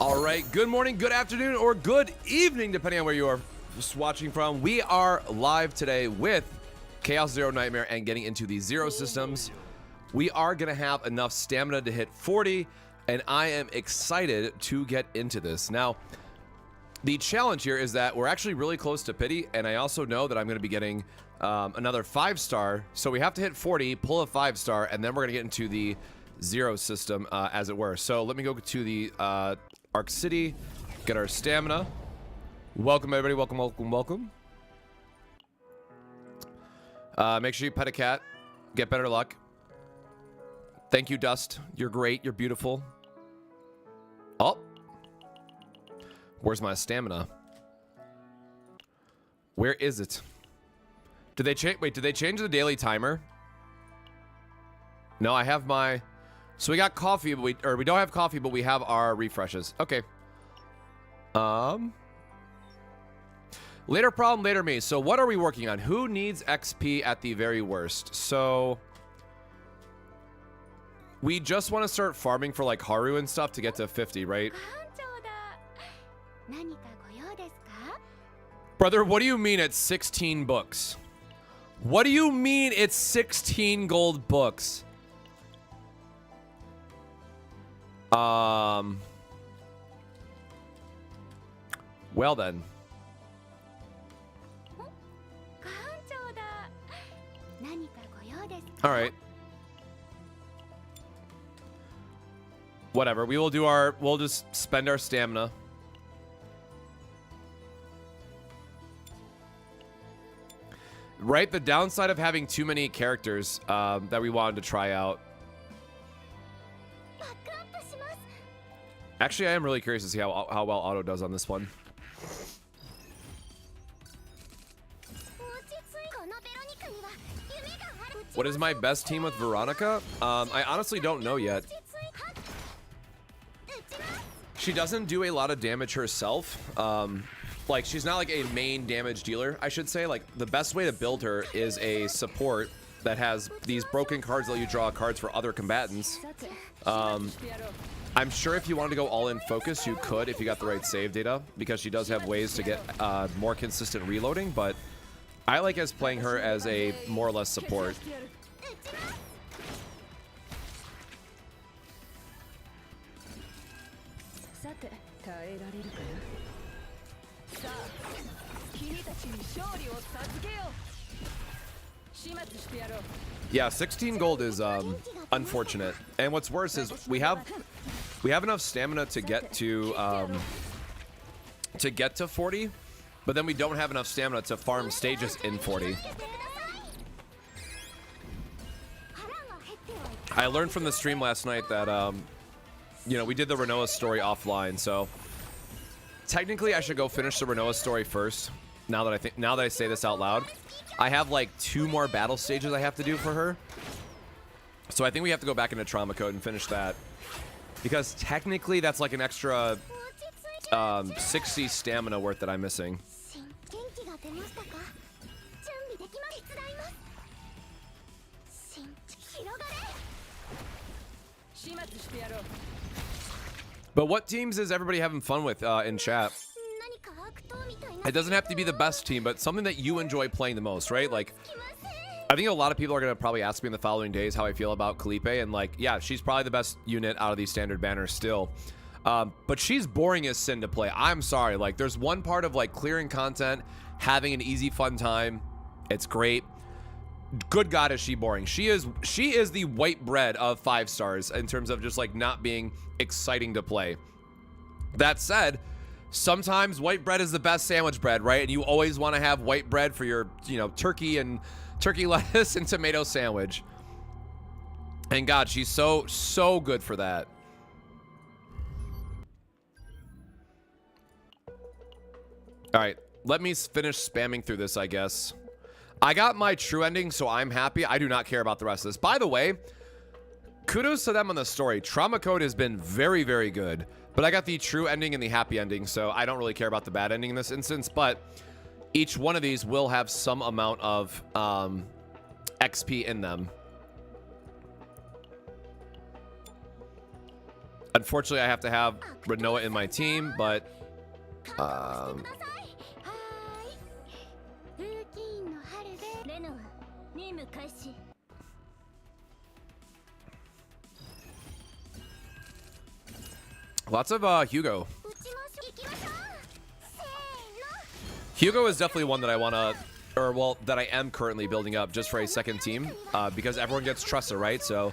All right, good morning, good afternoon, or good evening, depending on where you are just watching from. We are live today with Chaos Zero Nightmare and getting into the Zero systems. We are going to have enough stamina to hit 40, and I am excited to get into this. Now, the challenge here is that we're actually really close to pity, and I also know that I'm going to be getting another 5-star. So we have to hit 40, pull a 5-star, and then we're going to get into the Zero system, as it were. So let me go to the Arc City, get our stamina. Welcome, everybody. Welcome, welcome, welcome. Make sure you pet a cat. Get better luck. Thank you, Dust. You're great. You're beautiful. Oh. Where's my stamina? Where is it? Did they change? Wait, did they change the daily timer? No, I have my... So we got coffee, but we don't have coffee, but we have our refreshes. Okay. Later problem, later me. So what are we working on? Who needs XP at the very worst? So we just want to start farming for like Haru and stuff to get to 50, right? Brother, what do you mean it's 16 books? What do you mean it's 16 gold books? Well then. All right. Whatever. We will do our... We'll just spend our stamina. Right? The downside of having too many characters that we wanted to try out. Actually, I am really curious to see how well Auto does on this one. What is my best team with Veronica? I honestly don't know yet. She doesn't do a lot of damage herself. Like, she's not like a main damage dealer, I should say. Like, the best way to build her is a support that has these broken cards that let you draw cards for other combatants. I'm sure if you wanted to go all in focus, you could if you got the right save data, because she does have ways to get more consistent reloading, but I like as playing her as a more or less support. Yeah, 16 gold is unfortunate, and what's worse is we have enough stamina to get to 40, but then we don't have enough stamina to farm stages in 40. I learned from the stream last night that you know, we did the Renoa story offline, so technically I should go finish the Renoa story first. Now that I say this out loud, I have like 2 more battle stages I have to do for her. So I think we have to go back into trauma code and finish that, because technically that's like an extra 60 stamina worth that I'm missing. But what teams is everybody having fun with in chat? It doesn't have to be the best team, but something that you enjoy playing the most, right? Like, I think a lot of people are going to probably ask me in the following days how I feel about Kalipe, and like, yeah, she's probably the best unit out of these standard banners still. But she's boring as sin to play. I'm sorry. Like, there's one part of like clearing content, having an easy, fun time. It's great. Good God, is she boring. She is the white bread of 5 stars in terms of just like not being exciting to play. That said, sometimes white bread is the best sandwich bread, right? And you always want to have white bread for your, you know, turkey lettuce and tomato sandwich. And God, she's so good for that. All right, let me finish spamming through this, I guess. I got my true ending, so I'm happy. I do not care about the rest of this. By the way, kudos to them on the story. Trauma code has been very, very good. But I got the true ending and the happy ending, so I don't really care about the bad ending in this instance. But each one of these will have some amount of XP in them. Unfortunately, I have to have Renoa in my team, but lots of Hugo. Hugo is definitely one that I want to, or well, that I am currently building up just for a second team, because everyone gets Tressa, right? So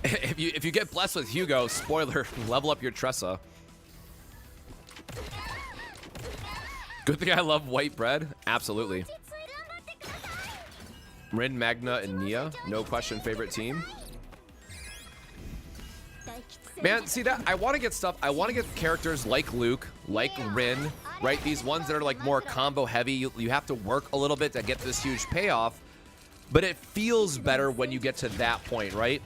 if you get blessed with Hugo, spoiler, level up your Tressa. Good thing I love white bread. Absolutely. Rin, Magna, and Nia, no question, favorite team. Man, see that? I want to get stuff. I want to get characters like Luke, like Rin, right? These ones that are like more combo heavy. You have to work a little bit to get this huge payoff, but it feels better when you get to that point, right?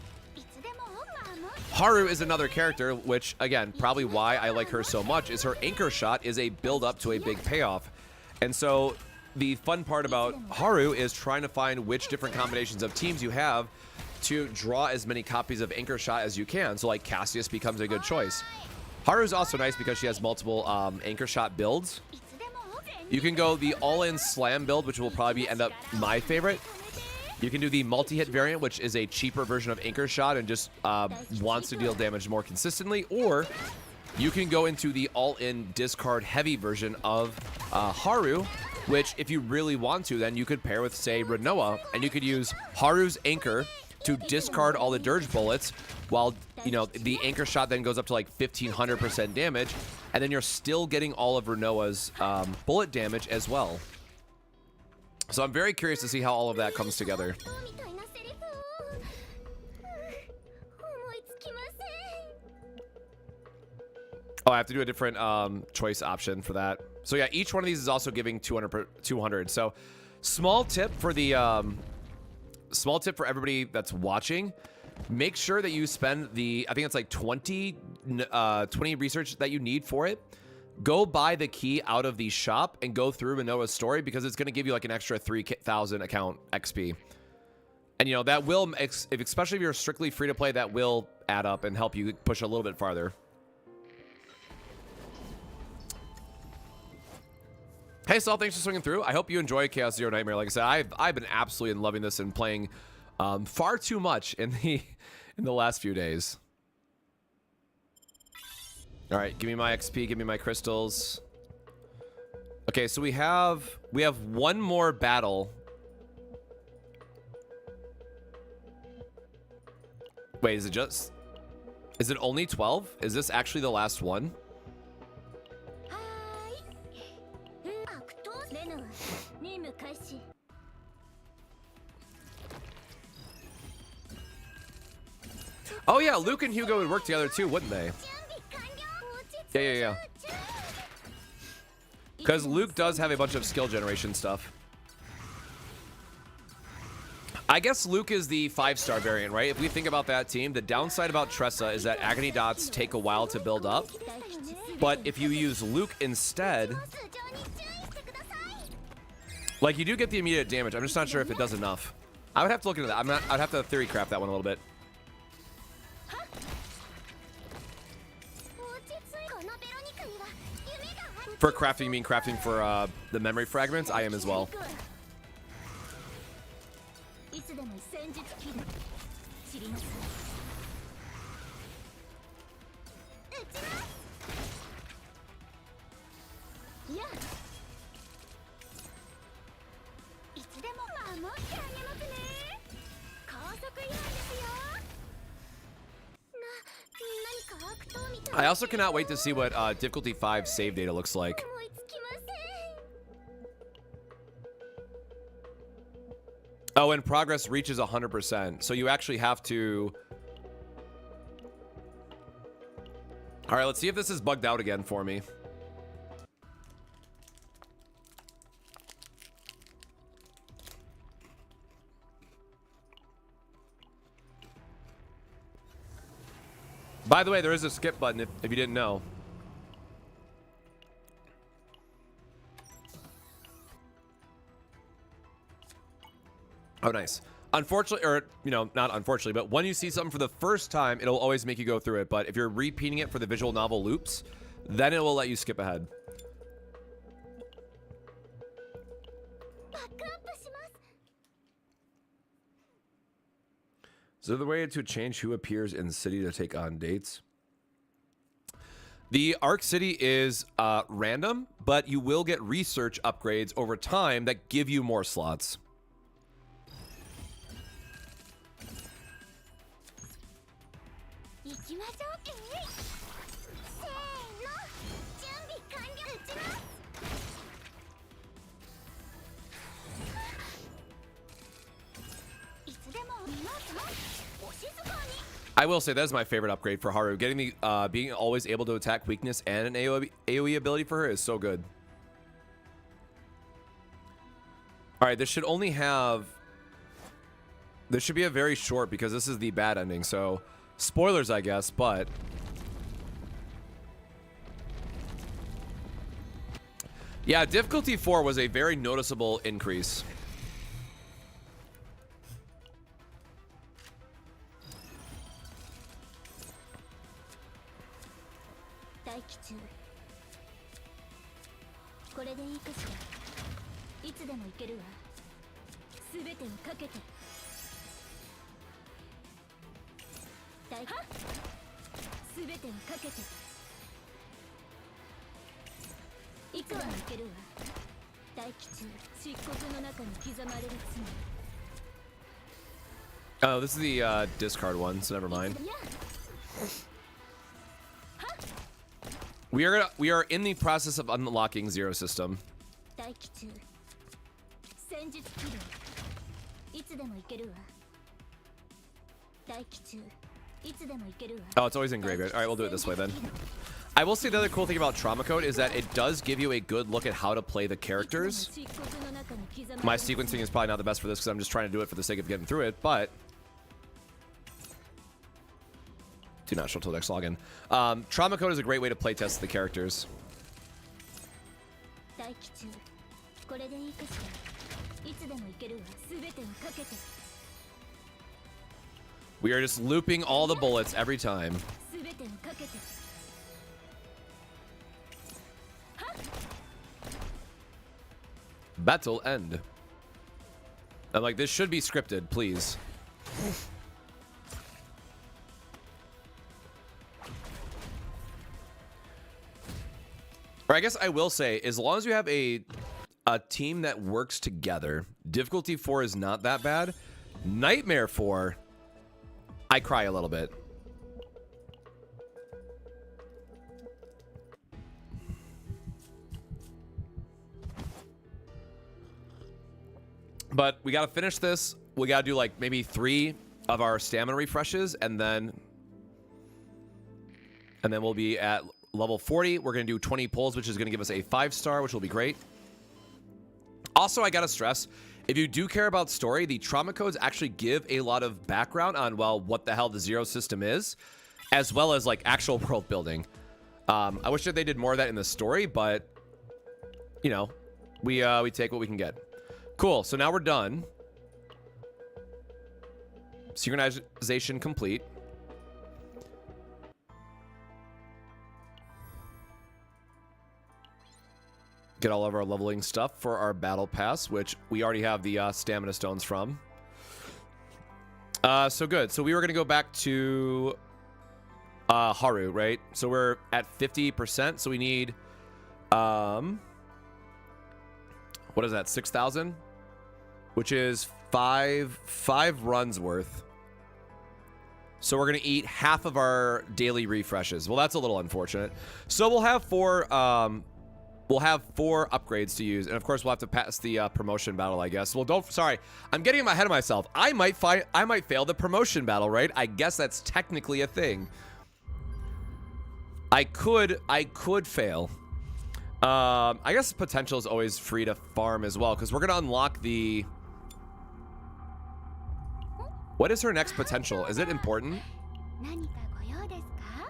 Haru is another character, which again, probably why I like her so much is her anchor shot is a build up to a big payoff. And so the fun part about Haru is trying to find which different combinations of teams you have to draw as many copies of anchor shot as you can. So like Cassius becomes a good choice. Haru is also nice because she has multiple anchor shot builds. You can go the all-in slam build, which will probably end up my favorite. You can do the multi-hit variant, which is a cheaper version of anchor shot and just wants to deal damage more consistently. Or you can go into the all-in discard heavy version of Haru, which if you really want to, then you could pair with, say, Renoa, and you could use Haru's anchor to discard all the dirge bullets, while, you know, the anchor shot then goes up to like 1500% damage, and then you're still getting all of Renoa's bullet damage as well. So I'm very curious to see how all of that comes together. Oh, I have to do a different choice option for that. So yeah, each one of these is also giving 200. So small tip for the small tip for everybody that's watching: make sure that you spend the, I think it's like 20 research that you need for it. Go buy the key out of the shop and go through Renoa's story, because it's going to give you like an extra 3,000 account XP. And you know, that will, especially if you're strictly free to play, that will add up and help you push a little bit farther. Hey Saul, thanks for swinging through. I hope you enjoy Chaos Zero Nightmare. Like I said, I've been absolutely loving this and playing far too much in the last few days. All right, give me my XP, give me my crystals. Okay, so we have one more battle. Wait, is it only 12? Is this actually the last one? Oh yeah, Luke and Hugo would work together too, wouldn't they? Yeah. Because Luke does have a bunch of skill generation stuff. I guess Luke is the 5-star variant, right? If we think about that team, the downside about Tressa is that Agony Dots take a while to build up. But if you use Luke instead, like, you do get the immediate damage. I'm just not sure if it does enough. I would have to look into that. I'd have to theory craft that one a little bit. For crafting, you mean crafting for the memory fragments? I am as well. I also cannot wait to see what difficulty 5 save data looks like. Oh, and progress reaches 100%. So you actually have to... All right, let's see if this is bugged out again for me. By the way, there is a skip button if you didn't know. Oh, nice. Unfortunately, or, you know, not unfortunately, but when you see something for the first time, it'll always make you go through it. But if you're repeating it for the visual novel loops, then it will let you skip ahead. Is there the way to change who appears in the city to take on dates? The Arc City is random, but you will get research upgrades over time that give you more slots. I will say that's my favorite upgrade for Haru. Getting the being always able to attack weakness and an AoE ability for her is so good. All right, this should only have... This should be a very short because this is the bad ending. So, spoilers, I guess, but... Yeah, difficulty 4 was a very noticeable increase. Oh, this is the discard one, so never mind. We are in the process of unlocking Zero System. Oh, it's always in graveyard. All right, we'll do it this way then. I will say the other cool thing about Trauma Code is that it does give you a good look at how to play the characters. My sequencing is probably not the best for this because I'm just trying to do it for the sake of getting through it, but... Do not show till next login. Trauma Code is a great way to play test the characters. We are just looping all the bullets every time. Battle end. I'm like, this should be scripted, please. Or I guess I will say, as long as you have a team that works together, difficulty 4 is not that bad. Nightmare 4, I cry a little bit. But we got to finish this. We got to do like maybe 3 of our stamina refreshes, and then we'll be at level 40. We're going to do 20 pulls, which is going to give us a 5-star, which will be great. Also, I got to stress, if you do care about story, the trauma codes actually give a lot of background on, well, what the hell the Zero System is, as well as like actual world building. I wish that they did more of that in the story, but you know, we take what we can get. Cool. So now we're done. Synchronization complete. Get all of our leveling stuff for our battle pass, which we already have the stamina stones from. So good. So we were going to go back to Haru, right? So we're at 50%. So we need, what is that? 6,000, which is five runs worth. So we're going to eat half of our daily refreshes. Well, that's a little unfortunate. So we'll have 4 upgrades to use, and of course we'll have to pass the promotion battle, I guess. Well, sorry, I'm getting ahead of myself. I might fail the promotion battle, right? I guess that's technically a thing. I could fail. I guess potential is always free to farm as well, because we're gonna unlock the... What is her next potential? Is it important?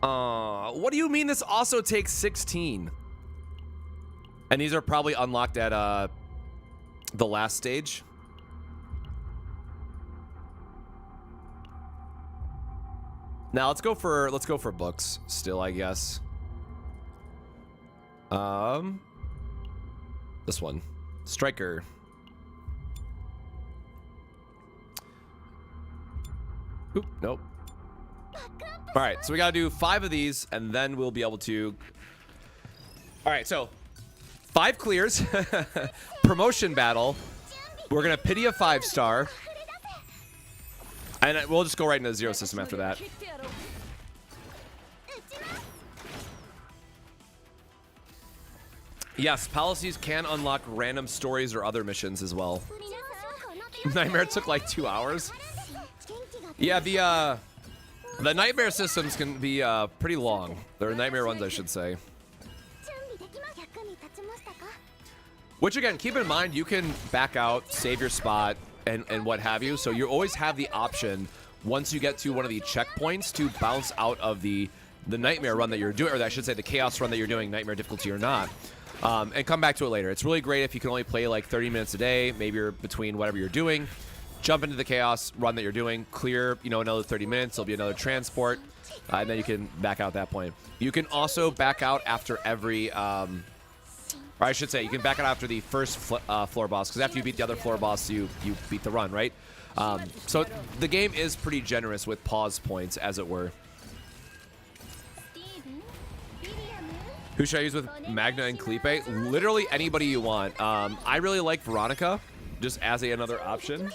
What do you mean this also takes 16? And these are probably unlocked at the last stage. Now let's go for books still, I guess. This one. Striker. Oop, nope. All right, so we got to do 5 of these, and then we'll be able to... All right, so 5 clears. Promotion battle. We're going to pity a 5-star. And we'll just go right into the 0 system after that. Yes, policies can unlock random stories or other missions as well. Nightmare took like 2 hours. Yeah, the nightmare systems can be pretty long. They're nightmare runs, I should say. Which again, keep in mind, you can back out, save your spot, and what have you. So you always have the option, once you get to one of the checkpoints, to bounce out of the nightmare run that you're doing, or I should say the chaos run that you're doing, nightmare difficulty or not, and come back to it later. It's really great if you can only play like 30 minutes a day, maybe you're between whatever you're doing. Jump into the chaos run that you're doing, clear, you know, another 30 minutes, there'll be another transport, and then you can back out at that point. You can also back out after every, or I should say, you can back out after the first floor boss, because after you beat the other floor boss, you beat the run, right? So the game is pretty generous with pause points, as it were. Who should I use with Magna and Clepe? Literally anybody you want. I really like Veronica, just as another option.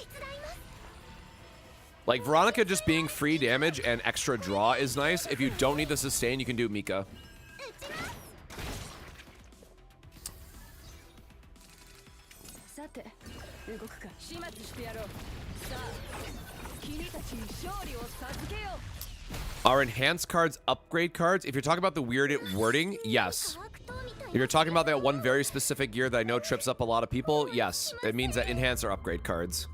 Like, Veronica just being free damage and extra draw is nice. If you don't need the sustain, you can do Mika. Are enhanced cards upgrade cards? If you're talking about the weird wording, yes. If you're talking about that one very specific gear that I know trips up a lot of people, yes. It means that enhanced are upgrade cards.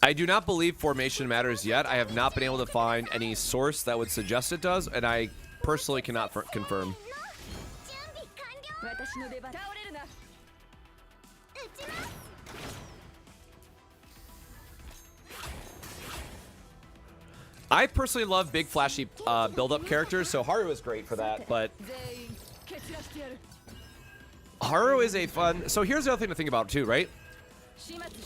I do not believe formation matters yet. I have not been able to find any source that would suggest it does, and I personally cannot confirm. I personally love big flashy build-up characters, so Haru is great for that, but Haru is a fun... So here's the other thing to think about too, right?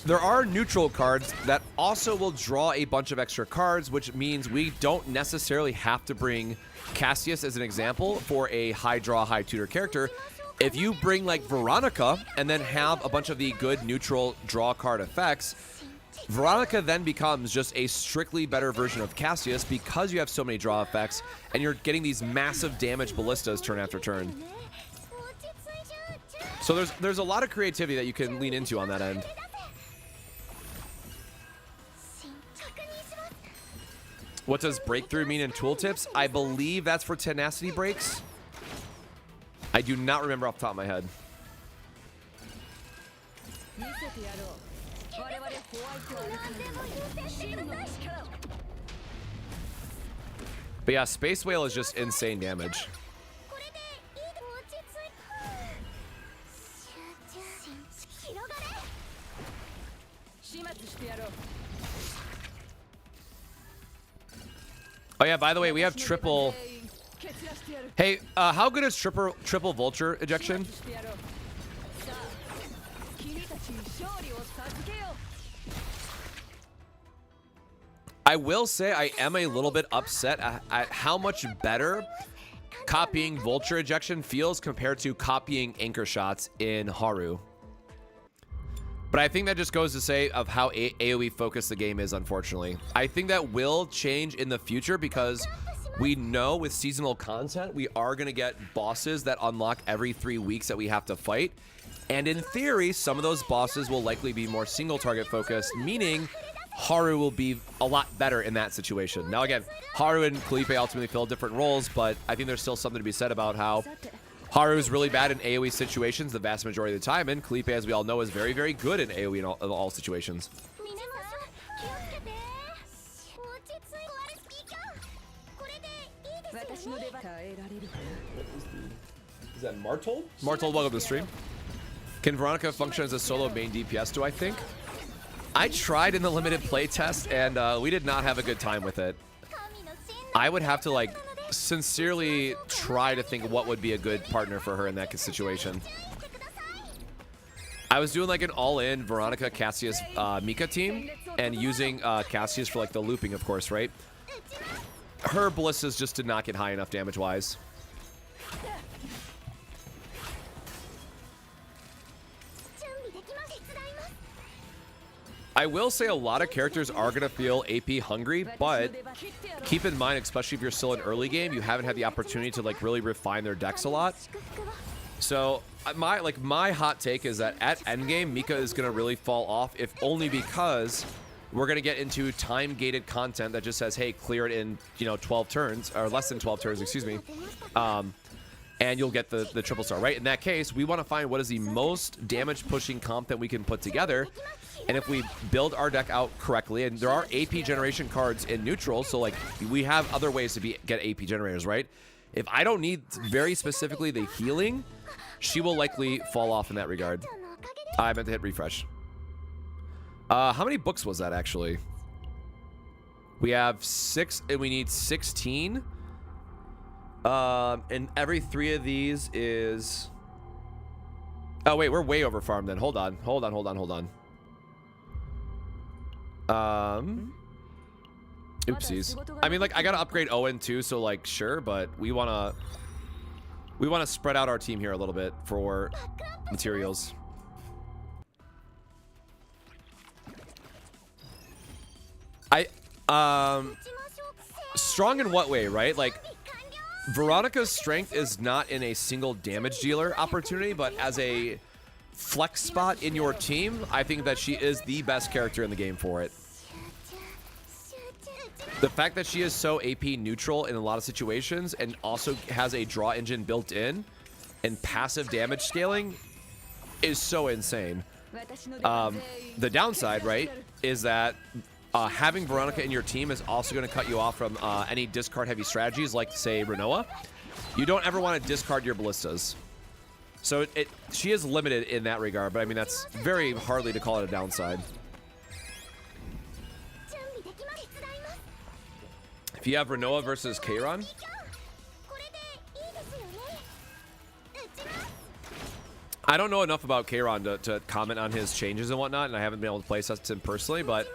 There are neutral cards that also will draw a bunch of extra cards, which means we don't necessarily have to bring Cassius as an example for a high draw, high tutor character. If you bring like Veronica and then have a bunch of the good neutral draw card effects, Veronica then becomes just a strictly better version of Cassius because you have so many draw effects and you're getting these massive damage ballistas turn after turn. So there's a lot of creativity that you can lean into on that end. What does breakthrough mean in tooltips? I believe that's for tenacity breaks. I do not remember off the top of my head. But yeah, Space Whale is just insane damage. Oh yeah, by the way, we have triple... Hey, how good is triple vulture ejection? I will say I am a little bit upset at how much better copying vulture ejection feels compared to copying anchor shots in Haru. But I think that just goes to say of how AoE focused the game is, unfortunately. I think that will change in the future because we know with seasonal content, we are going to get bosses that unlock every 3 weeks that we have to fight. And in theory, some of those bosses will likely be more single target focused, meaning Haru will be a lot better in that situation. Now again, Haru and Felipe ultimately fill different roles, but I think there's still something to be said about how Haru is really bad in AoE situations the vast majority of the time, and Felipe, as we all know, is very, very good in AoE in all situations. Is that Martold? Martold, welcome to the stream. Can Veronica function as a solo main DPS, do I think? I tried in the limited playtest, and we did not have a good time with it. I would have to, like, sincerely try to think what would be a good partner for her in that situation. I was doing, like, an all-in Veronica, Cassius, Mika team, and using Cassius for, like, the looping, of course, right? Her ballistas just did not get high enough damage-wise. I will say a lot of characters are going to feel AP hungry, but keep in mind, especially if you're still in early game, you haven't had the opportunity to like really refine their decks a lot. So my hot take is that at endgame, Mika is going to really fall off, if only because we're going to get into time-gated content that just says, hey, clear it in, 12 turns, or less than 12 turns, excuse me. And you'll get the triple star, right? In that case, we want to find what is the most damage-pushing comp that we can put together. And if we build our deck out correctly, and there are AP generation cards in neutral, so like we have other ways to get AP generators, right? If I don't need very specifically the healing, she will likely fall off in that regard. I meant to hit refresh. How many books was that actually? We have 6, and we need 16. And every 3 of these is... Oh wait, we're way over farmed then. Hold on. Oopsies. I mean, like, I gotta upgrade Owen too, so like, sure, but we wanna spread out our team here a little bit for materials. Strong in what way, right? Like, Veronica's strength is not in a single damage dealer opportunity, but as a flex spot in your team, I think that she is the best character in the game for it. The fact that she is so AP neutral in a lot of situations and also has a draw engine built in and passive damage scaling is so insane. The downside, right, is that having Veronica in your team is also going to cut you off from any discard heavy strategies like, say, Renoa. You don't ever want to discard your ballistas. So she is limited in that regard, but I mean, that's very hardly to call it a downside. If you have Renoa versus Kairon, I don't know enough about Kairon to comment on his changes and whatnot, and I haven't been able to play test him personally, but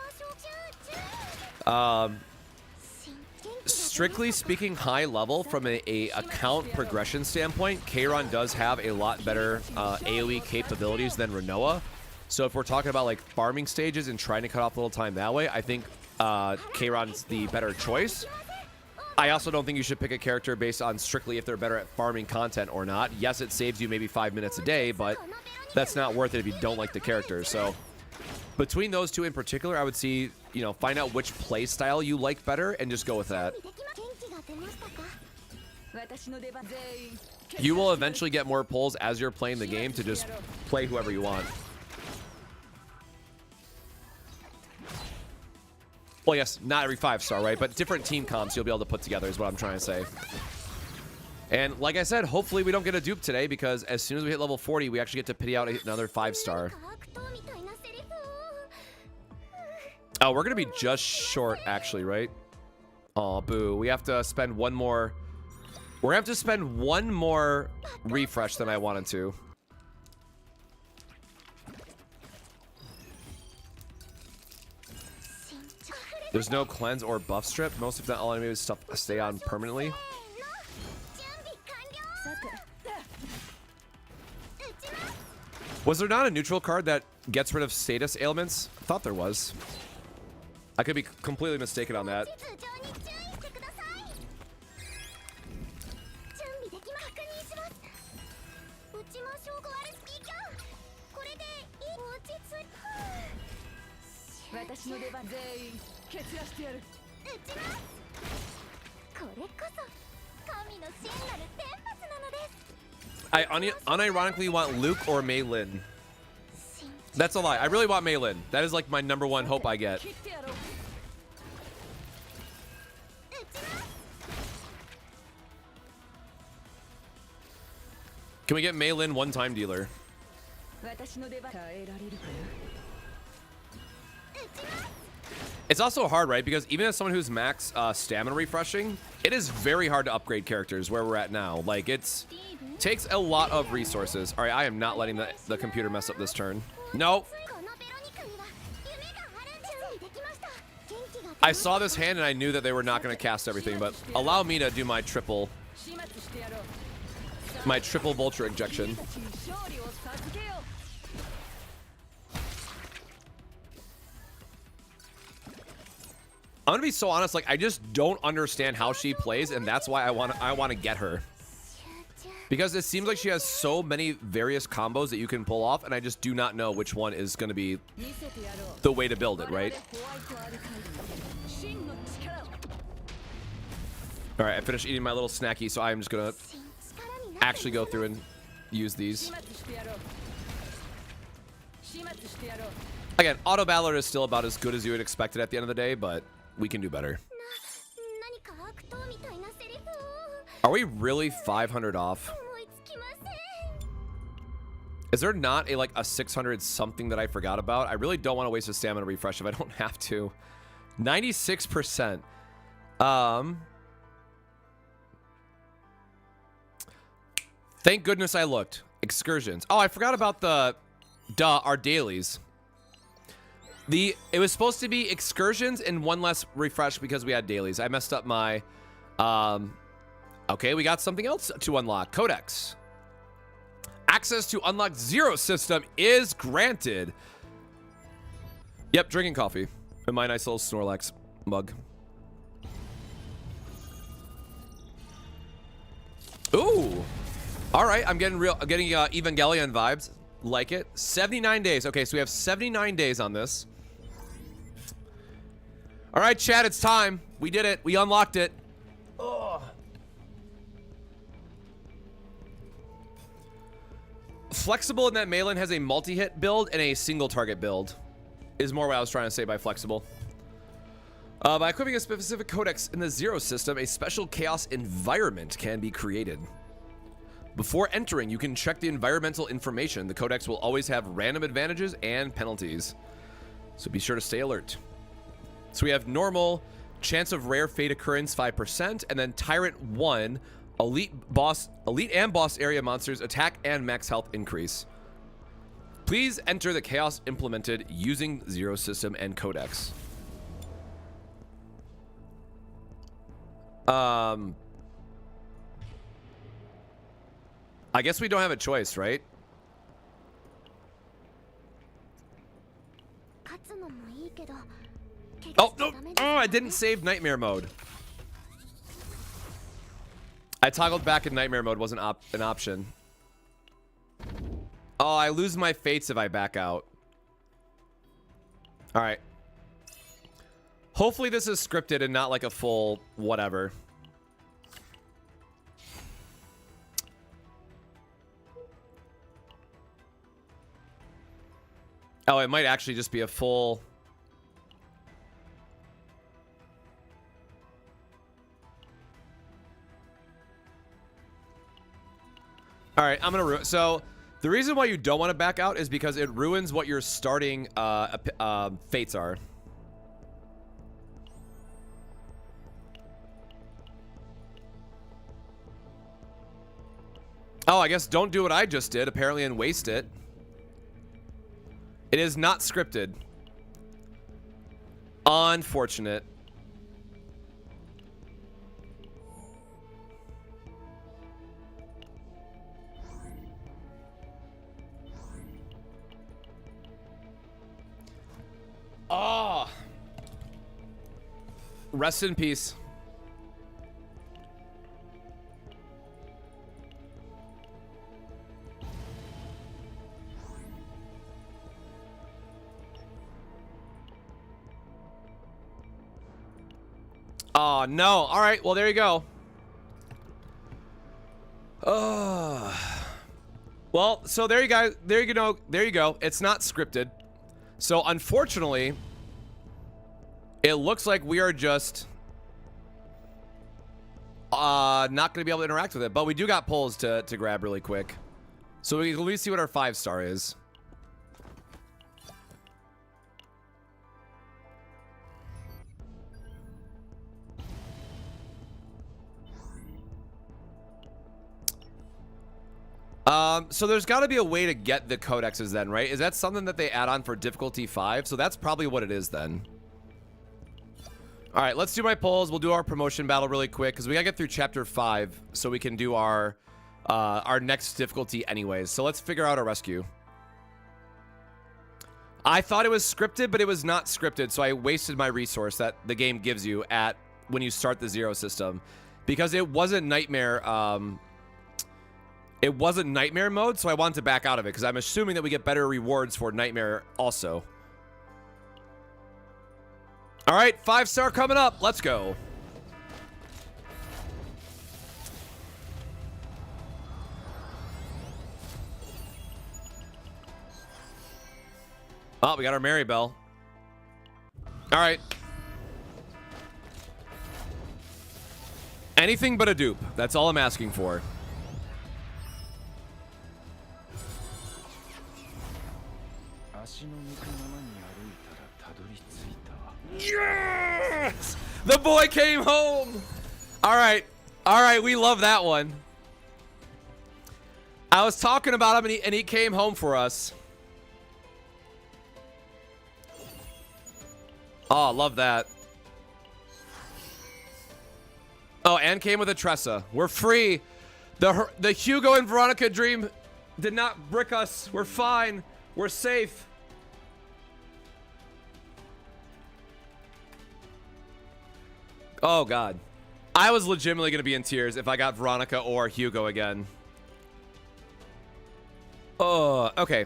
strictly speaking, high level from a account progression standpoint, Kairon does have a lot better AoE capabilities than Renoa. So if we're talking about like farming stages and trying to cut off a little time that way, I think Kairon's the better choice. I also don't think you should pick a character based on strictly if they're better at farming content or not. Yes, it saves you maybe 5 minutes a day, but that's not worth it if you don't like the character. So between those two in particular, I would see, find out which play style you like better and just go with that. You will eventually get more pulls as you're playing the game to just play whoever you want. Well, yes, not every 5-star, right? But different team comps you'll be able to put together is what I'm trying to say. And like I said, hopefully we don't get a dupe today, because as soon as we hit level 40, we actually get to pity out another 5-star. Oh, we're going to be just short, actually, right? Oh, boo. We have to spend one more... We're going to have to spend one more refresh than I wanted to. There's no cleanse or buff strip. Most, if not all, enemies stuff stay on permanently. Was there not a neutral card that gets rid of status ailments? I thought there was. I could be completely mistaken on that. I unironically want Luke or Mei Lin. That's a lie. I really want Mei Lin. That is like my #1 hope I get. Can we get Mei Lin one-time dealer? It's also hard, right? Because even as someone who's max stamina refreshing, it is very hard to upgrade characters where we're at now. Like, takes a lot of resources. All right, I am not letting the computer mess up this turn. No. I saw this hand and I knew that they were not going to cast everything, but allow me to do my triple vulture ejection. I'm gonna be so honest, like I just don't understand how she plays, and that's why I want to get her. Because it seems like she has so many various combos that you can pull off, and I just do not know which one is going to be the way to build it, right? All right, I finished eating my little snacky, so I'm just going to actually go through and use these. Again, Auto Battler is still about as good as you would expect it at the end of the day, but we can do better. Are we really 500 off? Is there not a 600 something that I forgot about? I really don't want to waste a stamina refresh if I don't have to. 96%. Thank goodness I looked. Excursions. Oh, I forgot about our dailies. It was supposed to be excursions and one less refresh because we had dailies. I messed up my okay, we got something else to unlock. Codex. Access to unlocked Zero system is granted. Yep, drinking coffee in my nice little Snorlax mug. Ooh. All right, I'm getting Evangelion vibes. Like it. 79 days. Okay, so we have 79 days on this. All right, chat, it's time. We did it. We unlocked it. Ugh. Flexible in that Malin has a multi-hit build and a single target build. Is more what I was trying to say by flexible. By equipping a specific codex in the Zero system, a special chaos environment can be created. Before entering, you can check the environmental information. The codex will always have random advantages and penalties, so be sure to stay alert. So we have normal, chance of rare fate occurrence 5%, and then Tyrant 1, elite and boss area monsters attack and max health increase. Please enter the chaos implemented using Zero system and codex. I guess we don't have a choice, right? Oh, no. Oh, I didn't save nightmare mode. I toggled back in nightmare mode, wasn't an option. Oh, I lose my fates if I back out. All right. Hopefully this is scripted and not like a full whatever. Oh, it might actually just be a full... All right, I'm going to ruin... So, the reason why you don't want to back out is because it ruins what your starting fates are. Oh, I guess don't do what I just did, apparently, and waste it. It is not scripted. Unfortunate. Oh. Rest in peace. Oh, no. All right. Well, there you go. Well, so there you go. There you go. There you go. It's not scripted. So, unfortunately, it looks like we are just not going to be able to interact with it. But we do got polls to grab really quick. So we can at least see what our 5-star is. So there's got to be a way to get the codexes then, right? Is that something that they add on for difficulty 5? So that's probably what it is then. All right, let's do my polls. We'll do our promotion battle really quick because we got to get through chapter 5 so we can do our next difficulty anyways. So let's figure out our rescue. I thought it was scripted, but it was not scripted. So I wasted my resource that the game gives you at when you start the 0 system because it wasn't nightmare. It wasn't nightmare mode, so I wanted to back out of it because I'm assuming that we get better rewards for nightmare also. All right, 5-star coming up. Let's go. Oh, we got our Mary Bell. All right. Anything but a dupe. That's all I'm asking for. Yes! The boy came home. All right. All right. We love that one. I was talking about him and he came home for us. Oh, love that. Oh, and came with a Tressa. We're free. The Hugo and Veronica dream did not brick us. We're fine. We're safe. Oh, God. I was legitimately going to be in tears if I got Veronica or Hugo again. Oh, okay.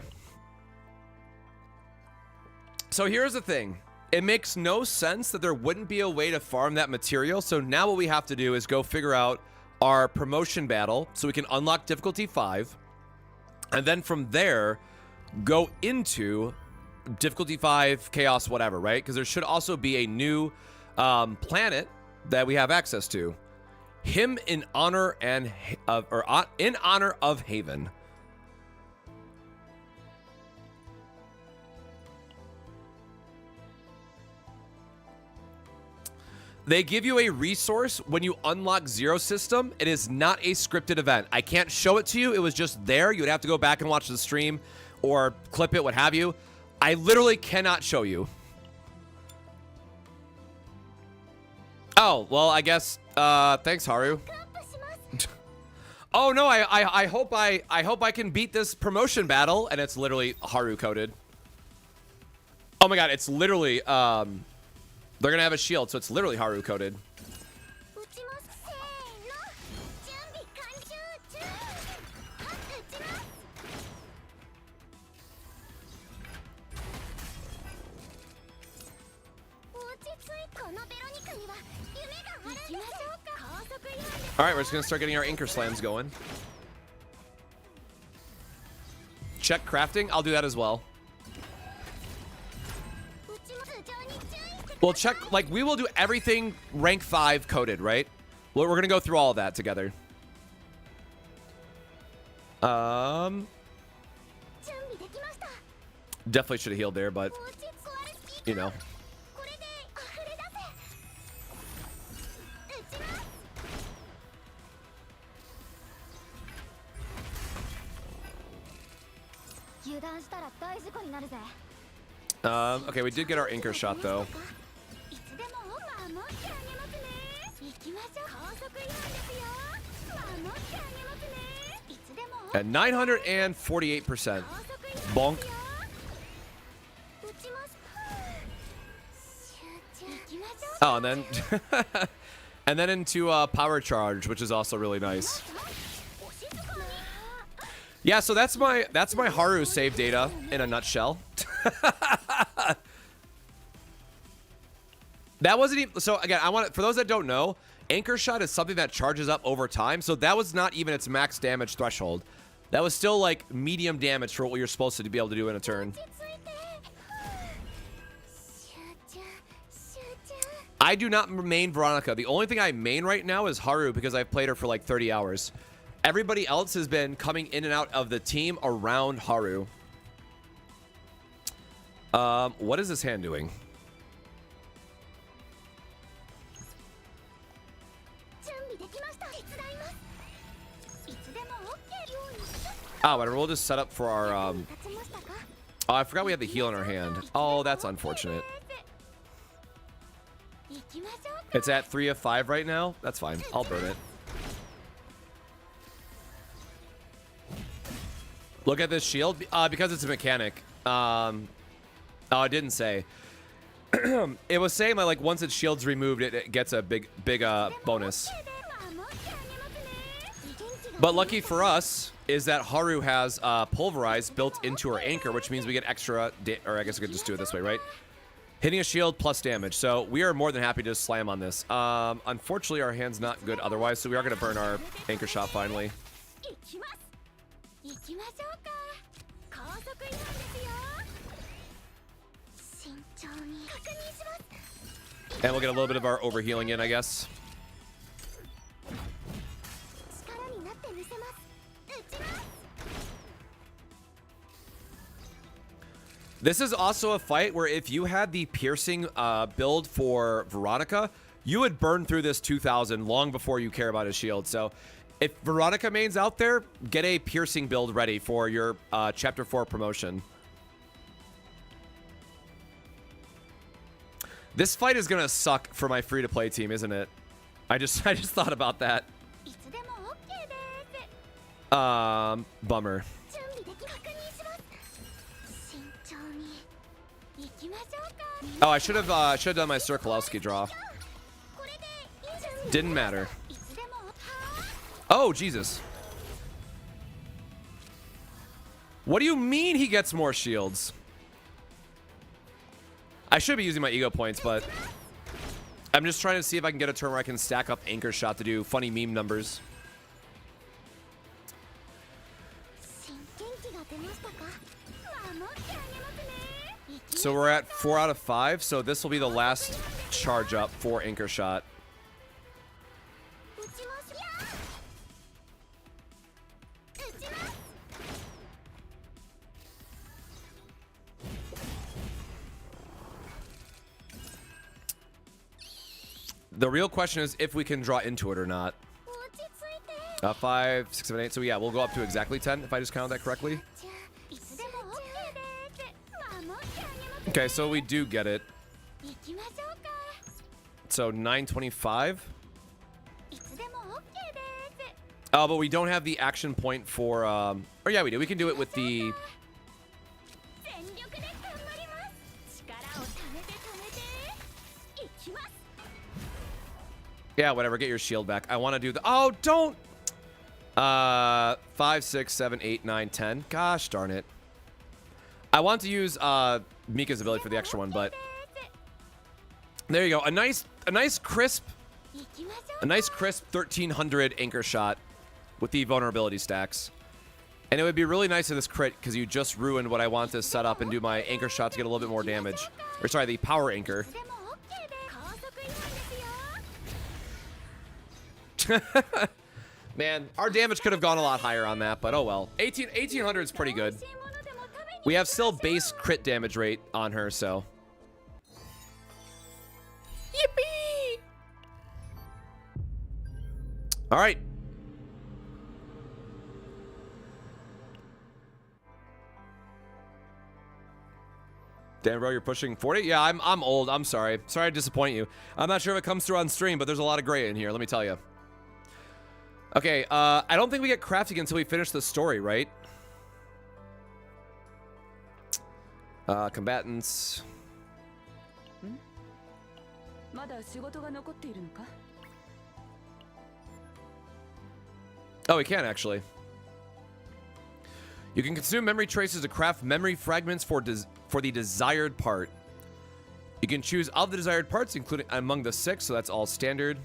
So here's the thing. It makes no sense that there wouldn't be a way to farm that material. So now what we have to do is go figure out our promotion battle so we can unlock difficulty 5. And then from there, go into difficulty 5, chaos, whatever, right? Because there should also be a new planet that we have access to. Him in honor and in honor of Haven. They give you a resource when you unlock 0 system. It is not a scripted event. I can't show it to you. It was just there. You would have to go back and watch the stream or clip it, what have you. I literally cannot show you. Oh, well, I guess, thanks, Haru. Oh, no, I hope I can beat this promotion battle, and it's literally Haru coded. Oh my God, it's literally, they're gonna have a shield, so it's literally Haru coded. All right, we're just gonna start getting our anchor slams going. Check crafting. I'll do that as well. We'll check, like, we will do everything rank 5 coded, right? Well, we're gonna go through all of that together. Definitely should have healed there, but you know. Okay, we did get our anchor shot though. At 948%. Bonk. Oh, and then and then into power charge, which is also really nice. Yeah, so that's my Haru save data in a nutshell. That wasn't even, so again, I want to, for those that don't know, anchor shot is something that charges up over time. So that was not even its max damage threshold. That was still like medium damage for what you're supposed to be able to do in a turn. I do not main Veronica. The only thing I main right now is Haru because I've played her for like 30 hours. Everybody else has been coming in and out of the team around Haru. What is this hand doing? Oh, and we'll just set up for our oh, I forgot we had the heal in our hand. Oh, that's unfortunate. It's at 3 of 5 right now. That's fine. I'll burn it. Look at this shield. Because it's a mechanic. Oh, I didn't say. It was saying that like once its shield's removed, it gets a big bonus. But lucky for us is that Haru has Pulverize built into her anchor, which means we get extra, or I guess I could just do it this way, right? Hitting a shield plus damage. So we are more than happy to slam on this. Unfortunately, our hand's not good otherwise, so we are going to burn our anchor shot finally. And we'll get a little bit of our overhealing in, I guess. This is also a fight where if you had the piercing build for Veronica, you would burn through this 2000 long before you care about his shield. So if Veronica main's out there, get a piercing build ready for your Chapter 4 promotion. This fight is gonna suck for my free-to-play team, isn't it? I just thought about that. Bummer. Oh, I should have done my Sirkolowski draw. Didn't matter. Oh, Jesus. What do you mean he gets more shields? I should be using my ego points, but I'm just trying to see if I can get a turn where I can stack up Anchor Shot to do funny meme numbers. So we're at 4 out of 5, so this will be the last charge up for Anchor Shot. The real question is if we can draw into it or not. 5, 6, 7, 8. So yeah, we'll go up to exactly 10 if I just counted that correctly. Okay, so we do get it. So 925. Oh, but we don't have the action point for or yeah, we do. We can do it with the yeah, whatever. Get your shield back. I want to do the oh, don't 5, 6, 7, 8, 9, 10. Gosh darn it. I want to use Mika's ability for the extra one, but there you go. A nice crisp 1300 Anchor Shot with the vulnerability stacks. And it would be really nice in this crit because you just ruined what I want to set up and do my Anchor Shot to get a little bit more damage. Or sorry, the power anchor. Man, our damage could have gone a lot higher on that, but oh well. 1800 is pretty good. We have still base crit damage rate on her, so. Yippee! All right. Damn, bro, you're pushing 40? Yeah, I'm old. I'm sorry. Sorry to disappoint you. I'm not sure if it comes through on stream, but there's a lot of gray in here, let me tell you. Okay, I don't think we get crafting until we finish the story, right? Combatants. Oh, we can actually. You can consume memory traces to craft memory fragments for the desired part. You can choose of the desired parts, including among the 6, so that's all standard.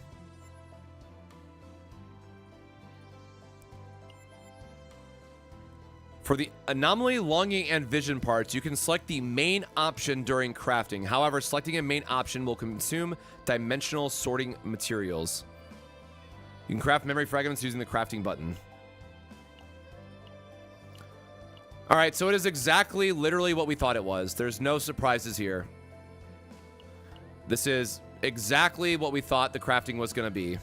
For the anomaly, longing, and vision parts, you can select the main option during crafting. However, selecting a main option will consume dimensional sorting materials. You can craft memory fragments using the crafting button. All right, so it is exactly, literally what we thought it was. There's no surprises here. This is exactly what we thought the crafting was going to be.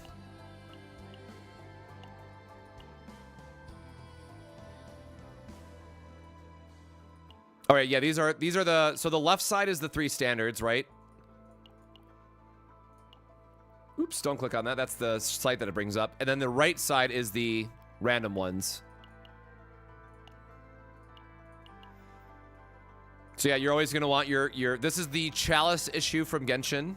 All right, yeah, these are the, so the left side is the 3 standards, right? Oops, don't click on that. That's the site that it brings up. And then the right side is the random ones. So yeah, you're always going to want your, this is the Chalice issue from Genshin.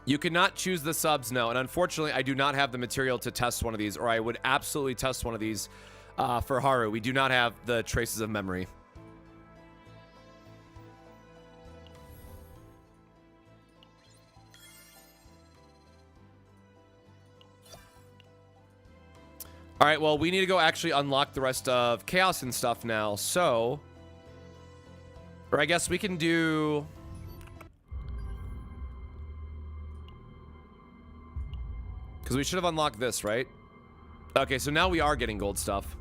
You cannot choose the subs, no. And unfortunately, I do not have the material to test one of these, or I would absolutely test one of these for Haru. We do not have the traces of memory. All right, well, we need to go actually unlock the rest of Chaos and stuff now. So, or I guess we can do... Because we should have unlocked this, right? Okay, so now we are getting gold stuff.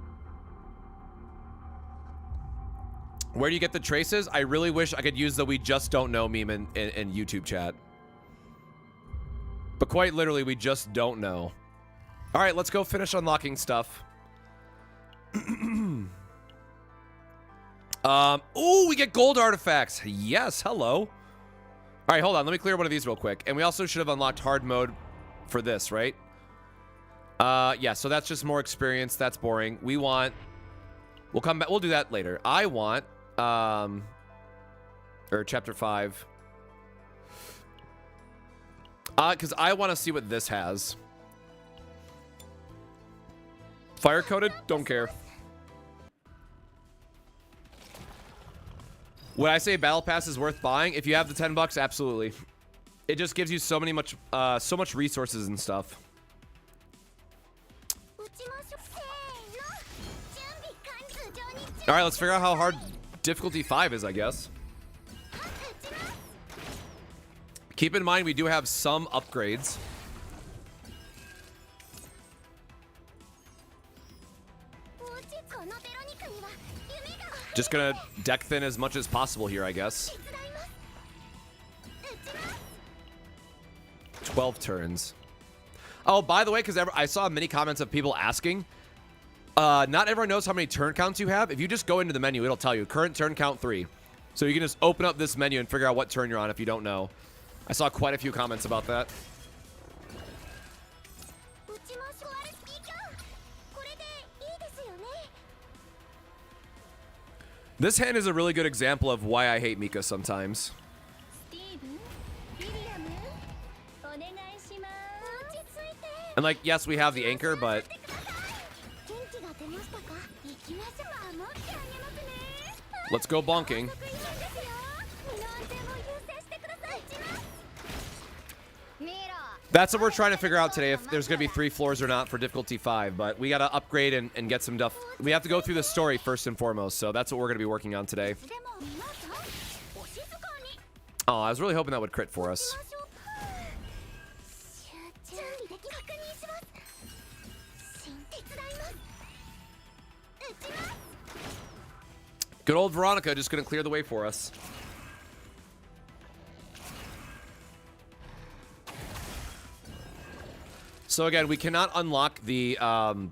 Where do you get the traces? I really wish I could use the "we just don't know" meme in YouTube chat. But quite literally, we just don't know. All right, let's go finish unlocking stuff. Ooh, we get gold artifacts. Yes, hello. All right, hold on. Let me clear one of these real quick. And we also should have unlocked hard mode for this, right? Yeah, so that's just more experience. That's boring. We want... We'll come back. We'll do that later. I want... Or chapter 5. Because I want to see what this has. Fire coated? Don't care. Would I say Battle Pass is worth buying? If you have the $10, absolutely. It just gives you so much resources and stuff. All right, let's figure out how hard difficulty 5 is, I guess. Keep in mind, we do have some upgrades. Just gonna deck thin as much as possible here, I guess. 12 turns. Oh, by the way, because I saw many comments of people asking, not everyone knows how many turn counts you have. If you just go into the menu, it'll tell you current turn count 3. So you can just open up this menu and figure out what turn you're on if you don't know. I saw quite a few comments about that. This hand is a really good example of why I hate Mika sometimes. And like, yes, we have the anchor, but... Let's go bonking. That's what we're trying to figure out today, if there's going to be 3 floors or not for difficulty 5. But we got to upgrade and get some stuff. We have to go through the story first and foremost. So that's what we're going to be working on today. Oh, I was really hoping that would crit for us. Good old Veronica just going to clear the way for us. So again, we cannot unlock the, Aw.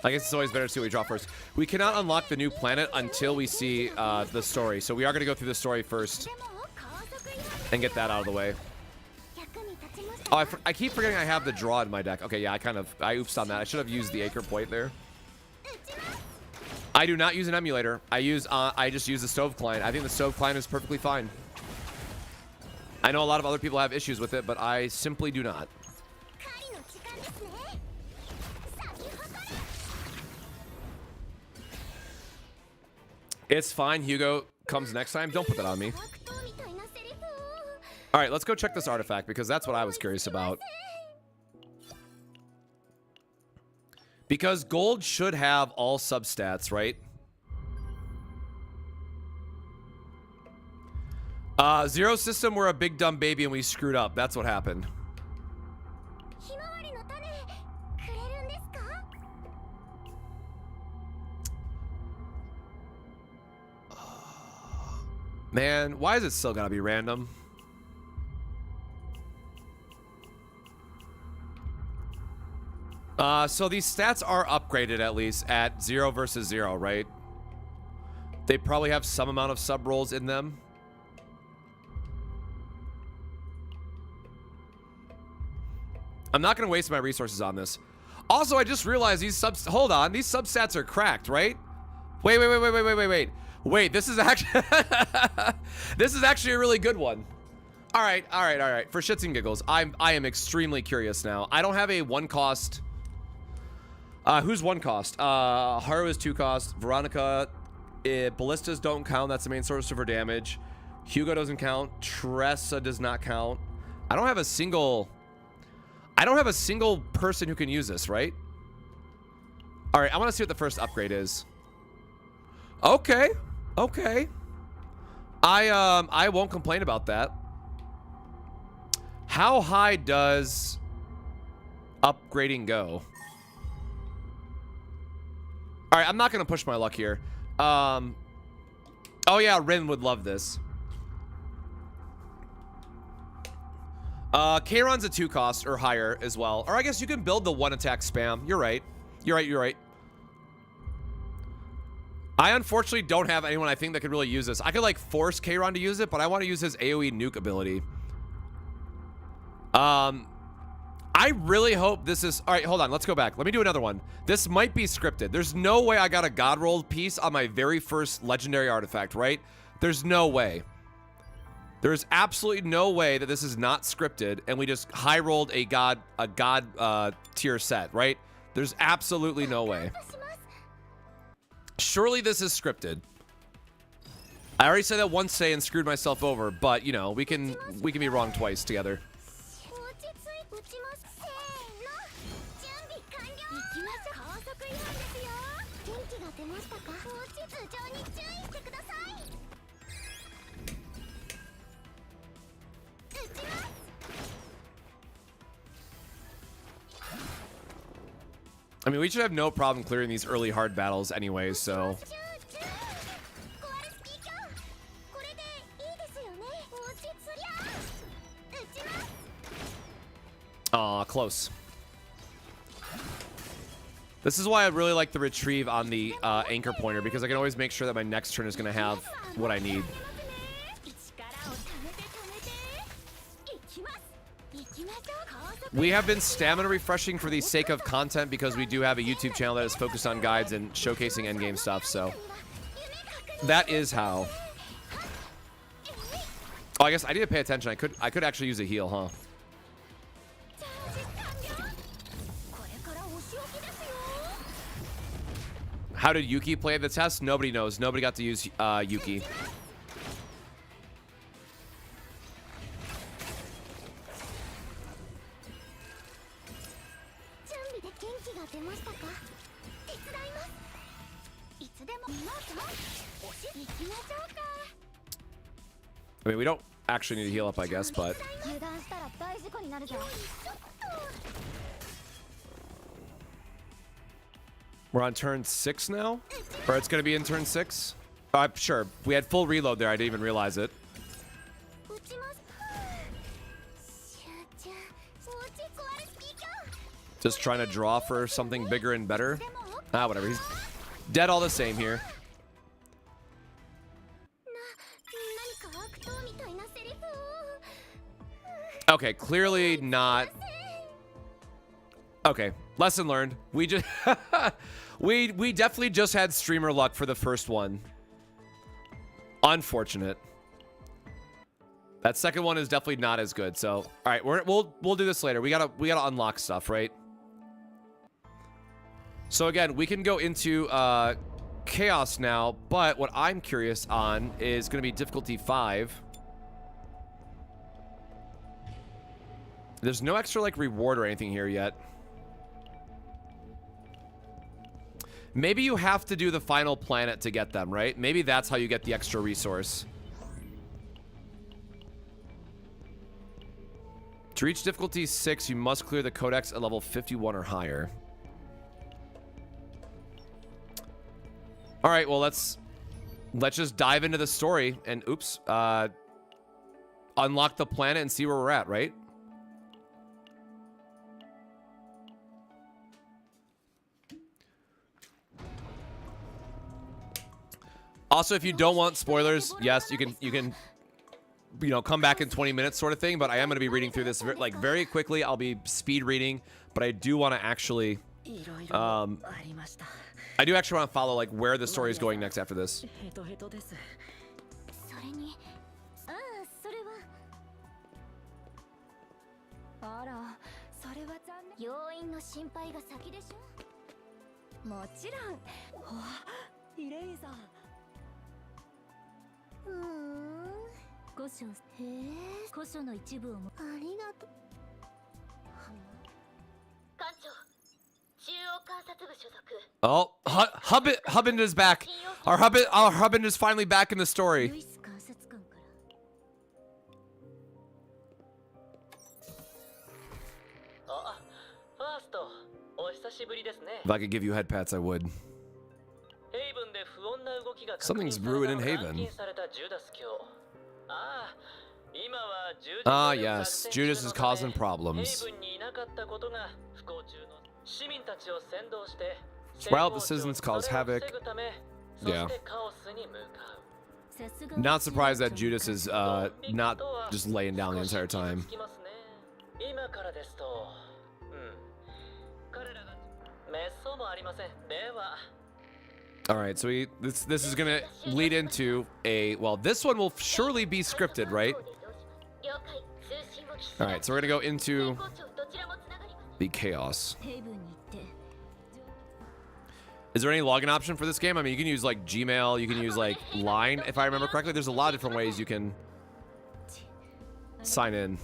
I guess it's always better to see what we draw first. We cannot unlock the new planet until we see the story. So we are going to go through the story first and get that out of the way. Oh, I keep forgetting I have the draw in my deck. Okay, yeah, I oopsed on that. I should have used the Acre Point there. I do not use an emulator. I just use the Stove client. I think the Stove client is perfectly fine. I know a lot of other people have issues with it, but I simply do not. It's fine. Hugo comes next time. Don't put that on me. All right, let's go check this artifact because that's what I was curious about. Because gold should have all substats, right? Zero system, we're a big dumb baby and we screwed up. That's what happened. Man, why is it still gotta be random? So these stats are upgraded at least at 0 versus 0, right? They probably have some amount of sub rolls in them. I'm not going to waste my resources on this. Also, I just realized these subs... Hold on. These substats are cracked, right? Wait, this is actually... this is actually a really good one. All right. For shits and giggles, I am extremely curious now. I don't have a 1 cost... who's 1 cost? Haru is 2 cost. Veronica... ballistas don't count. That's the main source of her damage. Hugo doesn't count. Tressa does not count. I don't have a single person who can use this, right? All right, I want to see what the first upgrade is. Okay. I won't complain about that. How high does upgrading go? All right, I'm not going to push my luck here. Oh yeah, Rin would love this. Kayron's a 2 cost or higher as well. Or I guess you can build the 1 attack spam. You're right. I unfortunately don't have anyone I think that could really use this. I could like force Kayron to use it, but I want to use his AoE nuke ability. I really hope this is... All right, hold on. Let's go back. Let me do another one. This might be scripted. There's no way I got a God rolled piece on my very first legendary artifact, right? There's no way. There's absolutely no way that this is not scripted and we just high rolled a god tier set, right? There's absolutely no way. Surely this is scripted. I already said that once today and screwed myself over, but you know, we can be wrong twice together. I mean, we should have no problem clearing these early hard battles anyways, so... Aw, close. This is why I really like the retrieve on the anchor pointer, because I can always make sure that my next turn is going to have what I need. We have been stamina refreshing for the sake of content because we do have a YouTube channel that is focused on guides and showcasing endgame stuff, so that is how. Oh, I guess I need to pay attention. I could actually use a heal, huh? How did Yuki play the test? Nobody knows. Nobody got to use Yuki. I mean, we don't actually need to heal up, I guess, but... We're on turn 6 now? Or it's going to be in turn 6? Sure. We had full reload there. I didn't even realize it. Just trying to draw for something bigger and better. Ah, whatever. He's dead all the same here. Okay, clearly not. Okay, lesson learned. We just we definitely just had streamer luck for the first one. Unfortunate. That second one is definitely not as good. So, all right, we'll do this later. We gotta unlock stuff, right? So again, we can go into chaos now, but what I'm curious on is going to be difficulty 5. There's no extra like reward or anything here yet. Maybe you have to do the final planet to get them, right? Maybe that's how you get the extra resource. To reach difficulty 6, you must clear the codex at level 51 or higher. All right, well, let's just dive into the story and oops, unlock the planet and see where we're at, right? Also, if you don't want spoilers, yes, you can you know, come back in 20 minutes sort of thing, but I am going to be reading through this like very quickly. I'll be speed reading, but I do want to actually I do actually want to follow like where the story is going next after this. Oh, Hubbin is back. Our Hubbin is finally back in the story. If I could give you head pats, I would. Something's brewing in Haven. Ah, yes. Judas is causing problems. While the citizens cause havoc. Yeah. Not surprised that Judas is not just laying down the entire time. All right, so this is gonna lead into a, well, this one will surely be scripted, right? All right, so we're gonna go into the chaos. Is there any login option for this game? I mean, you can use like Gmail, you can use like Line, if I remember correctly. There's a lot of different ways you can sign in.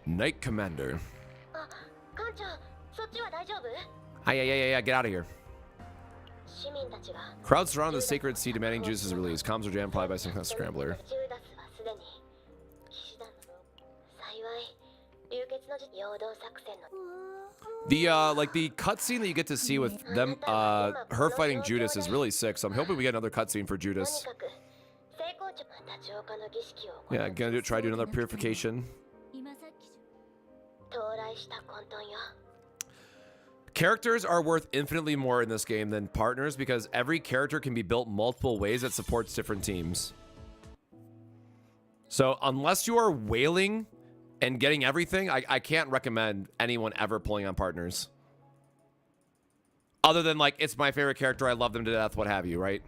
Knight Commander. Yeah, get out of here. Crowds surround the sacred sea demanding Judas' release. Comms are jammed probably by some scrambler. The like the cutscene that you get to see with them her fighting Judas is really sick, so I'm hoping we get another cutscene for Judas. Yeah, gonna try to do another purification. Characters are worth infinitely more in this game than partners because every character can be built multiple ways that supports different teams. So unless you are wailing and getting everything, I can't recommend anyone ever pulling on partners. Other than like, it's my favorite character, I love them to death, what have you, right?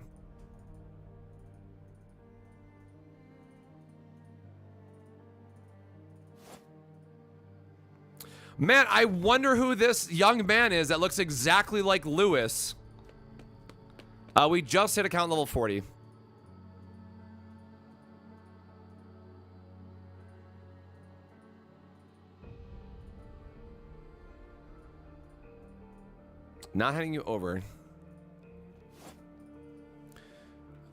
Man, I wonder who this young man is that looks exactly like Lewis. We just hit account level 40. Not handing you over.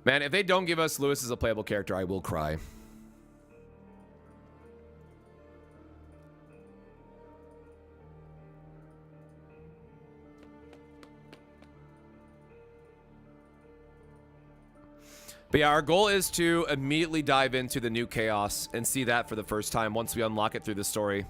Man, if they don't give us Lewis as a playable character, I will cry. But yeah, our goal is to immediately dive into the new chaos and see that for the first time once we unlock it through the story.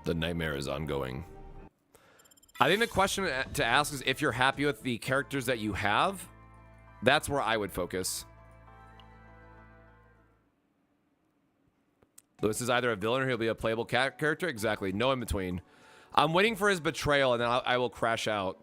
The nightmare is ongoing. I think the question to ask is if you're happy with the characters that you have. That's where I would focus. Lewis is either a villain or he'll be a playable character. Exactly. No in between. I'm waiting for his betrayal and then I will crash out.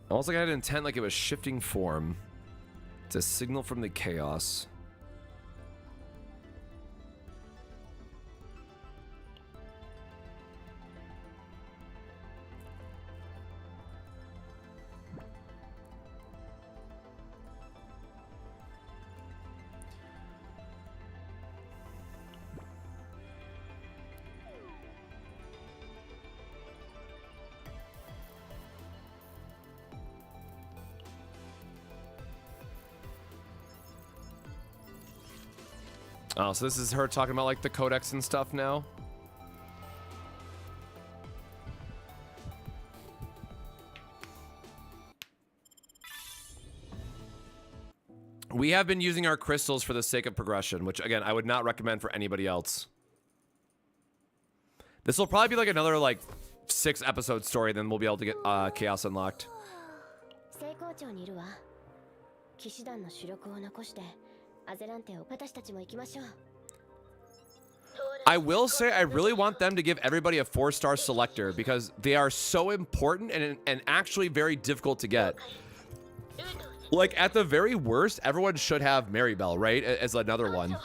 Almost like I had intent like it was shifting form. It's a signal from the chaos. Oh, so this is her talking about like the codex and stuff now. We have been using our crystals for the sake of progression, which again, I would not recommend for anybody else. This will probably be like another like 6-episode story, then we'll be able to get Chaos unlocked. I will say I really want them to give everybody a 4-star selector because they are so important and actually very difficult to get. Like, at the very worst, everyone should have Maribel, right? As another one.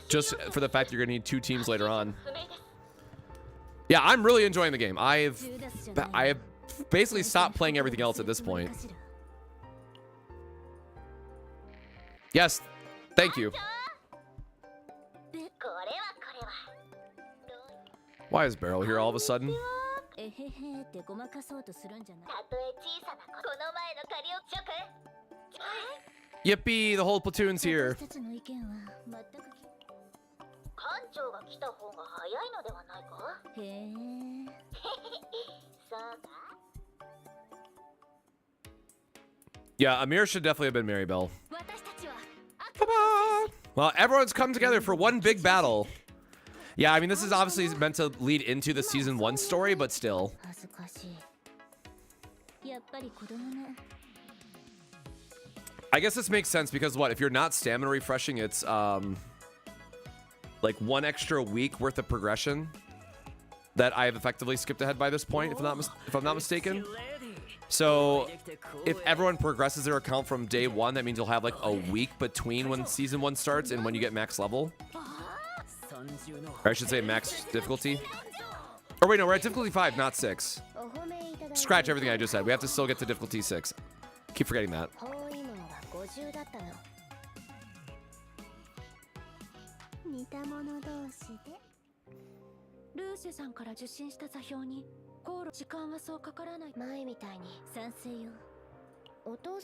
Just for the fact you're going to need 2 teams later on. Yeah, I'm really enjoying the game. I have basically stopped playing everything else at this point. Yes, thank you. Why is Beryl here all of a sudden? Yippee, the whole platoon's here. Yeah, Amir should definitely have been Maribel. Well, everyone's come together for one big battle. Yeah, I mean, this is obviously meant to lead into the season 1 story, but still. I guess this makes sense because what? If you're not stamina refreshing, it's like 1 extra week worth of progression that I have effectively skipped ahead by this point, if I'm not mistaken. So if everyone progresses their account from day 1, that means you'll have like a week between when season 1 starts and when you get max level. Or I should say max difficulty. Or wait, no, we're at difficulty 5, not 6. Scratch everything I just said. We have to still get to difficulty 6. Keep forgetting that.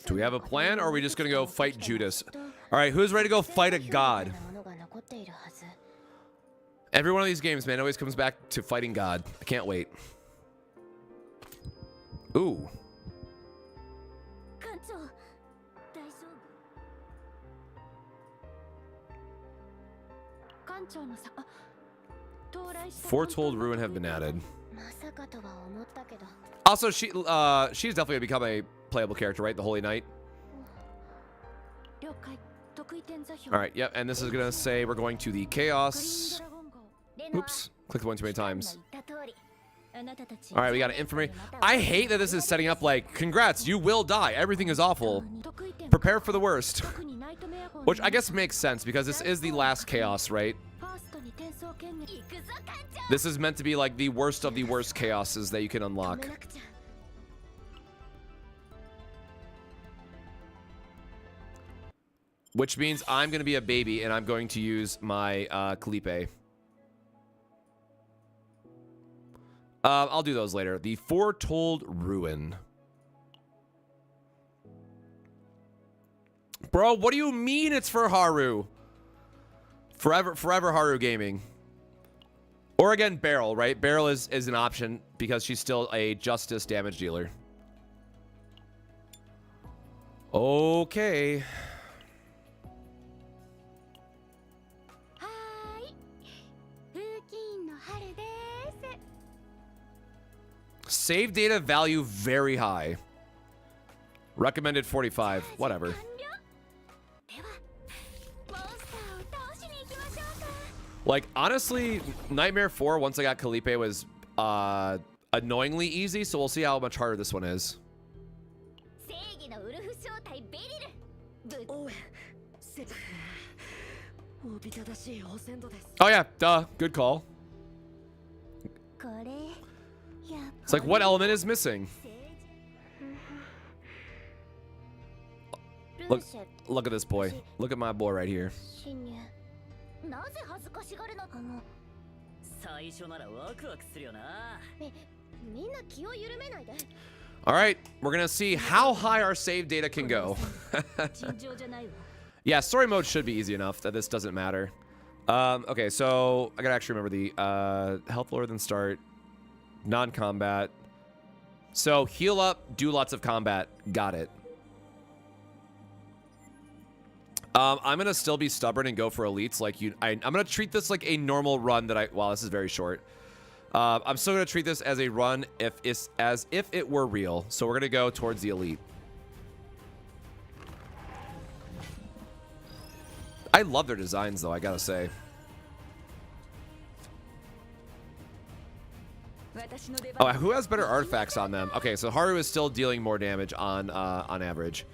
Do we have a plan, or are we just gonna go fight Judas? All right, who's ready to go fight a god? Every one of these games, man, always comes back to fighting God. I can't wait. Ooh. Foretold ruin have been added. Also, she's definitely gonna become a playable character, right? The Holy Knight. All right, yep, and this is gonna say we're going to the Chaos. Oops, clicked 1 too many times. All right, we got an information. I hate that this is setting up like, congrats, you will die. Everything is awful. Prepare for the worst. Which I guess makes sense because this is the last Chaos, right? This is meant to be like the worst of the worst chaoses that you can unlock. Which means I'm going to be a baby and I'm going to use my Kalipe. I'll do those later. The Foretold Ruin. Bro, what do you mean it's for Haru? Forever Haru Gaming. Or again, Beryl, right? Beryl is an option because she's still a justice damage dealer. Okay. Save data value very high. Recommended 45. Whatever. Like, honestly, Nightmare 4, once I got Kalipe, was annoyingly easy, so we'll see how much harder this one is. Oh yeah, duh. Good call. It's like, what element is missing? Look at this boy. Look at my boy right here. All right, we're gonna see how high our save data can go. Yeah, story mode should be easy enough that this doesn't matter. Okay, so I gotta actually remember the health lower than start, non-combat. So heal up, do lots of combat. Got it. I'm gonna still be stubborn and go for elites like you. I'm gonna treat this like a normal run that I. Wow, this is very short. I'm still gonna treat this as a run as if it were real. So we're gonna go towards the elite. I love their designs though, I gotta say. Oh, who has better artifacts on them? Okay, so Haru is still dealing more damage on average.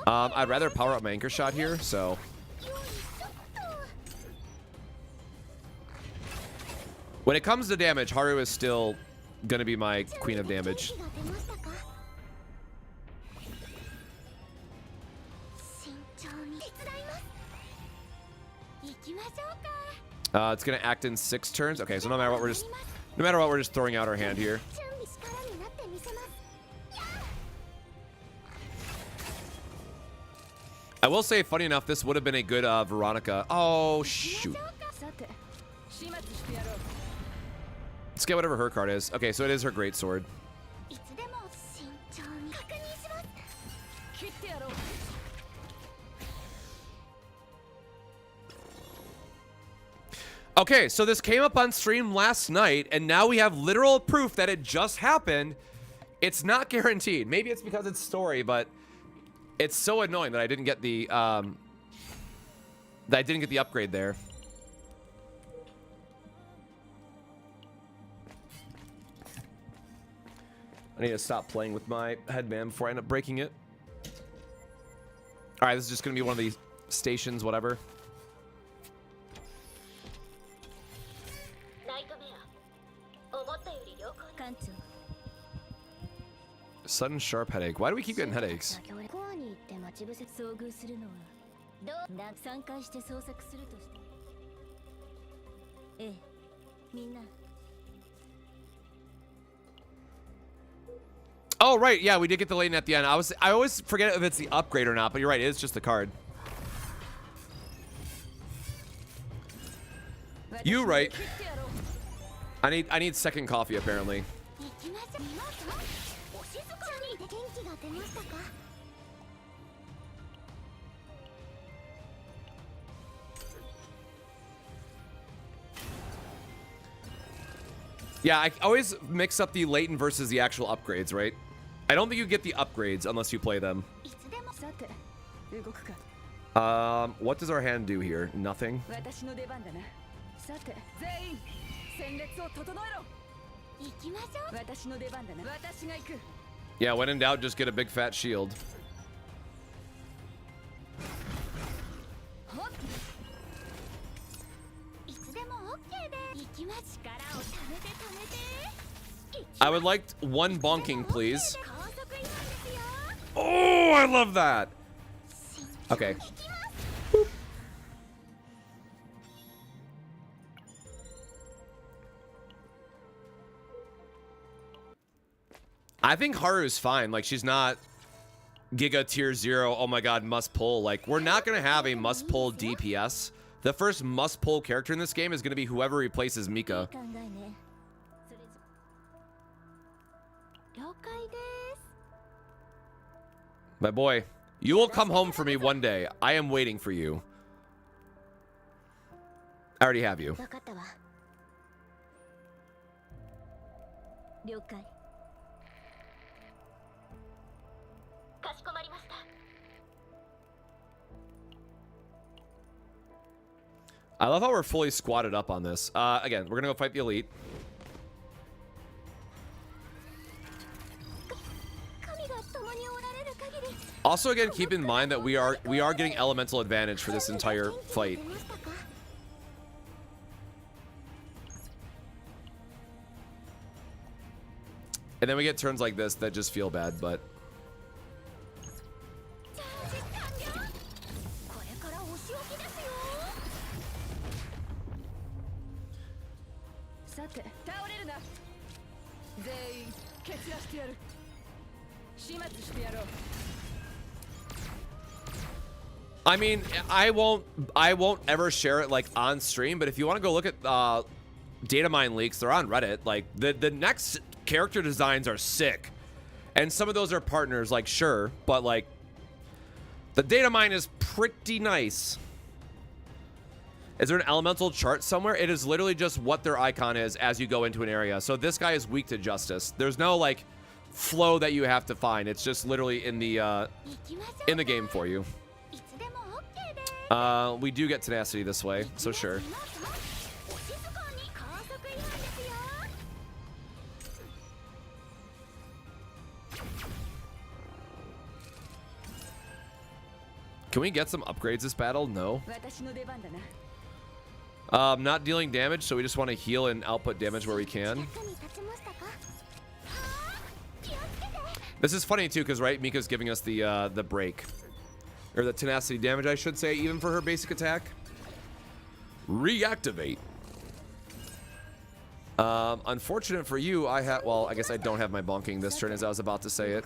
I'd rather power up my anchor shot here, so. When it comes to damage, Haru is still gonna be my queen of damage. It's gonna act in 6 turns. Okay, so no matter what, we're just throwing out our hand here. I will say, funny enough, this would have been a good Veronica. Oh shoot. Let's get whatever her card is. Okay, so it is her great sword. Okay, so this came up on stream last night, and now we have literal proof that it just happened. It's not guaranteed. Maybe it's because it's story, but it's so annoying that I didn't get the upgrade there. I need to stop playing with my headband before I end up breaking it. All right, this is just gonna be one of these stations, whatever. Sudden sharp headache. Why do we keep getting headaches? Oh right, yeah, we did get the lane at the end. I always forget if it's the upgrade or not, but you're right, it is just the card. You right. I need second coffee apparently. Yeah, I always mix up the latent versus the actual upgrades, right? I don't think you get the upgrades unless you play them. What does our hand do here? Nothing. Yeah, when in doubt, just get a big fat shield. I would like one bonking, please. Oh, I love that. Okay. Boop. I think Haru's fine. Like, she's not Giga tier 0. Oh my god, must pull. Like, we're not going to have a must pull DPS. The first must pull character in this game is going to be whoever replaces Mika. My boy, you will come home for me one day. I am waiting for you. I already have you. I love how we're fully squatted up on this. Again, we're gonna go fight the elite. Also, again, keep in mind that we are getting elemental advantage for this entire fight. And then we get turns like this that just feel bad, but I mean, I won't ever share it like on stream, but if you want to go look at data mine leaks, they're on Reddit. Like the next character designs are sick. And some of those are partners, like sure, but like the data mine is pretty nice. Is there an elemental chart somewhere? It is literally just what their icon is as you go into an area. So this guy is weak to justice. There's no like flow that you have to find. It's just literally in the game for you. We do get tenacity this way, so sure. Can we get some upgrades this battle? No. Not dealing damage, so we just want to heal and output damage where we can. This is funny too, because right, Mika's giving us the break. Or the tenacity damage, I should say, even for her basic attack. Reactivate. Unfortunate for you, well, I guess I don't have my bonking this turn as I was about to say it.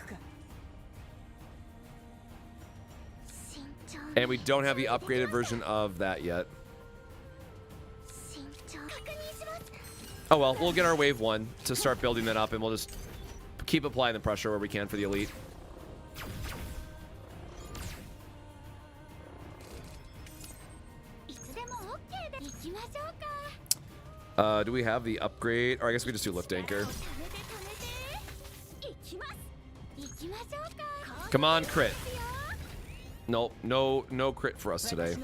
And we don't have the upgraded version of that yet. Oh well, we'll get our wave 1 to start building that up, and we'll just keep applying the pressure where we can for the elite. Do we have the upgrade? Or I guess we just do lift anchor. Come on, crit. Nope, no crit for us today.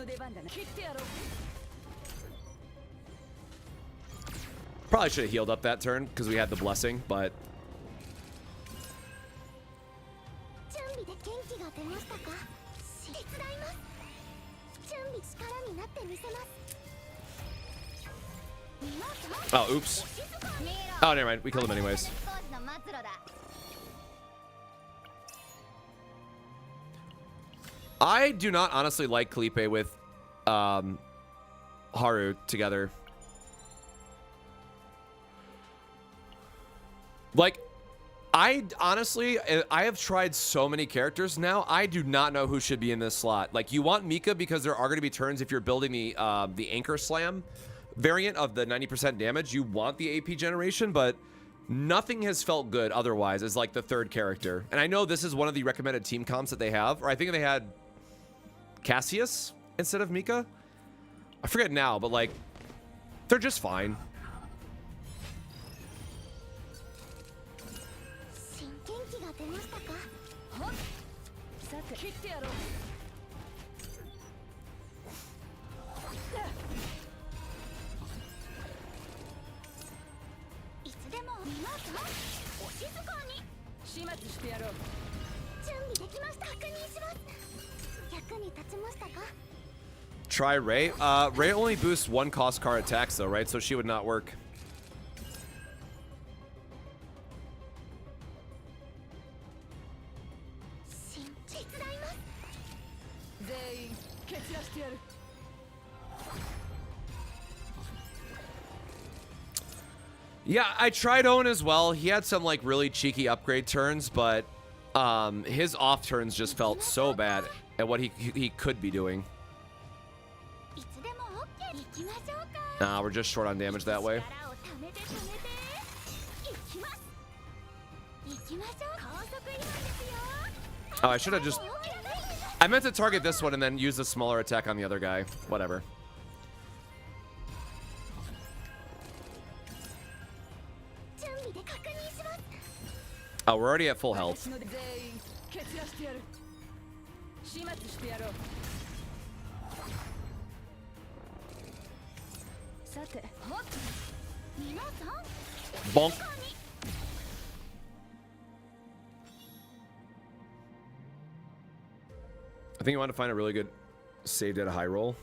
Probably should have healed up that turn because we had the blessing, but oh, oops. Oh, never mind. We killed him anyways. I do not honestly like Kalipe with Haru together. Like, I honestly, I have tried so many characters now. I do not know who should be in this slot. Like, you want Mika because there are going to be turns if you're building the Anchor Slam variant of the 90% damage. You want the AP generation, but nothing has felt good otherwise as like the third character. And I know this is one of the recommended team comps that they have, or I think they had Cassius instead of Mika. I forget now, but like they're just fine. Try Ray. Ray only boosts one cost card attacks though, right? So she would not work. Yeah, I tried Owen as well. He had some like really cheeky upgrade turns, but his off turns just felt so bad at what he could be doing. Nah, we're just short on damage that way. Oh, I should have just... I meant to target this one and then use a smaller attack on the other guy. Whatever. Oh, we're already at full health. Bonk. I think you want to find a really good saved at a high roll.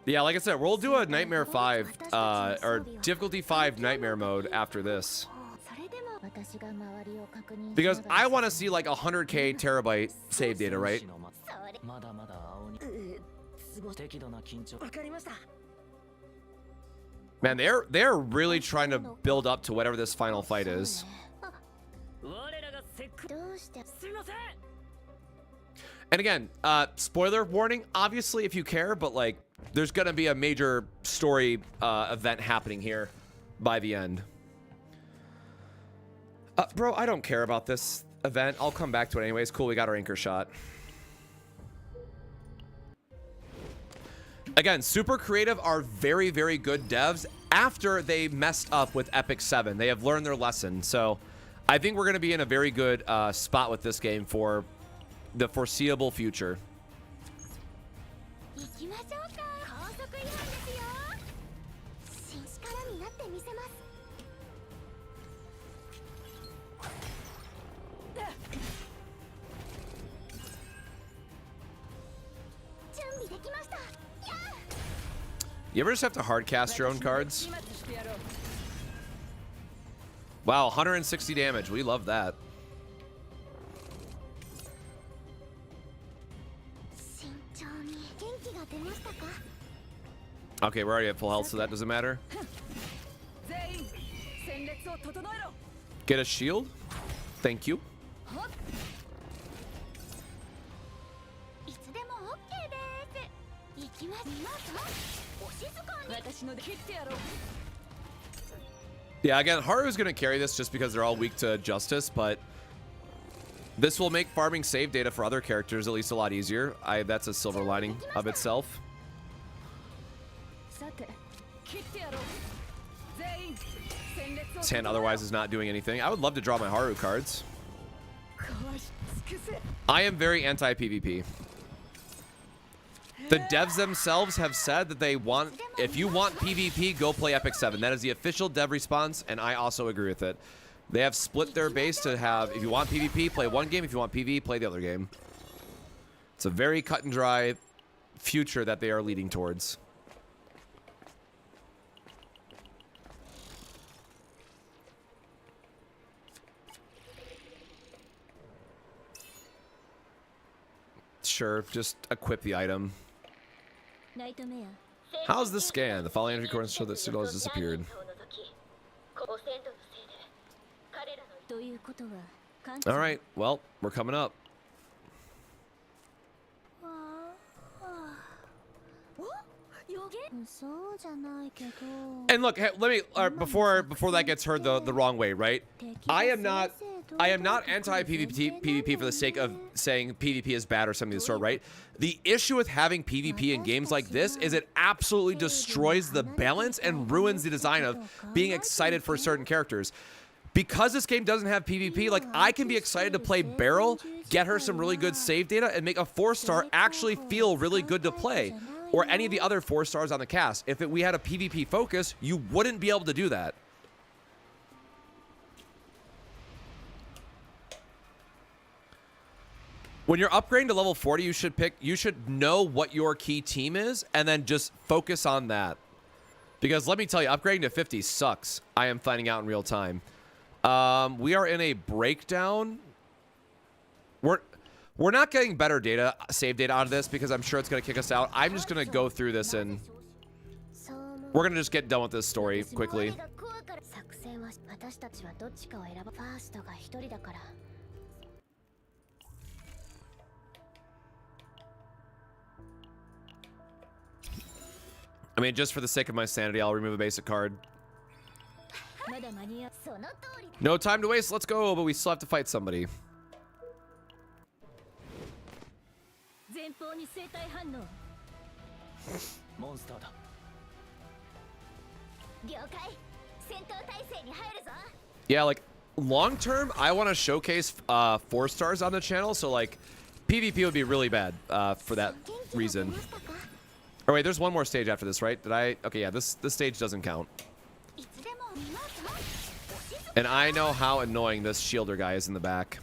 Yeah, like I said, we'll do a Nightmare 5, or Difficulty 5 Nightmare mode after this. Because I want to see like 100k terabyte save data, right? Man, they're really trying to build up to whatever this final fight is. And again, spoiler warning, obviously, if you care, but like, there's gonna be a major story event happening here by the end. Bro, I don't care about this event. I'll come back to it anyways. Cool, we got our anchor shot. Again, Super Creative are very, very good devs. After they messed up with Epic 7, they have learned their lesson. So I think we're going to be in a very good spot with this game for the foreseeable future. You ever just have to hard cast your own cards? Wow, 160 damage. We love that. Okay, we're already at full health, so that doesn't matter. Get a shield. Thank you. Yeah, again, Haru's going to carry this just because they're all weak to Justice, but this will make farming save data for other characters at least a lot easier. That's a silver lining of itself. 10 otherwise is not doing anything. I would love to draw my Haru cards. I am very anti-PvP. The devs themselves have said that they want, if you want PvP, go play Epic 7. That is the official dev response, and I also agree with it. They have split their base to have, if you want PvP, play one game. If you want PvE, play the other game. It's a very cut and dry future that they are leading towards. Sure, just equip the item. How's the scan? The following entry coordinates show that signal has disappeared. Alright, well, we're coming up. And look, let me before that gets heard the wrong way, right? I am not anti-PvP for the sake of saying PvP is bad or something of the sort, right? The issue with having PvP in games like this is it absolutely destroys the balance and ruins the design of being excited for certain characters. Because this game doesn't have PvP, like, I can be excited to play Beryl, get her some really good save data, and make a 4-star actually feel really good to play. Or any of the other 4-stars on the cast. If we had a PvP focus, you wouldn't be able to do that. When you're upgrading to level 40, you should know what your key team is and then just focus on that. Because let me tell you, upgrading to 50 sucks. I am finding out in real time. We are in a breakdown. We're not getting better data, save data out of this because I'm sure it's going to kick us out. I'm just going to go through this and we're going to just get done with this story quickly. I mean, just for the sake of my sanity, I'll remove a basic card. No time to waste. Let's go, but we still have to fight somebody. Yeah, like long term, I want to showcase 4-stars on the channel, so like PvP would be really bad for that reason. Oh wait, there's one more stage after this, right? Did I? Okay, yeah, this stage doesn't count. And I know how annoying this shielder guy is in the back.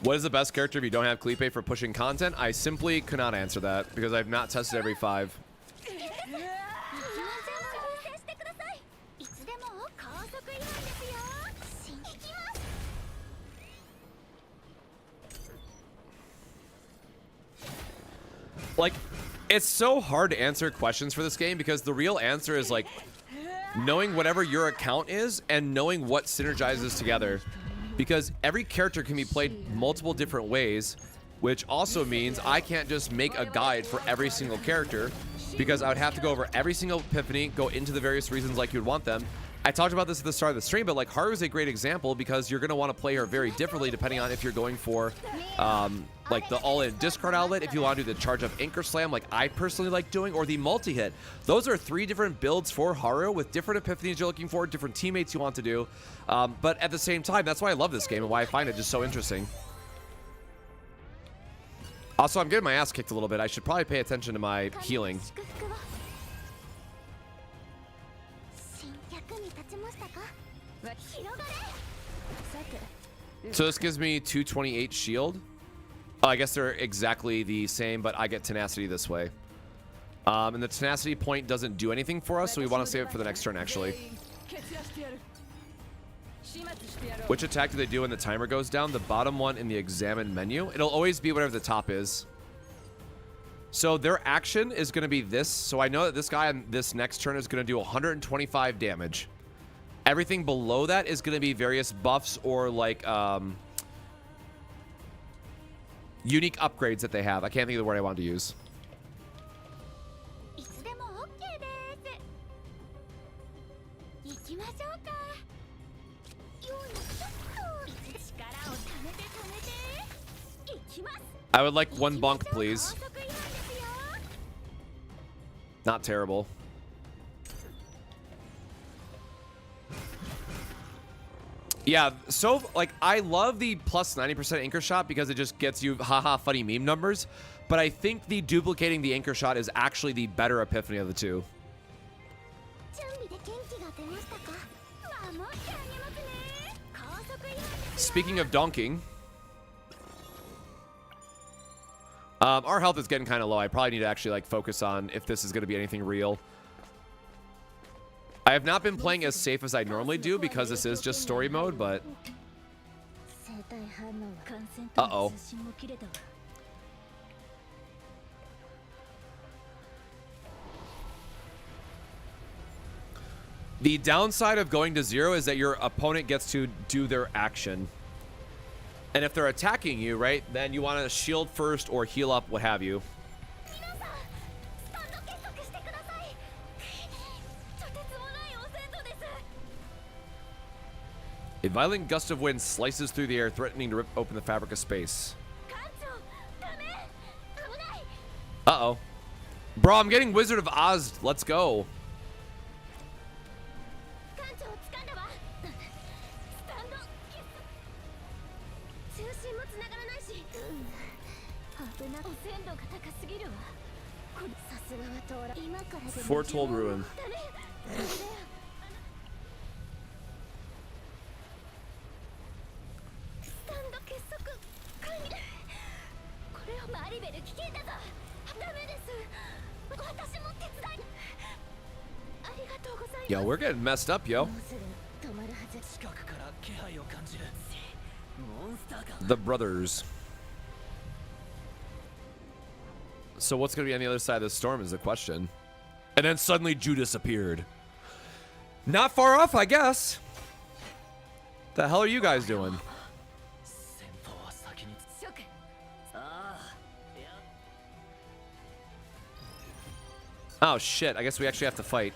What is the best character if you don't have Clipe for pushing content? I simply cannot answer that because I've not tested every 5. Like, it's so hard to answer questions for this game because the real answer is like, knowing whatever your account is and knowing what synergizes together, because every character can be played multiple different ways, which also means I can't just make a guide for every single character, because I would have to go over every single epiphany, go into the various reasons like you'd want them. I talked about this at the start of the stream, but like Haru is a great example because you're going to want to play her very differently depending on if you're going for like the all-in discard outlet, if you want to do the charge up anchor slam like I personally like doing, or the multi-hit. Those are 3 different builds for Haru with different epiphanies you're looking for, different teammates you want to do. But at the same time, that's why I love this game and why I find it just so interesting. Also, I'm getting my ass kicked a little bit. I should probably pay attention to my healing. So this gives me 228 shield. Oh, I guess they're exactly the same, but I get tenacity this way. And the tenacity point doesn't do anything for us, so we want to save it for the next turn, actually. Which attack do they do when the timer goes down? The bottom one in the examine menu. It'll always be whatever the top is. So their action is going to be this. So I know that this guy on this next turn is going to do 125 damage. Everything below that is going to be various buffs or like unique upgrades that they have. I can't think of the word I want to use. I would like 1 bonk, please. Not terrible. Yeah, so, like, I love the plus 90% anchor shot because it just gets you haha funny meme numbers. But I think the duplicating the anchor shot is actually the better epiphany of the two. Speaking of donking, our health is getting kind of low. I probably need to actually like focus on if this is going to be anything real. I have not been playing as safe as I normally do because this is just story mode, but... Uh-oh. The downside of going to 0 is that your opponent gets to do their action. And if they're attacking you, right, then you want to shield first or heal up, what have you. A violent gust of wind slices through the air, threatening to rip open the fabric of space. Uh-oh. Bro, I'm getting Wizard of Oz. Let's go. Foretold ruin. Yo, we're getting messed up, yo. The brothers. So what's going to be on the other side of the storm is the question. And then suddenly Judas appeared. Not far off, I guess. The hell are you guys doing? Oh, shit. I guess we actually have to fight.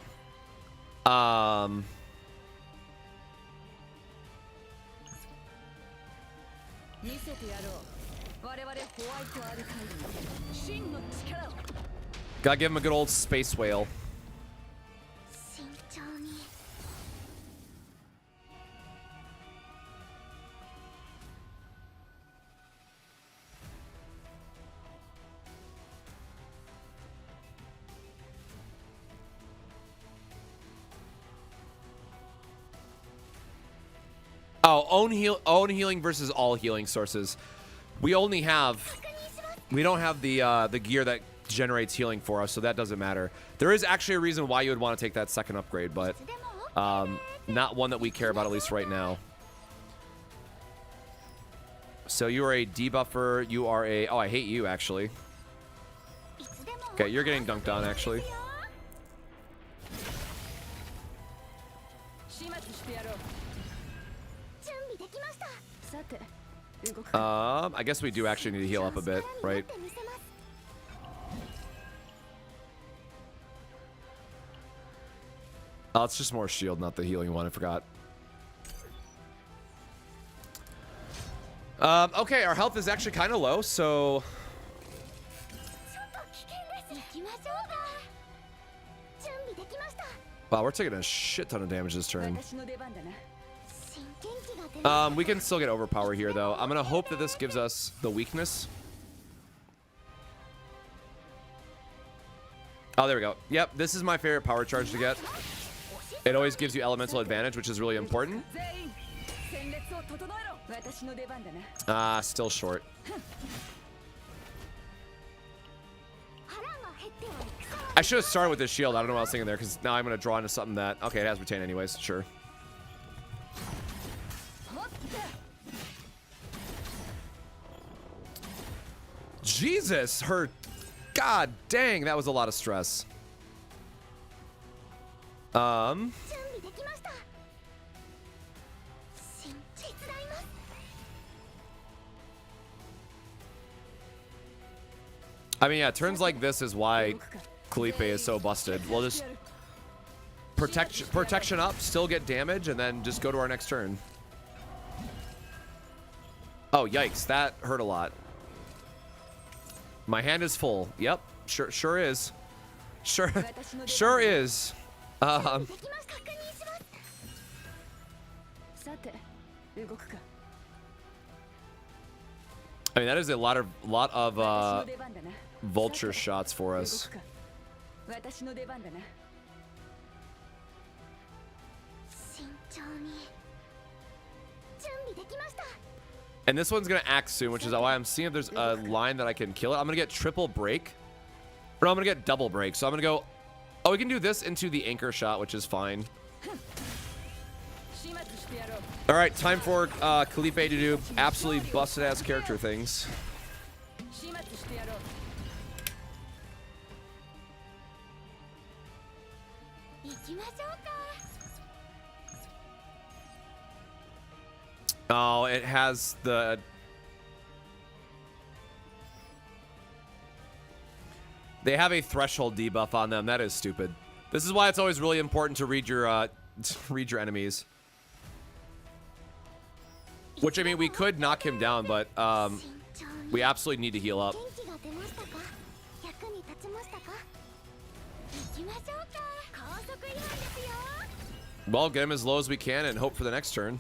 Gotta give him a good old space whale. Oh, own healing versus all healing sources. We don't have the gear that generates healing for us, so that doesn't matter. There is actually a reason why you would want to take that second upgrade, but not one that we care about, at least right now. So you are a debuffer. You are a... Oh, I hate you, actually. Okay, you're getting dunked on, actually. I guess we do actually need to heal up a bit, right? Oh, it's just more shield, not the healing one. I forgot. Okay, our health is actually kind of low, so... Wow, we're taking a shit ton of damage this turn. We can still get overpower here, though. I'm going to hope that this gives us the weakness. Oh, there we go. Yep, this is my favorite power charge to get. It always gives you elemental advantage, which is really important. Still short. I should have started with this shield. I don't know what I was thinking there, because now I'm going to draw into something that... Okay, it has retain anyways. Sure. Jesus! Her... God dang, that was a lot of stress. I mean, yeah, turns like this is why Felipe is so busted. We'll just protection up, still get damage, and then just go to our next turn. Oh, yikes, that hurt a lot. My hand is full. Yep, sure is. Sure is. I mean, that is a lot of vulture shots for us. And this one's gonna act soon, which is why I'm seeing if there's a line that I can kill it. I'm gonna get triple break. Or no, I'm gonna get double break. So I'm gonna go... Oh, we can do this into the anchor shot, which is fine. All right, time for Felipe to do absolutely busted-ass character things. Oh, it has the... They have a threshold debuff on them. That is stupid. This is why it's always really important to read your enemies. Which, I mean, we could knock him down, but we absolutely need to heal up. Well, get him as low as we can and hope for the next turn.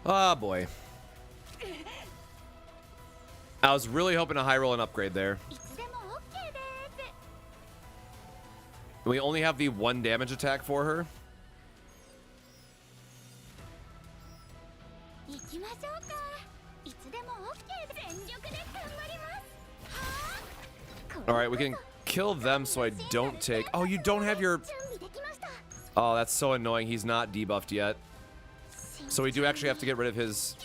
Oh boy. I was really hoping to high roll an upgrade there. We only have the 1 damage attack for her. Alright, we can kill them so I don't take... Oh, you don't have your... Oh, that's so annoying. He's not debuffed yet. So we do actually have to get rid of his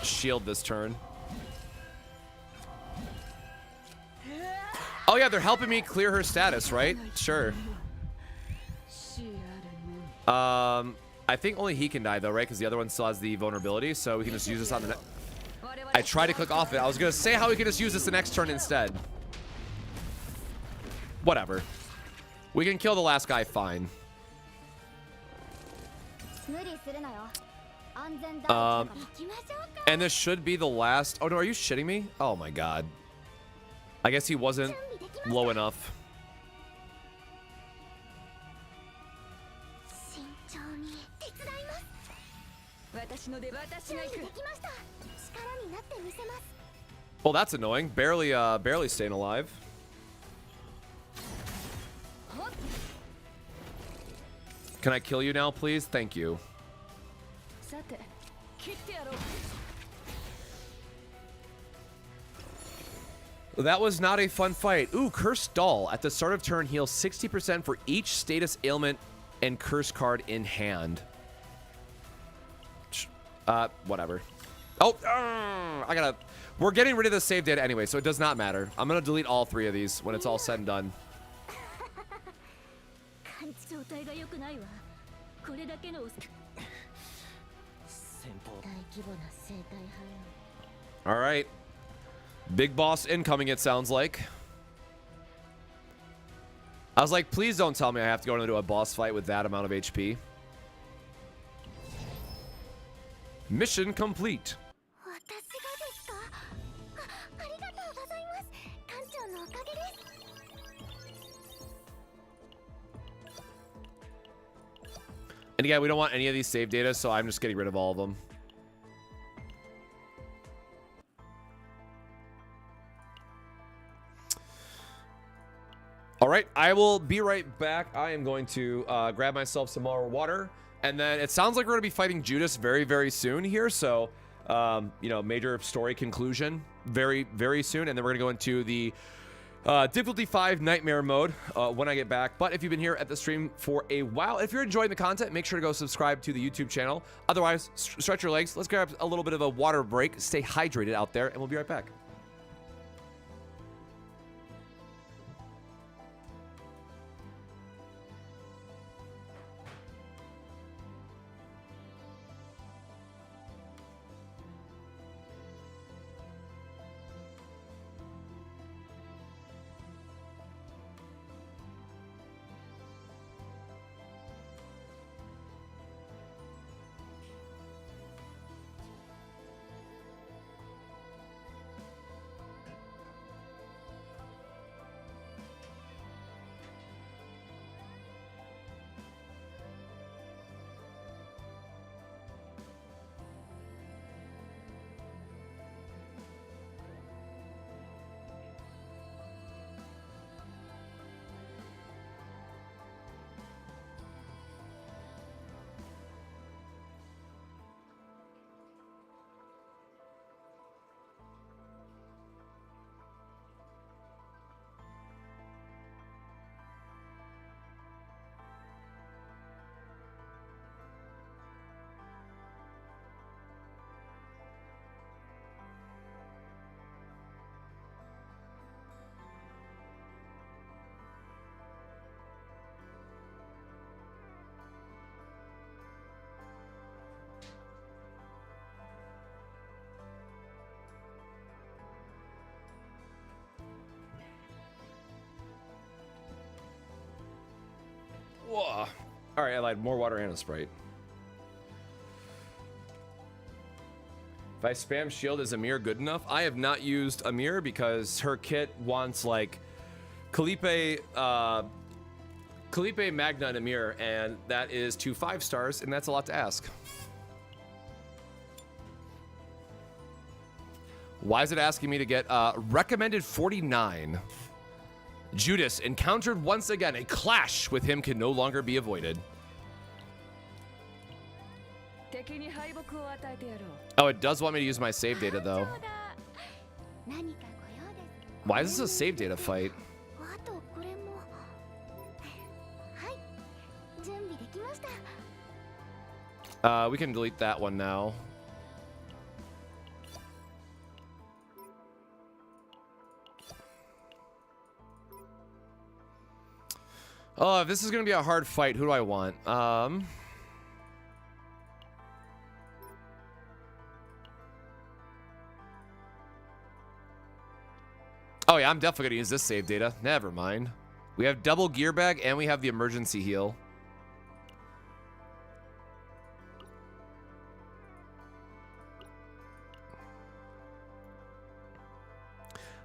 shield this turn. Oh yeah, they're helping me clear her status, right? Sure. I think only he can die though, right? Because the other one still has the vulnerability, so we can just use this on the... I tried to click off it. I was gonna say how we can just use this the next turn instead. Whatever. We can kill the last guy fine. And this should be the last... Oh no, are you shitting me? Oh my god. I guess he wasn't low enough. Well, that's annoying. Barely staying alive. Can I kill you now, please? Thank you. That was not a fun fight. Ooh, Cursed Doll. At the start of turn, heals 60% for each status ailment and curse card in hand. Whatever. Oh, I gotta... We're getting rid of the save data anyway, so it does not matter. I'm gonna delete all 3 of these when it's all said and done. All right. Big boss incoming, it sounds like. I was like, please don't tell me I have to go into a boss fight with that amount of HP. Mission complete. And again, we don't want any of these save data, so I'm just getting rid of all of them. All right, I will be right back. I am going to grab myself some more water. And then it sounds like we're going to be fighting Judas very, very soon here. So, you know, major story conclusion very, very soon. And then we're going to go into the difficulty 5 nightmare mode when I get back. But if you've been here at the stream for a while, if you're enjoying the content, make sure to go subscribe to the YouTube channel. Otherwise, stretch your legs. Let's grab a little bit of a water break. Stay hydrated out there, and we'll be right back. Whoa. All right, I lied. More water and a Sprite. If I spam shield, is Amir good enough? I have not used Amir because her kit wants like Calipe Magna and Amir, and that is 2 5 stars, and that's a lot to ask. Why is it asking me to get recommended 49? Judas encountered once again. A clash with him can no longer be avoided. Oh, it does want me to use my save data though. Why is this a save data fight? We can delete that one now. Oh, if this is going to be a hard fight, who do I want? Oh, yeah, I'm definitely going to use this save data. Never mind. We have double gear bag, and we have the emergency heal.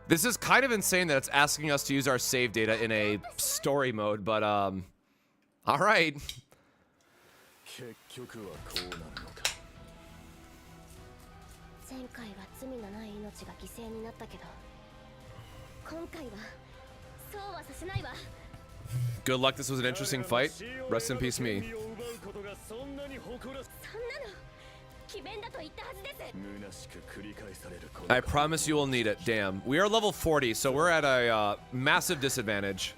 This is kind of insane that it's asking us to use our save data in a story mode, but, all right. Good luck. This was an interesting fight. Rest in peace, me. I promise you will need it. Damn. We are level 40, so we're at a massive disadvantage.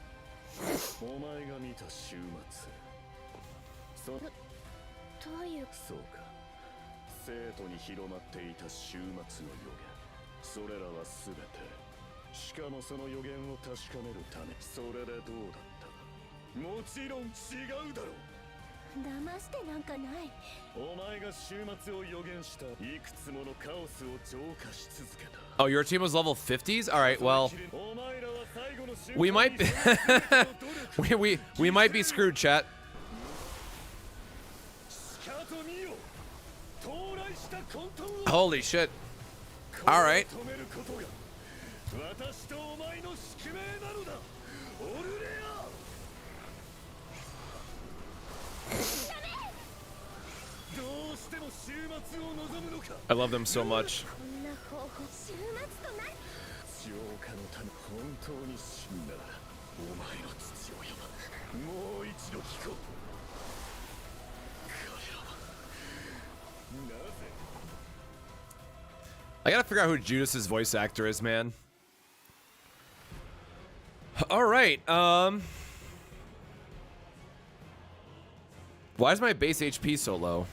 Oh, your team was level 50s? All right, well, we might be we might be screwed, chat. Holy shit. All right. I love them so much. I gotta figure out who Judas's voice actor is, man. All right. Why is my base HP so low?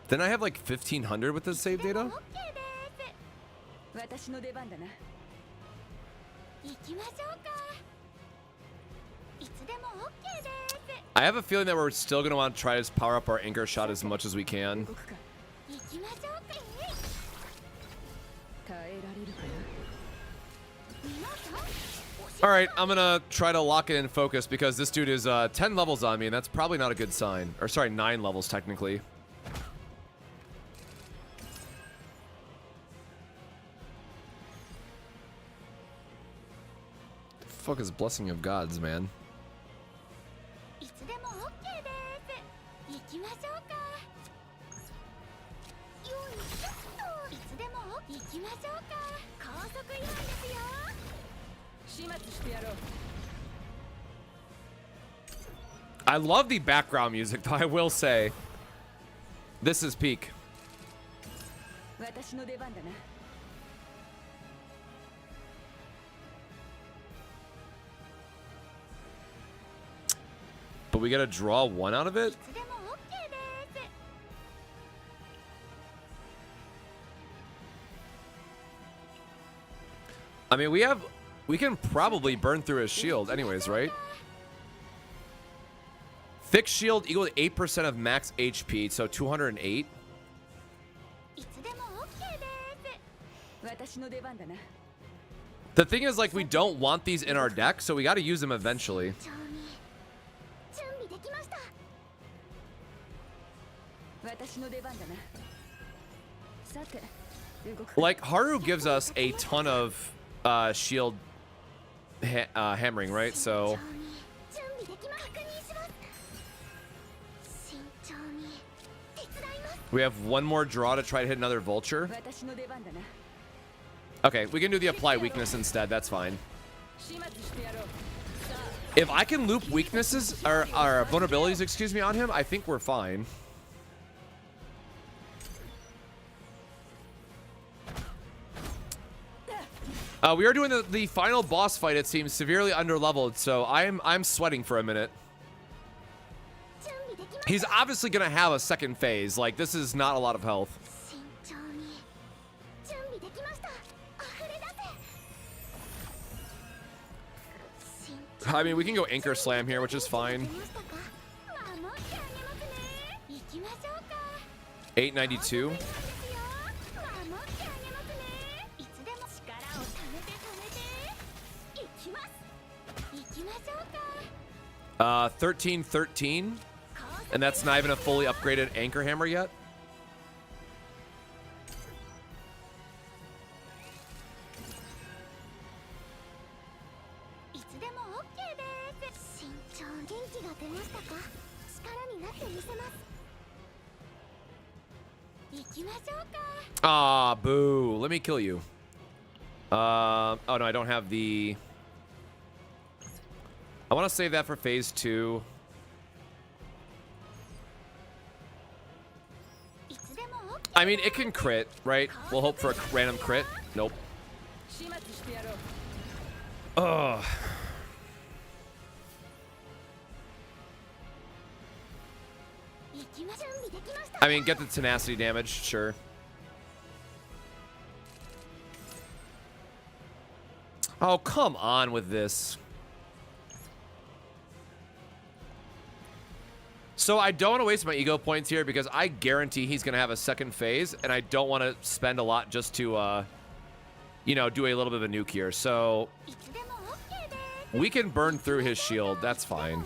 Then I have like 1500 with this save data. I have a feeling that we're still gonna want to try to power up our anchor shot as much as we can. All right, I'm gonna try to lock it in focus because this dude is 10 levels on me, and that's probably not a good sign. Or sorry, 9 levels technically. The fuck is Blessing of Gods, man? I love the background music, though, I will say. This is peak. But we gotta draw one out of it? I mean, we can probably burn through his shield anyways, right? Fixed shield equal to 8% of max HP, so 208. The thing is, like, we don't want these in our deck, so we got to use them eventually. Like, Haru gives us a ton of shield hammering, right? So we have one more draw to try to hit another vulture. Okay, we can do the apply weakness instead. That's fine. If I can loop weaknesses or vulnerabilities, excuse me, on him, I think we're fine. We are doing the final boss fight. It seems severely underleveled, so I'm sweating for a minute. He's obviously gonna have a second phase. Like, this is not a lot of health. I mean, we can go anchor slam here, which is fine. 892. 1313, and that's not even a fully upgraded anchor hammer yet. Ah, boo. Let me kill you. Oh no, I don't have the... I want to save that for phase 2. I mean, it can crit, right? We'll hope for a random crit. Nope. Ugh. I mean, get the tenacity damage, sure. Oh, come on with this. So I don't want to waste my ego points here because I guarantee he's going to have a second phase, and I don't want to spend a lot just to, you know, do a little bit of a nuke here. So we can burn through his shield. That's fine.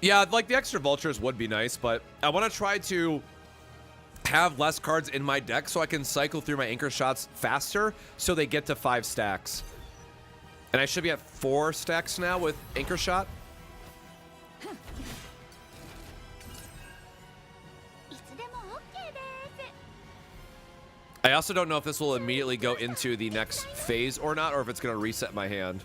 Yeah, like the extra vultures would be nice, but I want to try to have less cards in my deck so I can cycle through my anchor shots faster so they get to 5 stacks. And I should be at 4 stacks now with anchor shot. I also don't know if this will immediately go into the next phase or not, or if it's going to reset my hand.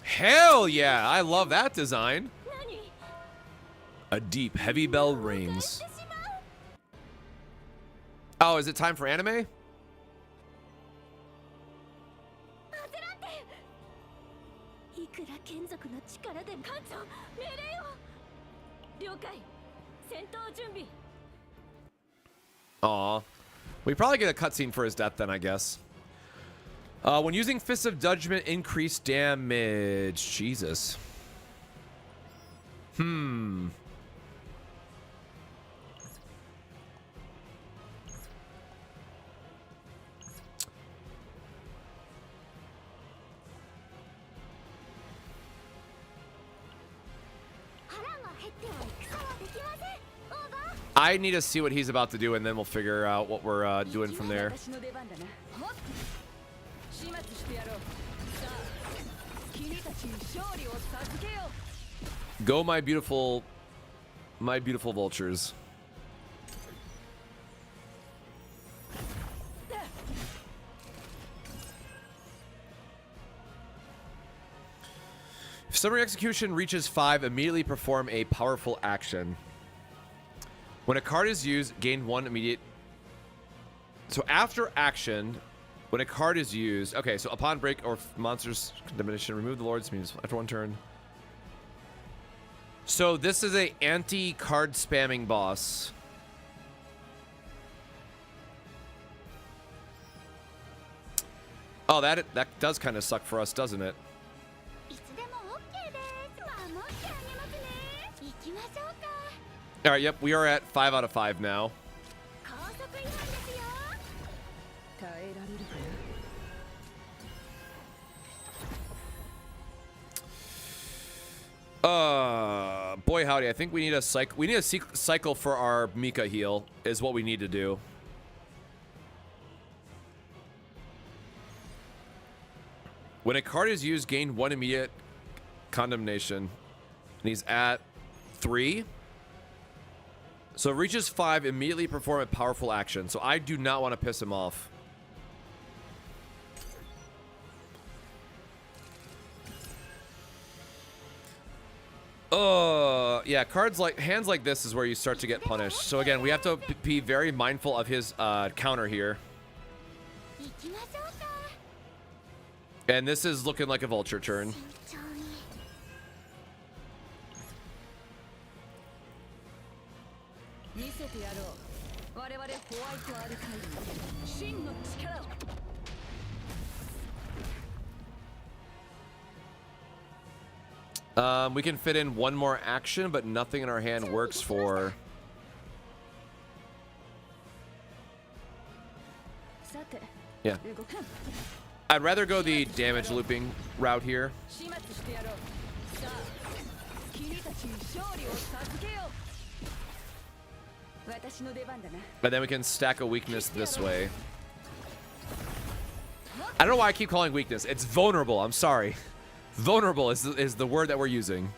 Hell yeah, I love that design. A deep, heavy bell rings. Oh, is it time for anime? Aw. We probably get a cutscene for his death then, I guess. When using Fists of Judgment, increased damage. Jesus. I need to see what he's about to do, and then we'll figure out what we're doing from there. Go, my beautiful vultures. If summary execution reaches 5, immediately perform a powerful action. When a card is used, gain 1 immediate. So after action, when a card is used, okay, so upon break or monster's diminution, remove the Lord's means after 1 turn. So this is a anti-card spamming boss. Oh, that does kind of suck for us, doesn't it? All right, yep, we are at 5 out of 5 now. Boy howdy, I think we need a cycle. We need a cycle for our Mika heal is what we need to do. When a card is used, gain 1 immediate condemnation. And he's at 3. So it reaches 5, immediately perform a powerful action. So I do not want to piss him off. Yeah, hands like this is where you start to get punished. So again, we have to be very mindful of his counter here. And this is looking like a vulture turn. We can fit in 1 more action, but nothing in our hand works for... Yeah. I'd rather go the damage looping route here. But then we can stack a weakness this way. I don't know why I keep calling weakness. It's vulnerable. I'm sorry. Vulnerable is the word that we're using.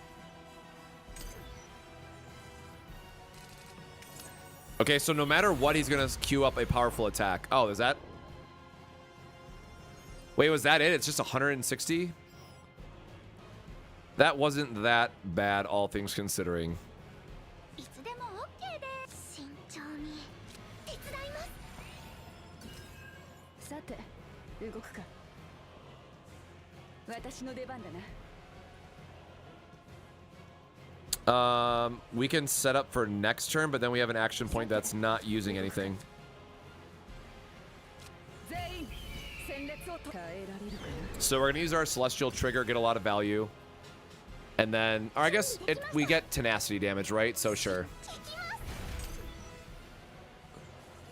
Okay, so no matter what, he's going to queue up a powerful attack. Oh, is that? Wait, was that it? It's just 160? That wasn't that bad, all things considering. We can set up for next turn, but then we have an action point that's not using anything. So we're gonna use our celestial trigger, get a lot of value, and then, or I guess we get tenacity damage, right? So sure.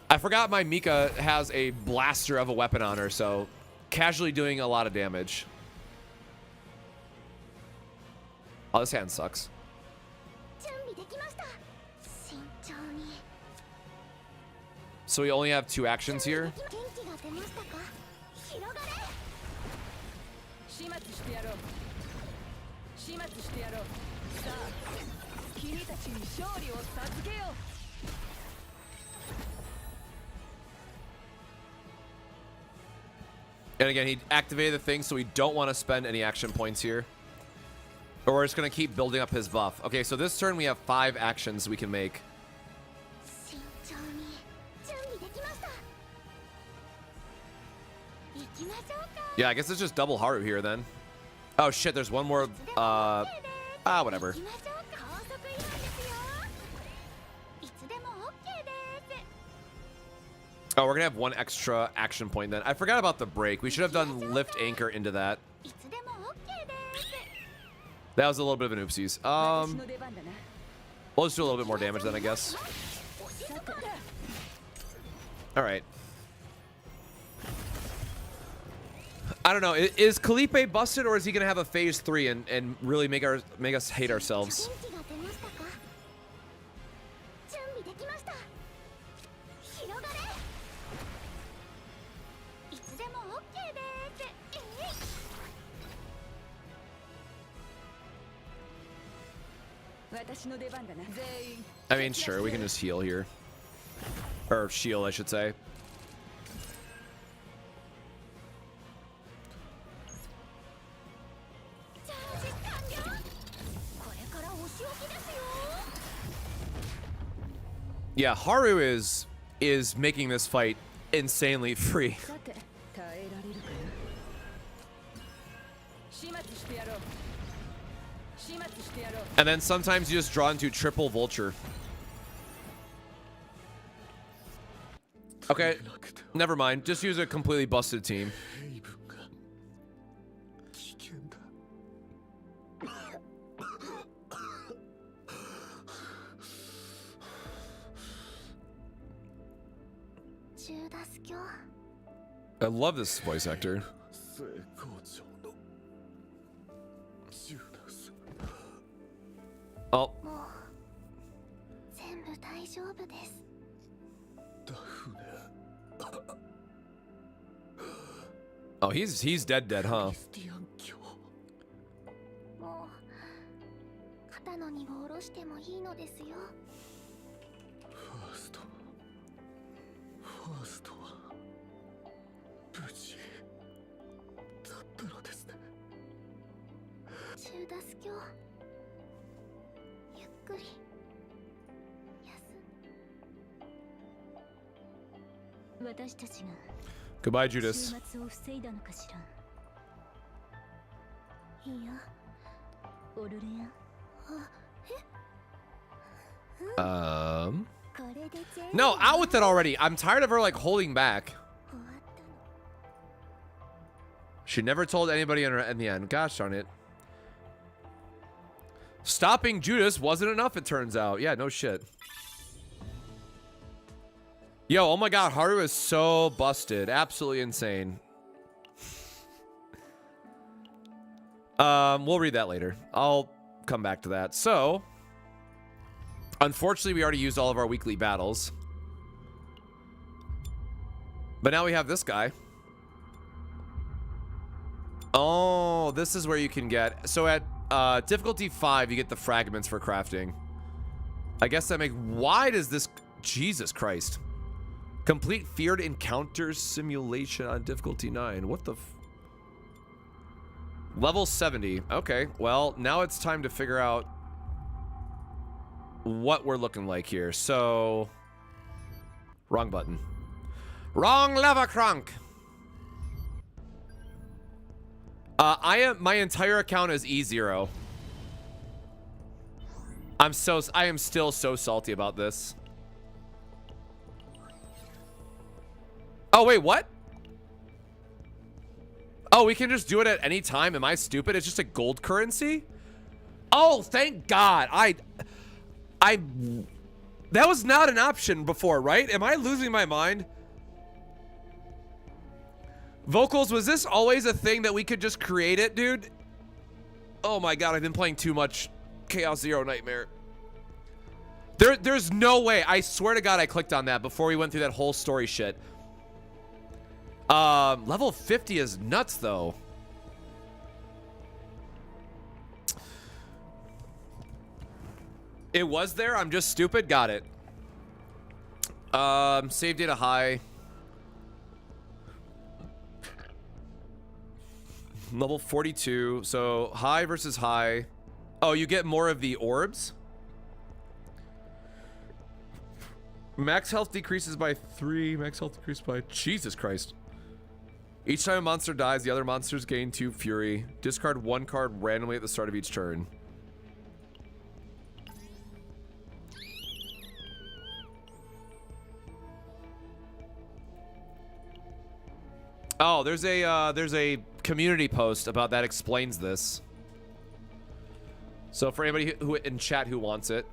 I forgot my Mika has a blaster of a weapon on her, so casually doing a lot of damage. Oh, this hand sucks. So we only have 2 actions here. And again, he activated the thing, so we don't want to spend any action points here. Or we're just going to keep building up his buff. Okay, so this turn we have 5 actions we can make. Yeah, I guess it's just double Haru here then. Oh shit, there's one more, whatever. Oh, we're gonna have 1 extra action point then. I forgot about the break. We should have done lift anchor into that. That was a little bit of an oopsies. We'll just do a little bit more damage then, I guess. All right. I don't know. Is Kalipe busted, or is he gonna have a phase 3 and really make us hate ourselves? I mean, sure, we can just heal here. Or shield, I should say. Yeah, Haru is making this fight insanely free. And then sometimes you just draw into triple vulture. Okay, never mind. Just use a completely busted team. I love this voice actor. Oh. Oh, he's dead, huh? Goodbye, Judas. No, out with it already. I'm tired of her like holding back. She never told anybody in the end. Gosh darn it. Stopping Judas wasn't enough, it turns out. Yeah, no shit. Yo, oh my god, Haru is so busted. Absolutely insane. We'll read that later. I'll come back to that. So, unfortunately, we already used all of our weekly battles. But now we have this guy. Oh, this is where you can get... So at difficulty 5, you get the fragments for crafting. I guess that Why does this... Jesus Christ. Complete feared encounters simulation on difficulty 9. What the... Level 70. Okay, well, now it's time to figure out what we're looking like here. So, wrong button. Wrong lever crunk. My entire account is E0. I am still so salty about this. Oh, wait, what? Oh, we can just do it at any time. Am I stupid? It's just a gold currency? Oh, thank God. That was not an option before, right? Am I losing my mind? Vocals, was this always a thing that we could just create it, dude? Oh my God, I've been playing too much Chaos Zero Nightmare. There's no way. I swear to God I clicked on that before we went through that whole story shit. Level 50 is nuts, though. It was there. I'm just stupid. Got it. Save data high. Level 42. So high versus high. Oh, you get more of the orbs. Max health decreases by 3. Max health decreases by... Jesus Christ. Each time a monster dies, the other monsters gain 2 fury. Discard 1 card randomly at the start of each turn. Oh, there's a community post about that explains this. So for anybody who in chat who wants it.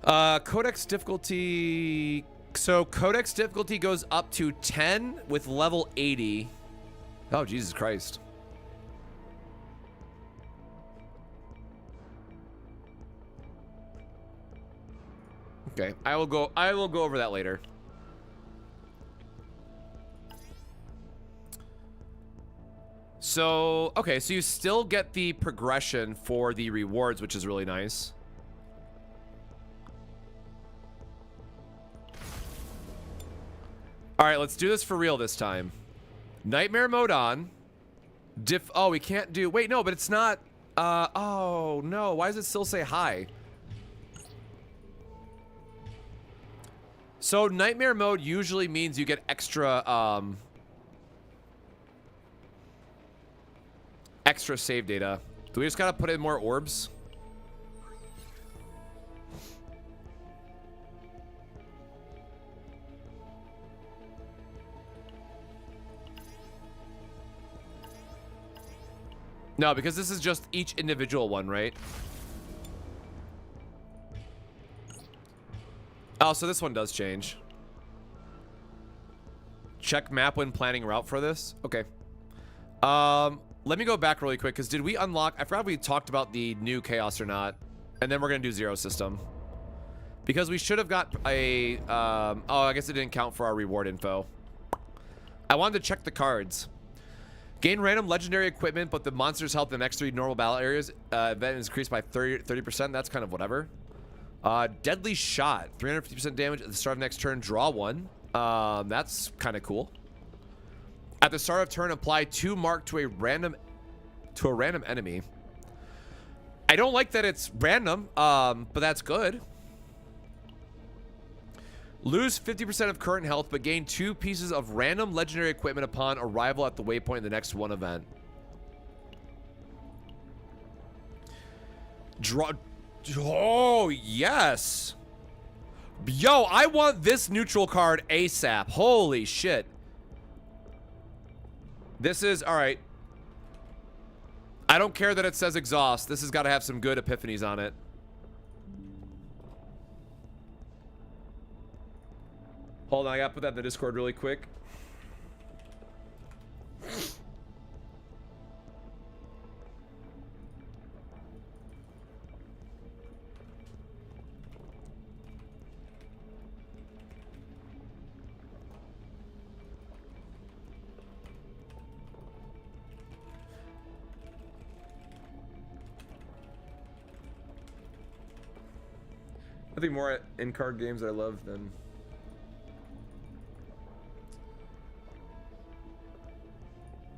Codex difficulty. So codex difficulty goes up to 10 with level 80. Oh, Jesus Christ. Okay, I will go over that later. So, okay, so you still get the progression for the rewards, which is really nice. All right, let's do this for real this time. Nightmare mode on. Oh, we can't do... Wait, no, but it's not... oh, no. Why does it still say high? So, nightmare mode usually means you get extra, extra save data. Do we just gotta put in more orbs? No, because this is just each individual one, right? Oh, so this one does change. Check map when planning route for this. Okay. Let me go back really quick, because did we unlock... I forgot if we talked about the new chaos or not. And then we're going to do zero system. Because we should have got a... oh, I guess it didn't count for our reward info. I wanted to check the cards. Gain random legendary equipment, but the monster's health in the next 3 normal battle areas event is increased by 30%. That's kind of whatever. Deadly shot. 350% damage at the start of next turn. Draw 1. That's kind of cool. At the start of turn, apply 2 mark to a random enemy. I don't like that it's random, but that's good. Lose 50% of current health, but gain 2 pieces of random legendary equipment upon arrival at the waypoint in the next 1 event. Draw. Oh, yes. Yo, I want this neutral card ASAP. Holy shit. This is, all right. I don't care that it says exhaust. This has got to have some good epiphanies on it. Hold on, I gotta put that in the Discord really quick. I think more in-card games I love than...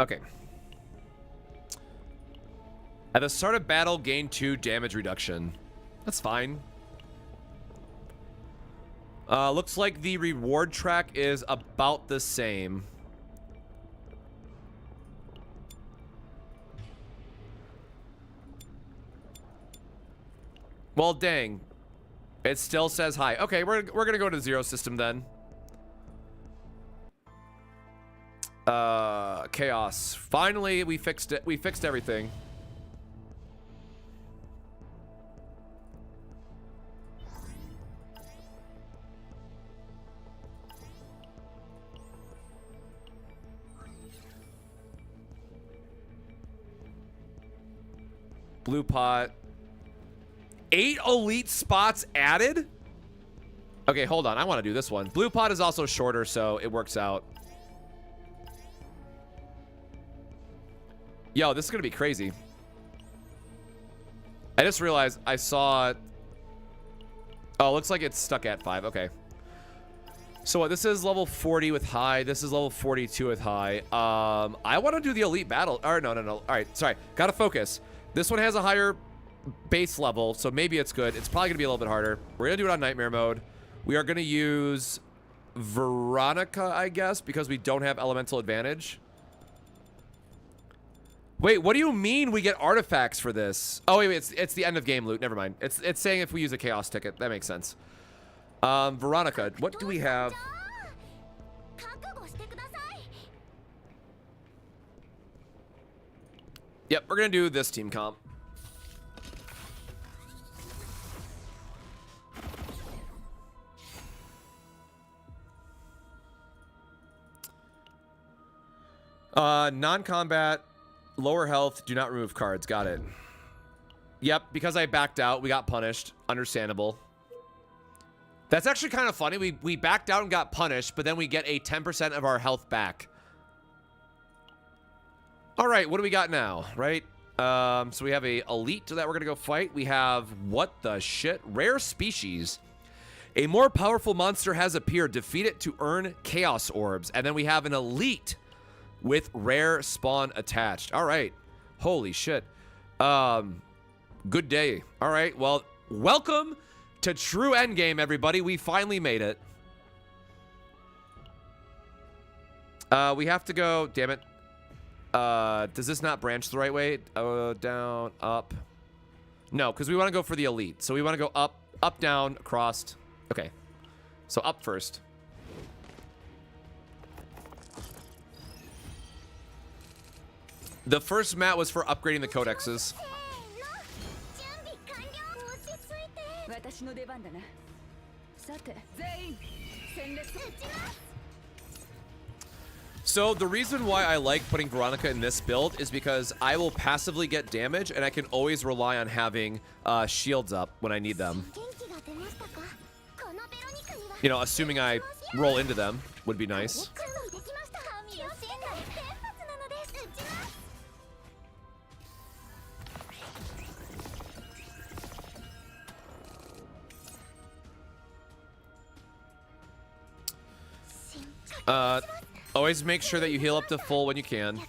Okay. At the start of battle, gain 2 damage reduction. That's fine. Looks like the reward track is about the same. Well, dang. It still says hi. Okay, we're gonna go to 0 system then. Chaos. Finally, we fixed it. We fixed everything. Blue pot. 8 elite spots added? Okay, hold on. I want to do this one. Blue pot is also shorter, so it works out. Yo, this is going to be crazy. I just realized I saw... Oh, it looks like it's stuck at 5. Okay. So what? This is level 40 with high. This is level 42 with high. I want to do the elite battle. Or no. All right, sorry. Got to focus. This one has a higher base level, so maybe it's good. It's probably going to be a little bit harder. We're going to do it on nightmare mode. We are going to use Veronica, I guess, because we don't have elemental advantage. Wait, what do you mean we get artifacts for this? Oh, wait, it's the end of game loot. Never mind. It's saying if we use a chaos ticket. That makes sense. Veronica, what do we have? Yep, we're going to do this team comp. Non-combat, lower health, do not remove cards. Got it. Yep, because I backed out, we got punished. Understandable. That's actually kind of funny. We backed out and got punished, but then we get a 10% of our health back. All right, what do we got now, right? So we have a elite that we're going to go fight. We have, what the shit? Rare species. A more powerful monster has appeared. Defeat it to earn chaos orbs. And then we have an elite with rare spawn attached. All right. Holy shit. Good day. All right. Well, welcome to true endgame, everybody. We finally made it. We have to go. Damn it. Does this not branch the right way? Down, up. No, because we want to go for the elite. So we want to go up, up, down, across. Okay. So up first. The first mat was for upgrading the codexes. So the reason why I like putting Veronica in this build is because I will passively get damage and I can always rely on having shields up when I need them. You know, assuming I roll into them would be nice. Always make sure that you heal up to full when you can.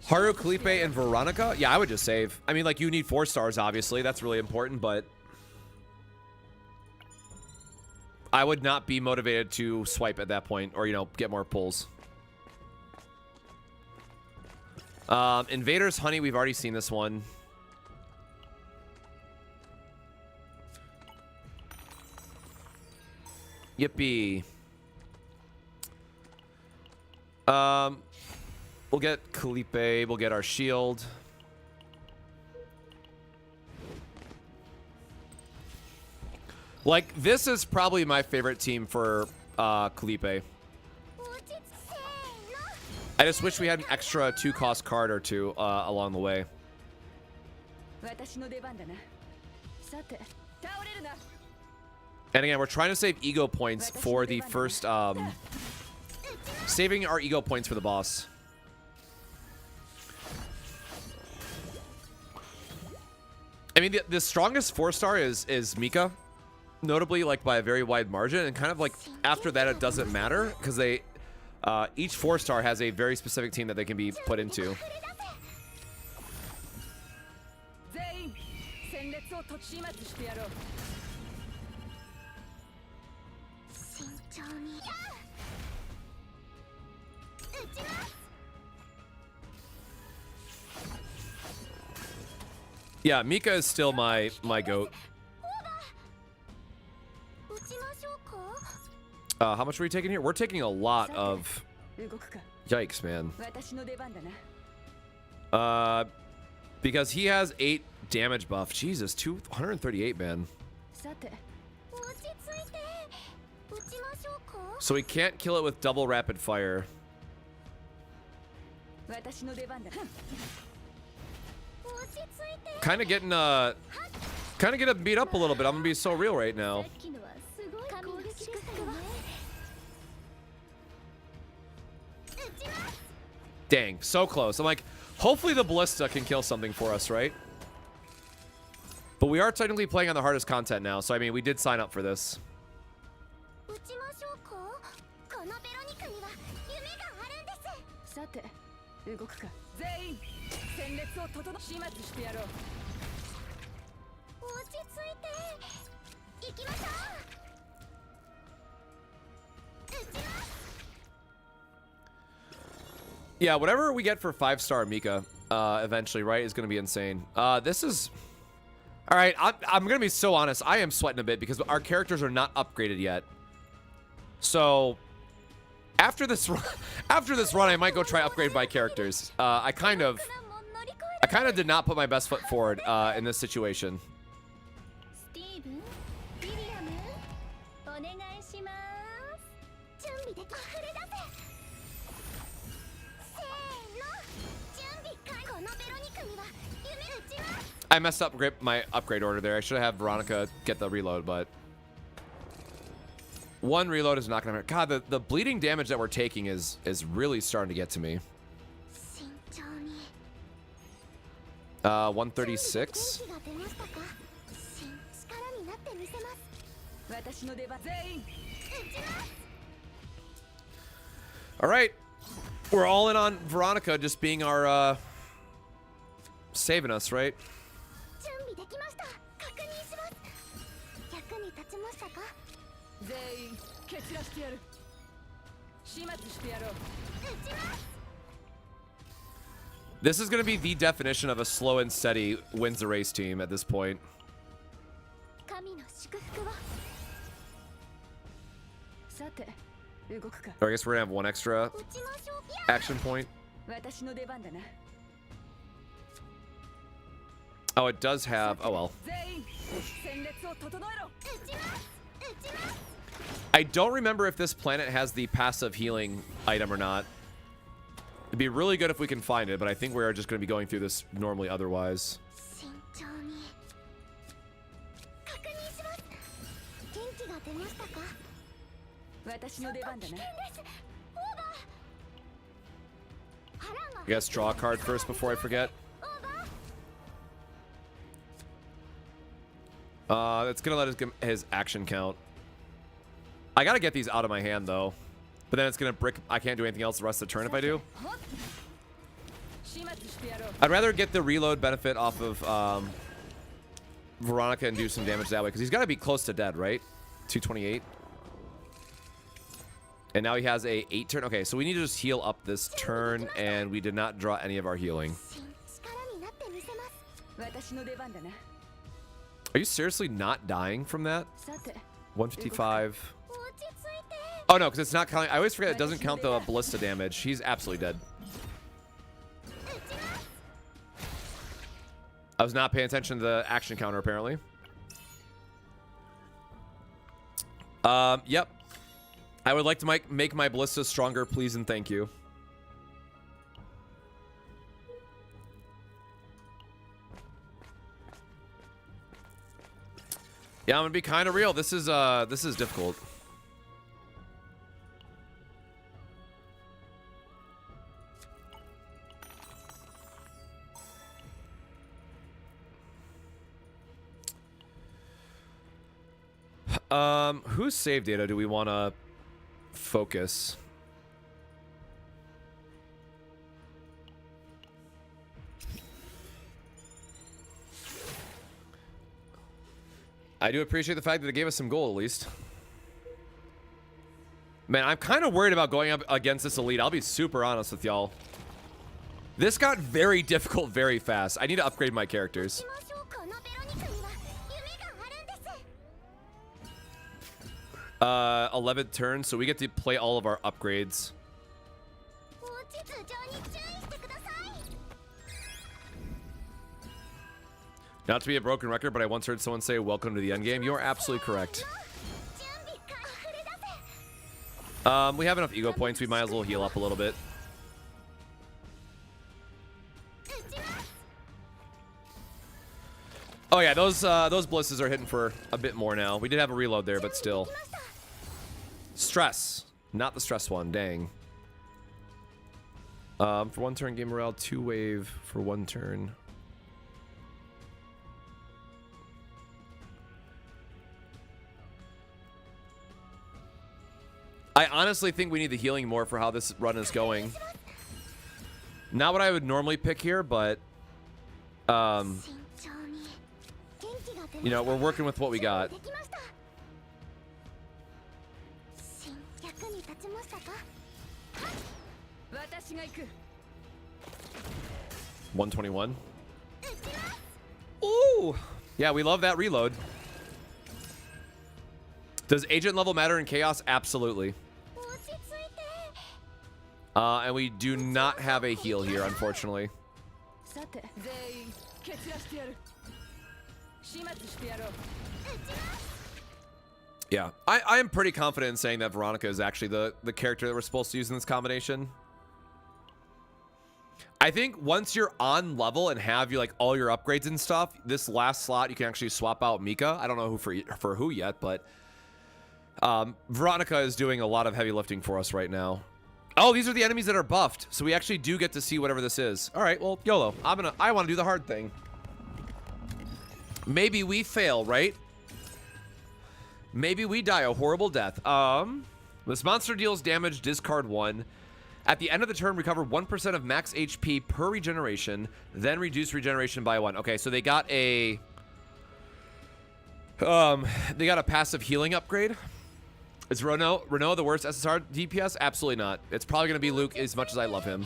Haru, Kalipe, and Veronica? Yeah, I would just save. I mean, like, you need 4 stars, obviously. That's really important, but I would not be motivated to swipe at that point or, you know, get more pulls. Invaders, Honey, we've already seen this one. Yippee. We'll get Kalipe. We'll get our shield. Like, this is probably my favorite team for Kalipe. I just wish we had an extra 2-cost card or 2 along the way. And again, we're trying to save ego points for the first, saving our ego points for the boss. I mean, the strongest 4-star is Mika, notably, like, by a very wide margin, and kind of like after that it doesn't matter because they Each 4-star has a very specific team that they can be put into. Yeah, Mika is still my goat. How much are we taking here? We're taking a lot of... Yikes, man. Because he has 8 damage buff. Jesus, 238, man. So we can't kill it with double rapid fire. Kind of getting beat up a little bit. I'm gonna be so real right now. Dang, so close. I'm like, hopefully the ballista can kill something for us, right? But we are technically playing on the hardest content now, so I mean, we did sign up for this. Yeah, whatever we get for 5-star Mika eventually, right, is going to be insane. This is... All right, I'm going to be so honest. I am sweating a bit because our characters are not upgraded yet. So after this run, I might go try upgrade my characters. I kind of did not put my best foot forward in this situation. I messed up my upgrade order there. I should have Veronica get the reload, but one reload is not gonna hurt. God, the bleeding damage that we're taking is really starting to get to me. 136. All right, we're all in on Veronica just being our saving us, right? This is going to be the definition of a slow and steady wins the race team at this point. Or I guess we're going to have one extra action point. Oh, it does have... Oh, well. I don't remember if this planet has the passive healing item or not. It'd be really good if we can find it, but I think we're just going to be going through this normally otherwise. I guess draw a card first before I forget. That's going to let us get his action count. I got to get these out of my hand, though. But then it's going to brick. I can't do anything else the rest of the turn if I do. I'd rather get the reload benefit off of Veronica and do some damage that way. Because he's got to be close to dead, right? 228. And now he has a 8 turn. Okay, so we need to just heal up this turn. And we did not draw any of our healing. Are you seriously not dying from that? 155. Oh, no, because it's not counting. I always forget it doesn't count the ballista damage. He's absolutely dead. I was not paying attention to the action counter, apparently. Yep. I would like to make my ballista stronger, please and thank you. Yeah, I'm gonna be kind of real. This is difficult. Whose save data do we want to focus? I do appreciate the fact that it gave us some gold at least. Man, I'm kind of worried about going up against this elite. I'll be super honest with y'all. This got very difficult very fast. I need to upgrade my characters. 11th turn, so we get to play all of our upgrades. Not to be a broken record, but I once heard someone say, "Welcome to the end game." You are absolutely correct. We have enough ego points. We might as well heal up a little bit. Oh yeah, those blisses are hitting for a bit more now. We did have a reload there, but still. Stress, not the stress one. Dang. For 1 turn, game morale, 2 wave for 1 turn. I honestly think we need the healing more for how this run is going. Not what I would normally pick here, but you know, we're working with what we got. 121. Ooh, yeah, we love that reload. Does agent level matter in chaos? Absolutely. And we do not have a heal here, unfortunately. Yeah, I am pretty confident in saying that Veronica is actually the character that we're supposed to use in this combination. I think once you're on level and have like all your upgrades and stuff, this last slot you can actually swap out Mika. I don't know who for who yet, but Veronica is doing a lot of heavy lifting for us right now. Oh, these are the enemies that are buffed, so we actually do get to see whatever this is. All right, well, YOLO. I want to do the hard thing. Maybe we fail, right? Maybe we die a horrible death. This monster deals damage, discard 1. At the end of the turn, recover 1% of max HP per regeneration, then reduce regeneration by 1. Okay, so they got a passive healing upgrade. Is Renault the worst SSR DPS? Absolutely not. It's probably going to be Luke as much as I love him.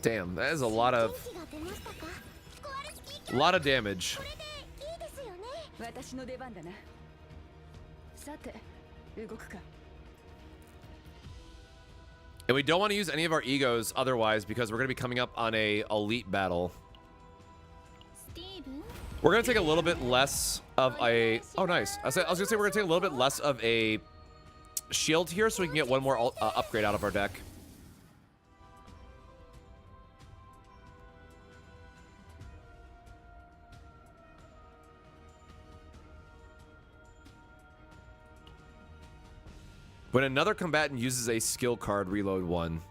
Damn, that is a lot of damage. And we don't want to use any of our egos otherwise because we're going to be coming up on a elite battle. We're going to take a little bit less of a... Oh, nice. I was going to say we're going to take a little bit less of a shield here so we can get one more upgrade out of our deck. When another combatant uses a skill card, reload 1.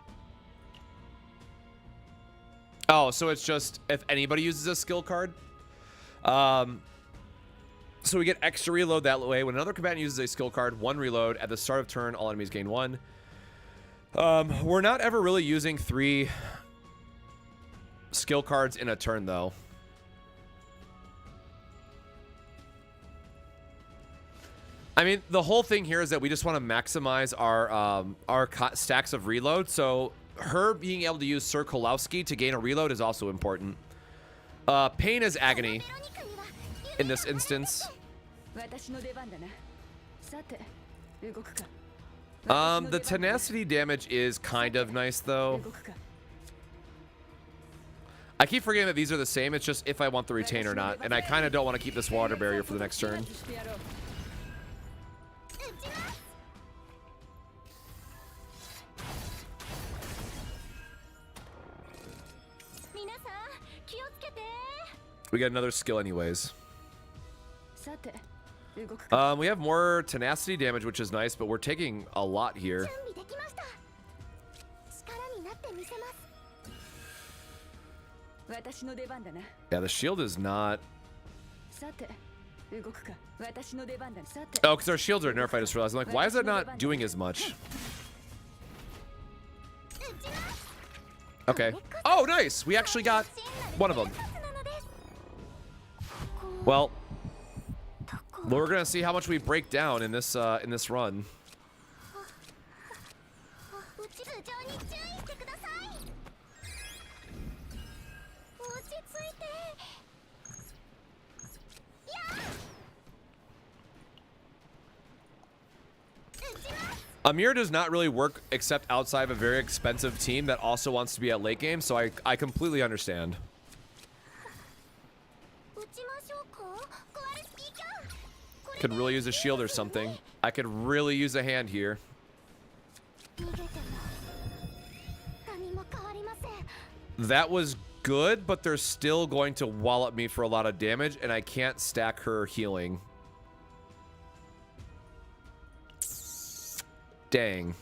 Oh, so it's just if anybody uses a skill card. So we get extra reload that way. When another combatant uses a skill card, 1 reload. At the start of turn, all enemies gain 1. We're not ever really using 3 skill cards in a turn, though. I mean, the whole thing here is that we just want to maximize our stacks of reload. So her being able to use Sir Kolowski to gain a reload is also important. Pain is agony in this instance. The tenacity damage is kind of nice, though. I keep forgetting that these are the same. It's just if I want the retain or not. And I kind of don't want to keep this water barrier for the next turn. We got another skill anyways. We have more tenacity damage, which is nice, but we're taking a lot here. Yeah, the shield is not Oh, because our shields are nerfed, I just realized. I'm like, why is that not doing as much? Okay. Oh, nice! We actually got one of them. Well, we're gonna see how much we break down in this run. Amir does not really work except outside of a very expensive team that also wants to be at late game, so I completely understand. Could really use a shield or something. I could really use a hand here. That was good, but they're still going to wallop me for a lot of damage, and I can't stack her healing. Dang.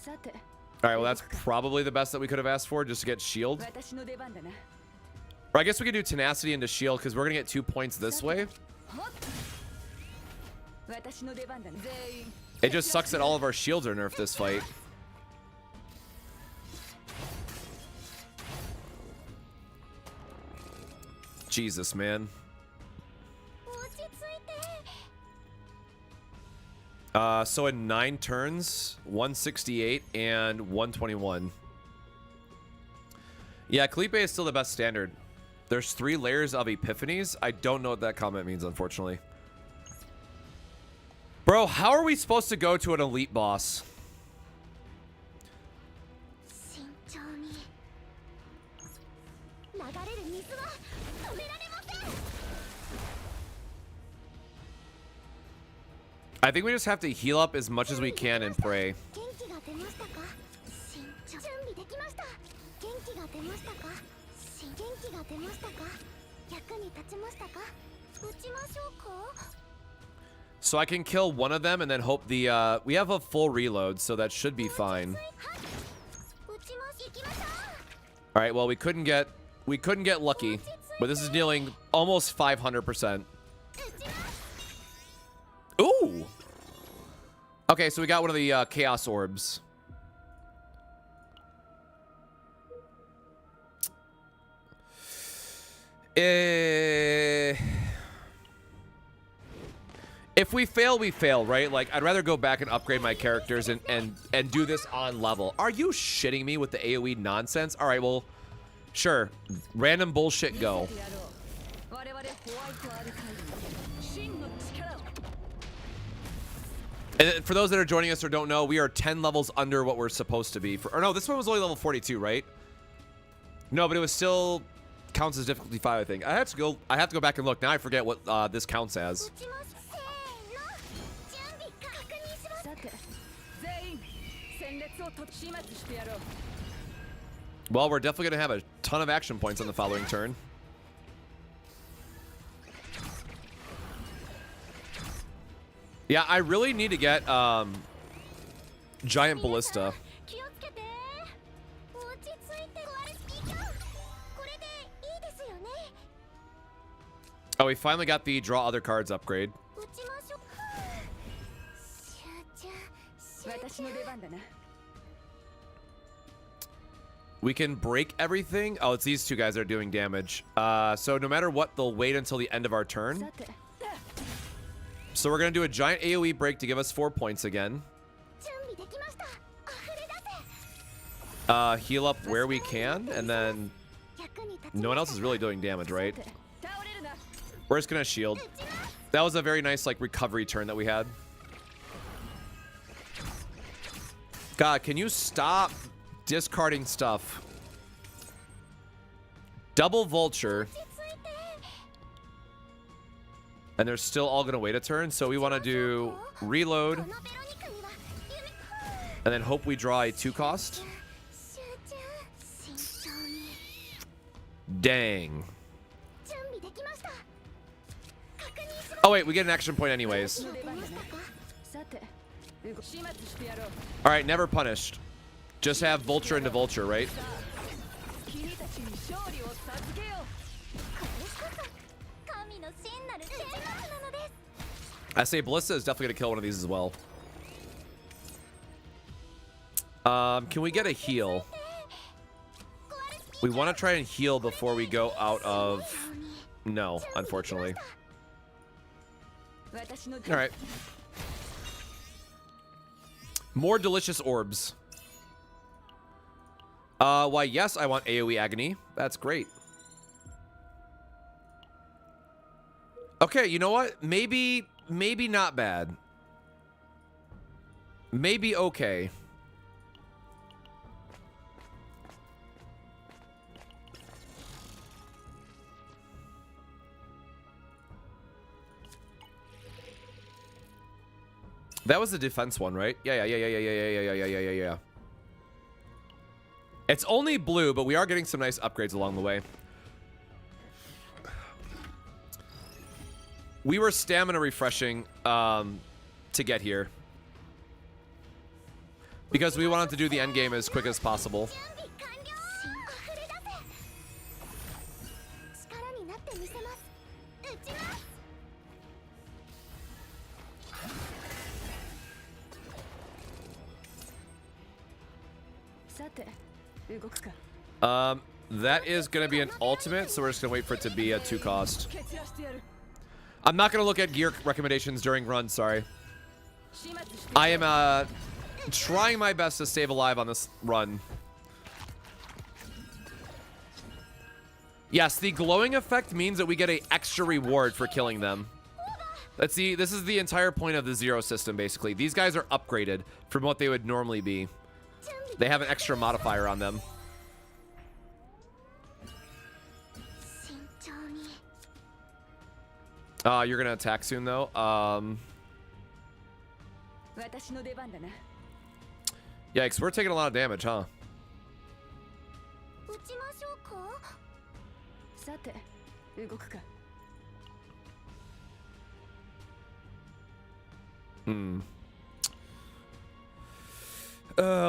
Alright, well that's probably the best that we could have asked for, just to get shield. Or I guess we could do tenacity into shield, because we're going to get 2 points this way. It just sucks that all of our shields are nerfed this fight. Jesus, man. So in 9 turns, 168 and 121. Yeah, Kalipe is still the best standard. There's 3 layers of epiphanies. I don't know what that comment means, unfortunately. Bro, how are we supposed to go to an elite boss? I think we just have to heal up as much as we can and pray. So I can kill one of them and then hope the we have a full reload, so that should be fine. All right, well we couldn't get lucky, but this is dealing almost 500%. Ooh. Okay, so we got one of the chaos orbs. If we fail, we fail, right? Like, I'd rather go back and upgrade my characters and do this on level. Are you shitting me with the AoE nonsense? All right, well, sure. Random bullshit, go. And for those that are joining us or don't know, we are 10 levels under what we're supposed to be. Or no, this one was only level 42, right? No, but it was still counts as difficulty 5, I think. I have to go back and look. Now I forget what this counts as. Well, we're definitely going to have a ton of action points on the following turn. Yeah, I really need to get Giant Ballista. Oh, we finally got the draw other cards upgrade. We can break everything. Oh, it's these 2 guys that are doing damage. So no matter what, they'll wait until the end of our turn. So we're going to do a giant AoE break to give us 4 points again. Heal up where we can, and then no one else is really doing damage, right? We're just going to shield. That was a very nice, like, recovery turn that we had. God, can you stop discarding stuff? Double Vulture. And they're still all going to wait a turn, so we want to do reload. And then hope we draw a 2-cost. Dang. Oh, wait, we get an action point anyways. All right, never punished. Just have Vulture into Vulture, right? I say Ballista is definitely gonna kill one of these as well. Can we get a heal? We want to try and heal before we go out of... No, unfortunately. All right. More delicious orbs. Why, yes, I want AoE Agony. That's great. Okay, you know what? Maybe not bad. Maybe okay. That was the defense one, right? Yeah. It's only blue, but we are getting some nice upgrades along the way. We were stamina refreshing to get here because we wanted to do the end game as quick as possible. That is going to be an ultimate, so we're just going to wait for it to be a 2-cost. I'm not going to look at gear recommendations during runs, sorry. I am trying my best to save alive on this run. Yes, the glowing effect means that we get an extra reward for killing them. Let's see, this is the entire point of the Zero system, basically. These guys are upgraded from what they would normally be. They have an extra modifier on them. You're gonna attack soon, though. Yikes, we're taking a lot of damage, huh?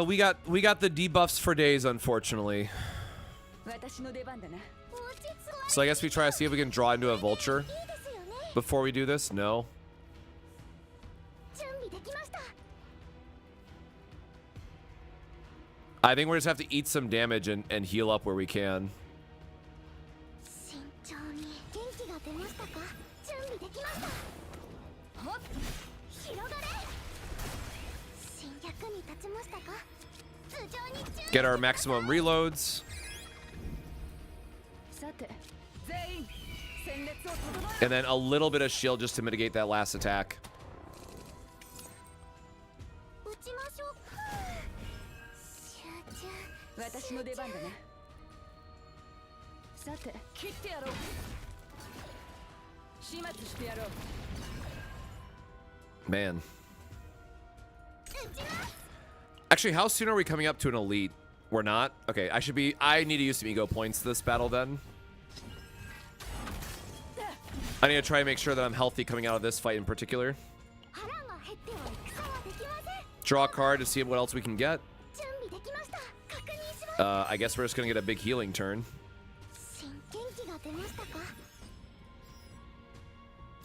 We got the debuffs for days, unfortunately. So I guess we try to see if we can draw into a vulture before we do this. No. I think we just have to eat some damage and heal up where we can. Get our maximum reloads. And then a little bit of shield just to mitigate that last attack. Man. Actually, how soon are we coming up to an elite? We're not? Okay, I need to use some ego points this battle then. I need to try and make sure that I'm healthy coming out of this fight in particular. Draw a card to see what else we can get. I guess we're just going to get a big healing turn.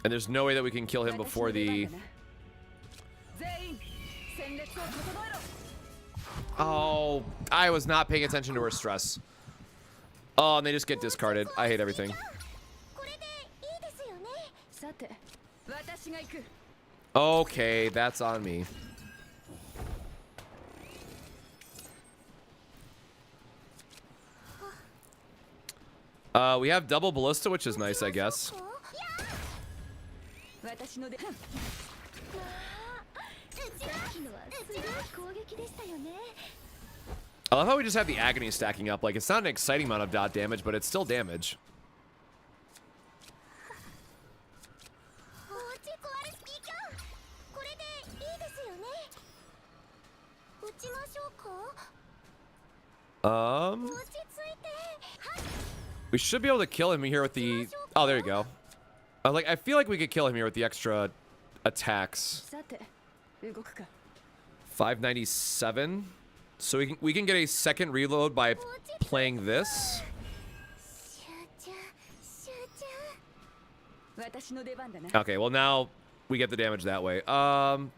And there's no way that we can kill him before the... Oh, I was not paying attention to her stress. Oh, and they just get discarded. I hate everything. Okay, that's on me. We have double ballista, which is nice, I guess. I love how we just have the agony stacking up. Like, it's not an exciting amount of dot damage, but it's still damage. We should be able to kill him here with the... Oh, there you go. I feel like we could kill him here with the extra attacks. 597. So we can get a second reload by playing this. Okay, well now we get the damage that way. I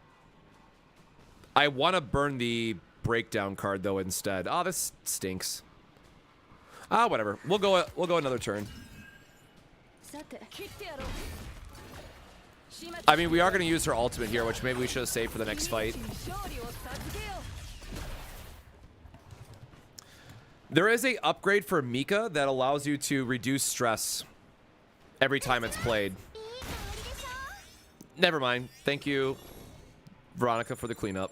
want to burn the breakdown card though instead. Oh, this stinks. Ah, whatever. We'll go another turn. I mean, we are going to use her ultimate here, which maybe we should have saved for the next fight. There is a upgrade for Mika that allows you to reduce stress every time it's played. Never mind. Thank you, Veronica, for the cleanup.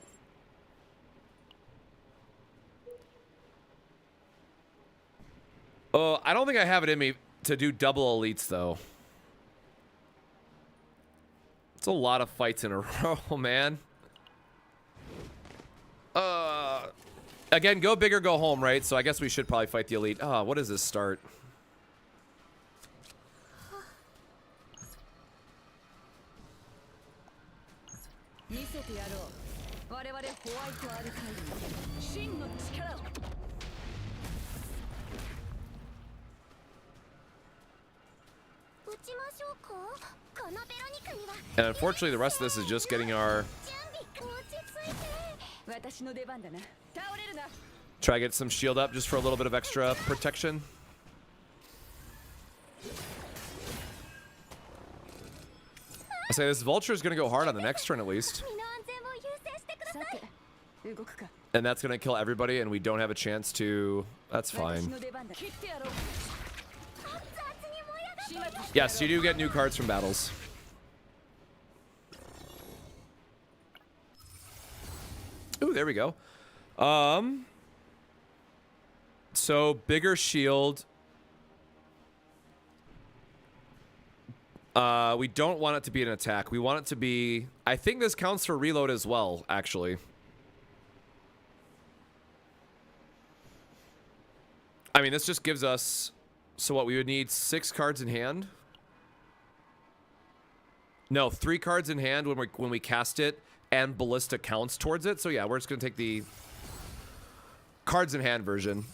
Oh, I don't think I have it in me to do double elites, though. It's a lot of fights in a row, man. Again, go big or go home, right? So I guess we should probably fight the elite. Oh, what does this start? And unfortunately, the rest of this is just getting our... Try to get some shield up just for a little bit of extra protection. I say this Vulture is going to go hard on the next turn at least. And that's going to kill everybody, and we don't have a chance to... That's fine. Yes, you do get new cards from battles. Ooh, there we go. So bigger shield. We don't want it to be an attack. We want it to be... I think this counts for reload as well, actually. I mean, this just gives us... So what, we would need 6 cards in hand? No, 3 cards in hand when we cast it, and Ballista counts towards it. So yeah, we're just going to take the cards in hand version.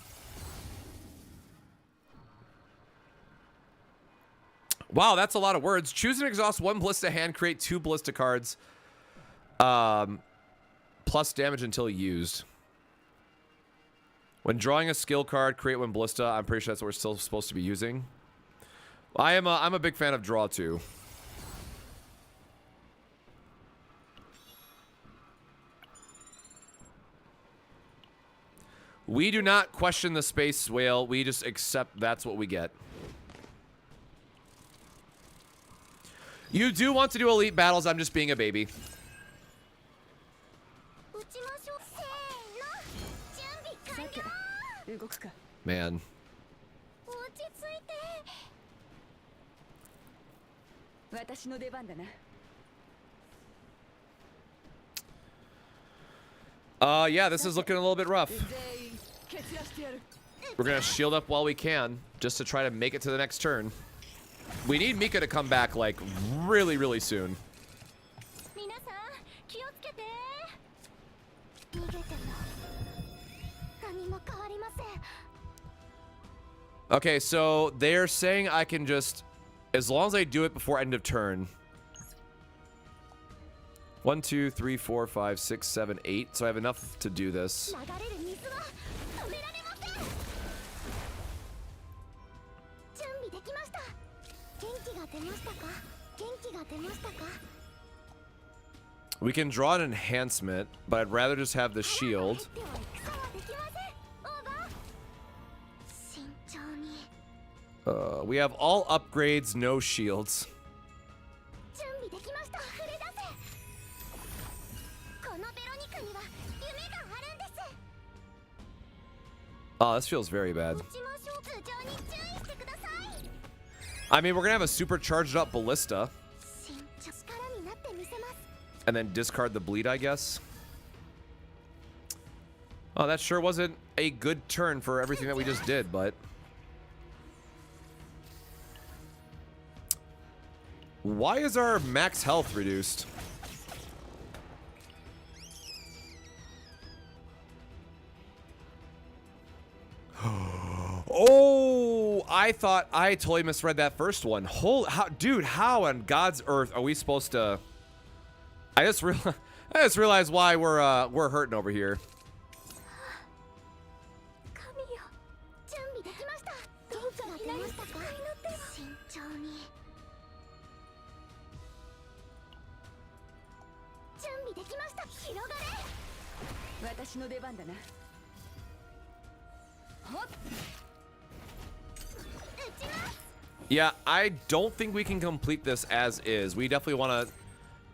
Wow, that's a lot of words. Choose and exhaust 1 Ballista hand, create 2 Ballista cards. Plus damage until used. When drawing a skill card, create 1 Ballista. I'm pretty sure that's what we're still supposed to be using. I'm a big fan of draw 2. We do not question the space whale. We just accept that's what we get. You do want to do elite battles. I'm just being a baby. Man. Yeah, this is looking a little bit rough. We're gonna shield up while we can, just to try to make it to the next turn. We need Mika to come back, like, really, really soon. Okay, so they're saying I can just, as long as I do it before end of turn. 1, 2, 3, 4, 5, 6, 7, 8. So I have enough to do this. We can draw an enhancement, but I'd rather just have the shield. We have all upgrades, no shields. Oh, this feels very bad. I mean, we're gonna have a supercharged up Ballista. And then discard the bleed, I guess. Oh, that sure wasn't a good turn for everything that we just did, but... Why is our max health reduced? Oh, I thought I totally misread that first one. Dude, how on God's earth are we supposed to? I just realized why we're hurting over here. Yeah, I don't think we can complete this as is. We definitely want to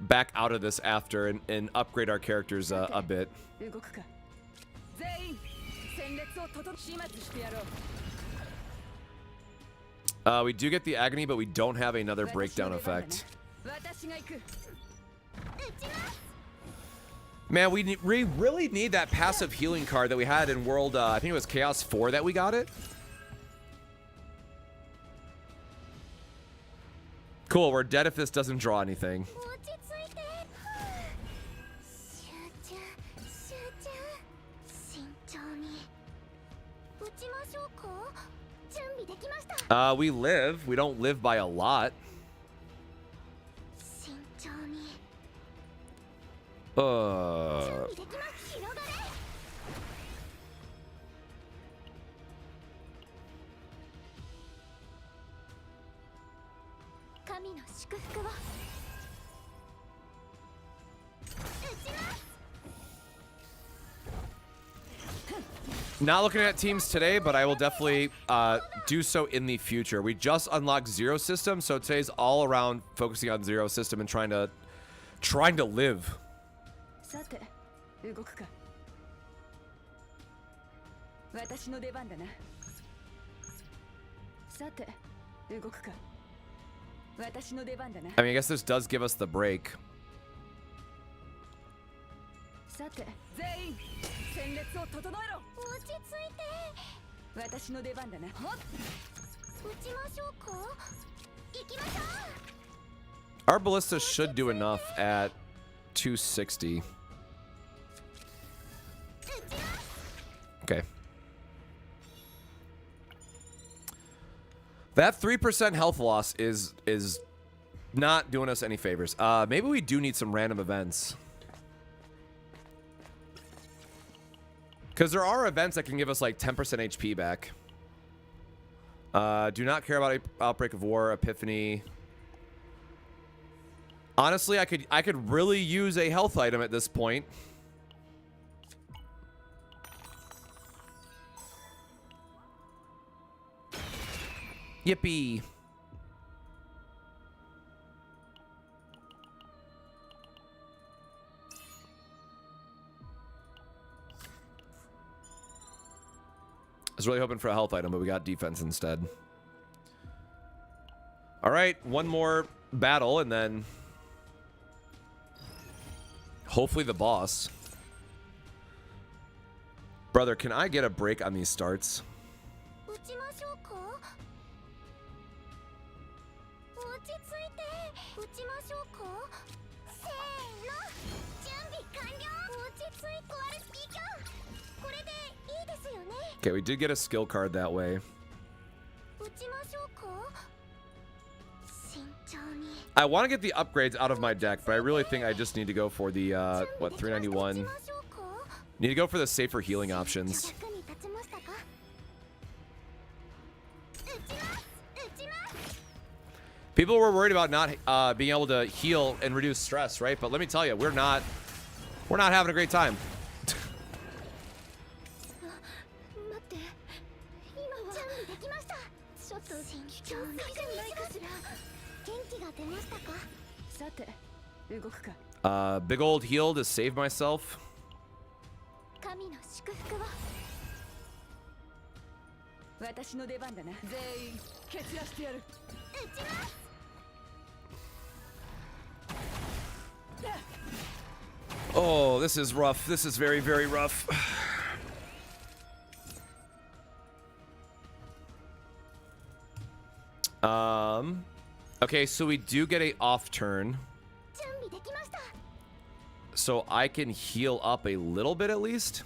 back out of this after and upgrade our characters a bit. We do get the agony, but we don't have another breakdown effect. Man, we really need that passive healing card that we had in World, I think it was Chaos 4 that we got it. Cool, we're dead if this doesn't draw anything. We live. We don't live by a lot. Not looking at teams today, but I will definitely do so in the future. We just unlocked Zero System, so today's all around focusing on Zero System and trying to live. I mean, I guess this does give us the break. Our ballista should do enough at 260. Okay. That 3% health loss is not doing us any favors. Maybe we do need some random events. Because there are events that can give us like 10% HP back. Do not care about Outbreak of War, Epiphany. Honestly, I could really use a health item at this point. Yippee. I was really hoping for a health item, but we got defense instead. All right, one more battle, and then hopefully the boss. Brother, can I get a break on these starts? Okay, we did get a skill card that way. I want to get the upgrades out of my deck, but I really think I just need to go for the, what, 391? Need to go for the safer healing options. People were worried about not being able to heal and reduce stress, right? But let me tell you, we're not having a great time. Big old heal to save myself. Oh, this is rough. This is very, very rough. Okay, so we do get a off turn. So I can heal up a little bit at least.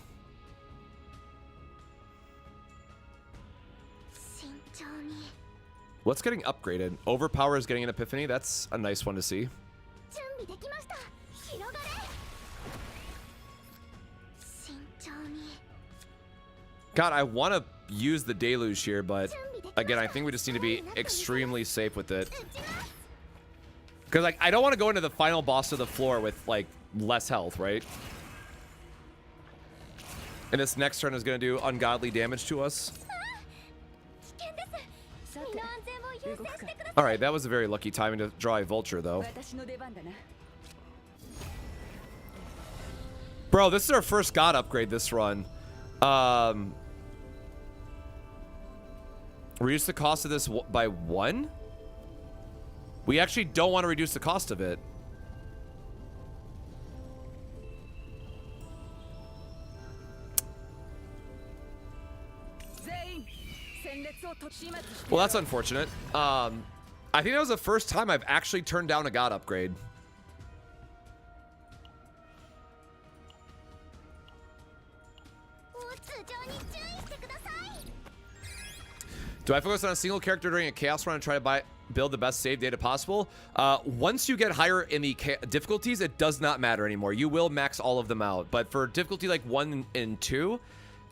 What's getting upgraded? Overpower is getting an epiphany. That's a nice one to see. God, I want to use the deluge here, but again, I think we just need to be extremely safe with it. Because like, I don't want to go into the final boss of the floor with like less health, right? And this next turn is going to do ungodly damage to us. All right, that was a very lucky timing to draw a vulture, though. Bro, this is our first god upgrade this run. Reduce the cost of this by 1? We actually don't want to reduce the cost of it. Well, that's unfortunate. I think that was the first time I've actually turned down a god upgrade. Do I focus on a single character during a chaos run and try to build the best save data possible? Once you get higher in the difficulties, it does not matter anymore. You will max all of them out. But for difficulty like 1 and 2,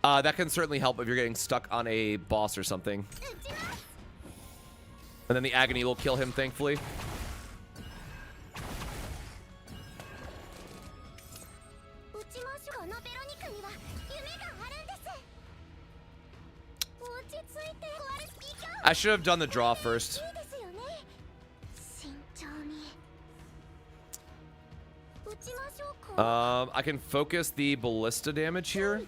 that can certainly help if you're getting stuck on a boss or something. And then the agony will kill him, thankfully. I should have done the draw first. I can focus the ballista damage here.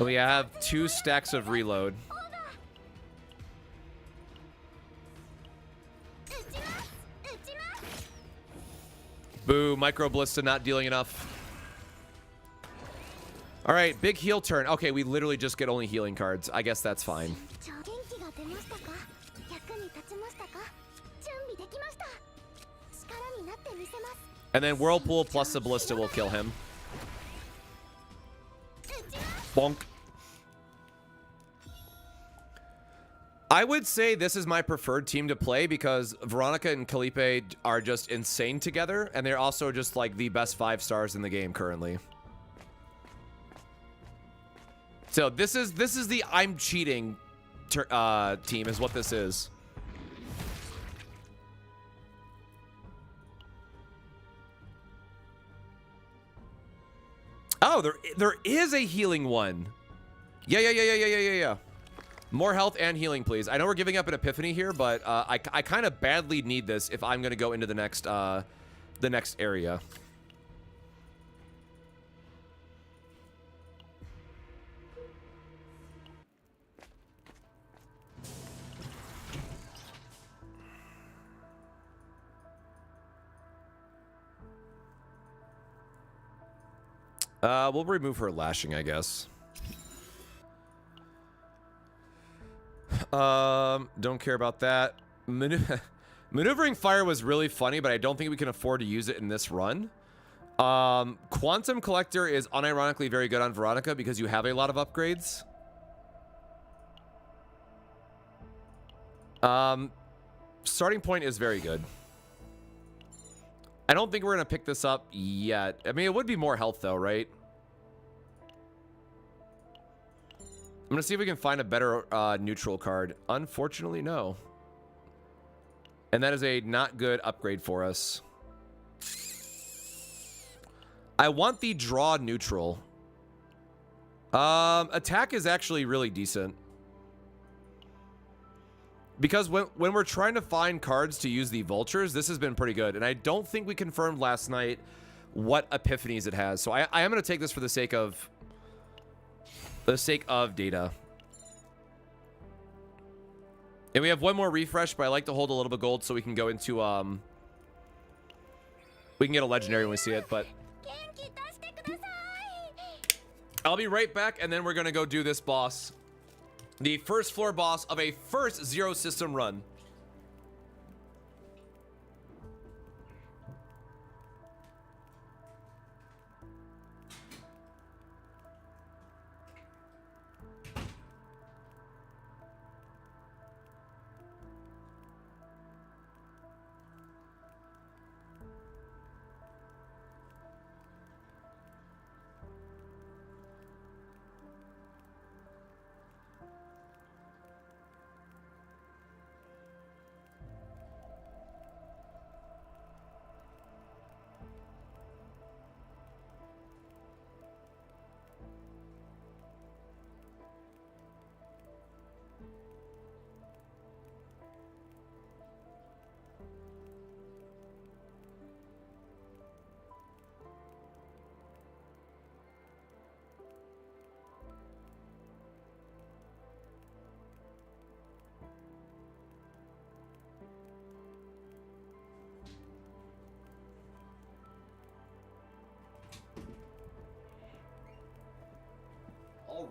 We have 2 stacks of reload. Boo, micro ballista not dealing enough. All right, big heal turn. Okay, we literally just get only healing cards. I guess that's fine. And then Whirlpool plus the ballista will kill him. Bonk. I would say this is my preferred team to play because Veronica and Felipe are just insane together, and they're also just like the best 5 stars in the game currently. So this is the I'm cheating team is what this is. Oh, there is a healing one. Yeah. More health and healing, please. I know we're giving up an epiphany here, but I kind of badly need this if I'm going to go into the next area. We'll remove her lashing, I guess. Don't care about that. Maneuvering fire was really funny, but I don't think we can afford to use it in this run. Quantum Collector is unironically very good on Veronica because you have a lot of upgrades. Starting point is very good. I don't think we're going to pick this up yet. I mean, it would be more health though, right? I'm going to see if we can find a better neutral card. Unfortunately, no. And that is a not good upgrade for us. I want the draw neutral. Attack is actually really decent. Because when we're trying to find cards to use the vultures, this has been pretty good. And I don't think we confirmed last night what epiphanies it has. So I am going to take this for the sake of data. And we have one more refresh, but I like to hold a little bit of gold so we can go into we can get a legendary when we see it, but I'll be right back, and then we're gonna go do this boss. The first floor boss of a first Zero System run.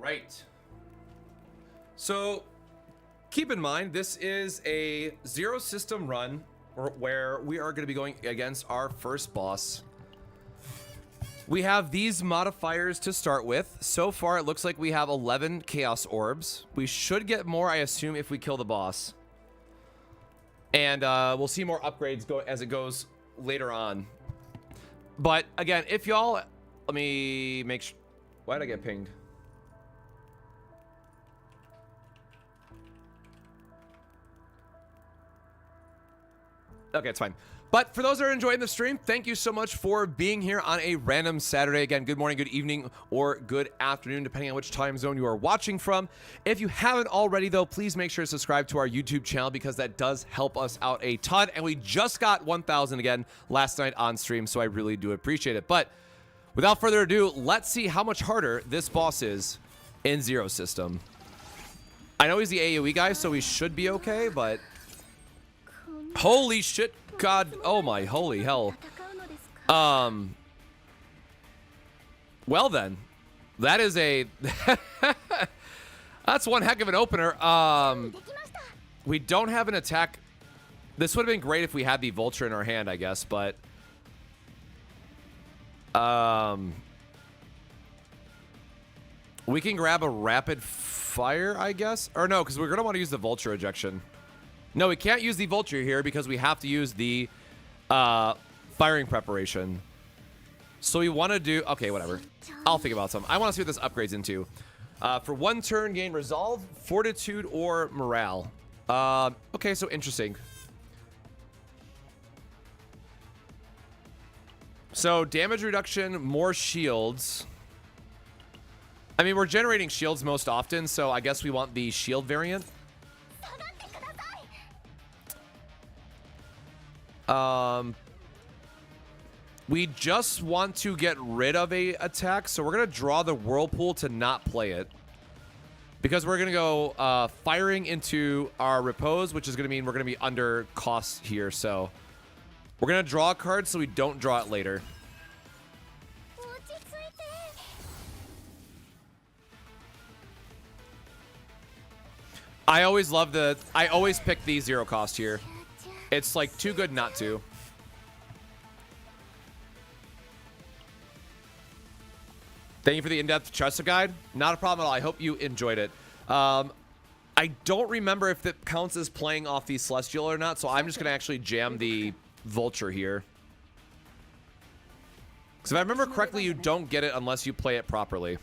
right. So keep in mind, this is a zero system run where we are going to be going against our first boss. We have these modifiers to start with. So far, it looks like we have 11 Chaos Orbs. We should get more, I assume, if we kill the boss. And we'll see more upgrades go as it goes later on. But again, if y'all... Let me make sure... Why did I get pinged? Okay, it's fine. But for those that are enjoying the stream, thank you so much for being here on a random Saturday. Again, good morning, good evening, or good afternoon, depending on which time zone you are watching from. If you haven't already, though, please make sure to subscribe to our YouTube channel because that does help us out a ton. And we just got 1,000 again last night on stream, so I really do appreciate it. But without further ado, let's see how much harder this boss is in Zero System. I know he's the AoE guy, so we should be okay, but... Holy shit, God, oh my holy hell. Well then, that is a... That's one heck of an opener. We don't have an attack. This would have been great if we had the Vulture in our hand, I guess, but... we can grab a rapid fire, I guess? Or no, because we're going to want to use the Vulture ejection. No, we can't use the Vulture here because we have to use the firing preparation. So we want to do... Okay, whatever. I'll think about something. I want to see what this upgrades into. For 1 turn, gain Resolve, Fortitude, or Morale. Okay, so interesting. So damage reduction, more shields. I mean, we're generating shields most often, so I guess we want the shield variant. We just want to get rid of a attack, so we're gonna draw the Whirlpool to not play it because we're gonna go firing into our repose, which is gonna mean we're gonna be under cost here. So we're gonna draw a card so we don't draw it later. I always pick the zero cost here. It's like too good not to. Thank you for the in-depth Chester guide. Not a problem at all. I hope you enjoyed it. I don't remember if it counts as playing off the Celestial or not, so I'm just going to actually jam the Vulture here. Because if I remember correctly, you don't get it unless you play it properly.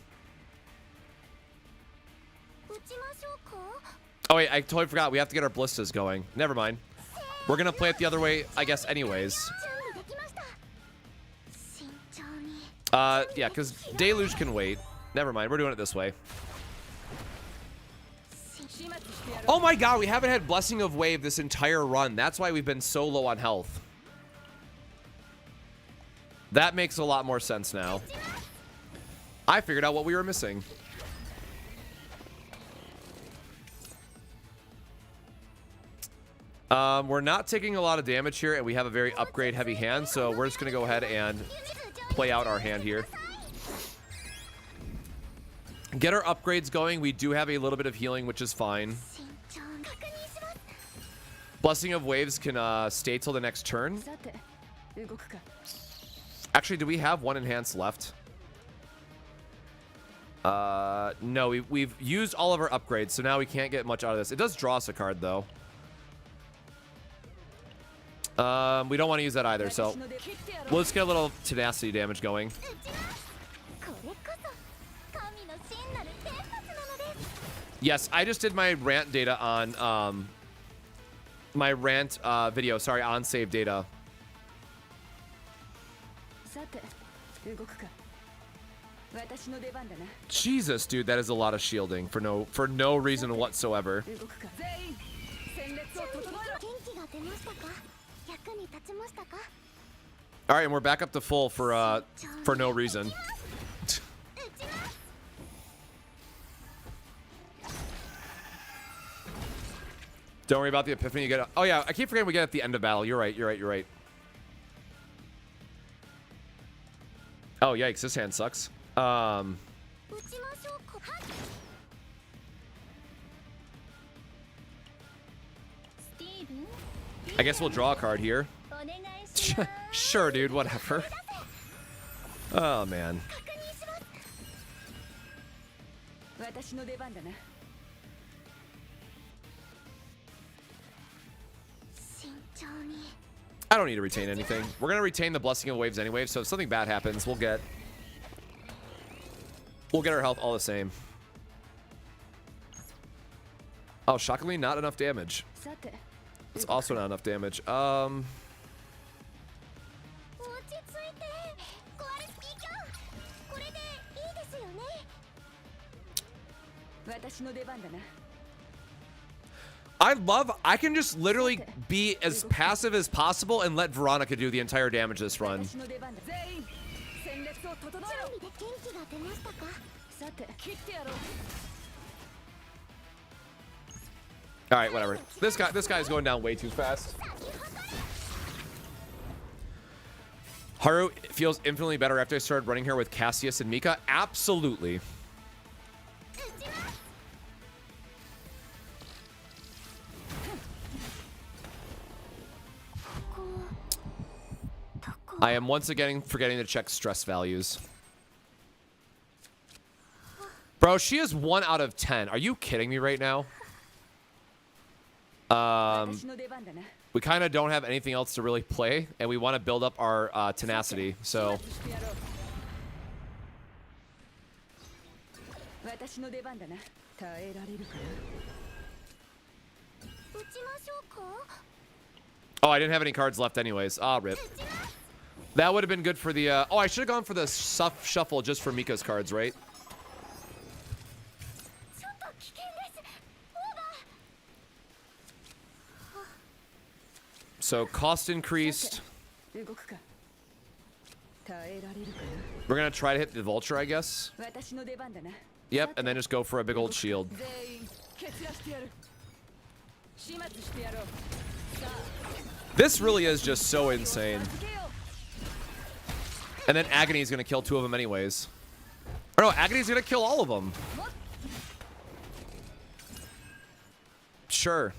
Oh, wait, I totally forgot. We have to get our ballistas going. Never mind. We're going to play it the other way, I guess, anyways. Yeah, because Deluge can wait. Never mind. We're doing it this way. Oh my god, we haven't had Blessing of Wave this entire run. That's why we've been so low on health. That makes a lot more sense now. I figured out what we were missing. We're not taking a lot of damage here, and we have a very upgrade heavy hand, so we're just going to go ahead and play out our hand here. Get our upgrades going. We do have a little bit of healing, which is fine. Blessing of Waves can stay till the next turn. Actually, do we have one enhance left? No, we've used all of our upgrades, so now we can't get much out of this. It does draw us a card, though. We don't want to use that either, so we'll just get a little tenacity damage going. Yes, I just did my rant data on my rant video, sorry, on save data. Jesus, dude, that is a lot of shielding for no reason whatsoever. All right, and we're back up to full for no reason. Don't worry about the epiphany you get. Oh yeah, I keep forgetting we get at the end of battle. You're right. Oh yikes, this hand sucks. I guess we'll draw a card here. Sure, dude, whatever. Oh, man. I don't need to retain anything. We're going to retain the Blessing of Waves anyway, so if something bad happens, we'll get our health all the same. Oh, shockingly, not enough damage. It's also not enough damage. I can just literally be as passive as possible and let Veronica do the entire damage this run. All right, whatever. This guy's going down way too fast. Haru feels infinitely better after I started running her with Cassius and Mika. Absolutely. I am once again forgetting to check stress values. Bro, she is 1 out of 10. Are you kidding me right now? We kind of don't have anything else to really play, and we want to build up our tenacity, so... Oh, I didn't have any cards left anyways. Ah, rip. That would have been good for the... Oh, I should have gone for the shuffle just for Mika's cards, right? So, cost increased. We're going to try to hit the Vulture, I guess. Yep, and then just go for a big old shield. This really is just so insane. And then Agony is going to kill 2 of them anyways. Or no, Agony is going to kill all of them. Sure.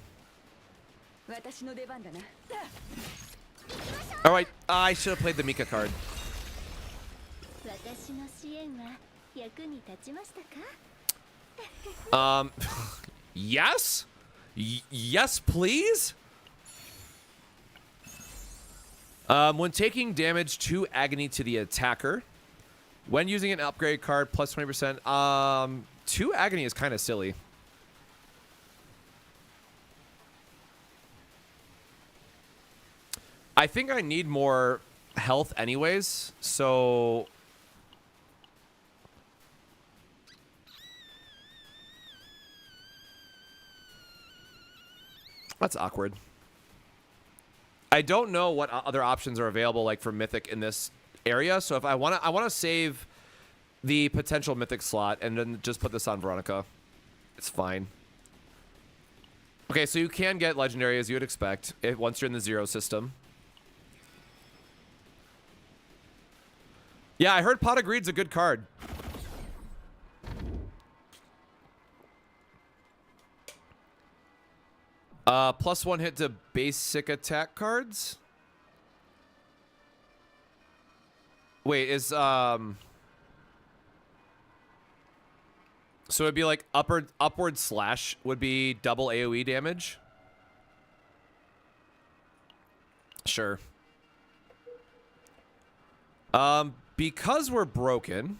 Alright, I should have played the Mika card. Yes? Yes, please? When taking damage, 2 agony to the attacker. When using an upgrade card, plus 20%. 2 agony is kind of silly. I think I need more health anyways, so... That's awkward. I don't know what other options are available, like for Mythic in this area. So if I want to save the potential Mythic slot and then just put this on Veronica. It's fine. Okay, so you can get Legendary as you would expect once you're in the 0 system. Yeah, I heard Pot of Greed's a good card. +1 hit to basic attack cards. Wait, is so it'd be like upward slash would be double AoE damage. Sure. Because we're broken.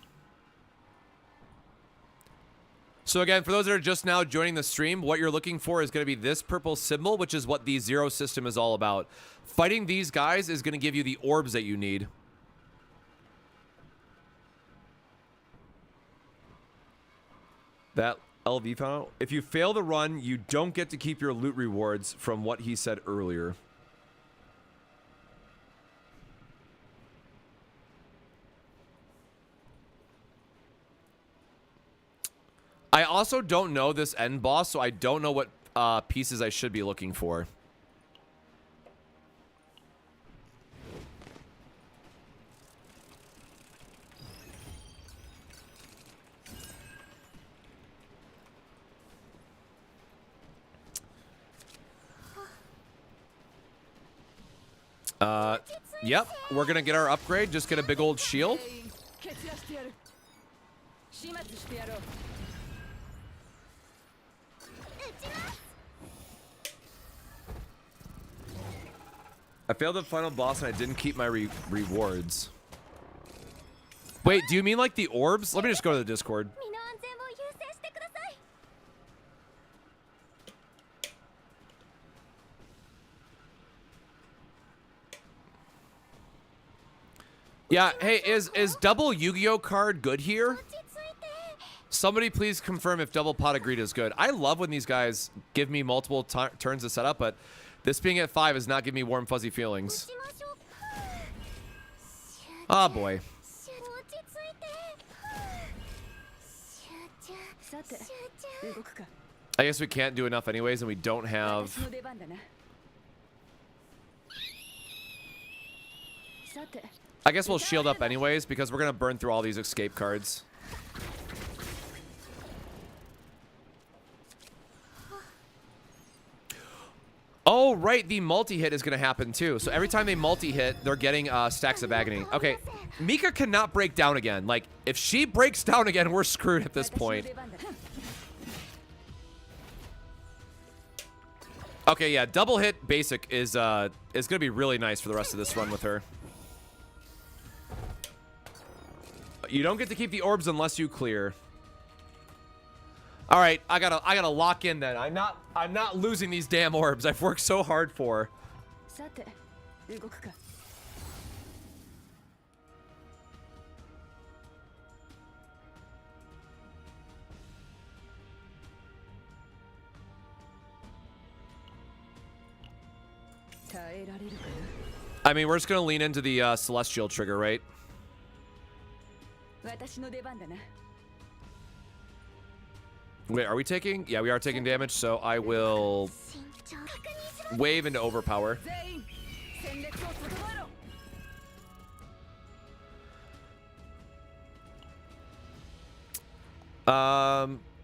So again, for those that are just now joining the stream, what you're looking for is going to be this purple symbol, which is what the 0 system is all about. Fighting these guys is going to give you the orbs that you need. That LV panel. If you fail the run, you don't get to keep your loot rewards from what he said earlier. I also don't know this end boss, so I don't know what pieces I should be looking for. Yep, we're gonna get our upgrade. Just get a big old shield. I failed the final boss and I didn't keep my rewards. Wait, do you mean like the orbs? Let me just go to the Discord. Yeah, hey, is double Yu-Gi-Oh card good here? Somebody please confirm if double Pot of Greed is good. I love when these guys give me multiple turns to set up, but this being at 5 is not giving me warm, fuzzy feelings. Oh, boy. I guess we can't do enough anyways, and we don't have... I guess we'll shield up anyways, because we're going to burn through all these escape cards. Oh, right, the multi-hit is going to happen too. So every time they multi-hit, they're getting stacks of agony. Okay, Mika cannot break down again. Like, if she breaks down again, we're screwed at this point. Okay, yeah, double hit basic is going to be really nice for the rest of this run with her. You don't get to keep the orbs unless you clear. All right, I gotta lock in then. I'm not losing these damn orbs. I've worked so hard for. I mean, we're just gonna lean into the celestial trigger, right? Wait, are we taking? Yeah, we are taking damage, so I will wave into overpower.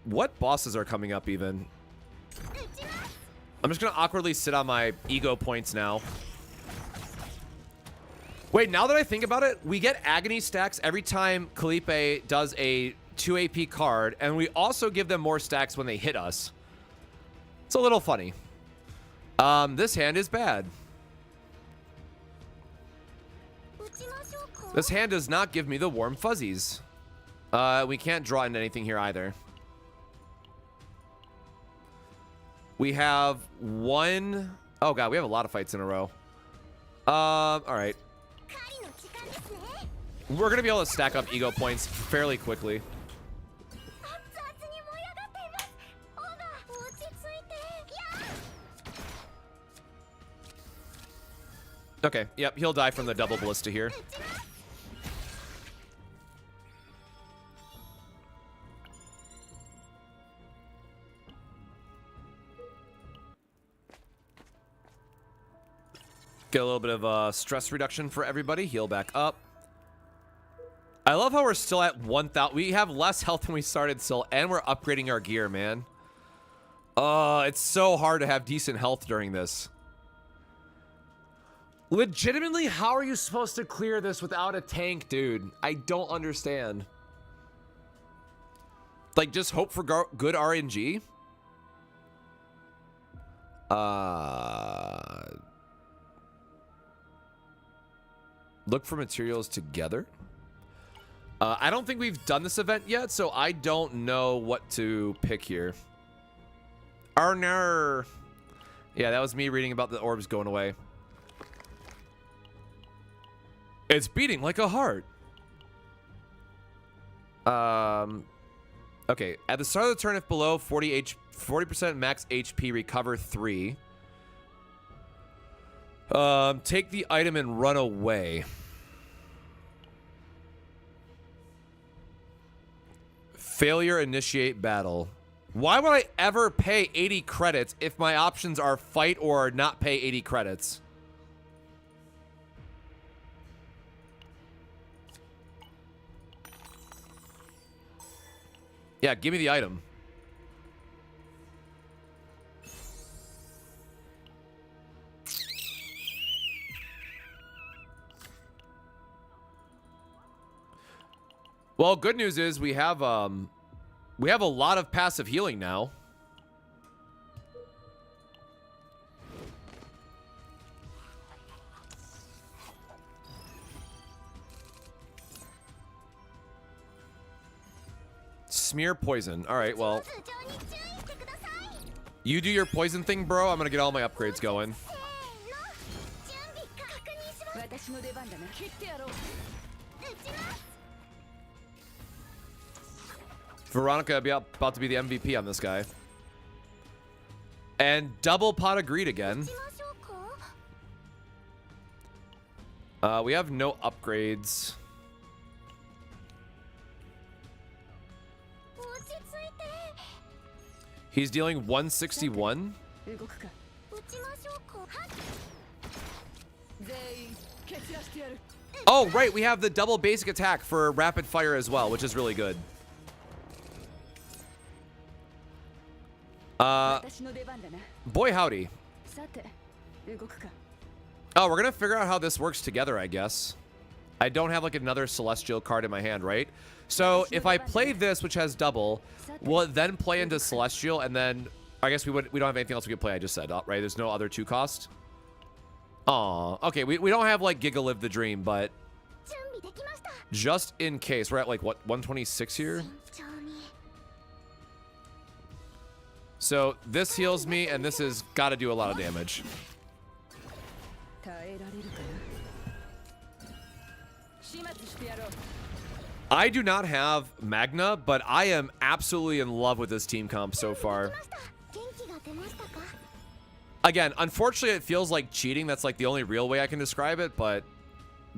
What bosses are coming up even? I'm just gonna awkwardly sit on my ego points now. Wait, now that I think about it, we get agony stacks every time Kalipe does a 2 AP card, and we also give them more stacks when they hit us. It's a little funny. This hand is bad. This hand does not give me the warm fuzzies. We can't draw into anything here either. We have one... Oh, God, we have a lot of fights in a row. All right. We're going to be able to stack up ego points fairly quickly. Okay, yep, he'll die from the double ballista here. Get a little bit of stress reduction for everybody. Heal back up. I love how we're still at 1,000. We have less health than we started still, and we're upgrading our gear, man. It's so hard to have decent health during this. Legitimately, how are you supposed to clear this without a tank, dude? I don't understand. Like, just hope for good RNG? Look for materials together? I don't think we've done this event yet, so I don't know what to pick here. Arner. Yeah, that was me reading about the orbs going away. It's beating like a heart. Okay, at the start of the turn, if below 40% max HP, recover 3. Take the item and run away. Failure, initiate battle. Why would I ever pay 80 credits if my options are fight or not pay 80 credits? Yeah, give me the item. Well, good news is we have a lot of passive healing now. Smear poison. All right, well, you do your poison thing, bro. I'm gonna get all my upgrades going. Veronica about to be the MVP on this guy. And double pot of greed again. We have no upgrades. He's dealing 161. Oh, right. We have the double basic attack for rapid fire as well, which is really good. Boy, howdy. Oh, we're going to figure out how this works together, I guess. I don't have like another celestial card in my hand, right? So if I play this, which has double, will it then play into celestial? And then I guess we don't have anything else we could play. I just said, right? There's no other 2 cost. Aw, okay. We don't have like Giga Live the Dream, but just in case, we're at like what, 126 here. So this heals me, and this has got to do a lot of damage. I do not have Magna, but I am absolutely in love with this team comp so far. Again, unfortunately, it feels like cheating. That's like the only real way I can describe it, but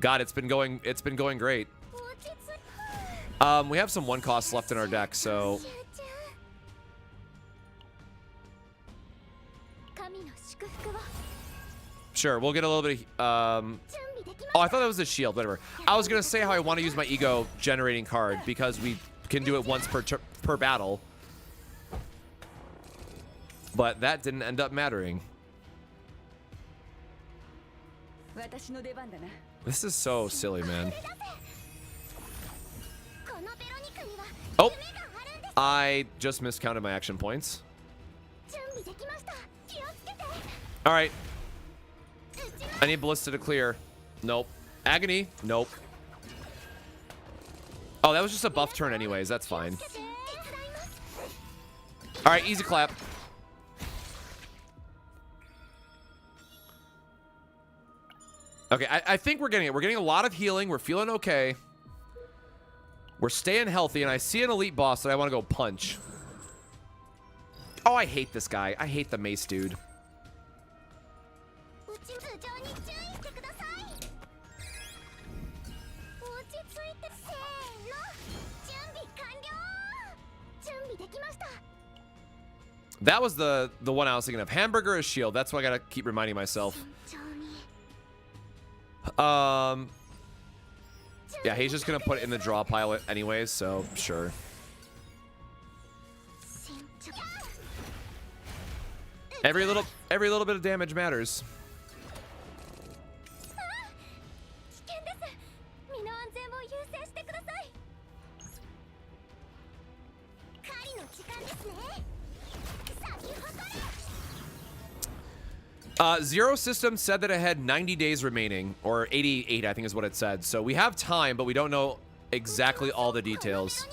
God, it's been going great. We have some 1 costs left in our deck, so sure, we'll get a little bit of oh, I thought that was a shield, whatever. I was gonna say how I want to use my ego generating card because we can do it once per battle, but that didn't end up mattering. This is so silly, man. Oh, I just miscounted my action points. All right. I need Ballista to clear. Nope. Agony. Nope. Oh, that was just a buff turn anyways. That's fine. All right, easy clap. Okay, I think we're getting it. We're getting a lot of healing. We're feeling okay. We're staying healthy, and I see an elite boss that I want to go punch. Oh, I hate this guy. I hate the mace dude. That was the one I was thinking of. Hamburger is shield. That's what I gotta keep reminding myself. Yeah, he's just gonna put it in the draw pile anyways, so sure. Every little bit of damage matters. Zero System said that it had 90 days remaining, or 88, I think is what it said. So we have time, but we don't know exactly all the details.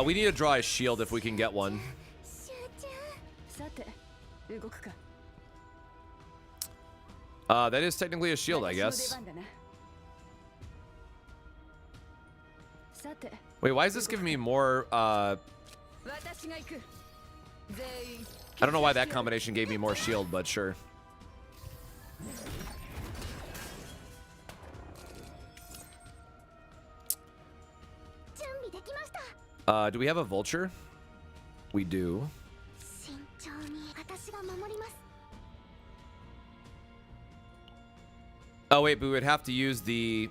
We need to draw a shield if we can get one. That is technically a shield, I guess. Wait, why is this giving me more, I don't know why that combination gave me more shield, but sure. Do we have a vulture? We do. Oh wait, but we would have to use the...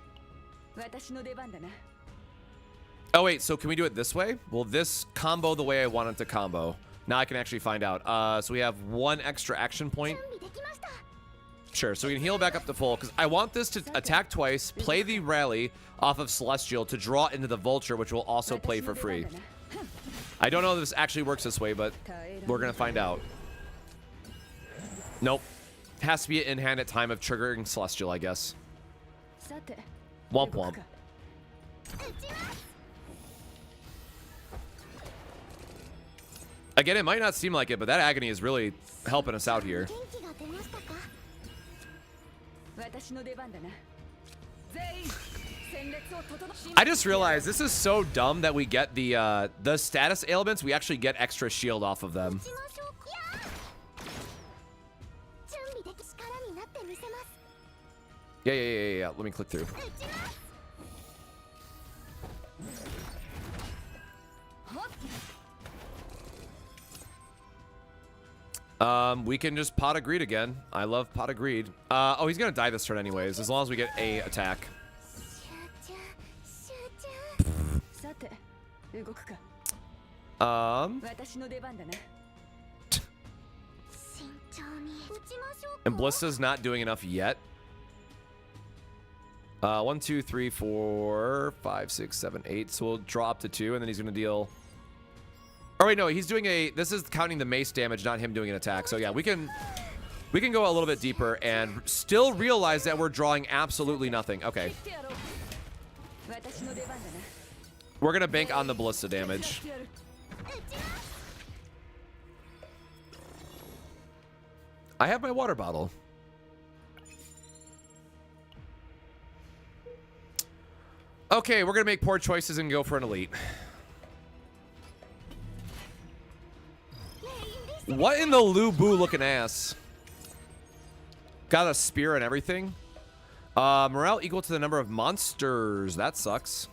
Oh wait, so can we do it this way? Will this combo the way I want it to combo? Now I can actually find out. So we have 1 extra action point. Sure, so we can heal back up to full, because I want this to attack twice, play the rally off of Celestial to draw into the Vulture, which will also play for free. I don't know if this actually works this way, but we're going to find out. Nope. Has to be an in-hand at time of triggering Celestial, I guess. Womp womp. Again, it might not seem like it, but that agony is really helping us out here. I just realized this is so dumb that we get the status ailments. We actually get extra shield off of them. Yeah. Let me click through. We can just pot of greed again. I love pot of greed. Oh, he's gonna die this turn anyways, as long as we get a attack. And Blista's not doing enough yet. 1, 2, 3, 4, 5, 6, 7, 8. So we'll draw up to 2, and then he's gonna deal. Oh wait, no, he's doing a. This is counting the mace damage, not him doing an attack. So yeah, we can go a little bit deeper and still realize that we're drawing absolutely nothing. Okay. We're gonna bank on the ballista damage. I have my water bottle. Okay, we're gonna make poor choices and go for an elite. What in the Lu-Bu looking ass? Got a spear and everything. Morale equal to the number of monsters. That sucks.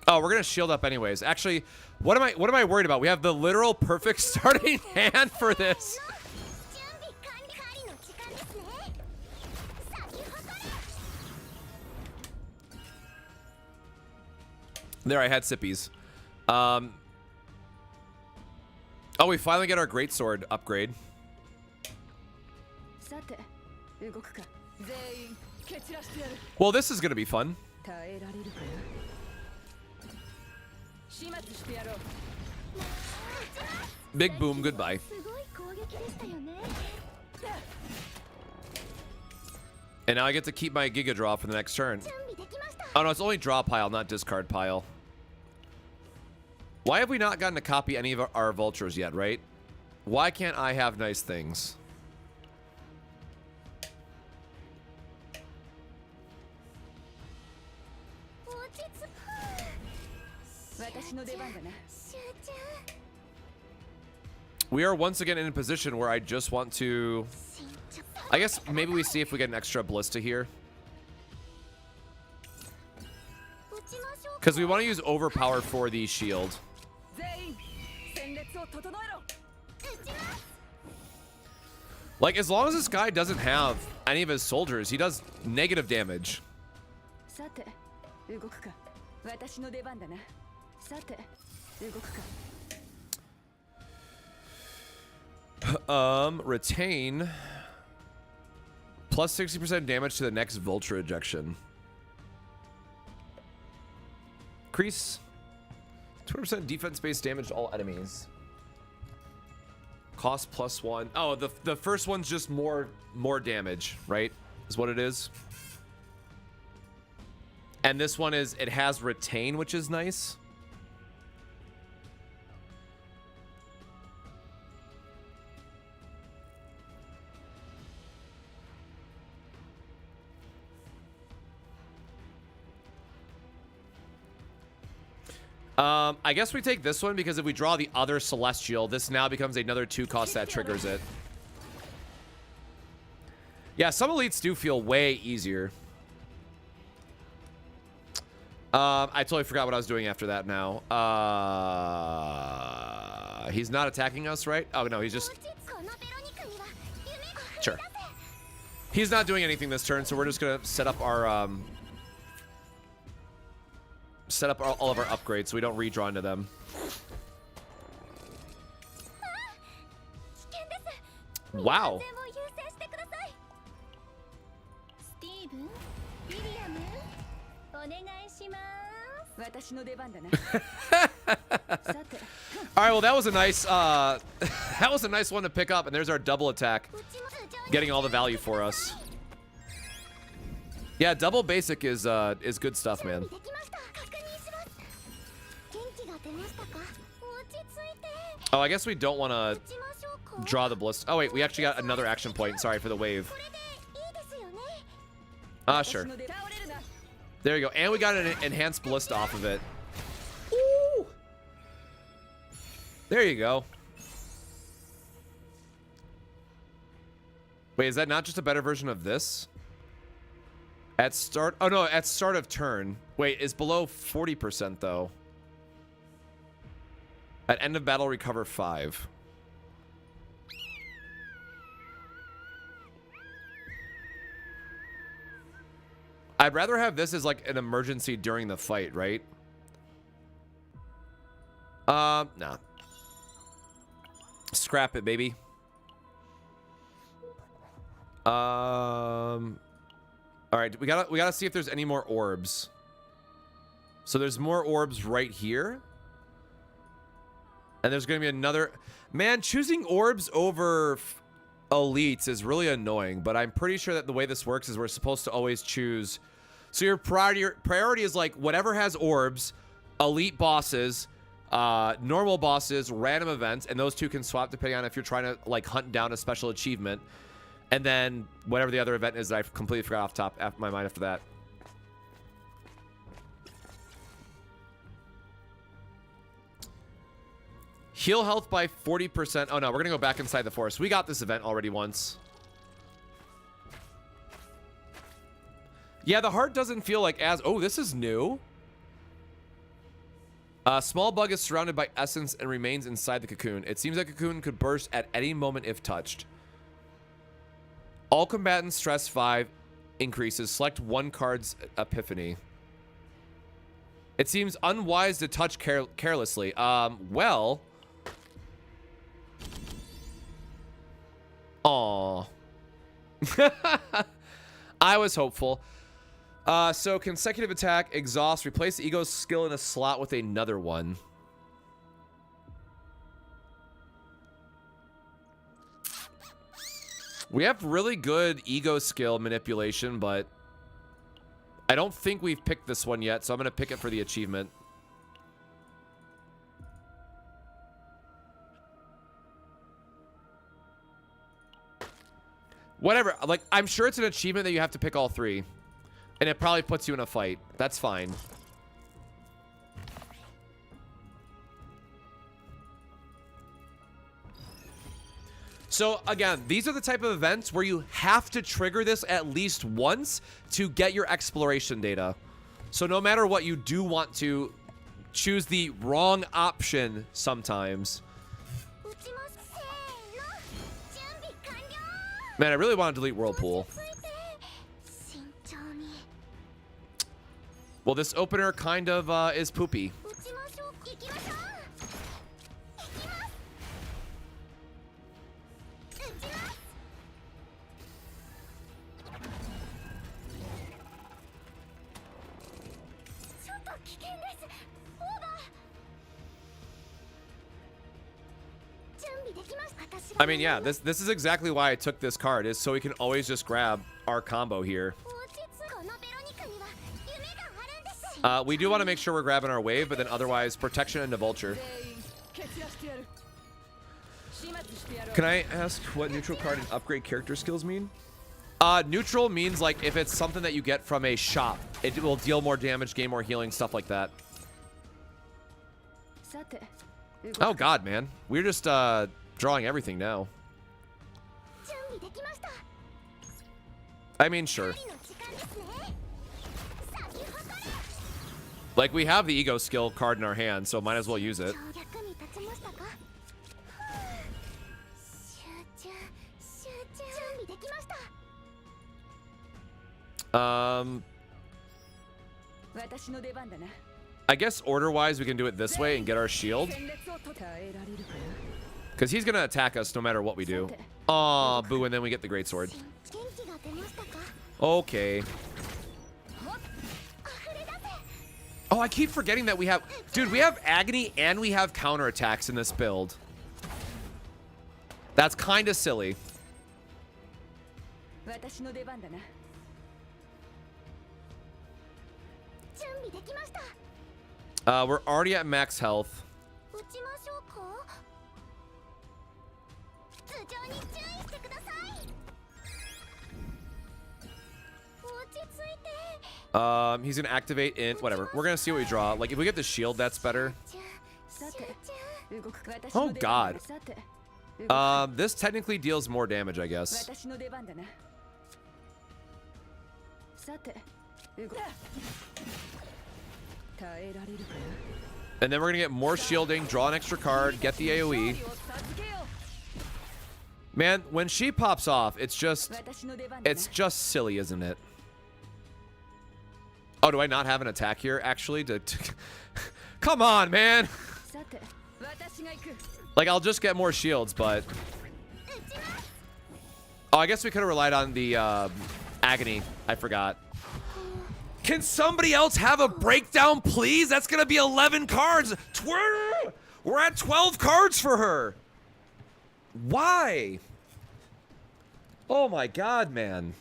Oh, we're gonna shield up anyways. Actually, what am I worried about? We have the literal perfect starting hand for this. There, I had sippies. Oh, we finally get our greatsword upgrade. Well, this is gonna be fun. Big boom, goodbye. And now I get to keep my Giga Draw for the next turn. Oh no, it's only draw pile, not discard pile. Why have we not gotten to copy any of our vultures yet, right? Why can't I have nice things? We are once again in a position where I just want to... I guess maybe we see if we get an extra ballista here. Because we want to use overpower for the shield. Like, as long as this guy doesn't have any of his soldiers, he does negative damage. Retain. Plus 60% damage to the next Vulture ejection. Increase 20% defense-based damage to all enemies. Cost +1. Oh, the first one's just more damage, right? Is what it is. And this one is, it has retain, which is nice. I guess we take this one because if we draw the other Celestial, this now becomes another 2 cost that triggers it. Yeah, some elites do feel way easier. I totally forgot what I was doing after that now. He's not attacking us, right? Oh, no, he's just... Sure. He's not doing anything this turn, so we're just going to set up our... set up all of our upgrades so we don't redraw into them. Wow. All right, well that was a nice that was a nice one to pick up, and there's our double attack, getting all the value for us. Yeah, double basic is good stuff, man. Oh, I guess we don't want to draw the bliss. Oh wait, we actually got another action point. Sorry for the wave. Sure. There you go, and we got an enhanced ballista off of it. Ooh. There you go. Wait, is that not just a better version of this? At start, oh no, at start of turn. Wait, is below 40% though. At end of battle, recover 5. I'd rather have this as like an emergency during the fight, right? Nah. Scrap it, baby. All right, we gotta see if there's any more orbs. So there's more orbs right here. And there's gonna be another. Man, choosing orbs over elites is really annoying, but I'm pretty sure that the way this works is we're supposed to always choose. So your priority is like whatever has orbs, elite bosses, normal bosses, random events, and those two can swap depending on if you're trying to like hunt down a special achievement. And then whatever the other event is that I completely forgot off top of my mind after that. Heal health by 40%. Oh no, we're gonna go back inside the forest. We got this event already once. Yeah, the heart doesn't feel like as... Oh, this is new. Small bug is surrounded by essence and remains inside the cocoon. It seems like the cocoon could burst at any moment if touched. All combatants stress 5 increases. Select one card's epiphany. It seems unwise to touch carelessly. Well... Aww. I was hopeful. So consecutive attack, exhaust, replace the ego's skill in a slot with another one. We have really good ego skill manipulation, but I don't think we've picked this one yet, so I'm going to pick it for the achievement. Whatever, like, I'm sure it's an achievement that you have to pick all 3. And it probably puts you in a fight. That's fine. So, again, these are the type of events where you have to trigger this at least once to get your exploration data. So no matter what, you do want to choose the wrong option sometimes. Man, I really want to delete Whirlpool. Well, this opener kind of is poopy. I mean, yeah, this is exactly why I took this card, is so we can always just grab our combo here. We do want to make sure we're grabbing our wave, but then otherwise, protection and the vulture. Can I ask what neutral card and upgrade character skills mean? Neutral means like if it's something that you get from a shop, it will deal more damage, gain more healing, stuff like that. Oh god, man. We're just drawing everything now. I mean, sure. Like, we have the ego skill card in our hand, so might as well use it. I guess order-wise, we can do it this way and get our shield. Because he's going to attack us no matter what we do. Aw, boo, and then we get the greatsword. Okay. Oh, I keep forgetting that we have... Dude, we have Agony and we have counterattacks in this build. That's kind of silly. We're already at max health. He's gonna activate in whatever. We're gonna see what we draw. Like if we get the shield, that's better. Oh god. This technically deals more damage, I guess. And then we're gonna get more shielding, draw an extra card, get the AoE. Man, when she pops off, it's just silly, isn't it? Oh, do I not have an attack here, actually? Come on, man! Like, I'll just get more shields, but... Oh, I guess we could have relied on the Agony. I forgot. Can somebody else have a breakdown, please? That's gonna be 11 cards! We're at 12 cards for her! Why? Oh my god, man.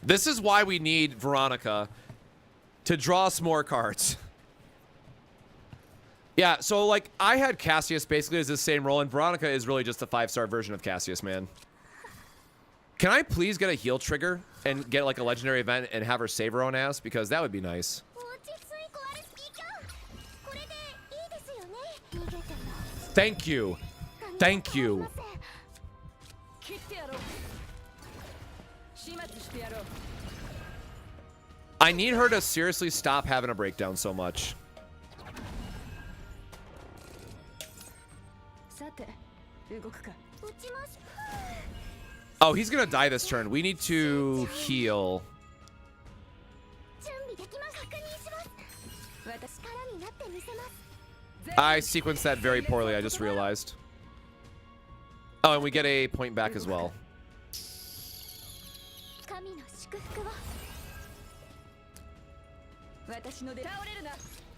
This is why we need Veronica to draw us more cards. Yeah, so like I had Cassius basically as the same role, and Veronica is really just a 5-star version of Cassius, man. Can I please get a heal trigger and get like a legendary event and have her save her own ass? Because that would be nice. Thank you. Thank you. I need her to seriously stop having a breakdown so much. Oh, he's gonna die this turn. We need to heal. I sequenced that very poorly, I just realized. Oh, and we get a point back as well.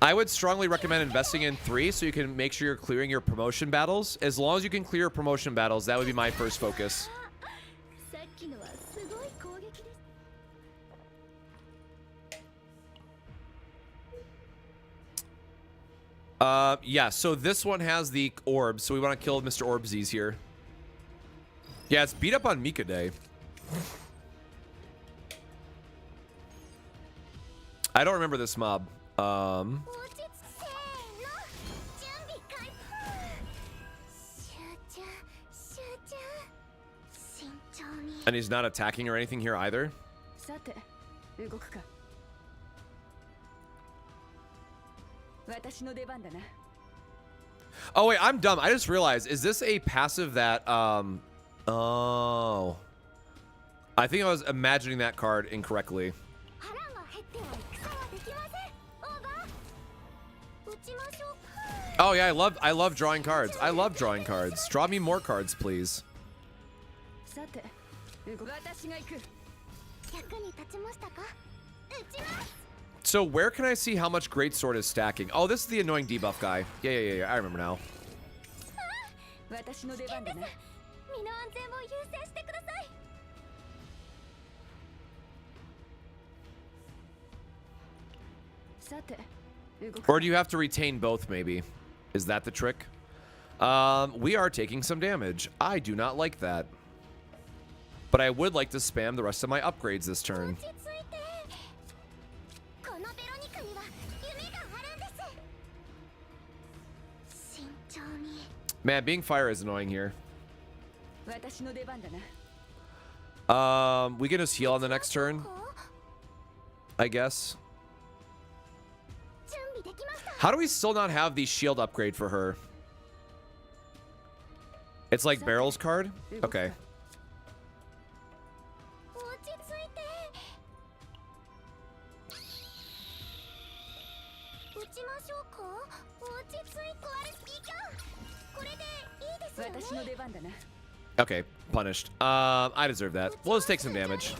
I would strongly recommend investing in 3 so you can make sure you're clearing your promotion battles. As long as you can clear your promotion battles, that would be my first focus. Yeah, so this one has the orbs, so we want to kill Mr. Orbsies here. Yeah, it's beat up on Mika Day. I don't remember this mob. And he's not attacking or anything here either. Oh wait, I'm dumb. I just realized, is this a passive that oh, I think I was imagining that card incorrectly. Oh yeah, I love drawing cards. I love drawing cards. Draw me more cards, please. So where can I see how much Greatsword is stacking? Oh, this is the annoying debuff guy. Yeah. I remember now. Or do you have to retain both, maybe? Is that the trick? We are taking some damage. I do not like that. But I would like to spam the rest of my upgrades this turn. Man, being fire is annoying here. We can just heal on the next turn, I guess. How do we still not have the shield upgrade for her? It's like Barrel's card? Okay. Okay, punished. I deserve that. We'll just take some damage.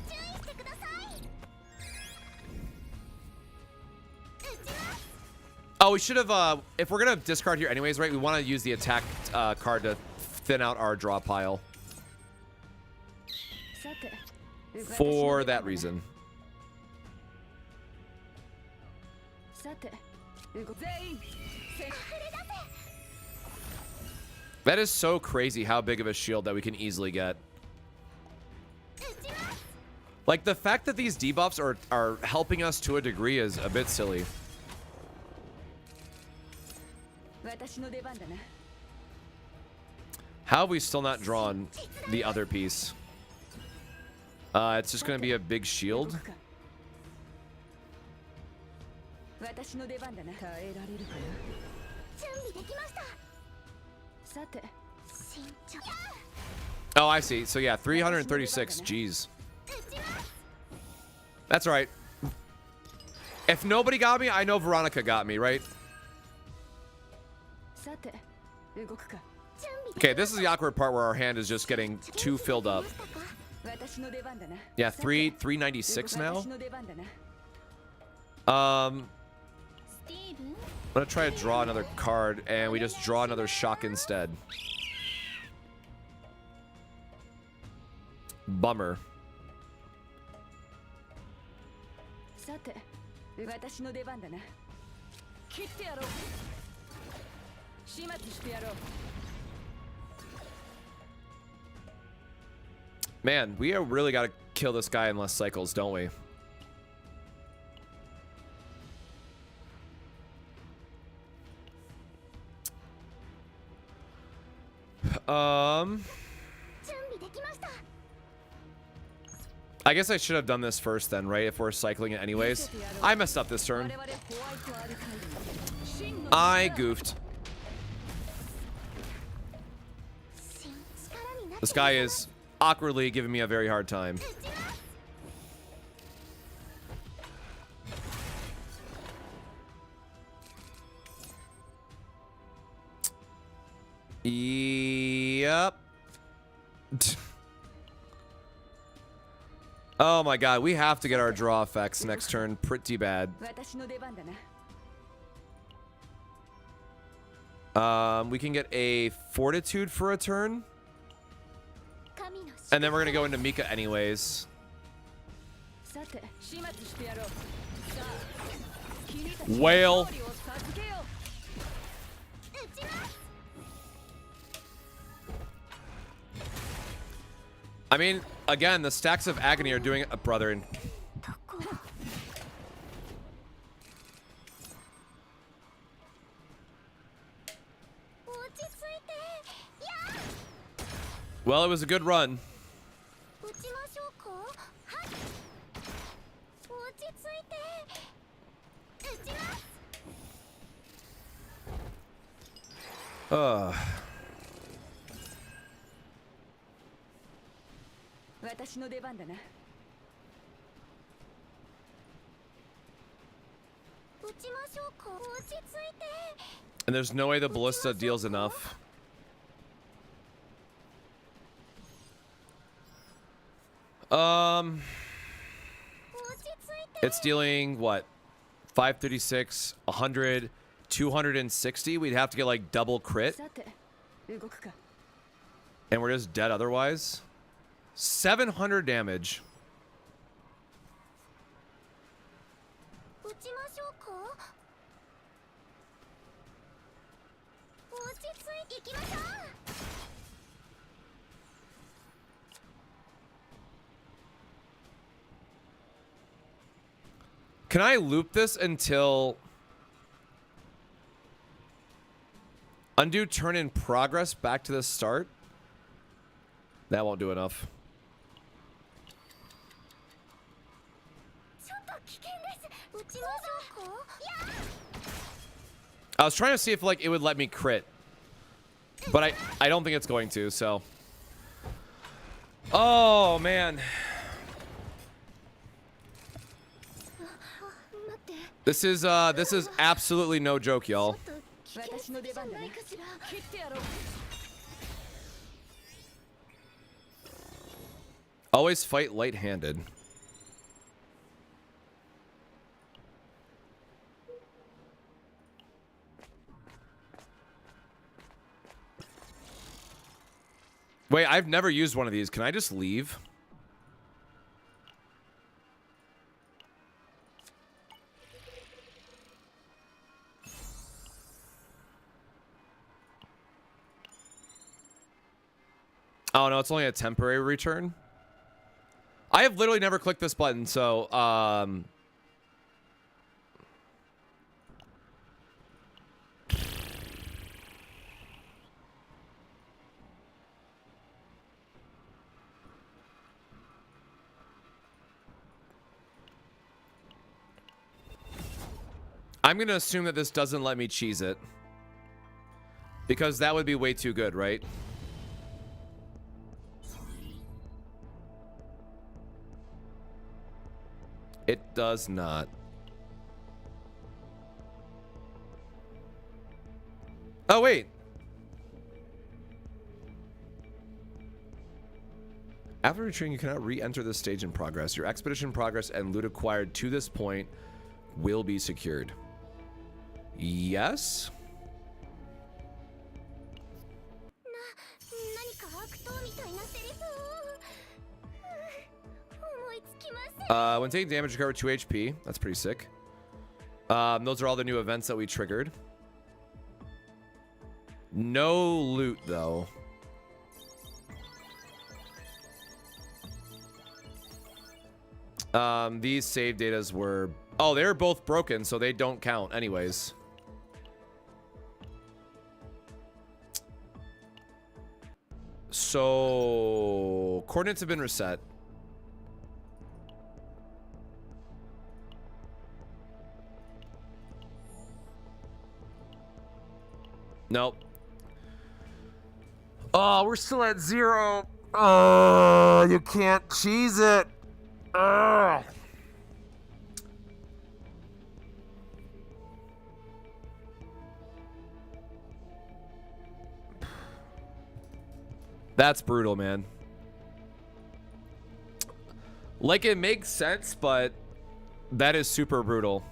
Oh, we should have, if we're gonna discard here anyways, right? We want to use the attack card to thin out our draw pile. For that reason. That is so crazy how big of a shield that we can easily get. Like, the fact that these debuffs are helping us to a degree is a bit silly. How have we still not drawn the other piece? It's just going to be a big shield. Oh, I see. So yeah, 336. Jeez. That's all right. If nobody got me, I know Veronica got me, right? Okay, this is the awkward part where our hand is just getting too filled up. Yeah, 396 now. I'm gonna try to draw another card, and we just draw another shock instead. Bummer. Man, we are really got to kill this guy in less cycles, don't we? I guess I should have done this first then, right? If we're cycling it anyways. I messed up this turn. I goofed. This guy is awkwardly giving me a very hard time. Yep. Oh my god, we have to get our draw effects next turn pretty bad. We can get a fortitude for a turn. And then we're gonna go into Mika anyways. Whale. I mean, again, the stacks of agony are doing it, brother. Well, it was a good run. And there's no way the ballista deals enough. It's dealing what? 536, 100, 260. We'd have to get like double crit. And we're just dead otherwise. 700 damage. Can I loop this until undo turn in progress back to the start? That won't do enough. I was trying to see if like it would let me crit, but I don't think it's going to, so. Oh man. This is absolutely no joke, y'all. Always fight light-handed. Wait, I've never used one of these. Can I just leave? Oh, no, it's only a temporary return. I have literally never clicked this button, so, I'm going to assume that this doesn't let me cheese it. Because that would be way too good, right? It does not. Oh, wait. After returning, you cannot re-enter this stage in progress. Your expedition progress and loot acquired to this point will be secured. Yes? When taking damage, recover 2 HP. That's pretty sick. Those are all the new events that we triggered. No loot, though. These save datas were... Oh, they were both broken, so they don't count anyways. So... Coordinates have been reset. Nope. Oh, we're still at 0. Oh, you can't cheese it. Ugh. That's brutal, man. Like, it makes sense, but that is super brutal.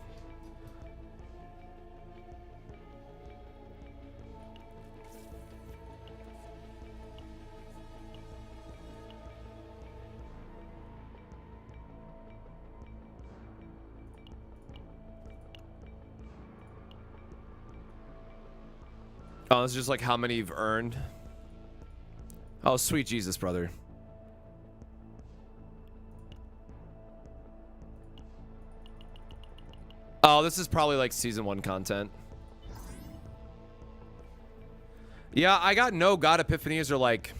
Oh, it's just like how many you've earned. Oh, sweet Jesus, brother. Oh, this is probably like season 1 content. Yeah, I got no God Epiphanies or like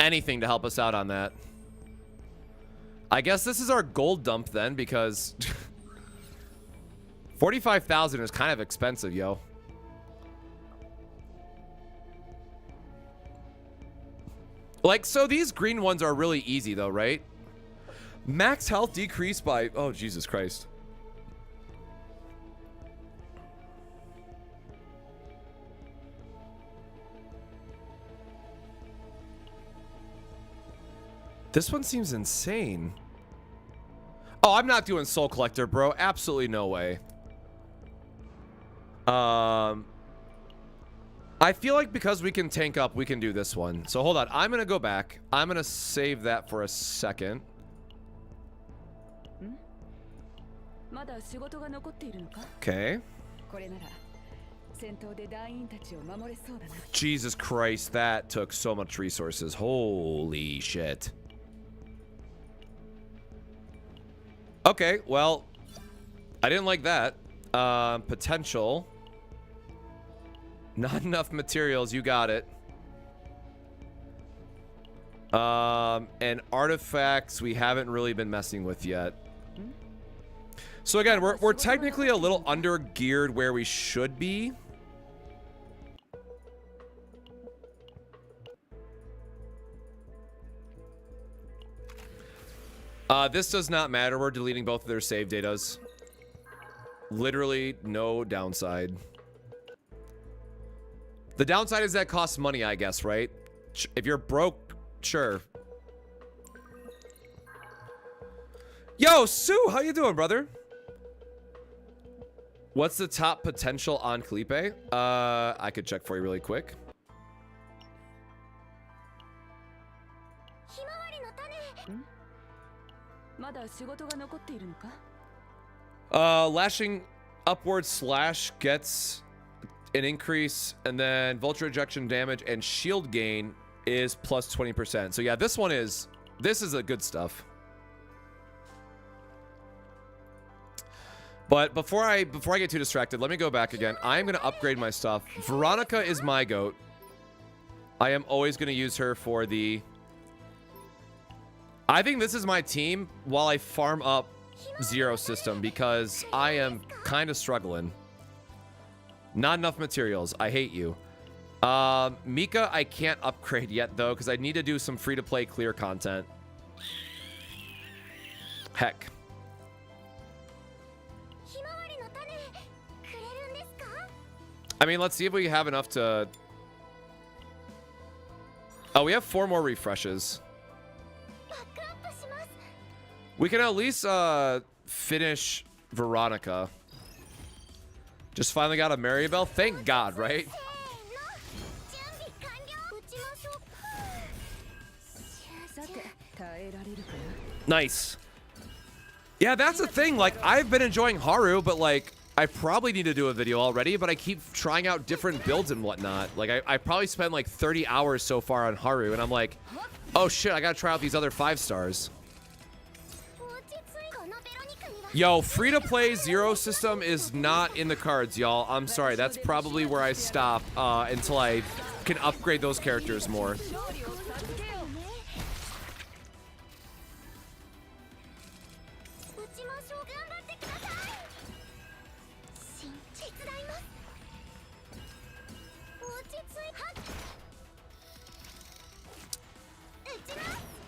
anything to help us out on that. I guess this is our gold dump then, because 45,000 is kind of expensive, yo. Like, so these green ones are really easy though, right? Max health decreased by... Oh, Jesus Christ. This one seems insane. Oh, I'm not doing Soul Collector, bro. Absolutely no way. I feel like because we can tank up, we can do this one. So hold on. I'm going to go back. I'm going to save that for a second. Okay. Jesus Christ, that took so much resources. Holy shit. Okay, well, I didn't like that. Potential. Not enough materials, you got it. And artifacts we haven't really been messing with yet. So again, we're technically a little under geared where we should be. This does not matter. We're deleting both of their save datas. Literally no downside. The downside is that it costs money, I guess, right? If you're broke, sure. Yo, Sue, how you doing, brother? What's the top potential on Kalipe? I could check for you really quick. Lashing upward slash gets an increase, and then vulture ejection damage and shield gain is plus 20%. So yeah, this is a good stuff. But before I get too distracted, let me go back again. I'm gonna upgrade my stuff. Veronica is my goat. I am always gonna use her for the... I think this is my team while I farm up Zero System, because I am kind of struggling. Not enough materials. I hate you. Mika, I can't upgrade yet, though, because I need to do some free-to-play clear content. Heck. I mean, let's see if we have enough to... Oh, we have 4 more refreshes. We can at least finish Veronica. Just finally got a Maribel. Thank God, right? Nice. Yeah, that's the thing. Like, I've been enjoying Haru, but like, I probably need to do a video already, but I keep trying out different builds and whatnot. Like, I probably spent like 30 hours so far on Haru, and I'm like, oh shit, I gotta try out these other 5 stars. Yo, free-to-play Zero System is not in the cards, y'all. I'm sorry, that's probably where I stop until I can upgrade those characters more.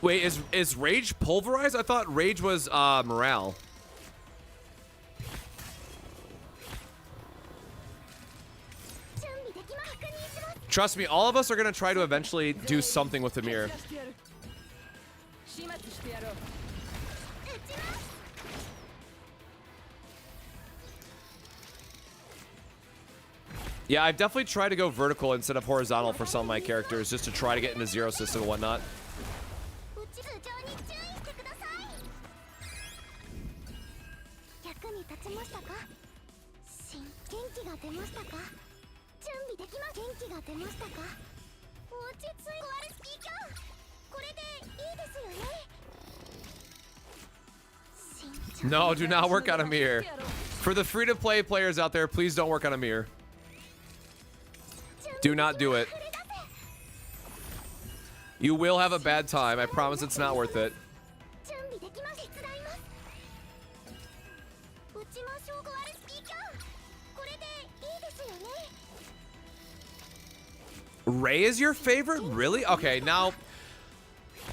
Wait, is Rage pulverized? I thought Rage was morale. Trust me, all of us are gonna try to eventually do something with the mirror. Yeah, I've definitely tried to go vertical instead of horizontal for some of my characters, just to try to get into Zero System and whatnot. No, do not work on a mirror. For the free-to-play players out there, please don't work on a mirror. Do not do it. You will have a bad time. I promise it's not worth it. Ray is your favorite? Really? Okay, now...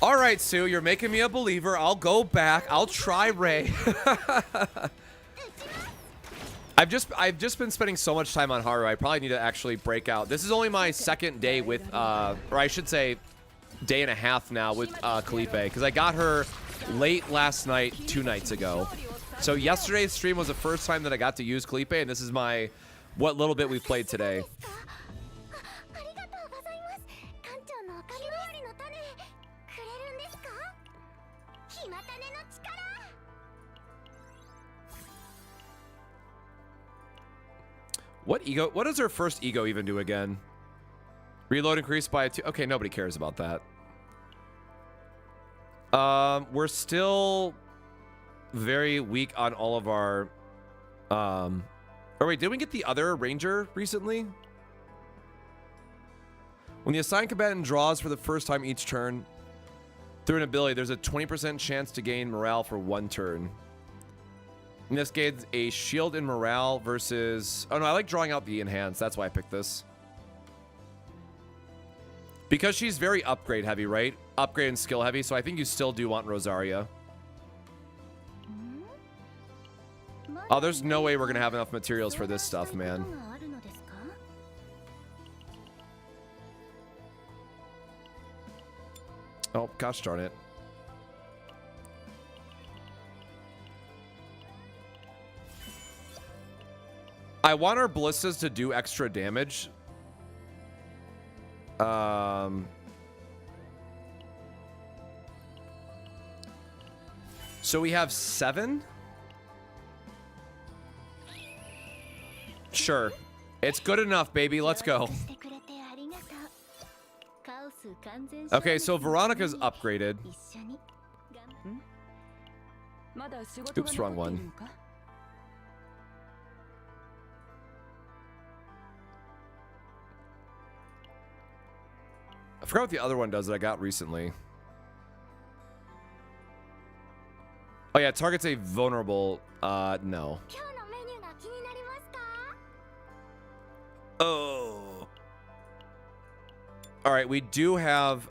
All right, Sue, you're making me a believer. I'll go back. I'll try Ray. I've just been spending so much time on Haru. I probably need to actually break out. This is only my second day with, or I should say, day and a half now with Kalipe, because I got her late last night, 2 nights ago. So yesterday's stream was the first time that I got to use Kalipe, and this is my what little bit we've played today. What ego? What does her first ego even do again? Reload increased by 2. Okay, nobody cares about that. We're still very weak on all of our. Oh wait, did we get the other ranger recently? When the assigned combatant draws for the first time each turn through an ability, there's a 20% chance to gain morale for 1 turn. And this gains a shield in morale versus... Oh no, I like drawing out the enhance. That's why I picked this. Because she's very upgrade heavy, right? Upgrade and skill heavy, so I think you still do want Rosaria. Oh, there's no way we're gonna have enough materials for this stuff, man. Oh, gosh darn it. I want our ballistas to do extra damage. So we have 7? Sure. It's good enough, baby. Let's go. Okay, so Veronica's upgraded. Oops, wrong one. I forgot what the other one does that I got recently. Oh yeah, targets a vulnerable. No. Oh. All right, we do have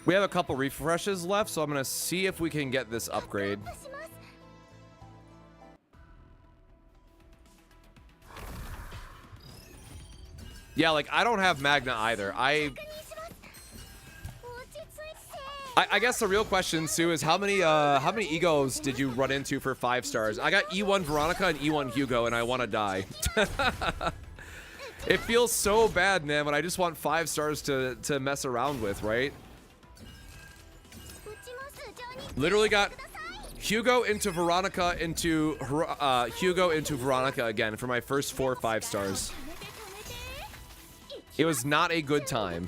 we have a couple refreshes left, so I'm gonna see if we can get this upgrade. Yeah, like I don't have Magna either. I guess the real question, Sue, is how many egos did you run into for 5 stars? I got E1 Veronica and E1 Hugo, and I want to die. It feels so bad, man, when I just want 5 stars to mess around with, right? Literally got Hugo into Veronica into Hugo into Veronica again for my first 4 or 5 stars. It was not a good time.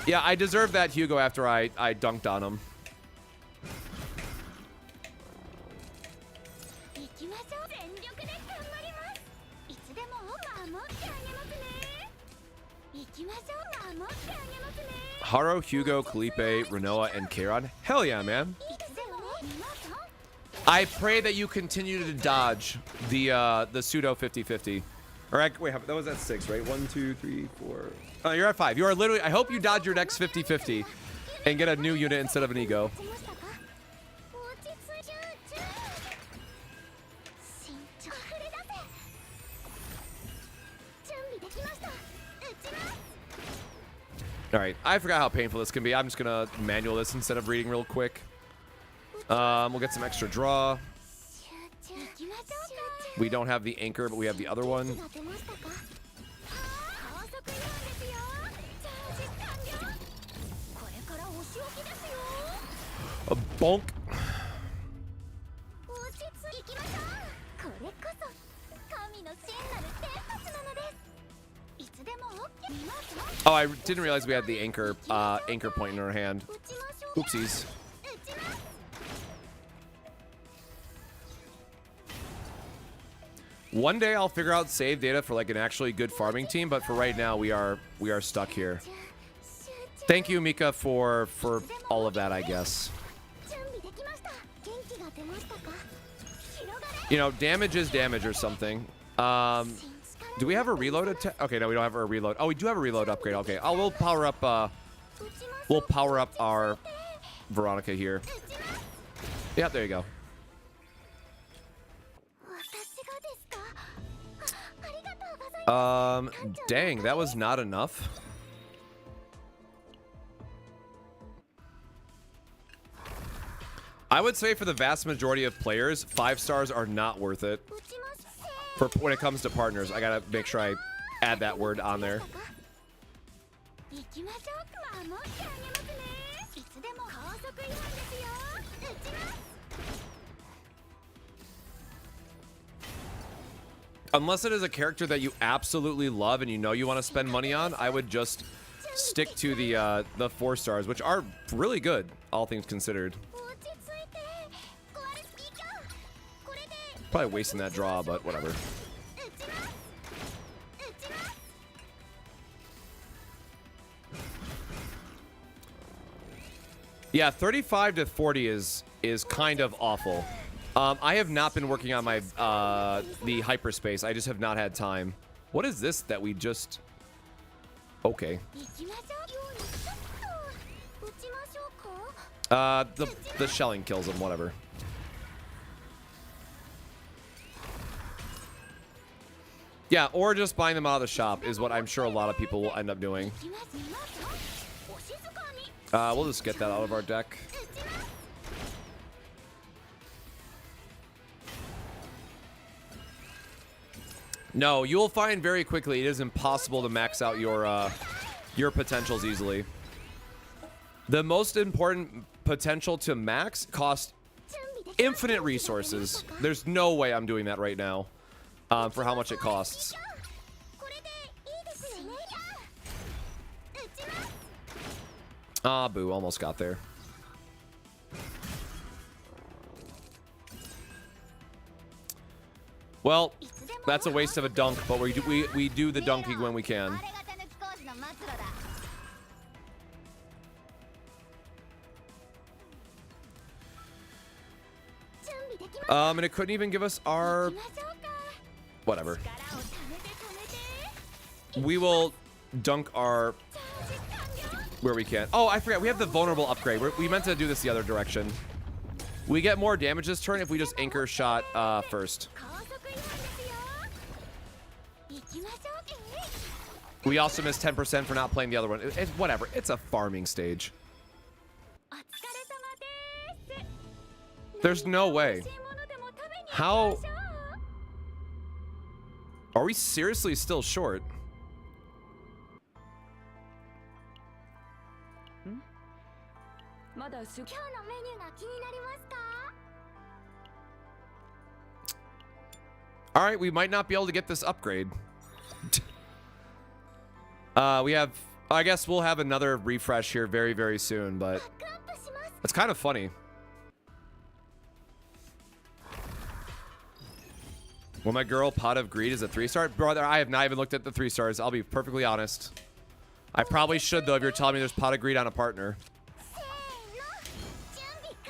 Yeah, I deserved that Hugo after I dunked on him. Haro, Hugo, Felipe, Renoa, and Kairon. Hell yeah, man. I pray that you continue to dodge the pseudo 50-50. All right, wait, that was at 6, right? 1, 2, 3, 4. Oh, you're at 5. You are literally. I hope you dodge your next 50-50 and get a new unit instead of an ego. All right, I forgot how painful this can be. I'm just gonna manual this instead of reading real quick. We'll get some extra draw. We don't have the anchor, but we have the other one. A bonk. Oh, I didn't realize we had the anchor point in our hand. Oopsies. One day I'll figure out save data for like an actually good farming team, but for right now we are stuck here. Thank you, Mika, for all of that, I guess. You know, damage is damage or something. Do we have a reload attack? Okay, no, we don't have a reload. Oh, we do have a reload upgrade. Okay, we'll power up our Veronica here. Yeah, there you go. Dang, that was not enough. I would say for the vast majority of players, 5 stars are not worth it. For when it comes to partners, I gotta make sure I add that word on there. Unless it is a character that you absolutely love and you know you want to spend money on, I would just stick to the 4 stars, which are really good, all things considered. Probably wasting that draw, but whatever. Yeah, 35 to 40 is kind of awful. I have not been working on my the hyperspace. I just have not had time. What is this that we just... Okay. The shelling kills him, whatever. Yeah, or just buying them out of the shop is what I'm sure a lot of people will end up doing. We'll just get that out of our deck. No, you'll find very quickly it is impossible to max out your potentials easily. The most important potential to max costs infinite resources. There's no way I'm doing that right now for how much it costs. Ah, boo, almost got there. Well, that's a waste of a dunk, but we do the dunking when we can. And it couldn't even give us our... Whatever. We will dunk our... Where we can. Oh, I forgot. We have the vulnerable upgrade. We meant to do this the other direction. We get more damage this turn if we just anchor shot first. We also missed 10% for not playing the other one. It's whatever. It's a farming stage. There's no way. How? Are we seriously still short? All right, we might not be able to get this upgrade. We have, I guess we'll have another refresh here very, very soon, but it's kind of funny. Well, my girl, Pot of Greed is a 3-star. Brother, I have not even looked at the 3 stars. I'll be perfectly honest. I probably should, though, if you're telling me there's Pot of Greed on a partner.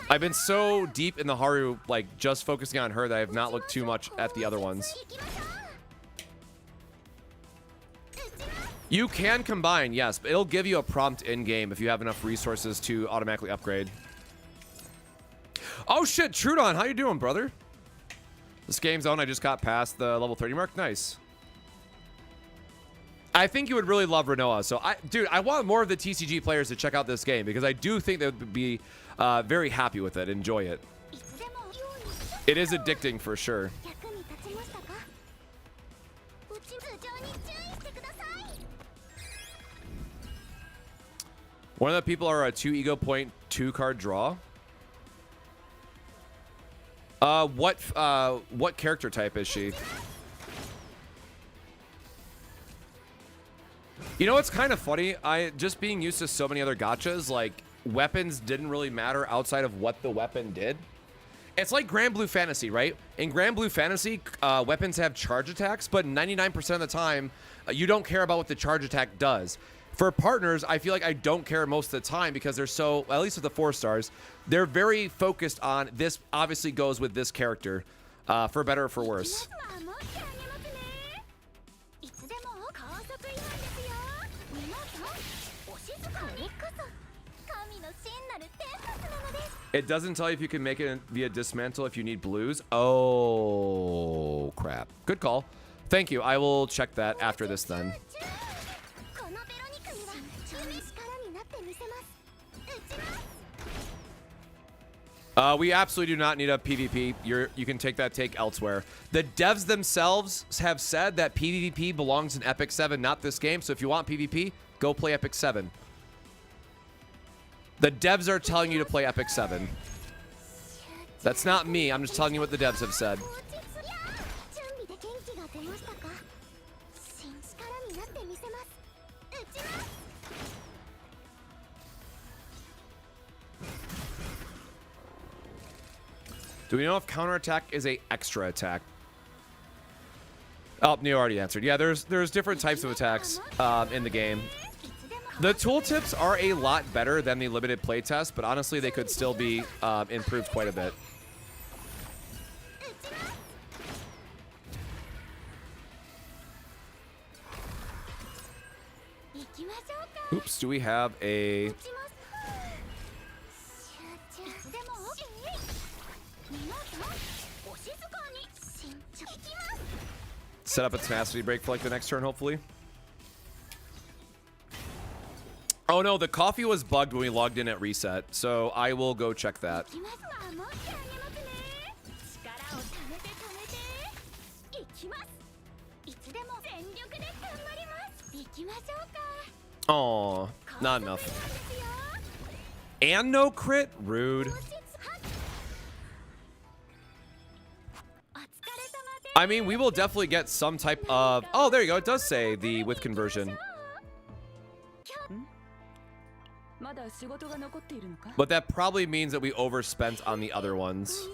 I've been so deep in the Haru, like, just focusing on her that I have not looked too much at the other ones. You can combine, yes, but it'll give you a prompt in-game if you have enough resources to automatically upgrade. Oh, shit, Trudon, how you doing, brother? This game's on. I just got past the level 30 mark. Nice. I think you would really love Renoa. So, dude, I want more of the TCG players to check out this game because I do think they would be very happy with it. Enjoy it. It is addicting for sure. One of the people are a 2 ego point 2 card draw. What character type is she? You know, it's kind of funny. Just being used to so many other gachas, like, weapons didn't really matter outside of what the weapon did. It's like Grand Blue Fantasy, right? In Grand Blue Fantasy, weapons have charge attacks, but 99% of the time, you don't care about what the charge attack does. For partners, I feel like I don't care most of the time because they're so, at least with the 4 stars, they're very focused on this obviously goes with this character, for better or for worse. It doesn't tell you if you can make it via dismantle if you need blues. Oh, crap. Good call. Thank you. I will check that after this then. We absolutely do not need a PvP. You can take that take elsewhere. The devs themselves have said that PvP belongs in Epic 7, not this game. So if you want PvP, go play Epic 7. The devs are telling you to play Epic 7. That's not me. I'm just telling you what the devs have said. Do we know if counterattack is a extra attack? Oh, Neo already answered. Yeah, there's different types of attacks in the game. The tooltips are a lot better than the limited playtest, but honestly, they could still be improved quite a bit. Oops, do we have a... Set up a tenacity break for like the next turn, hopefully. Oh no, the coffee was bugged when we logged in at reset, so I will go check that. Oh, not enough. And no crit? Rude. I mean, we will definitely get some type of... Oh, there you go. It does say the with conversion. But that probably means that we overspent on the other ones.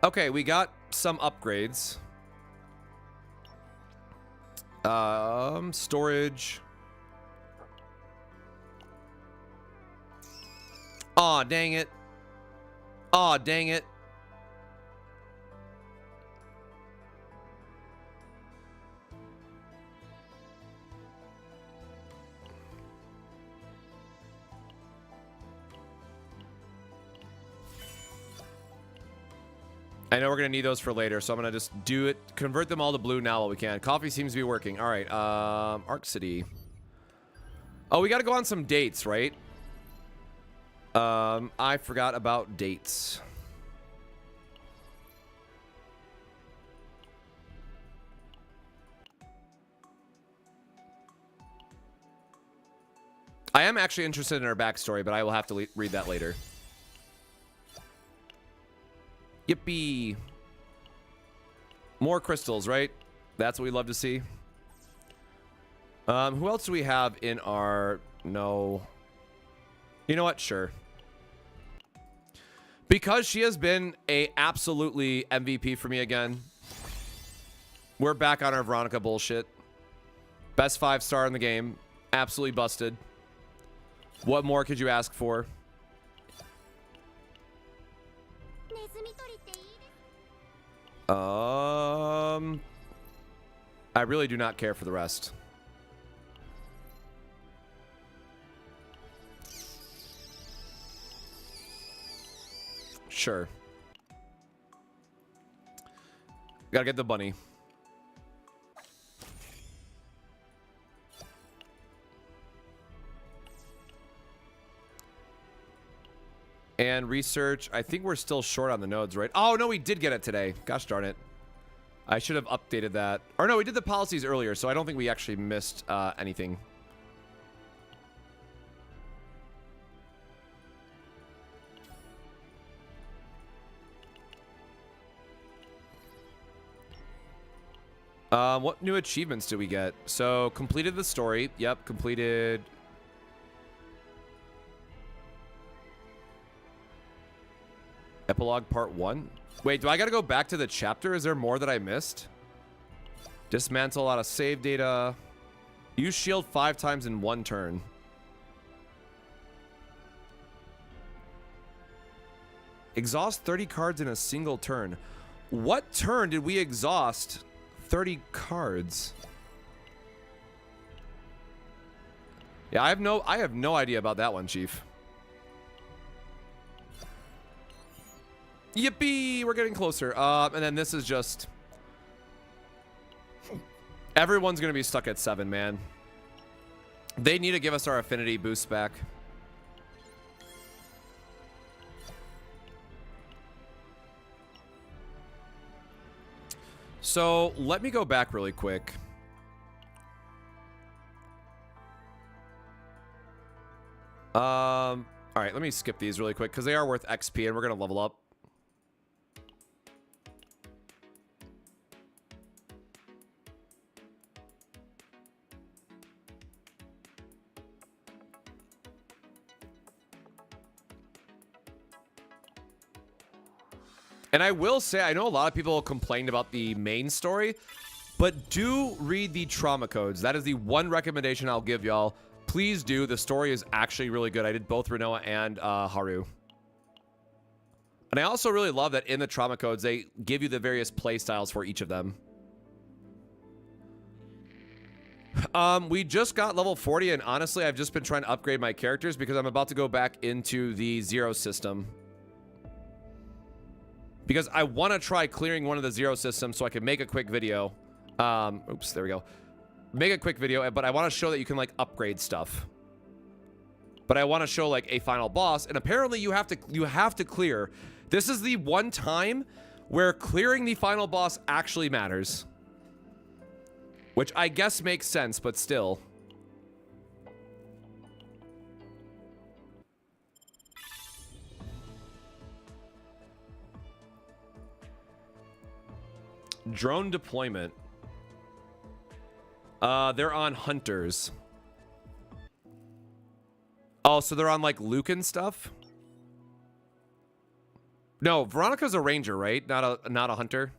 Okay, we got some upgrades. Storage. Aw, dang it. Aw, dang it. I know we're going to need those for later, so I'm going to just do it. Convert them all to blue now while we can. Coffee seems to be working. All right. Arc City. Oh, we got to go on some dates, right? I forgot about dates. I am actually interested in her backstory, but I will have to read that later. Yippee. More crystals, right? That's what we love to see. Who else do we have in our... No. You know what? Sure. Because she has been a absolutely MVP for me again. We're back on our Veronica bullshit. Best 5-star in the game. Absolutely busted. What more could you ask for? I really do not care for the rest. Sure. Gotta get the bunny. And research. I think we're still short on the nodes, right? Oh, no, we did get it today. Gosh darn it. I should have updated that. Or no, we did the policies earlier, so I don't think we actually missed anything. What new achievements do we get? So, completed the story. Yep, completed... Epilogue Part 1? Wait, do I gotta go back to the chapter? Is there more that I missed? Dismantle a lot of save data. Use shield 5 times in 1 turn. Exhaust 30 cards in a single turn. What turn did we exhaust 30 cards? Yeah, I have no idea about that one, Chief. Yippee! We're getting closer. And then this is just... Everyone's going to be stuck at 7, man. They need to give us our affinity boost back. So, let me go back really quick. All right, let me skip these really quick because they are worth XP and we're going to level up. And I will say, I know a lot of people complained about the main story, but do read the trauma codes. That is the one recommendation I'll give y'all. Please do. The story is actually really good. I did both Renoa and Haru. And I also really love that in the trauma codes, they give you the various play styles for each of them. We just got level 40, and honestly, I've just been trying to upgrade my characters because I'm about to go back into the Zero system. because I want to try clearing one of the zero systems so I can make a quick video. Oops, there we go. Make a quick video, but I want to show that you can like upgrade stuff. But I want to show like a final boss, and apparently you have to clear. This is the one time where clearing the final boss actually matters. Which I guess makes sense, but still. Drone deployment. They're on hunters. Oh, so they're on like Luke and stuff? No, Veronica's a ranger, right? Not a hunter.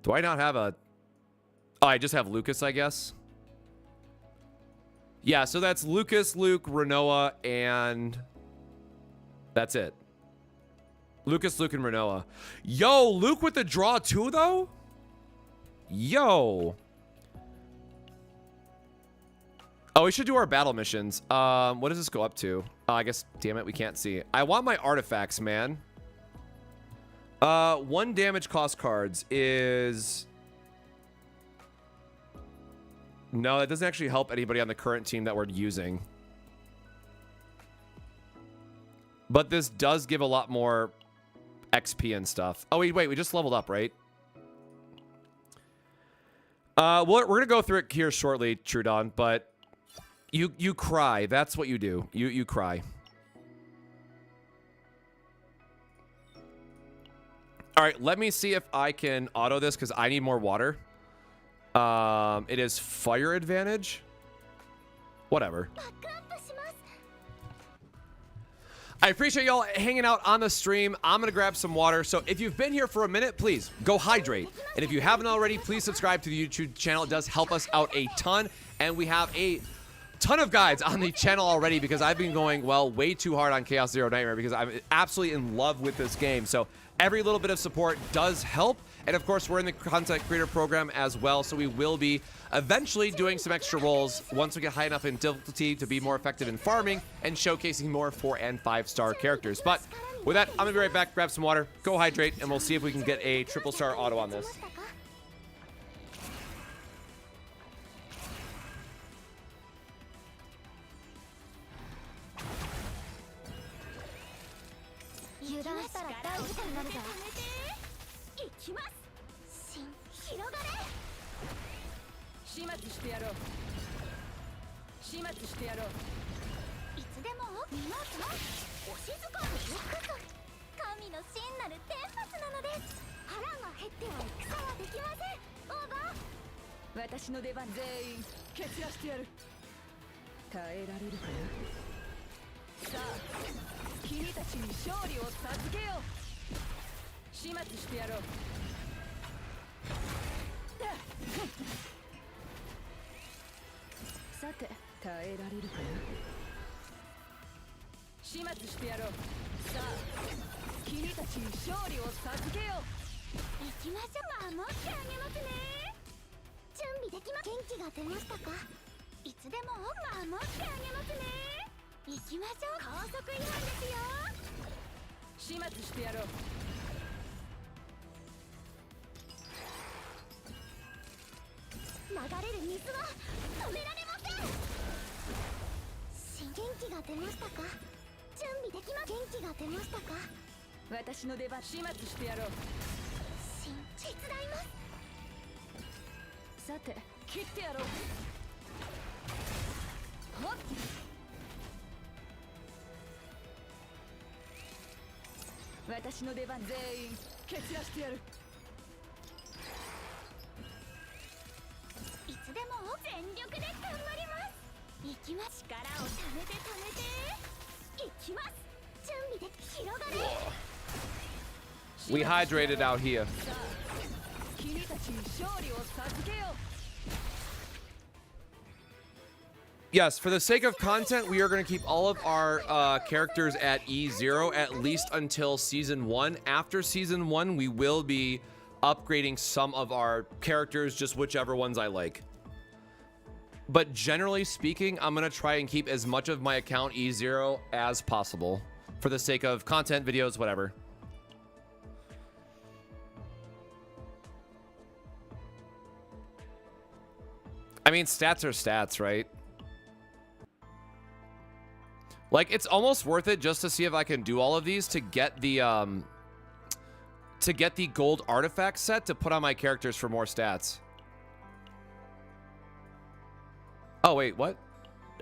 Do I not have a... Oh, I just have Lucas, I guess. Yeah, so that's Lucas, Luke, Renoa, and that's it. Lucas, Luke, and Renoa. Yo, Luke with the draw too, though? Yo. Oh, we should do our battle missions. What does this go up to? I guess, damn it, we can't see. I want my artifacts, man. 1 damage cost cards is... No, that doesn't actually help anybody on the current team that we're using. But this does give a lot more XP and stuff. Oh, wait, we just leveled up, right? We're going to go through it here shortly, Trudon, but you cry. That's what you do. You cry. All right, let me see if I can auto this because I need more water. It is fire advantage. Whatever. I appreciate y'all hanging out on the stream. I'm gonna grab some water. So if you've been here for a minute, please go hydrate. And if you haven't already, please subscribe to the YouTube channel. It does help us out a ton. And we have a ton of guides on the channel already because I've been going, well, way too hard on Chaos Zero Nightmare because I'm absolutely in love with this game. So every little bit of support does help. And of course, we're in the content creator program as well. So we will be eventually doing some extra roles once we get high enough in difficulty to be more effective in farming and showcasing more 4- and 5-star characters. But with that, I'm gonna be right back, grab some water, go hydrate, and we'll see if we can get a triple-star auto on this. We hydrated out here. Yes, for the sake of content, we are going to keep all of our characters at E0 at least until Season 1. After Season 1, we will be upgrading some of our characters, just whichever ones I like. But generally speaking, I'm going to try and keep as much of my account E0 as possible for the sake of content, videos, whatever. I mean, stats are stats, right? Like, it's almost worth it just to see if I can do all of these to get the gold artifact set to put on my characters for more stats. Oh, wait, what?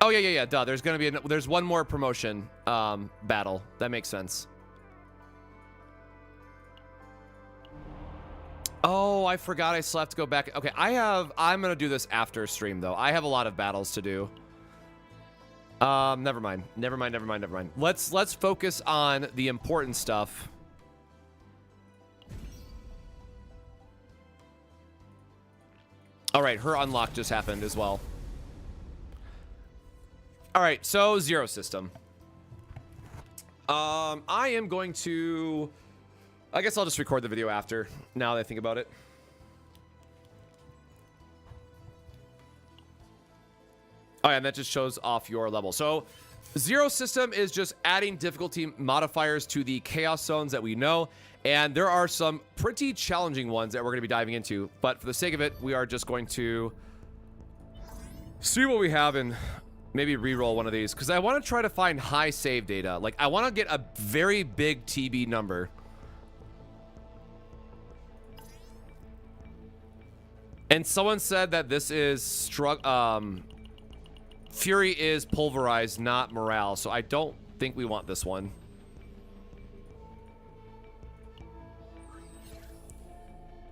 Oh, yeah, duh. There's going to be there's one more promotion battle. That makes sense. Oh, I forgot I still have to go back. Okay, I'm going to do this after stream, though. I have a lot of battles to do. Never mind. Let's focus on the important stuff. All right, her unlock just happened as well. All right, so Zero System. I am going to... I guess I'll just record the video after, now that I think about it. Oh, yeah, and that just shows off your level. So, Zero System is just adding difficulty modifiers to the Chaos Zones that we know. And there are some pretty challenging ones that we're going to be diving into. But for the sake of it, we are just going to see what we have and maybe re-roll one of these. Because I want to try to find high save data. Like, I want to get a very big TB number. And someone said that this is Fury is pulverized, not morale. So I don't think we want this one.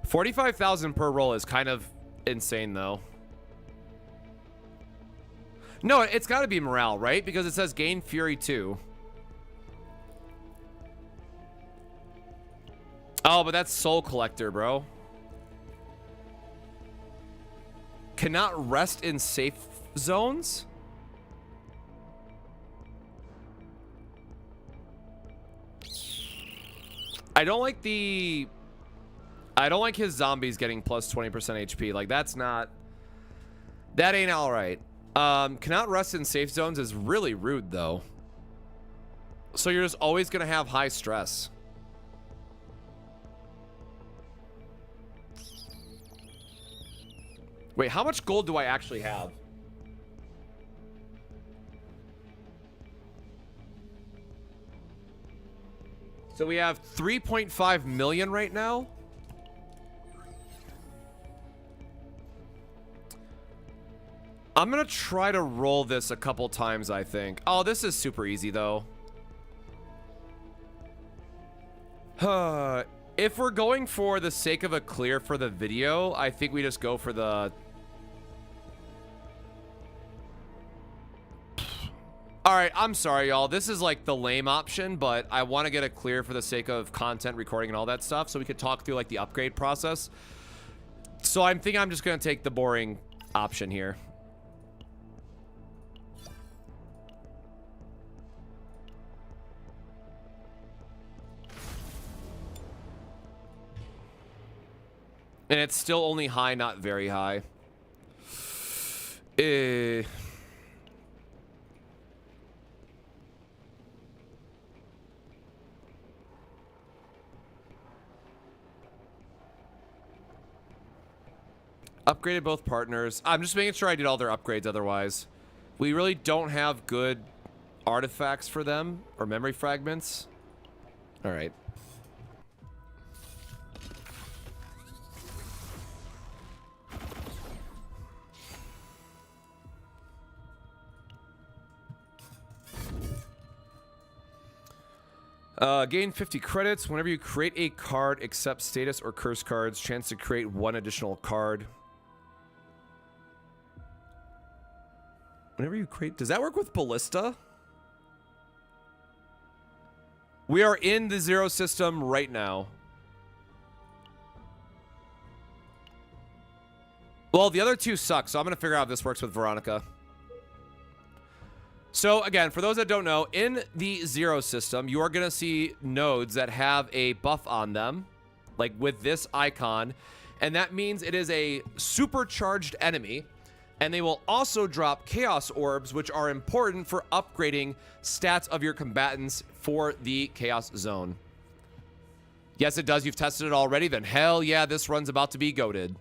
$45,000 per roll is kind of insane, though. No, it's got to be morale, right? Because it says gain Fury 2. Oh, but that's Soul Collector, bro. Cannot rest in safe zones? I don't like his zombies getting plus 20% HP. Like, that's not... That ain't alright. Cannot rest in safe zones is really rude, though. So you're just always going to have high stress. Wait, how much gold do I actually have? So we have 3.5 million right now. I'm gonna try to roll this a couple times, I think. Oh, this is super easy, though. If we're going for the sake of a clear for the video, I think we just go for the... Alright, I'm sorry, y'all. This is like the lame option, but I want to get a clear for the sake of content recording and all that stuff, so we could talk through like the upgrade process. So I'm thinking I'm just going to take the boring option here. And it's still only high, not very high. Upgraded both partners. I'm just making sure I did all their upgrades otherwise. We really don't have good artifacts for them or memory fragments. All right. Gain 50 credits. Whenever you create a card, accept status or curse cards. Chance to create one additional card. Whenever you create... Does that work with Ballista? We are in the Zero System right now. Well, the other two suck, so I'm going to figure out if this works with Veronica. So, again, for those that don't know, in the Zero System, you are going to see nodes that have a buff on them, like with this icon, and that means it is a supercharged enemy, and they will also drop Chaos Orbs, which are important for upgrading stats of your combatants for the Chaos Zone. Yes, it does. You've tested it already? Then hell yeah, this run's about to be goated.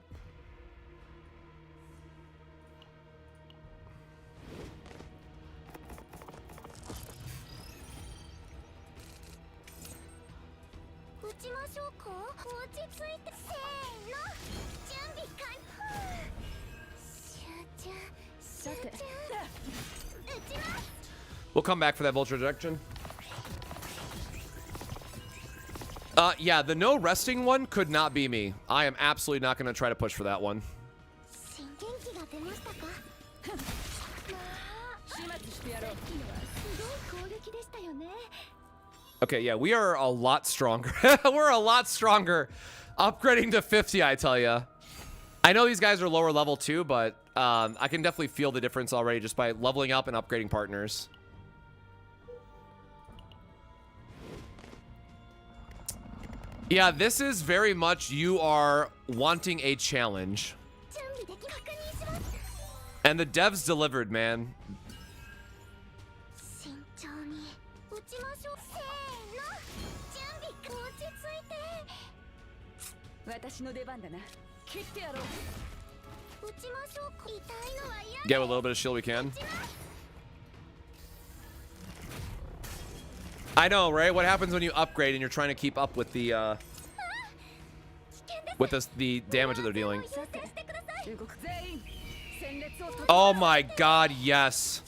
We'll come back for that vulture ejection. Yeah, the no resting one could not be me. I am absolutely not going to try to push for that one. Okay, yeah, we are a lot stronger. We're a lot stronger. Upgrading to 50, I tell ya. I know these guys are lower level too, but I can definitely feel the difference already just by leveling up and upgrading partners. Yeah, this is very much you are wanting a challenge. And the devs delivered, man. Get a little bit of shield we can. I know, right? What happens when you upgrade and you're trying to keep up with the the damage that they're dealing? Oh my god, yes.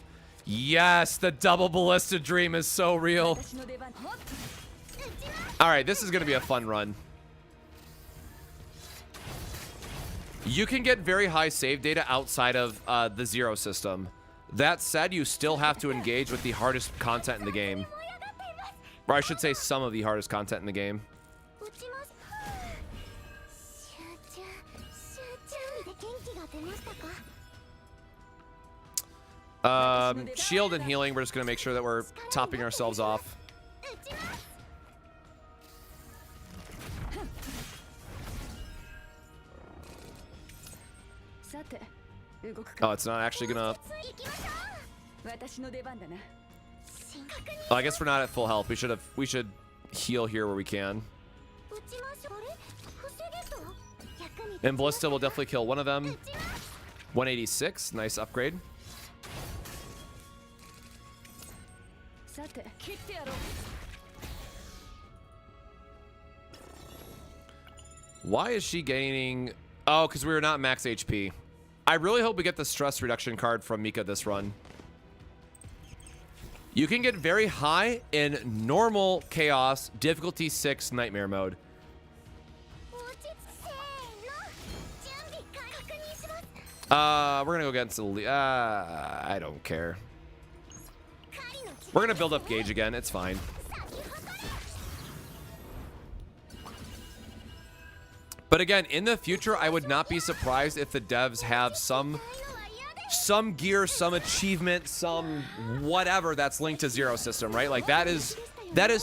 Yes, the double ballista dream is so real. Alright, this is going to be a fun run. You can get very high save data outside of the zero system. That said, you still have to engage with the hardest content in the game. Or I should say some of the hardest content in the game. Shield and healing, we're just going to make sure that we're topping ourselves off. Oh, it's not actually gonna... Oh, I guess we're not at full health. We should heal here where we can. And Ballista will definitely kill one of them. 186, nice upgrade. Why is she gaining... Oh, because we were not max HP. I really hope we get the stress reduction card from Mika this run. You can get very high in normal chaos, difficulty 6 nightmare mode. We're gonna go against the I don't care. We're gonna build up gauge again. It's fine. But again, in the future, I would not be surprised if the devs have some gear, some achievement, some whatever that's linked to zero system, right? Like that is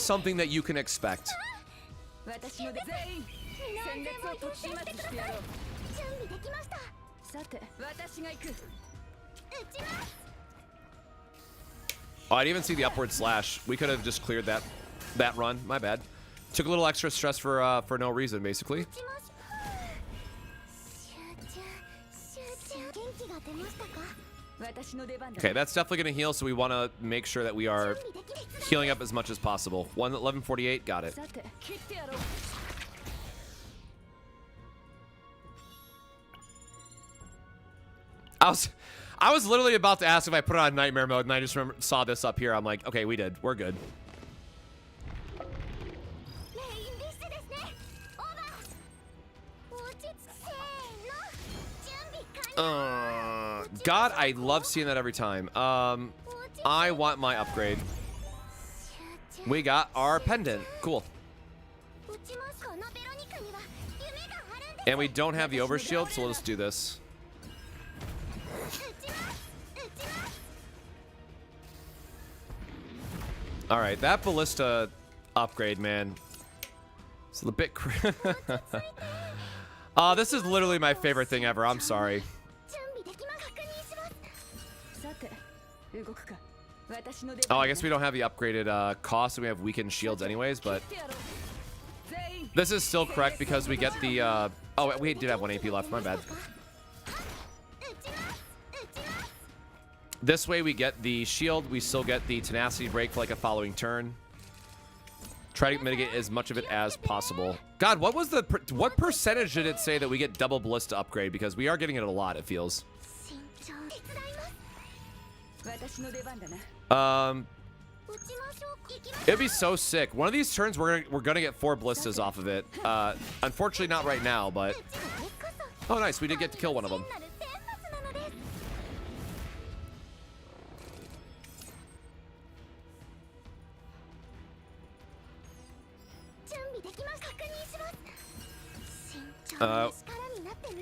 something that you can expect. Oh, I didn't even see the upward slash. We could have just cleared that run. My bad. Took a little extra stress for no reason, basically. Okay, that's definitely going to heal, so we want to make sure that we are healing up as much as possible. 1148, got it. I was literally about to ask if I put it on nightmare mode, and I just saw this up here. I'm like, okay, we did. We're good. God, I love seeing that every time. I want my upgrade. We got our pendant. Cool. And we don't have the overshield, so we'll just do this. All right, that ballista upgrade, man. It's a bit. This is literally my favorite thing ever. I'm sorry. Oh, I guess we don't have the upgraded cost, so we have weakened shields anyways, but this is still correct because we get the oh, we did have 1 AP left, my bad. This way we get the shield, we still get the tenacity break for like a following turn. Try to mitigate as much of it as possible. God, what was what percentage did it say that we get double ballista upgrade? Because we are getting it a lot, it feels. It'd be so sick. One of these turns, we're gonna get 4 ballistas off of it. Unfortunately, not right now, but oh, nice. We did get to kill one of them.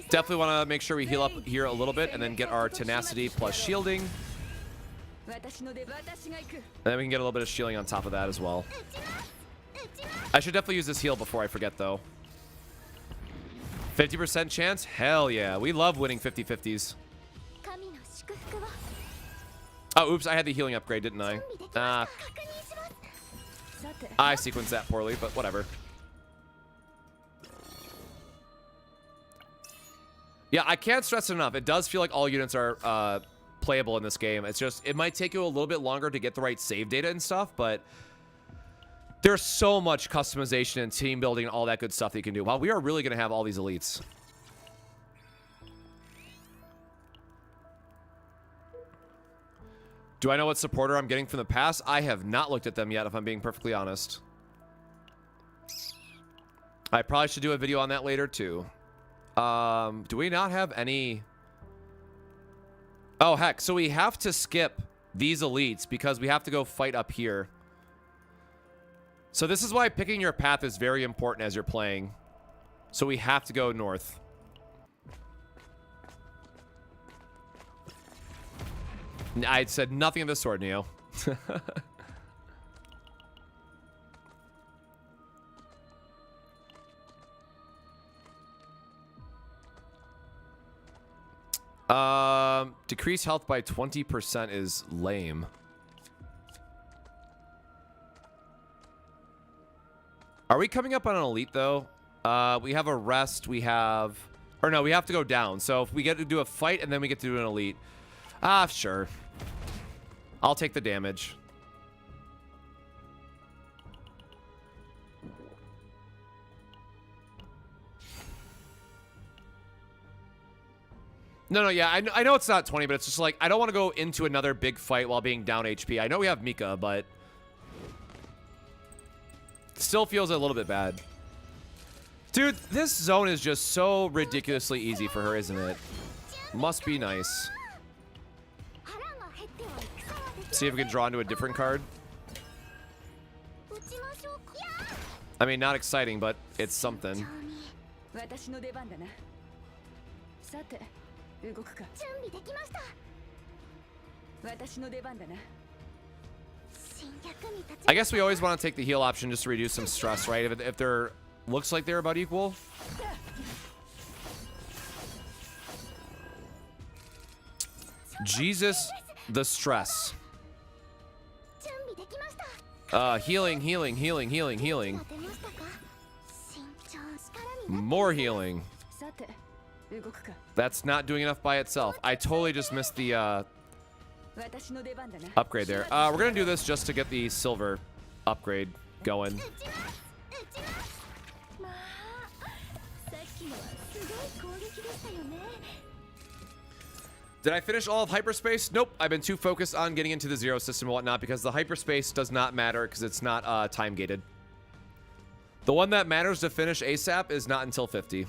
Definitely want to make sure we heal up here a little bit and then get our tenacity plus shielding. And then we can get a little bit of shielding on top of that as well. I should definitely use this heal before I forget, though. 50% chance? Hell yeah. We love winning 50-50s. Oh, oops. I had the healing upgrade, didn't I? I sequenced that poorly, but whatever. Yeah, I can't stress it enough. It does feel like all units are playable in this game. It's just, it might take you a little bit longer to get the right save data and stuff, but there's so much customization and team building and all that good stuff that you can do. Wow, we are really going to have all these elites. Do I know what supporter I'm getting from the past? I have not looked at them yet, if I'm being perfectly honest. I probably should do a video on that later, too. Do we not have any? Oh, heck. So we have to skip these elites because we have to go fight up here. So this is why picking your path is very important as you're playing. So we have to go north. I said nothing of the sort, Neo. Decrease health by 20% is lame. Are we coming up on an elite, though? We have a rest. We have... Or no, we have to go down. So if we get to do a fight and then we get to do an elite. Ah, sure. I'll take the damage. No, yeah, I know it's not 20, but it's just like, I don't want to go into another big fight while being down HP. I know we have Mika, but still feels a little bit bad. Dude, this zone is just so ridiculously easy for her, isn't it? Must be nice. See if we can draw into a different card. I mean, not exciting, but it's something. I guess we always want to take the heal option just to reduce some stress, right? If they're looks like they're about equal. Jesus, the stress. Healing. More healing. That's not doing enough by itself. I totally just missed the upgrade there. We're gonna do this just to get the silver upgrade going. Did I finish all of hyperspace? Nope. I've been too focused on getting into the zero system and whatnot because the hyperspace does not matter because it's not time gated. The one that matters to finish ASAP is not until 50.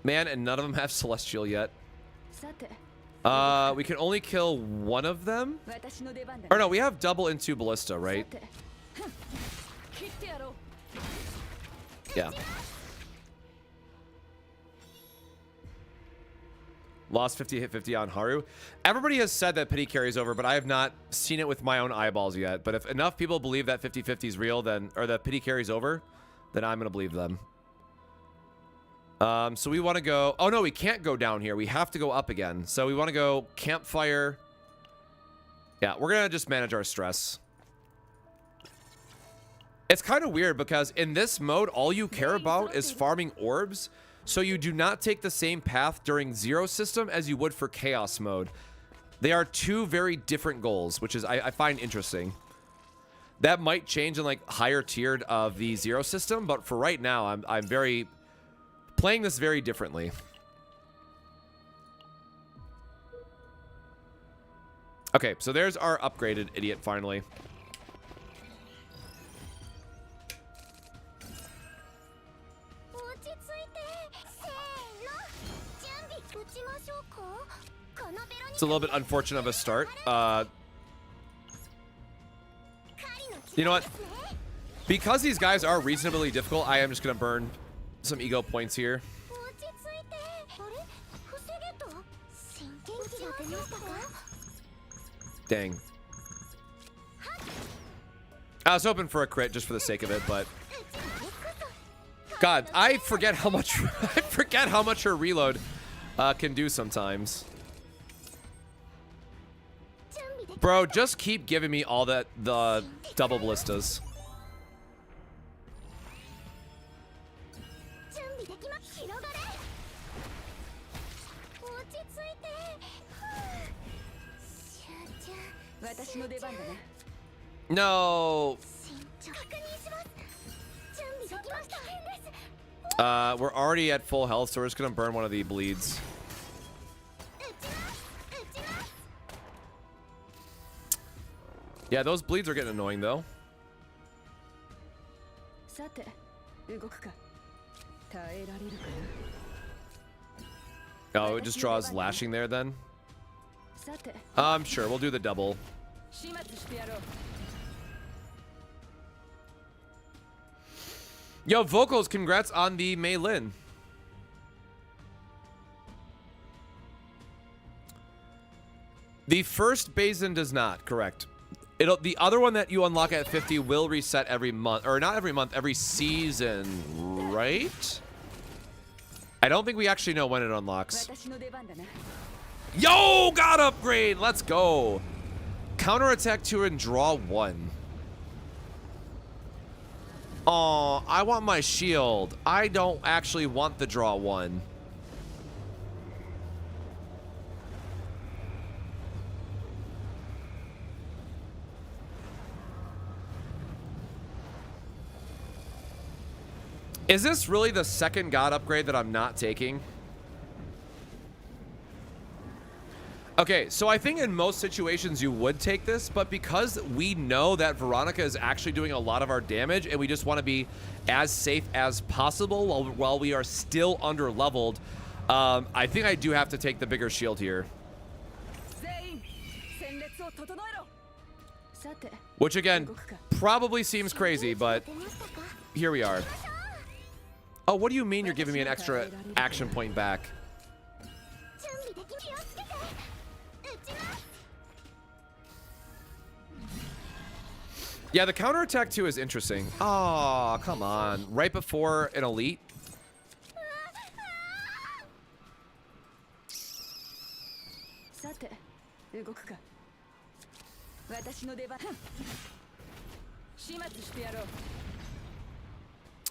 Man, and none of them have Celestial yet. We can only kill one of them? Or no, we have double into Ballista, right? Yeah. Lost 50, hit 50 on Haru. Everybody has said that pity carries over, but I have not seen it with my own eyeballs yet. But if enough people believe that 50-50 is real, then, or that pity carries over, then I'm going to believe them. So we want to go... Oh, no, we can't go down here. We have to go up again. So we want to go campfire. Yeah, we're going to just manage our stress. It's kind of weird because in this mode, all you care about is farming orbs. So you do not take the same path during Zero System as you would for Chaos mode. They are two very different goals, which is I find interesting. That might change in like higher tiered of the Zero System, but for right now, I'm very playing this very differently. Okay, so there's our upgraded idiot finally. It's a little bit unfortunate of a start. You know what? Because these guys are reasonably difficult, I am just going to burn some ego points here. Dang. I was hoping for a crit just for the sake of it, but God, I forget how much her reload can do sometimes. Bro, just keep giving me all the double ballistas. No. We're already at full health, so we're just gonna burn one of the bleeds. Yeah, those bleeds are getting annoying though. Oh, it just draws lashing there then? Sure, we'll do the double. Yo, Vocals, congrats on the Mei Lin. The first Basin does not, correct. The other one that you unlock at 50 will reset every month, or not every month, every season, right? I don't think we actually know when it unlocks. Yo, got upgrade. Let's go. Counterattack 2 and draw 1. Oh, I want my shield. I don't actually want the draw 1. Is this really the second god upgrade that I'm not taking? Okay, so I think in most situations you would take this, but because we know that Veronica is actually doing a lot of our damage and we just want to be as safe as possible while we are still under leveled, I think I do have to take the bigger shield here. Which again, probably seems crazy, but here we are. Oh, what do you mean you're giving me an extra action point back? Yeah, the counterattack 2 is interesting. Oh, come on. Right before an elite.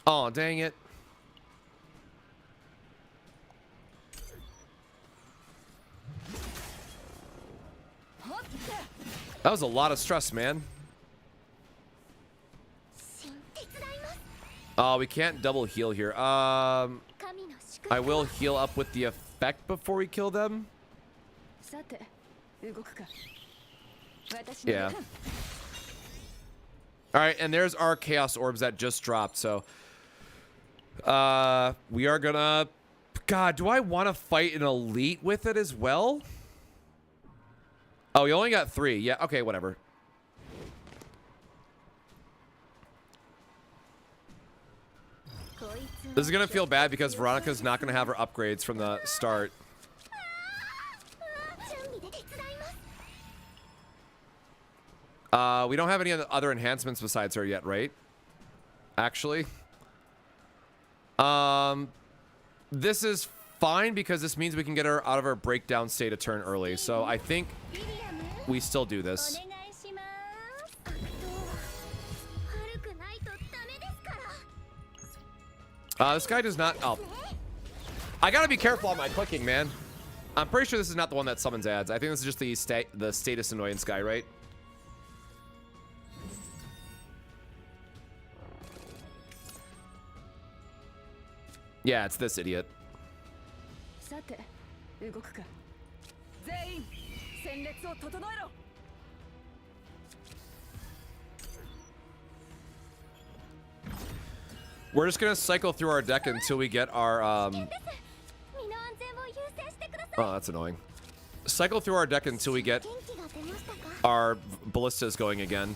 Oh, dang it. That was a lot of stress, man. Oh, we can't double heal here. I will heal up with the effect before we kill them. Yeah. All right, and there's our chaos orbs that just dropped. So, we are gonna. God, do I want to fight an elite with it as well? Oh, we only got 3. Yeah, okay, whatever. This is going to feel bad because Veronica's not going to have her upgrades from the start. We don't have any other enhancements besides her yet, right? Actually. This is fine because this means we can get her out of her breakdown state a turn early. So I think we still do this. This guy does not. Oh, I gotta be careful on my clicking, man. I'm pretty sure this is not the one that summons ads. I think this is just the status annoyance guy, right? Yeah, it's this idiot. We're just gonna cycle through our deck until we get our oh, that's annoying. Cycle through our deck until we get our ballistas going again.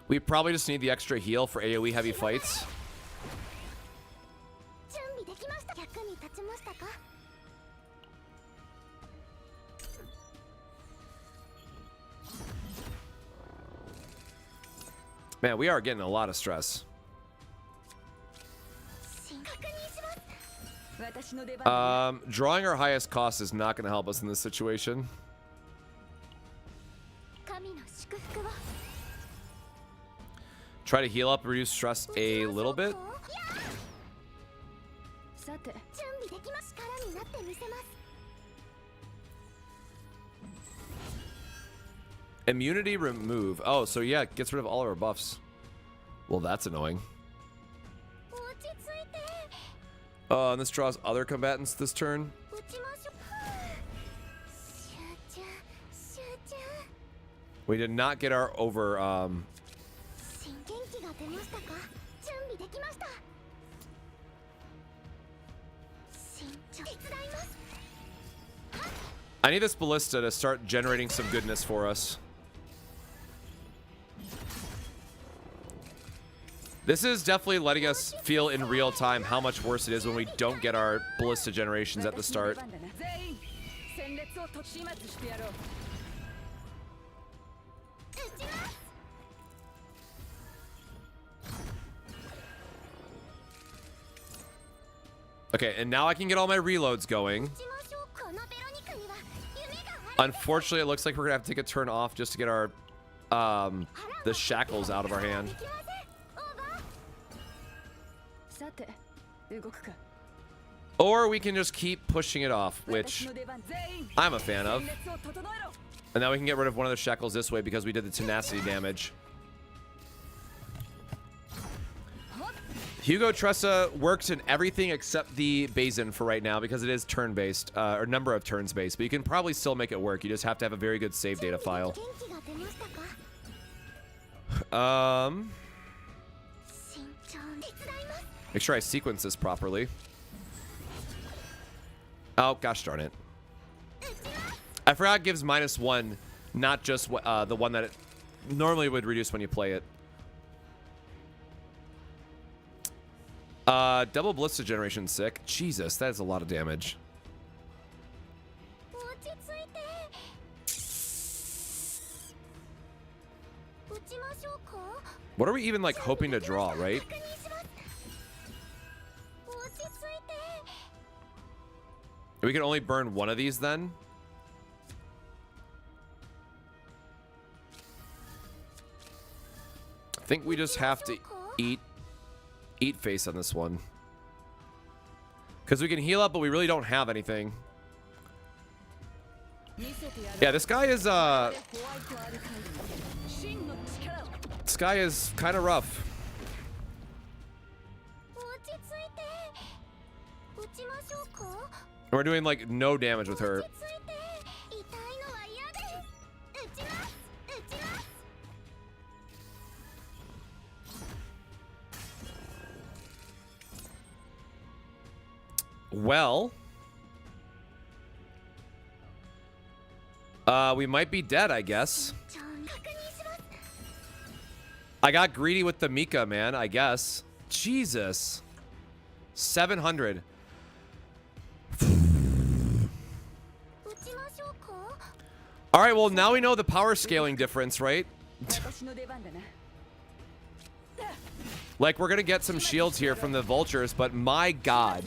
We probably just need the extra heal for AoE heavy fights. Man, we are getting a lot of stress. Drawing our highest cost is not going to help us in this situation. Try to heal up and reduce stress a little bit. Immunity remove. Oh, so yeah, it gets rid of all of our buffs. Well, that's annoying. Oh, and this draws other combatants this turn. We did not get our over. I need this ballista to start generating some goodness for us. This is definitely letting us feel in real time how much worse it is when we don't get our ballista generations at the start. Okay, and now I can get all my reloads going. Unfortunately, it looks like we're gonna have to take a turn off just to get our the shackles out of our hand. Or we can just keep pushing it off, which I'm a fan of. And now we can get rid of one of the shackles this way because we did the tenacity damage. Hugo Tressa works in everything except the Bazin for right now because it is turn-based, or number of turns based, but you can probably still make it work. You just have to have a very good save data file. Make sure I sequence this properly. Oh, gosh darn it. I forgot it gives -1, not just the one that it normally would reduce when you play it. Double ballista generation sick. Jesus, that is a lot of damage. What are we even like hoping to draw, right? We can only burn one of these then. I think we just have to eat face on this one. Because we can heal up, but we really don't have anything. Yeah, this guy is kind of rough. We're doing like no damage with her. Well, we might be dead, I guess. I got greedy with the Mika, man, I guess. Jesus. 700. All right, well, now we know the power scaling difference, right? Like, we're going to get some shields here from the vultures, but my God.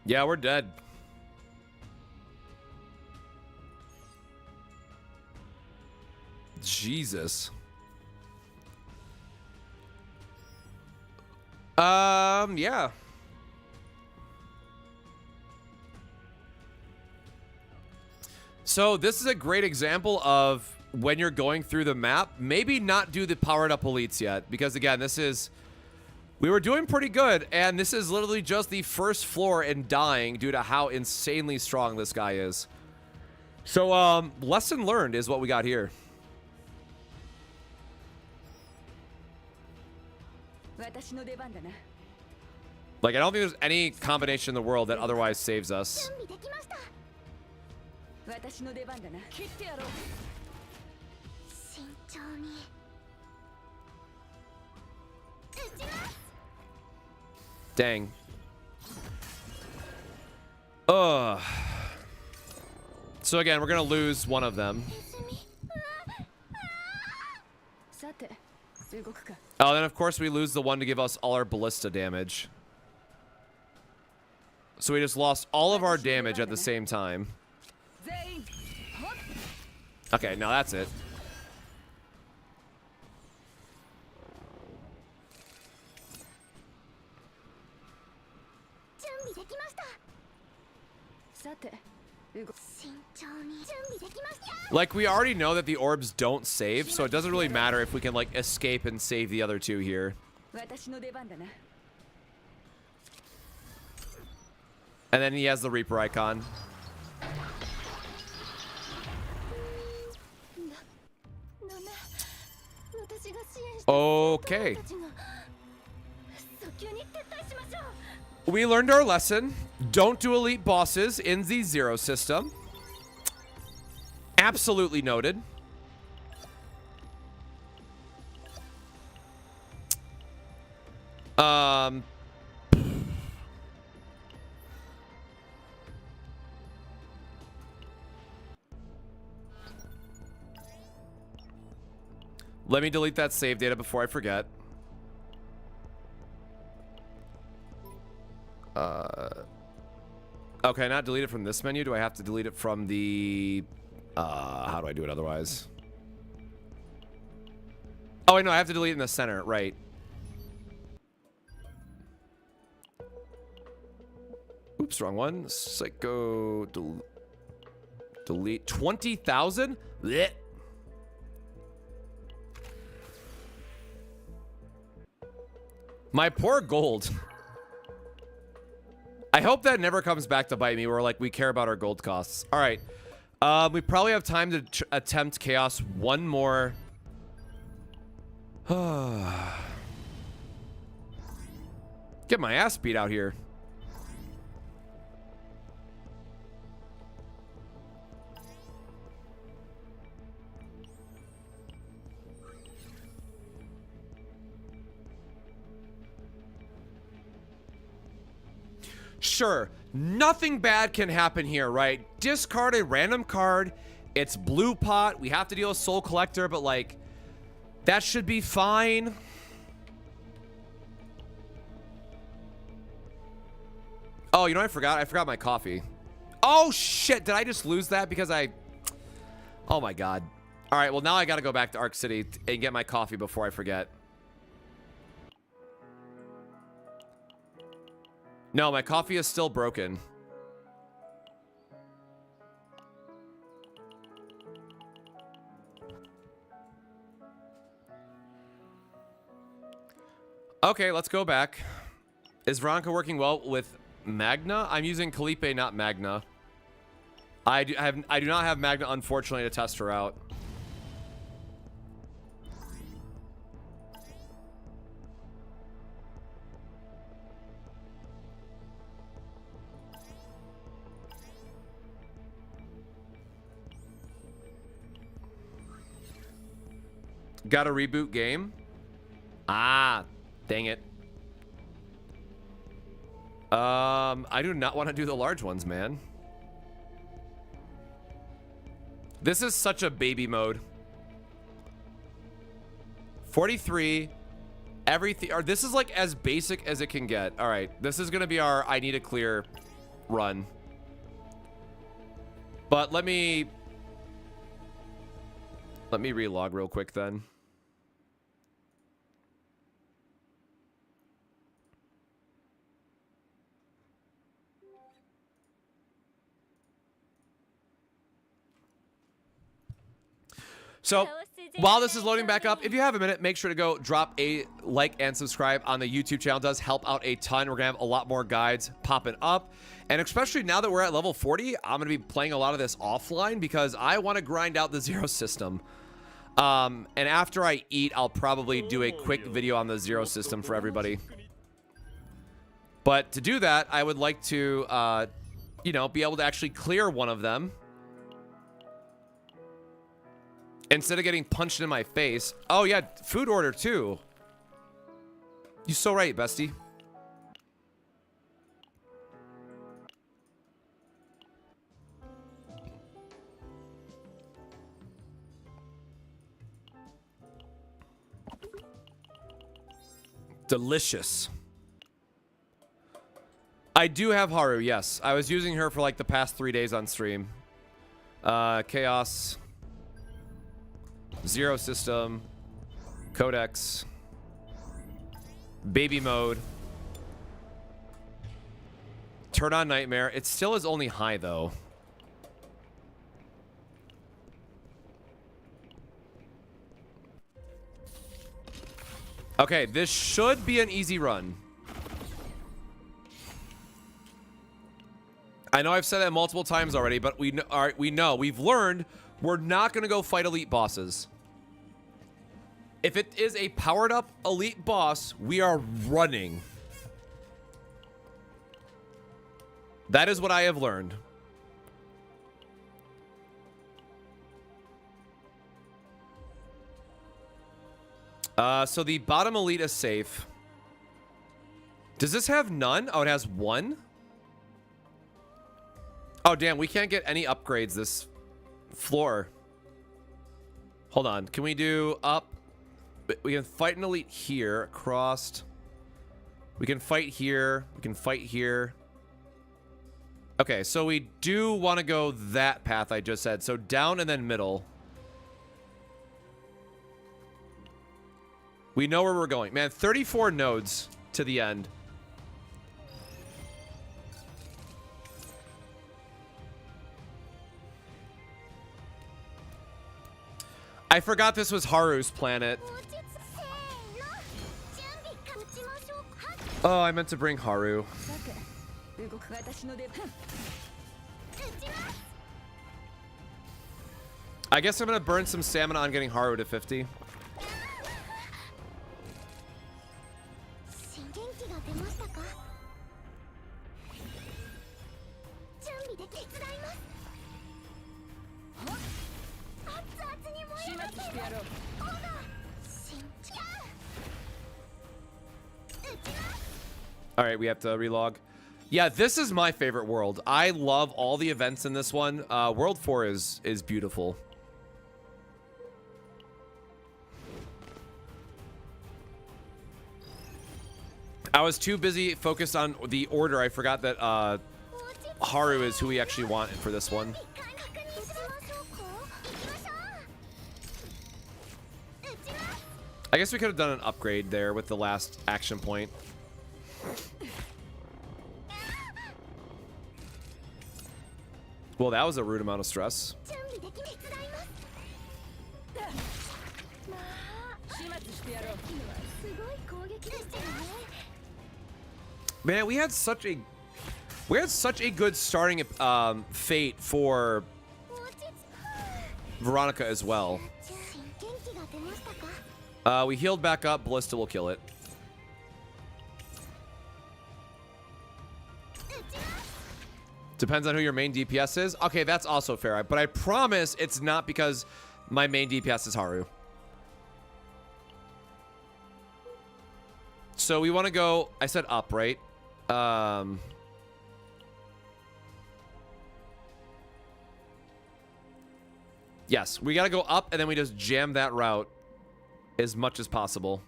Yeah, we're dead. Jesus. Yeah. So this is a great example of when you're going through the map, maybe not do the powered up elites yet, because again, we were doing pretty good, and this is literally just the first floor and dying due to how insanely strong this guy is. So, lesson learned is what we got here. Like, I don't think there's any combination in the world that otherwise saves us. Dang. Ugh. So again, we're gonna lose one of them. Oh, then of course we lose the one to give us all our ballista damage. So we just lost all of our damage at the same time. Okay, now that's it. Like, we already know that the orbs don't save, so it doesn't really matter if we can, like, escape and save the other two here. And then he has the Reaper icon. Okay. We learned our lesson. Don't do elite bosses in the zero system. Absolutely noted. Let me delete that save data before I forget. Okay, not delete it from this menu. Do I have to delete it from the... how do I do it otherwise? Oh, wait, no, I have to delete it in the center. Right. Oops, wrong one. Psycho... delete. 20,000? My poor gold. I hope that never comes back to bite me where, like, we care about our gold costs. All right. We probably have time to attempt chaos one more. Get my ass beat out here. Sure, nothing bad can happen here, right? Discard a random card. It's blue pot. We have to deal with Soul Collector, but like, that should be fine. Oh, you know what I forgot? I forgot my coffee. Oh, shit. Did I just lose that because I... Oh, my God. All right, well, now I got to go back to Arc City and get my coffee before I forget. No, my coffee is still broken. Okay, let's go back. Is Veronica working well with Magna? I'm using Calipe, not Magna. I do not have Magna, unfortunately, to test her out. Got a reboot game? Ah, dang it. I do not want to do the large ones, man. This is such a baby mode. 43. Everything. Or this is like as basic as it can get. All right. This is going to be our I need a clear run. But let me relog real quick then. So while this is loading back up, if you have a minute, make sure to go drop a like and subscribe on the YouTube channel. It does help out a ton. We're gonna have a lot more guides popping up, and especially now that we're at level 40, I'm gonna be playing a lot of this offline because I want to grind out the zero system. And after I eat, I'll probably do a quick video on the zero system for everybody. But to do that, I would like to, you know, be able to actually clear one of them instead of getting punched in my face. Oh yeah, food order too. You're so right, bestie. Delicious. I do have Haru, yes. I was using her for like the past 3 days on stream. Chaos. Zero system. Codex. Baby mode. Turn on Nightmare. It still is only high though. Okay, this should be an easy run. I know I've said that multiple times already, but we know, we've learned we're not going to go fight elite bosses. If it is a powered up elite boss, we are running. That is what I have learned. So the bottom elite is safe. Does this have none? Oh, it has one? Oh, damn. We can't get any upgrades this floor. Hold on. Can we do up? We can fight an elite here. Across. We can fight here. We can fight here. Okay, so we do want to go that path I just said. So down and then middle. We know where we're going. Man, 34 nodes to the end. I forgot this was Haru's planet. Oh, I meant to bring Haru. I guess I'm going to burn some stamina on getting Haru to 50. All right, we have to relog. Yeah, this is my favorite world. I love all the events in this one. World 4 is beautiful. I was too busy focused on the order. I forgot that Haru is who we actually want for this one. I guess we could have done an upgrade there with the last action point. Well, that was a rude amount of stress. Man, we had such a good starting fate for Veronica as well. We healed back up. Ballista will kill it. Depends on who your main DPS is. Okay, that's also fair. But I promise it's not because my main DPS is Haru. So we want to go... I said up, right? Yes, we got to go up, and then we just jam that route. as much as possible.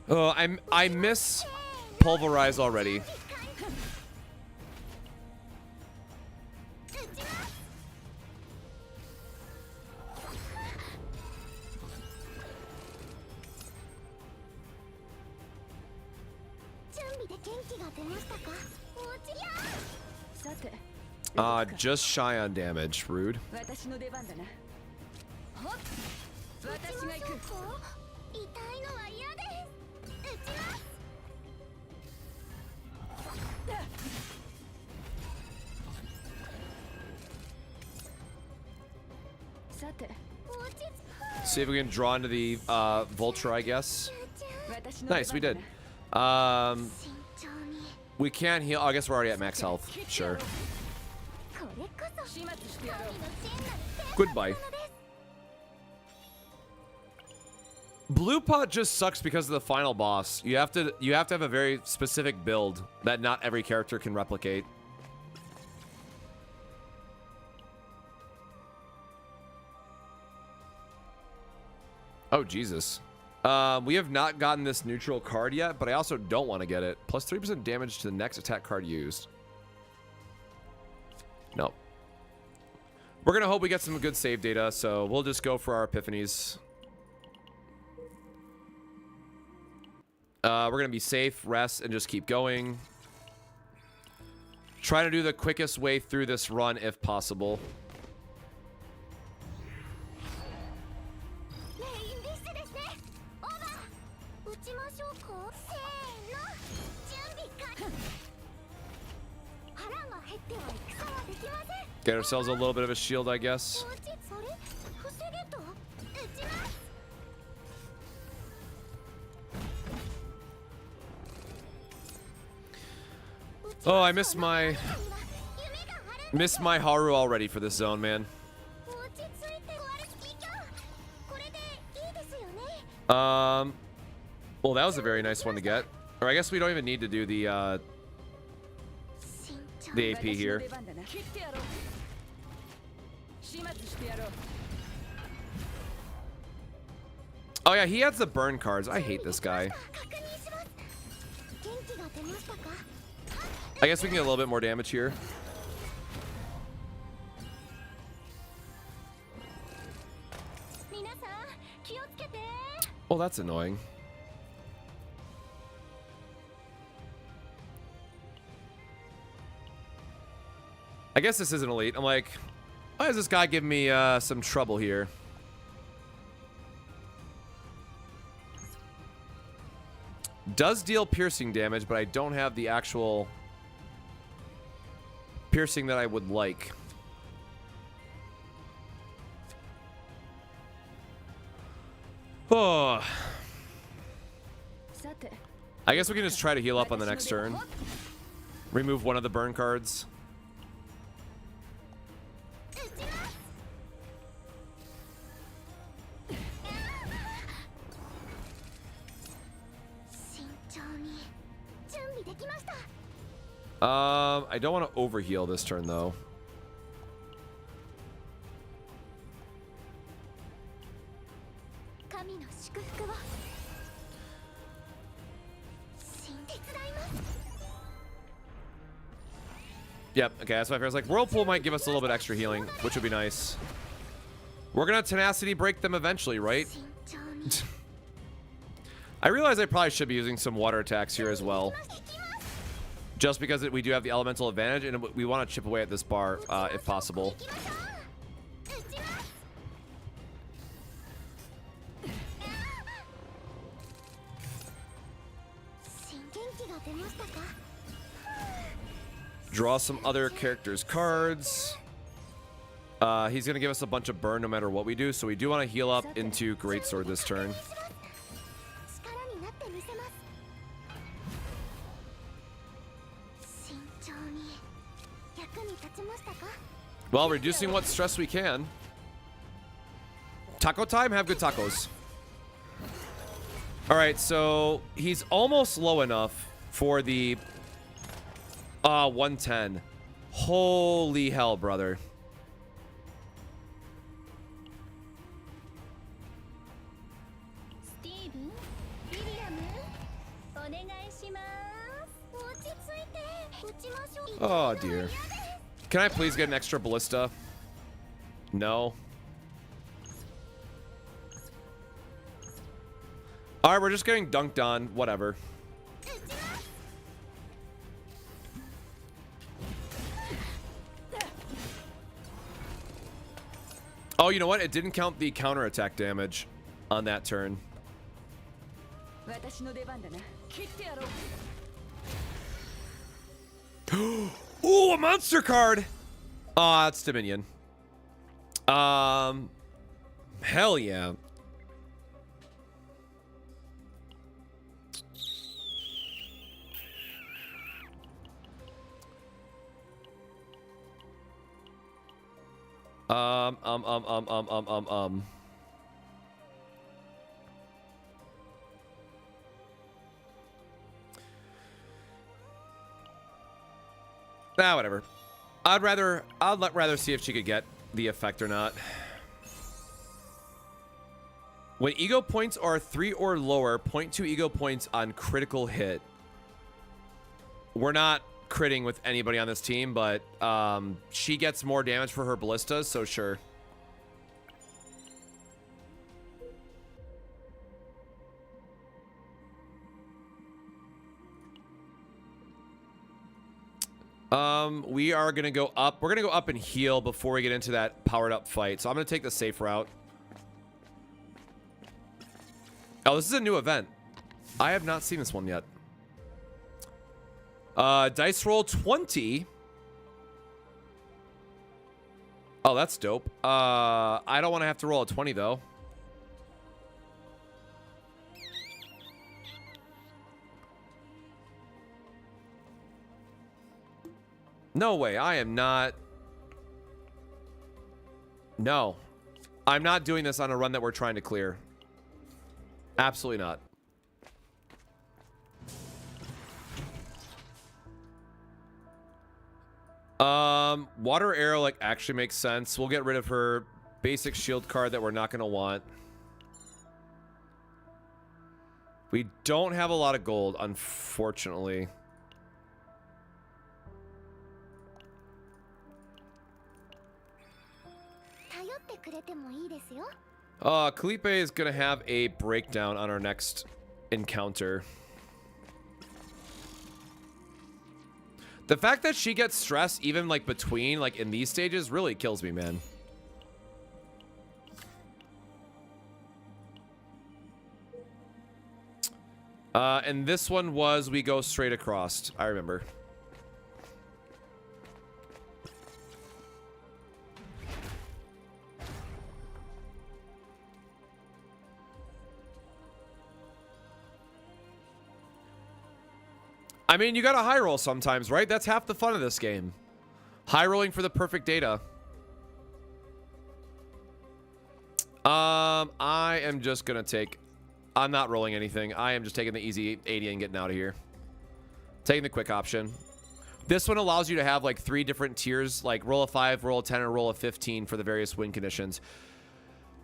Oh, I miss Pulverize already. Just shy on damage. Rude. See if we can draw into the Vulture, I guess. Nice, we did. We can't heal. Oh, I guess we're already at max health. Sure. Goodbye. Blue pot just sucks because of the final boss. You have to have a very specific build that not every character can replicate. Oh, Jesus. We have not gotten this neutral card yet, but I also don't want to get it. Plus 3% damage to the next attack card used. Nope. We're going to hope we get some good save data, so we'll just go for our epiphanies. We're going to be safe, rest, and just keep going. Try to do the quickest way through this run if possible. Get ourselves a little bit of a shield, I guess. Oh, I missed my Haru already for this zone, man. Well, that was a very nice one to get. Or I guess we don't even need to do the AP here. Oh yeah, he has the burn cards. I hate this guy. I guess we can get a little bit more damage here. Oh, that's annoying. I guess this isn't elite. I'm like, why is this guy giving me some trouble here? Does deal piercing damage, but I don't have the actual piercing that I would like. Oh. I guess we can just try to heal up on the next turn. Remove one of the burn cards. I don't want to overheal this turn though. Yep, okay, that's my fear. I was like, Whirlpool might give us a little bit extra healing, which would be nice. We're gonna tenacity break them eventually, right? I realize I probably should be using some water attacks here as well. Just because we do have the elemental advantage, and we want to chip away at this bar if possible. Draw some other characters' cards. He's going to give us a bunch of burn no matter what we do, so we do want to heal up into Greatsword this turn. Well, reducing what stress we can. Taco time? Have good tacos. Alright, so he's almost low enough for the 110. Holy hell, brother. Oh, dear. Can I please get an extra ballista? No. All right, we're just getting dunked on. Whatever. Oh, you know what? It didn't count the counterattack damage on that turn. Ooh, a monster card. Oh, that's Dominion. Hell yeah. Whatever. I'd rather see if she could get the effect or not. When ego points are 3 or lower, 0.2 ego points on critical hit. We're not critting with anybody on this team, but she gets more damage for her ballistas, so sure. We are gonna go up. We're gonna go up and heal before we get into that powered up fight. So I'm gonna take the safe route. Oh, this is a new event. I have not seen this one yet. Dice roll 20. Oh, that's dope. I don't want to have to roll a 20 though. No way. I am not. No. I'm not doing this on a run that we're trying to clear. Absolutely not. Water arrow like actually makes sense. We'll get rid of her basic shield card that we're not going to want. We don't have a lot of gold, unfortunately. Kalipe is going to have a breakdown on our next encounter. The fact that she gets stressed even like between like in these stages really kills me, man. And this one was we go straight across. I remember. I mean, you gotta high roll sometimes, right? That's half the fun of this game. High rolling for the perfect data. I am just gonna take... I'm not rolling anything. I am just taking the easy 80 and getting out of here. Taking the quick option. This one allows you to have like 3 different tiers, like roll a 5, roll a 10, or roll a 15 for the various win conditions.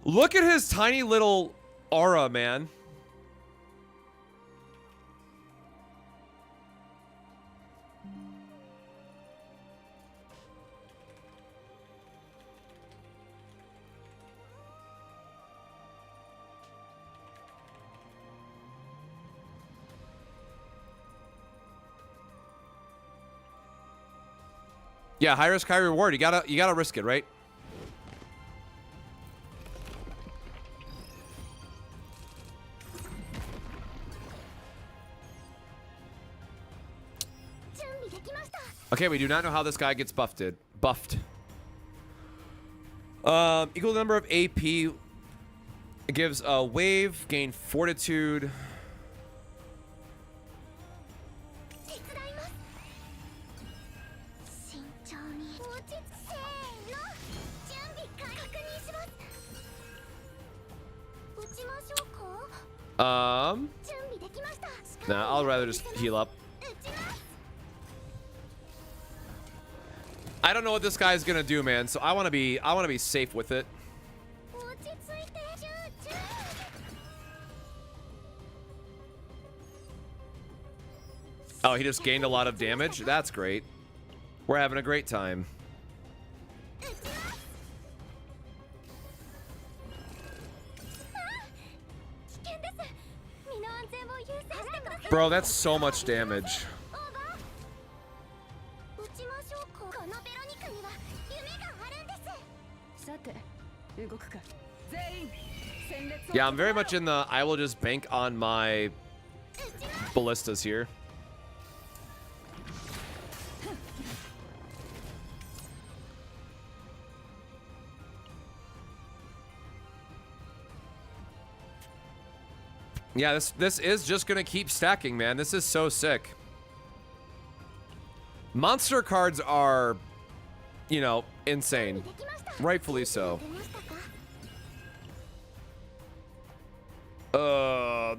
Look at his tiny little aura, man. Yeah, high risk, high reward. You gotta risk it, right? Okay, we do not know how this guy gets buffed. Equal number of AP. It gives a wave, gain fortitude. Nah, I'll rather just heal up. don't know what this guy's gonna do, man. So I want to be safe with it. Oh, he just gained a lot of damage. That's great. We're having a great time. Bro, that's so much damage. Yeah, I'm very much in the I will just bank on my ballistas here. Yeah, this is just gonna keep stacking, man. This is so sick. Monster cards are, you know, insane. Rightfully so.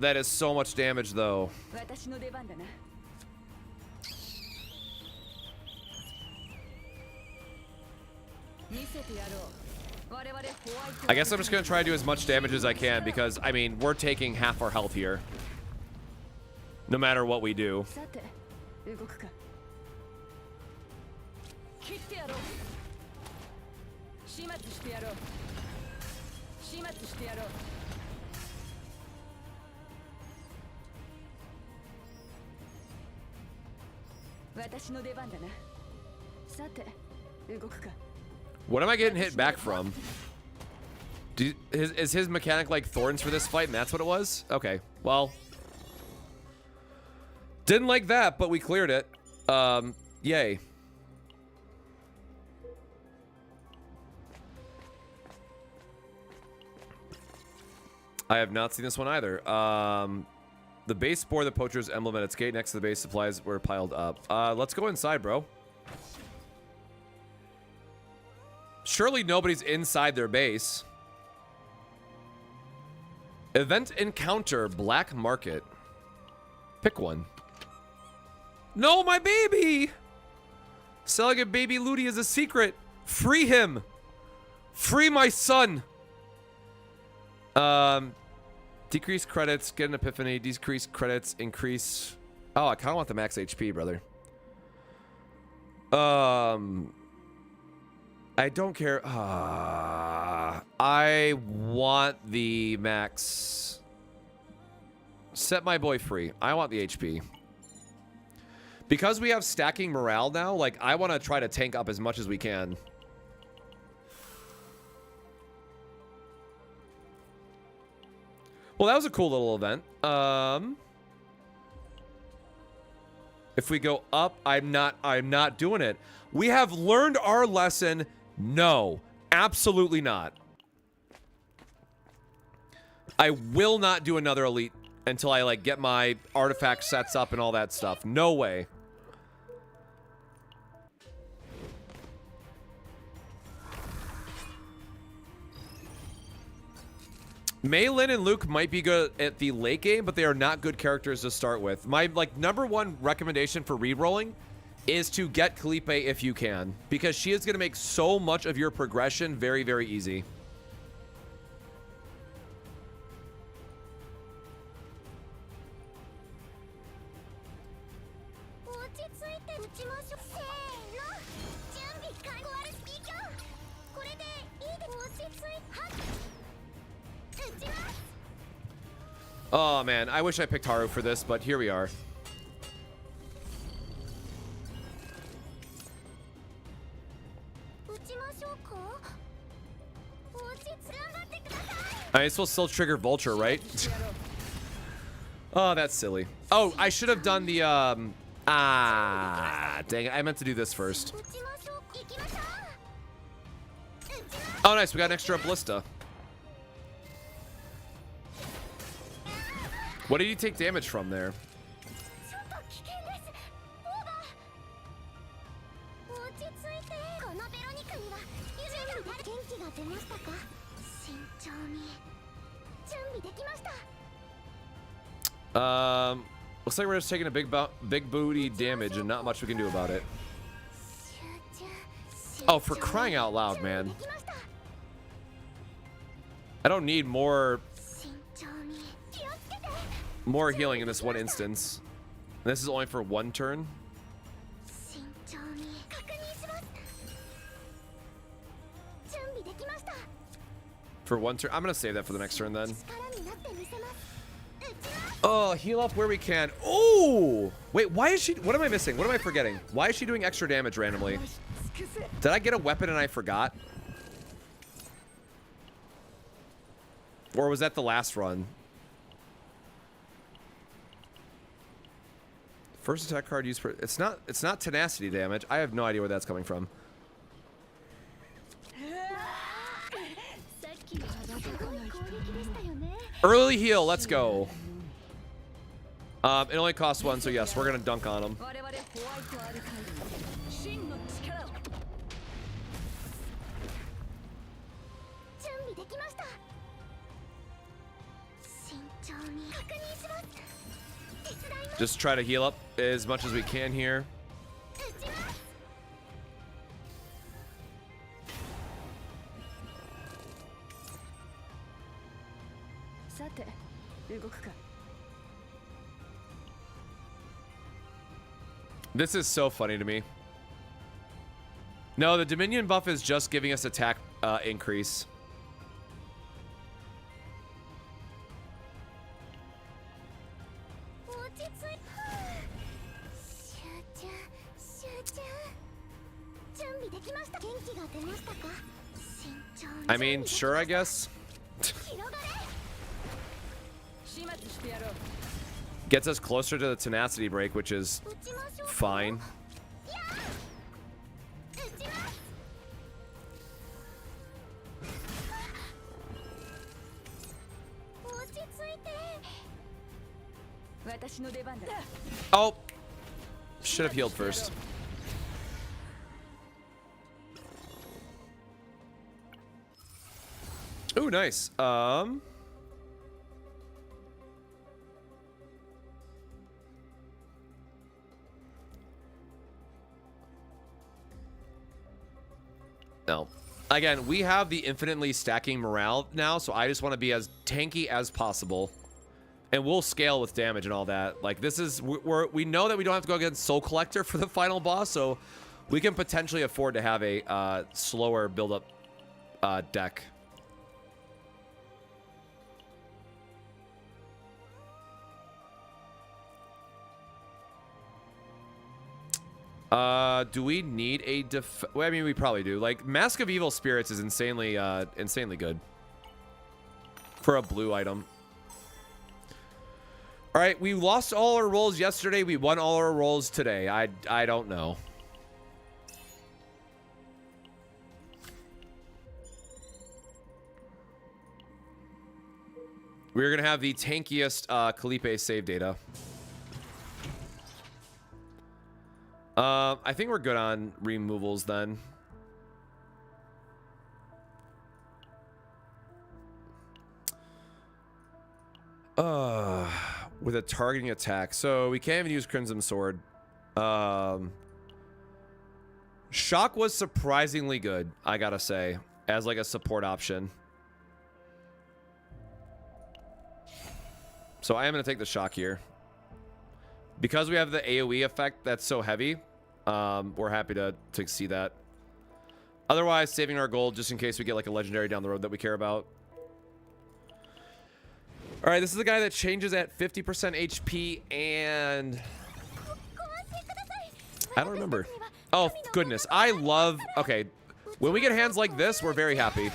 That is so much damage, though. I guess I'm just gonna try to do as much damage as I can because, I mean, we're taking half our health here. No matter what we do. What am I getting hit back from? Is his mechanic like thorns for this fight and that's what it was? Okay, well. Didn't like that, but we cleared it. Yay. I have not seen this one either. The base bore the poacher's emblem at its gate next to the base supplies were piled up. Let's go inside, bro. Surely nobody's inside their base. Event encounter, black market. Pick one. No, my baby! Selling a baby Ludi is a secret. Free him. Free my son. Decrease credits, get an epiphany, decrease credits, increase. Oh, I kind of want the max HP, brother. I don't care. I want the max. Set my boy free. I want the HP. Because we have stacking morale now, like, I want to try to tank up as much as we can. Well, that was a cool little event. If we go up, I'm not doing it. We have learned our lesson. No, absolutely not. I will not do another elite until I like get my artifact sets up and all that stuff. No way. Mei Lin and Luke might be good at the late game, but they are not good characters to start with. My like #1 recommendation for rerolling is to get Kalipe if you can, because she is going to make so much of your progression very, very easy. Oh man, I wish I picked Haru for this, but here we are. I guess we'll still trigger Vulture, right? Oh, that's silly. Oh, I should have done the, dang it, I meant to do this first. Oh, nice, we got an extra ballista. What did you take damage from there? Looks like we're just taking a big booty damage and not much we can do about it. Oh, for crying out loud, man. I don't need more healing in this one instance. This is only for one turn. For one turn. I'm gonna save that for the next turn then. Oh, heal up where we can. Oh! Wait, why is she... What am I missing? What am I forgetting? Why is she doing extra damage randomly? Did I get a weapon and I forgot? Or was that the last run? First attack card used for... It's not tenacity damage. I have no idea where that's coming from. Early heal, let's go. It only costs one, so yes, we're gonna dunk on him. Just try to heal up as much as we can here. This is so funny to me. No, the Dominion buff is just giving us attack increase. I mean, sure, I guess. Gets us closer to the tenacity break, which is fine. Oh, should have healed first. Ooh, nice. No. Again, we have the infinitely stacking morale now, so I just want to be as tanky as possible. And we'll scale with damage and all that. Like, this is... we know that we don't have to go against Soul Collector for the final boss, so we can potentially afford to have a slower build-up deck. Do we need a well, I mean, we probably do. Like, Mask of Evil Spirits is insanely good for a blue item. All right, we lost all our rolls yesterday. We won all our rolls today. I don't know. We're gonna have the tankiest Kalipe save data. I think we're good on removals then. With a targeting attack. So we can't even use Crimson Sword. Shock was surprisingly good, I gotta say, as like a support option. So I am gonna take the Shock here. Because we have the AoE effect that's so heavy, we're happy to see that. Otherwise, saving our gold just in case we get like a legendary down the road that we care about. All right, this is the guy that changes at 50% HP and... I don't remember. Oh, goodness. I love... Okay, when we get hands like this, we're very happy.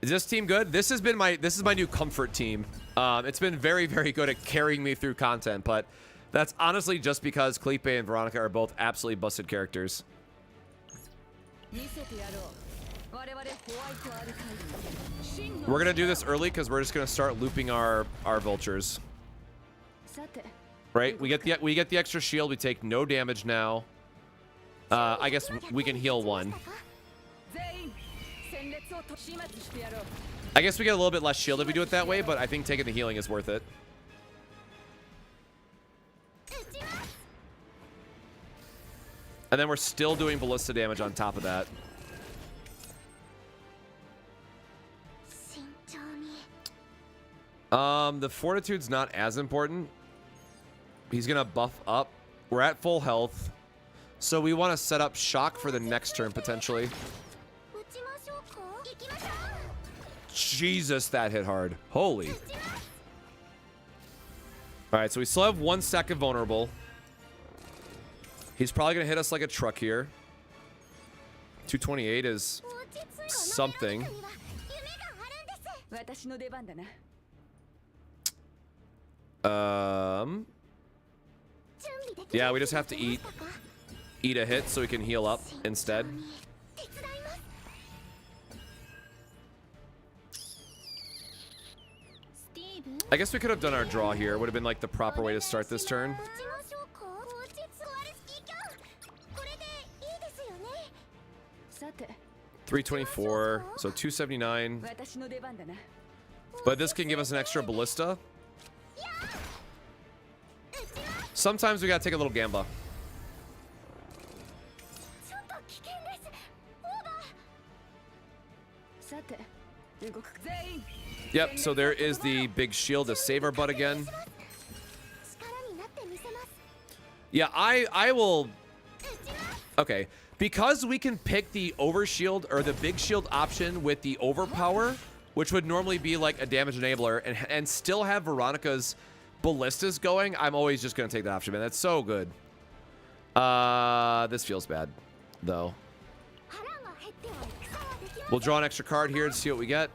Is this team good? This is my new comfort team. It's been very, very good at carrying me through content, but that's honestly just because Kalipe and Veronica are both absolutely busted characters. We're gonna do this early because we're just gonna start looping our vultures. Right? We get the extra shield. We take no damage now. I guess we can heal one. I guess we get a little bit less shield if we do it that way, but I think taking the healing is worth it. And then we're still doing ballista damage on top of that. The fortitude's not as important. He's gonna buff up. We're at full health. So we want to set up shock for the next turn, potentially. Jesus, that hit hard. Holy. Alright, so we still have 1 stack of vulnerable. He's probably going to hit us like a truck here. 228 is something. Yeah, we just have to eat a hit so we can heal up instead. I guess we could have done our draw here. Would have been like the proper way to start this turn. 324, so 279. But this can give us an extra ballista. Sometimes we gotta take a little gamba. Yep, so there is the big shield to save our butt again. Yeah, I will... Okay, because we can pick the overshield or the big shield option with the overpower, which would normally be like a damage enabler, and still have Veronica's ballistas going, I'm always just going to take that option, man. That's so good. This feels bad, though. We'll draw an extra card here to see what we get.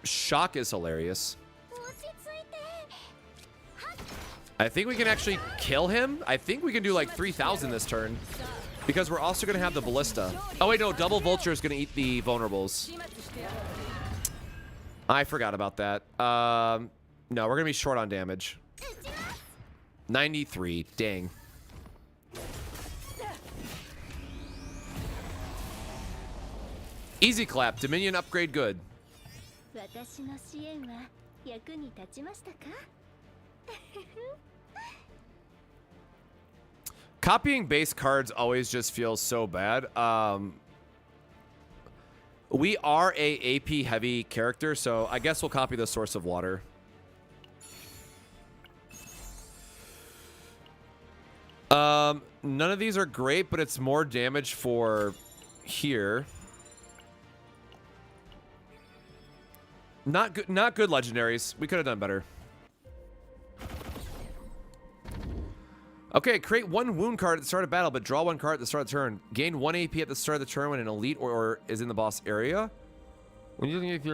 Shock is hilarious. I think we can actually kill him. I think we can do like 3,000 this turn. Because we're also going to have the ballista. Oh, wait, no. Double Vulture is going to eat the vulnerables. I forgot about that. No, we're going to be short on damage. 93. Dang. Easy clap. Dominion upgrade good. Copying base cards always just feels so bad. We are a AP heavy character, so I guess we'll copy the Source of Water. None of these are great, but it's more damage for here. Not good legendaries. We could have done better. Okay, create 1 wound card at the start of battle, but draw 1 card at the start of the turn. Gain 1 AP at the start of the turn when an elite or is in the boss area. When using AP,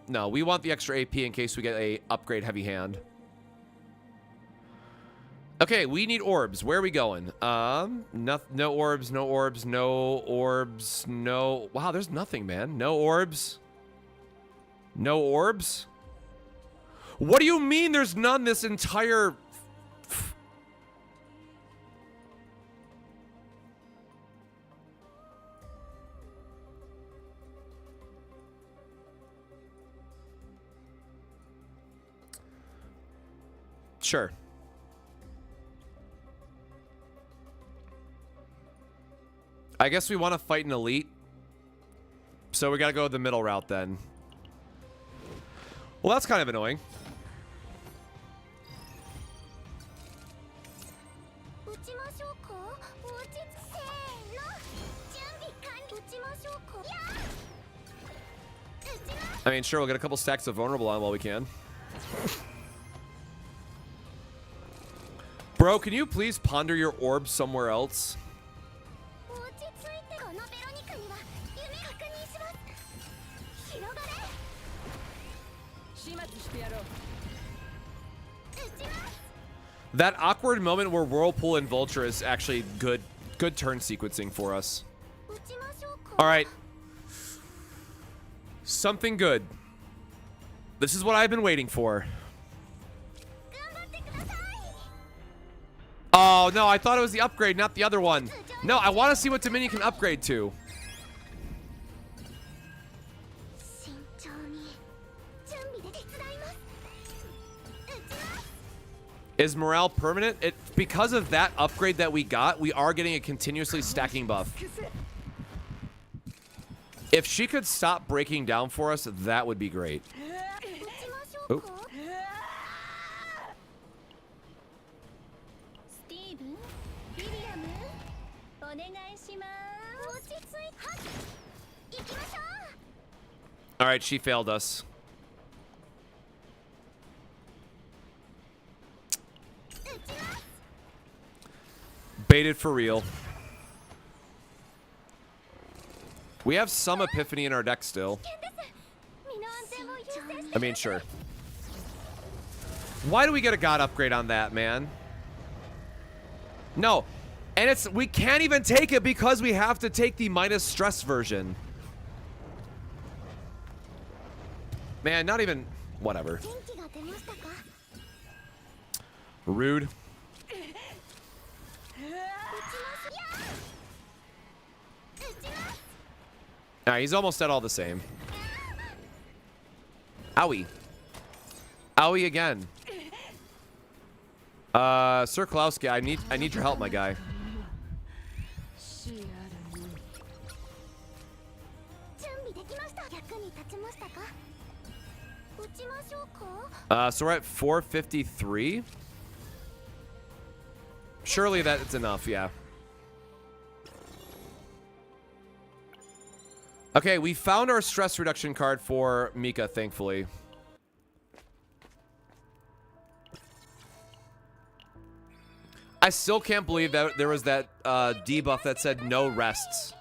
no, we want the extra AP in case we get a upgrade heavy hand. Okay, we need orbs. Where are we going? No orbs, no orbs, no orbs, no. Wow, there's nothing, man. No orbs. No orbs? What do you mean there's none this entire... Sure. I guess we want to fight an elite. So we got to go the middle route then. Well, that's kind of annoying. I mean, sure, we'll get a couple stacks of vulnerable on while we can. Bro, can you please ponder your orb somewhere else? That awkward moment where Whirlpool and Vulture is actually good turn sequencing for us. All right. Something good. This is what I've been waiting for. Oh, no, I thought it was the upgrade, not the other one. No, I want to see what Dominion can upgrade to. Is morale permanent? Because of that upgrade that we got, we are getting a continuously stacking buff. If she could stop breaking down for us, that would be great. Oh. All right, she failed us. Baited for real. We have some Epiphany in our deck still. I mean, sure. Why do we get a god upgrade on that, man? No. And we can't even take it because we have to take the minus stress version. Man, not even... Whatever. Rude. Alright, he's almost at all the same. Owie. Owie again. Sir Klowski, I need your help, my guy. So we're at 453. Surely that's enough, yeah. Okay, we found our stress reduction card for Mika, thankfully. I still can't believe that there was that debuff that said no rests.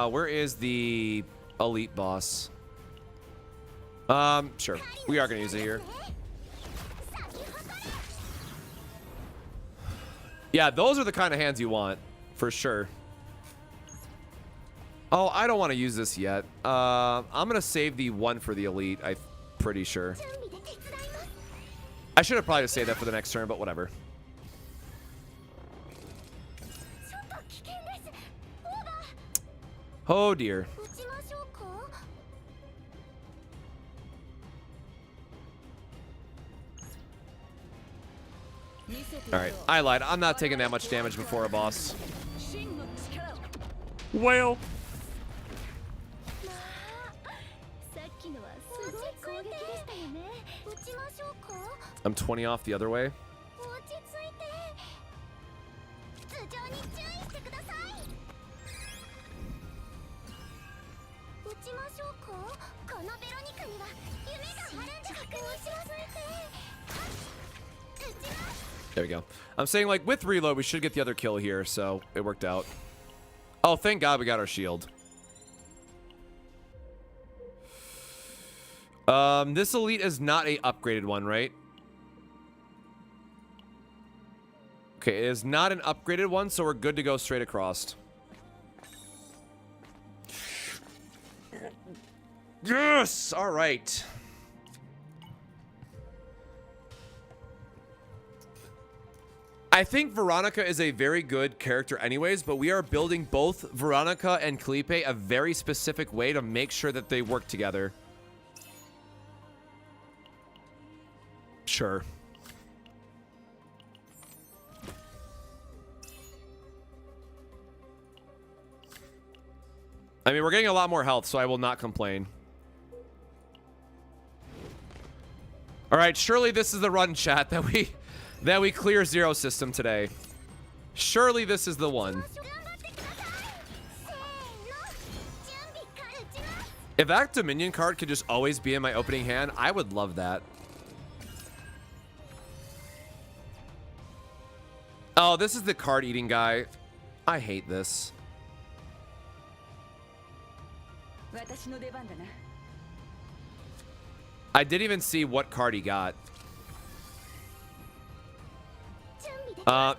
Where is the elite boss? Sure. We are gonna use it here. Yeah, those are the kind of hands you want, for sure. Oh, I don't want to use this yet. I'm gonna save the one for the elite, I'm pretty sure. I should have probably saved that for the next turn, but whatever. Oh dear. Alright, I lied. I'm not taking that much damage before a boss. Well. I'm 20 off the other way. There we go. I'm saying, like, with reload, we should get the other kill here, so it worked out. Oh, thank God we got our shield. This elite is not a upgraded one, right? Okay, it is not an upgraded one, so we're good to go straight across. Yes! All right. I think Veronica is a very good character anyways, but we are building both Veronica and Kalipe a very specific way to make sure that they work together. Sure. I mean, we're getting a lot more health, so I will not complain. All right, surely this is the run, chat, that we clear Zero System today. Surely this is the one. If that Dominion card could just always be in my opening hand, I would love that. Oh, this is the card eating guy. I hate this. I didn't even see what card he got.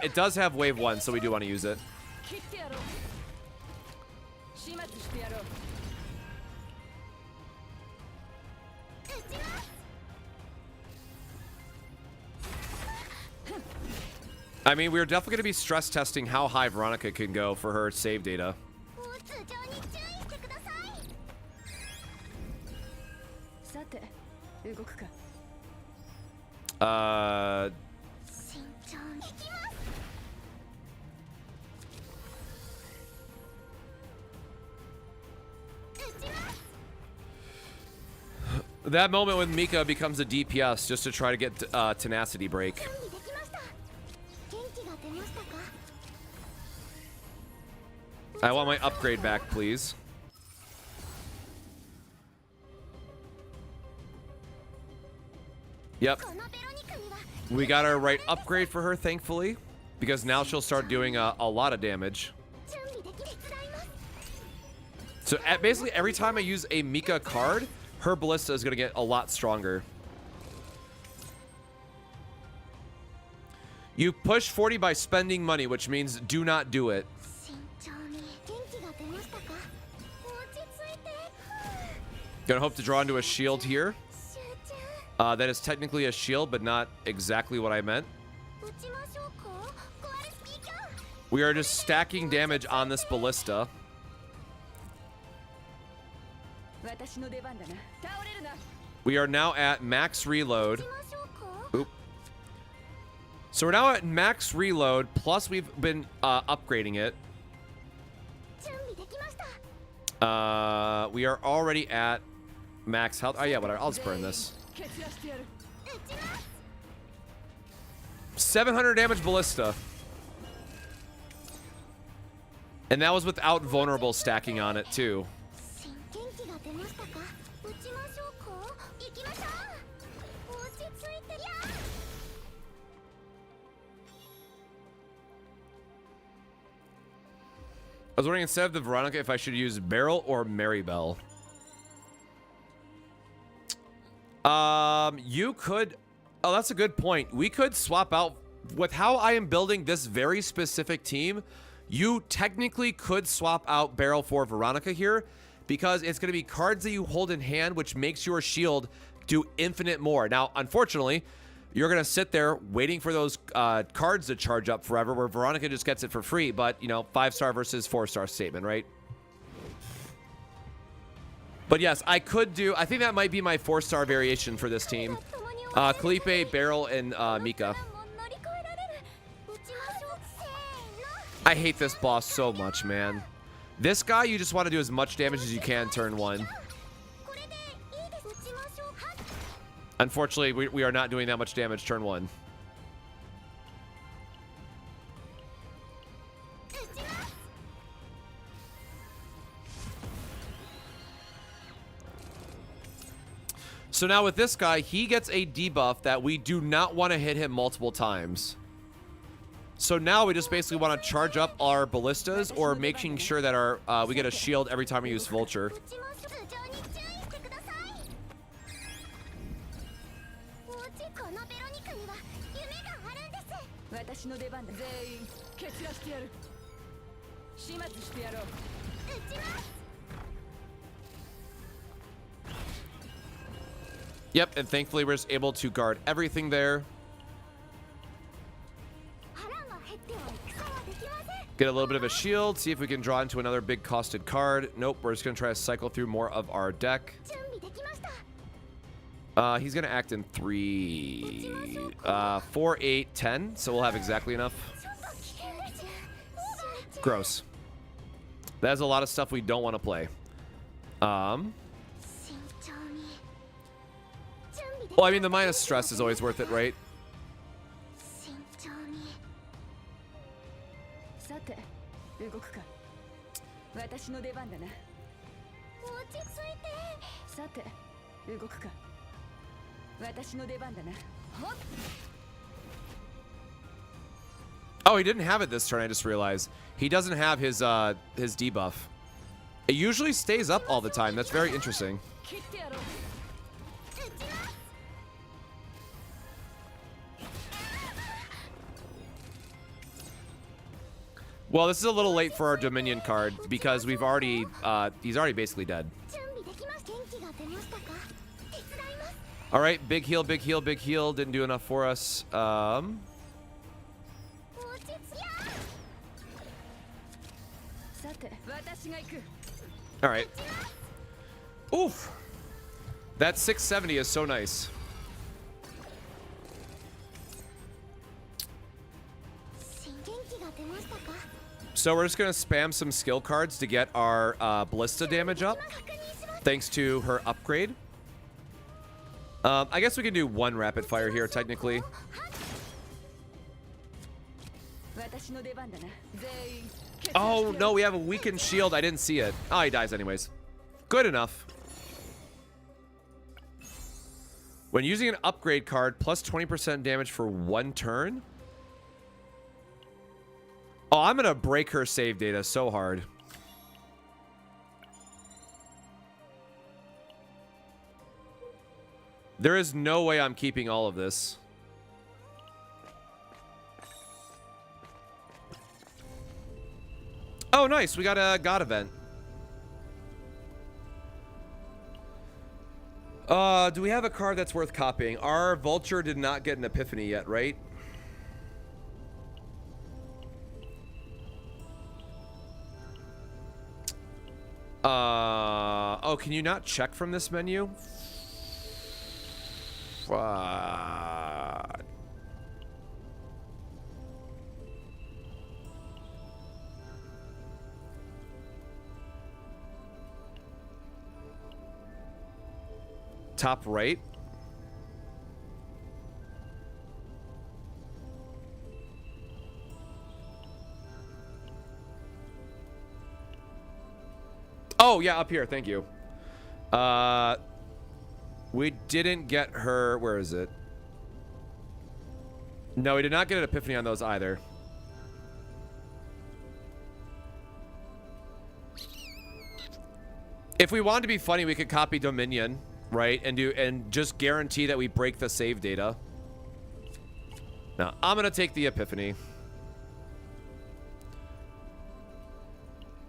It does have wave 1, so we do want to use it. I mean, we're definitely going to be stress testing how high Veronica can go for her save data. That moment when Mika becomes a DPS just to try to get tenacity break. I want my upgrade back, please. Yep. We got our right upgrade for her, thankfully, because now she'll start doing a lot of damage. So basically every time I use a Mika card, her ballista is going to get a lot stronger. You push 40 by spending money, which means do not do it. Gonna hope to draw into a shield here. That is technically a shield, but not exactly what I meant. We are just stacking damage on this ballista. We are now at max reload. Oop. So we're now at max reload, plus we've been upgrading it. We are already at max health. Oh yeah, whatever. I'll just burn this. 700 damage ballista. And that was without vulnerable stacking on it too. I was wondering instead of the Veronica if I should use Beryl or Maribel. You could... Oh, that's a good point. We could swap out... With how I am building this very specific team, you technically could swap out Beryl for Veronica here, because it's going to be cards that you hold in hand, which makes your shield do infinite more. Now, unfortunately, you're going to sit there waiting for those cards to charge up forever, where Veronica just gets it for free. But, you know, 5-star versus 4-star statement, right? But yes, I could do... I think that might be my 4-star variation for this team. Kalipe, Beryl, and Mika. I hate this boss so much, man. This guy, you just want to do as much damage as you can turn 1. Unfortunately, we are not doing that much damage turn 1. So now with this guy, he gets a debuff that we do not want to hit him multiple times. So now we just basically want to charge up our ballistas or making sure that our we get a shield every time we use Vulture. Yep, and thankfully we're just able to guard everything there. Get a little bit of a shield, see if we can draw into another big costed card. Nope, we're just going to try to cycle through more of our deck. He's going to act in 3, 4, 8, 10, so we'll have exactly enough. Gross. That's a lot of stuff we don't want to play. Well, I mean, the minus stress is always worth it, right? Oh, he didn't have it this turn, I just realized. He doesn't have his debuff. It usually stays up all the time. That's very interesting. Well, this is a little late for our Dominion card because we've already, he's already basically dead. All right, big heal, big heal, big heal. Didn't do enough for us. All right. Oof. That 670 is so nice. So we're just going to spam some skill cards to get our ballista damage up, thanks to her upgrade. I guess we can do one rapid fire here, technically. Oh, no, we have a weakened shield. I didn't see it. Oh, he dies anyways. Good enough. When using an upgrade card, plus 20% damage for 1 turn. Oh, I'm going to break her save data so hard. There is no way I'm keeping all of this. Oh, nice. We got a God event. Do we have a card that's worth copying? Our Vulture did not get an Epiphany yet, right? Oh, can you not check from this menu? Top right. Oh, yeah, up here. Thank you. We didn't get her. Where is it? No, we did not get an Epiphany on those either. If we wanted to be funny, we could copy Dominion, right? And just guarantee that we break the save data. No, I'm gonna take the Epiphany.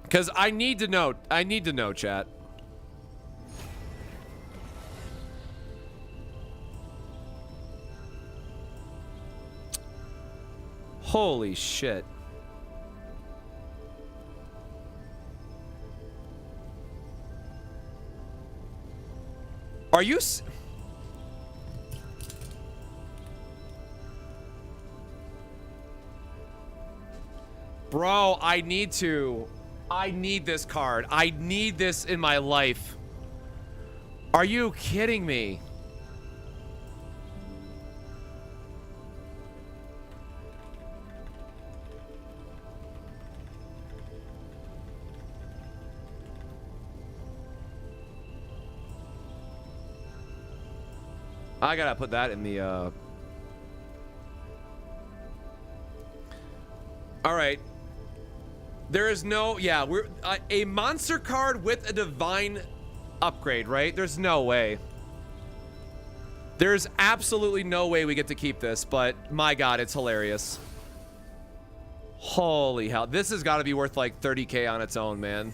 Because I need to know. I need to know, chat. Holy shit. Are you... Bro, I need to... I need this card. I need this in my life. Are you kidding me? I gotta put that in the, Alright. There is no... Yeah, we're... a monster card with a divine upgrade, right? There's no way. There's absolutely no way we get to keep this, but my god, it's hilarious. Holy hell. This has got to be worth like 30k on its own, man.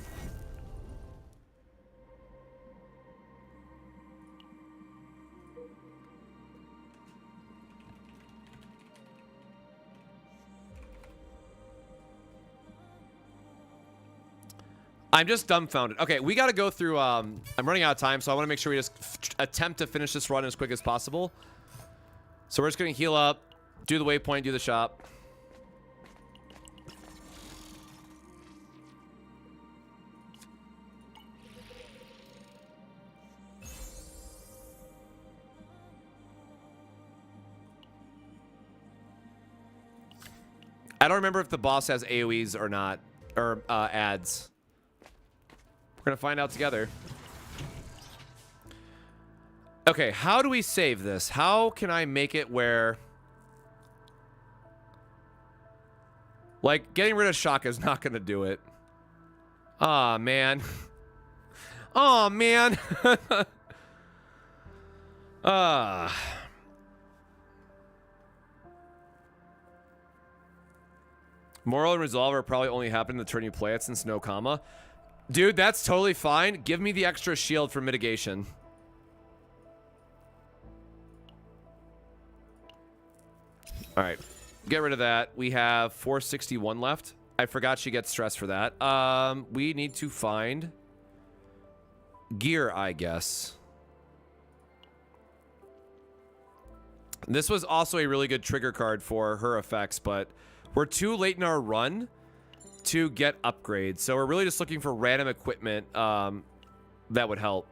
I'm just dumbfounded. Okay, we got to go through... I'm running out of time, so I want to make sure we just attempt to finish this run as quick as possible. So we're just going to heal up, do the waypoint, do the shop. I don't remember if the boss has AoEs or not, or ads. We're gonna find out together. Okay, how do we save this? How can I make it where... Like, getting rid of shock is not gonna do it. Aw, man. Aw, man. Moral and Resolve are probably only happen the turn you play it since no comma. Dude, that's totally fine. Give me the extra shield for mitigation. All right. Get rid of that. We have 461 left. I forgot she gets stressed for that. We need to find gear, I guess. This was also a really good trigger card for her effects, but we're too late in our run to get upgrades. So we're really just looking for random equipment that would help.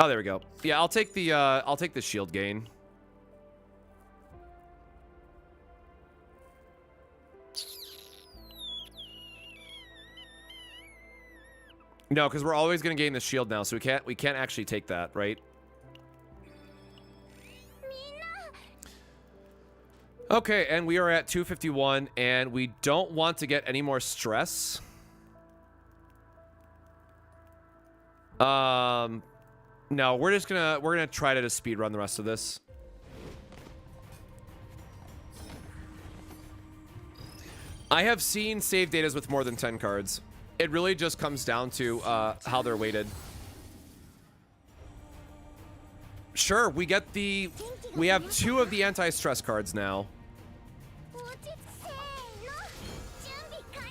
Oh, there we go. Yeah, I'll take the shield gain. No, because we're always going to gain the shield now, so we can't actually take that, right? Okay, and we are at 251, and we don't want to get any more stress. No, we're gonna try to just speed run the rest of this. I have seen save datas with more than 10 cards. It really just comes down to how they're weighted. Sure, we have 2 of the anti-stress cards now.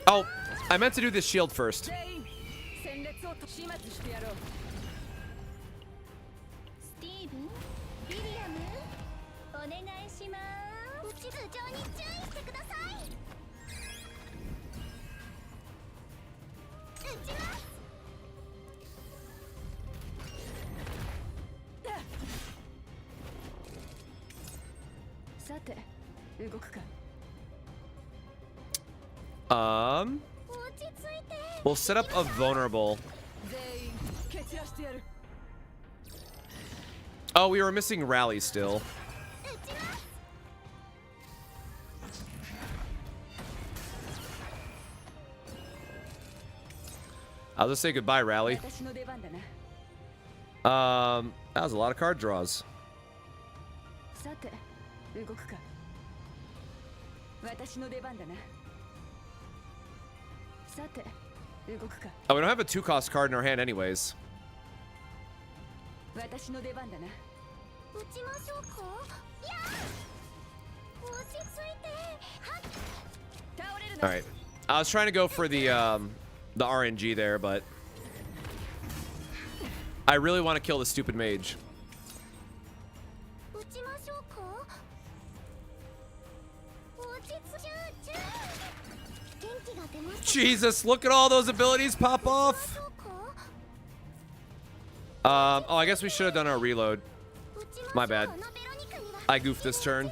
Oh, I meant to do this shield first. We'll set up a vulnerable. Oh, we were missing rally still. I'll just say goodbye, rally. That was a lot of card draws. Oh, we don't have a 2-cost card in our hand anyways. Alright. I was trying to go for the RNG there, but I really want to kill the stupid mage. Jesus, look at all those abilities pop off. Oh, I guess we should have done our reload. My bad. I goofed this turn.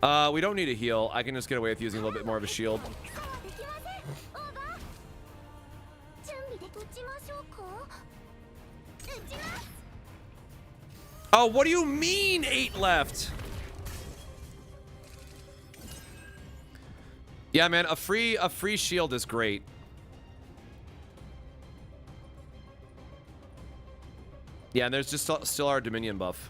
We don't need a heal. I can just get away with using a little bit more of a shield. Oh, what do you mean 8 left? Yeah, man, a free shield is great. Yeah, and there's just still our Dominion buff.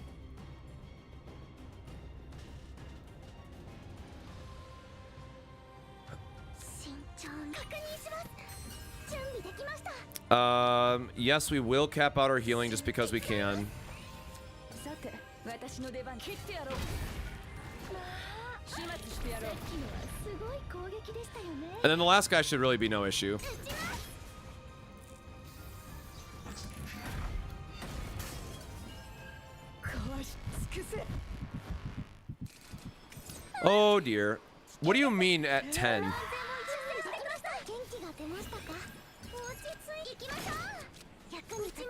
Yes, we will cap out our healing just because we can. And then the last guy should really be no issue. Oh dear. What do you mean at 10?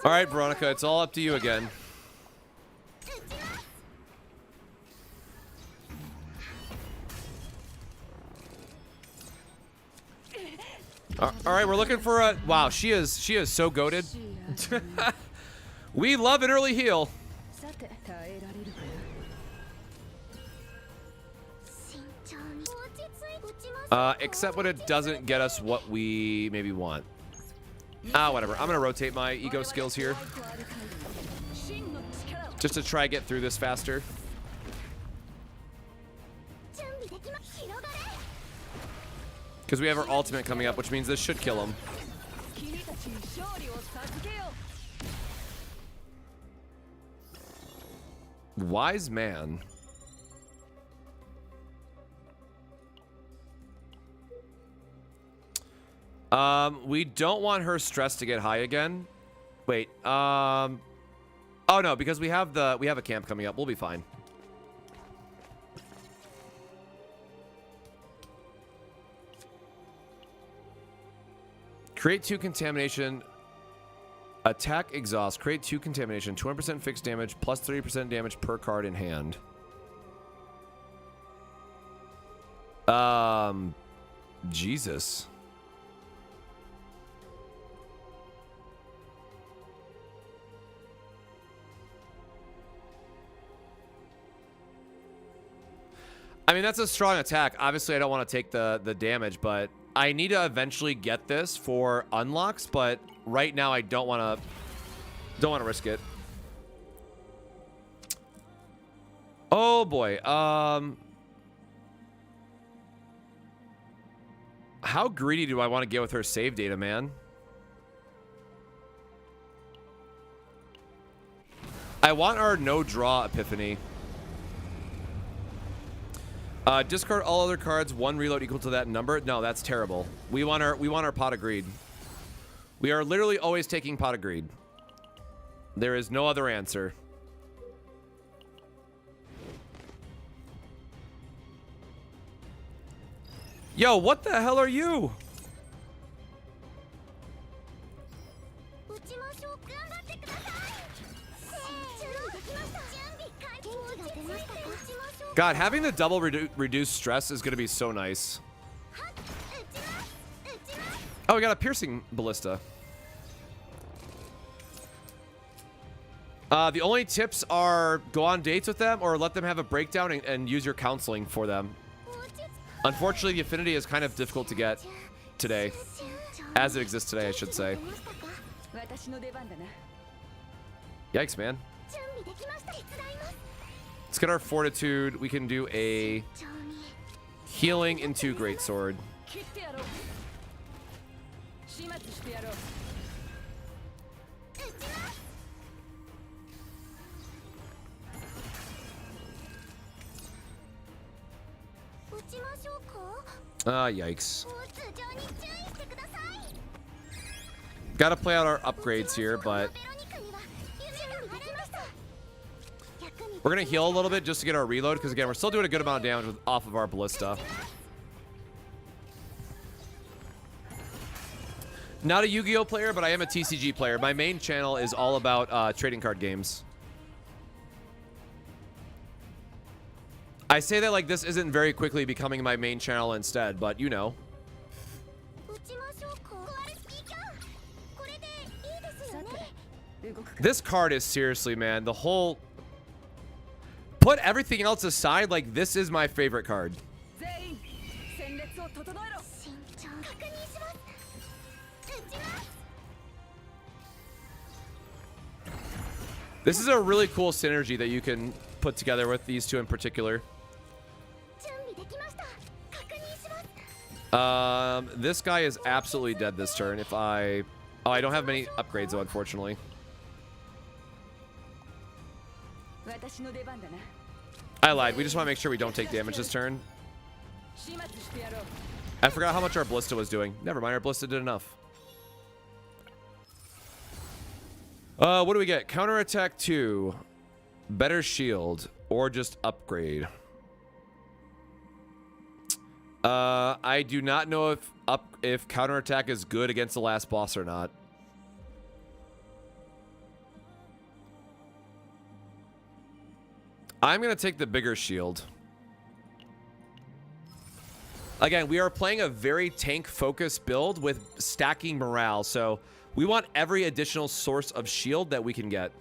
All right, Veronica, it's all up to you again. All right, we're looking for a... Wow, she is so goated. We love an early heal. Except when it doesn't get us what we maybe want. Whatever. I'm gonna rotate my ego skills here, just to try to get through this faster. Because we have our ultimate coming up, which means this should kill him. Wise man. We don't want her stress to get high again. Wait, oh no, because we have a camp coming up. We'll be fine. Create 2 contamination. Attack exhaust. Create 2 contamination. 200% fixed damage plus 30% damage per card in hand. Jesus. I mean, that's a strong attack. Obviously, I don't want to take the damage, but I need to eventually get this for unlocks, but right now I don't want to risk it. Oh boy. How greedy do I want to get with her save data, man? I want our no draw epiphany. Discard all other cards, 1 reload equal to that number. No, that's terrible. We want our pot of greed. We are literally always taking pot of greed. There is no other answer. Yo, what the hell are you? God, having the double reduced stress is going to be so nice. Oh, we got a piercing ballista. The only tips are go on dates with them or let them have a breakdown and use your counseling for them. Unfortunately, the affinity is kind of difficult to get today. As it exists today, I should say. Yikes, man. Let's get our fortitude. We can do a healing into greatsword. Yikes. Gotta play out our upgrades here, but we're gonna heal a little bit just to get our reload, because again, we're still doing a good amount of damage off of our ballista. Not a Yu-Gi-Oh player, but I am a TCG player. My main channel is all about trading card games. I say that like this isn't very quickly becoming my main channel instead, but you know. This card is seriously, man, the whole... Put everything else aside, like this is my favorite card. This is a really cool synergy that you can put together with these two in particular. This guy is absolutely dead this turn. If I... Oh, I don't have many upgrades though, unfortunately. I lied. We just want to make sure we don't take damage this turn. I forgot how much our ballista was doing. Never mind, our ballista did enough. What do we get? Counterattack 2. Better shield. Or just upgrade. I do not know if counterattack is good against the last boss or not. I'm going to take the bigger shield. Again, we are playing a very tank-focused build with stacking morale, so we want every additional source of shield that we can get.